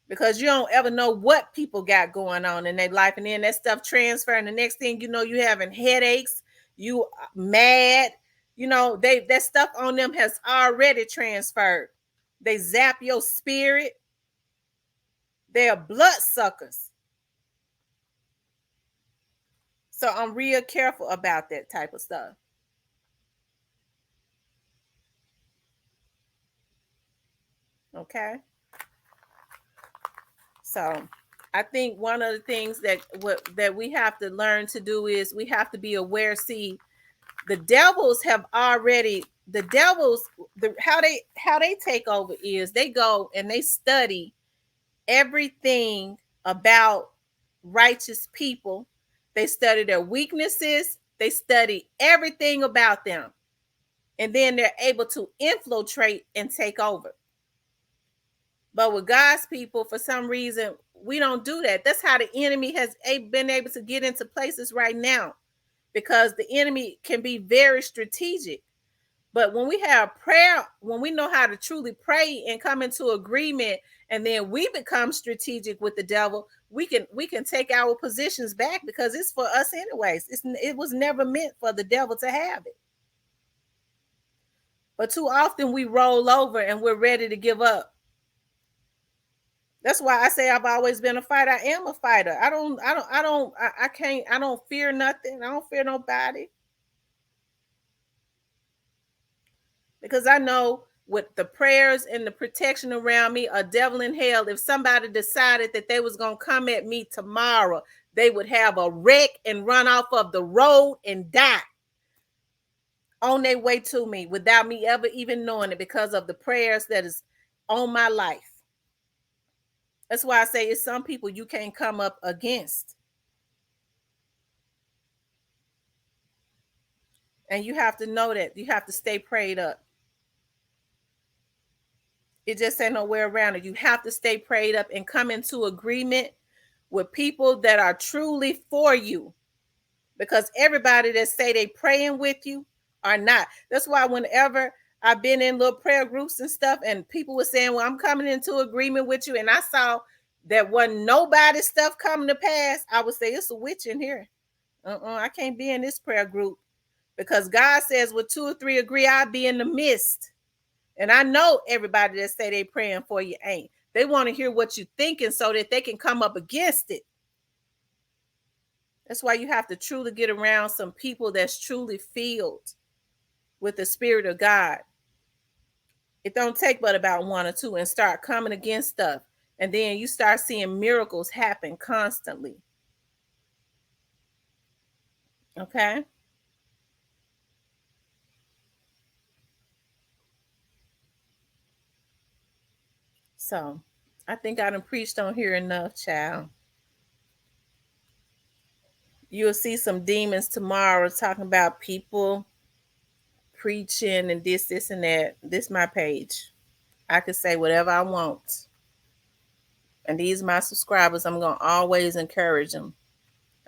because you don't ever know what people got going on in their life. And then that stuff transfer. And the next thing you know, you having headaches, you mad, that stuff on them has already transferred. They zap your spirit. They are blood suckers. So I'm real careful about that type of stuff. Okay. So I think one of the things that we have to learn to do is we have to be aware. See, the devils have already how they take over is they go and they study everything about righteous people. They study their weaknesses They study everything about them. And then they're able to infiltrate and take over. But with God's people, for some reason, we don't do that. That's how the enemy has been able to get into places right now, because the enemy can be very strategic. But when we have prayer, when we know how to truly pray and come into agreement, and then we become strategic with the devil, we can take our positions back, because it's for us anyways. It was never meant for the devil to have it. But too often we roll over and we're ready to give up. That's why I say I've always been a fighter. I am a fighter. I can't, I don't fear nothing. I don't fear nobody. Because I know with the prayers and the protection around me, a devil in hell, if somebody decided that they was going to come at me tomorrow, they would have a wreck and run off of the road and die on their way to me without me ever even knowing it, because of the prayers that is on my life. That's why I say it's some people you can't come up against. And you have to know that. You have to stay prayed up. It just ain't no way around it. You have to stay prayed up and come into agreement with people that are truly for you. Because everybody that say they praying with you are not. That's why whenever I've been in little prayer groups and stuff, and people were saying, well, I'm coming into agreement with you, and I saw that wasn't nobody's stuff coming to pass, I would say it's a witch in here. I can't be in this prayer group, because God says, with two or three agree, I'll be in the midst. And I know everybody that say they praying for you ain't. They want to hear what you're thinking so that they can come up against it. That's why you have to truly get around some people that's truly filled with the Spirit of God. It don't take but about one or two, and start coming against stuff. And then you start seeing miracles happen constantly. Okay? So I think I done preached on here enough, child. You'll see some demons tomorrow talking about people preaching and this, and that. This is my page. I can say whatever I want. And these are my subscribers. I'm going to always encourage them.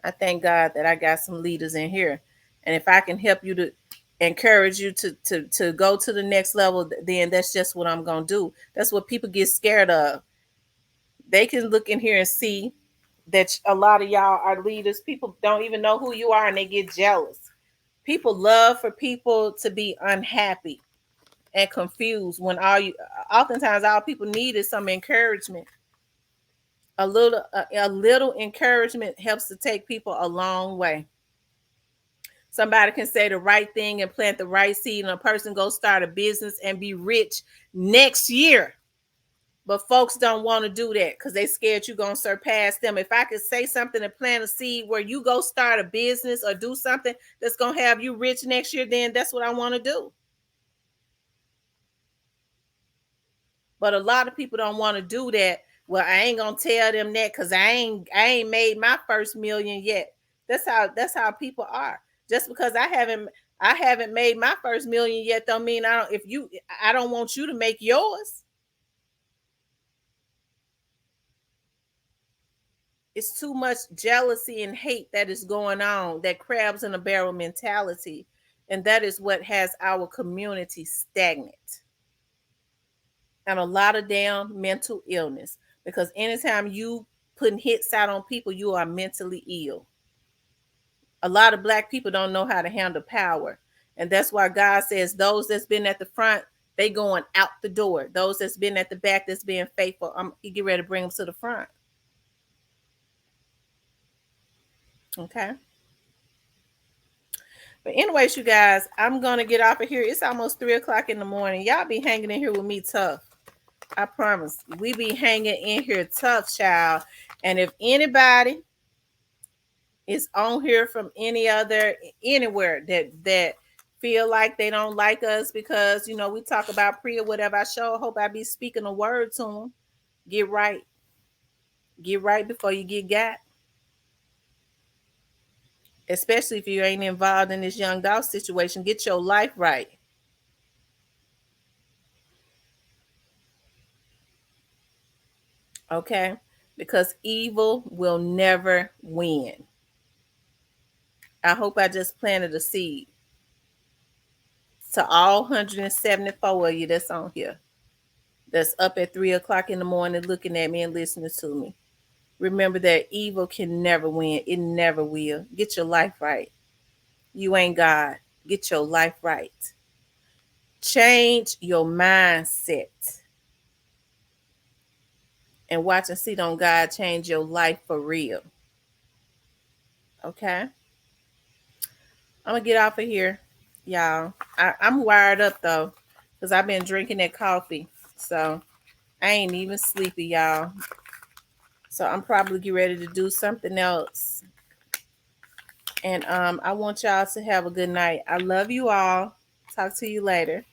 I thank God that I got some leaders in here. And if I can help you to encourage you to go to the next level, then that's just what I'm going to do. That's what people get scared of. They can look in here and see that a lot of y'all are leaders. People don't even know who you are, and they get jealous. People love for people to be unhappy and confused, when oftentimes all people need is some encouragement. A little encouragement helps to take people a long way. Somebody can say the right thing and plant the right seed, and a person go start a business and be rich next year. But folks don't want to do that because they scared you're going to surpass them. If I could say something and plant a seed where you go start a business or do something that's going to have you rich next year, then that's what I want to do. But a lot of people don't want to do that. Well, I ain't gonna tell them that because I ain't made my first million yet. That's how people are. Just because I haven't made my first million yet don't mean I don't want you to make yours. It's too much jealousy and hate that is going on, that crabs in a barrel mentality. And that is what has our community stagnant. And a lot of damn mental illness. Because anytime you putting hits out on people, you are mentally ill. A lot of black people don't know how to handle power. And that's why God says those that's been at the front, they going out the door. Those that's been at the back, that's being faithful, you get ready to bring them to the front. Okay. But anyways, you guys, I'm going to get off of here. It's almost 3 o'clock in the morning. Y'all be hanging in here with me tough. I promise. We be hanging in here tough, child. And if anybody is on here from anywhere that feel like they don't like us because we talk about pre or whatever, I sure hope I be speaking a word to them. Get right before you get got. especially if you ain't involved in this young dog situation. Get your life right. Okay? Because evil will never win. I hope I just planted a seed to all 174 of you that's on here, that's up at 3 o'clock in the morning looking at me and listening to me. Remember that evil can never win. It never will. Get your life right. You ain't God. Get your life right. Change your mindset and watch and see don't God change your life for real. Okay? I'm gonna get off of here, y'all. I'm wired up though, because I've been drinking that coffee. So I ain't even sleepy, y'all. So I'm probably get ready to do something else. And I want y'all to have a good night. I love you all. Talk to you later.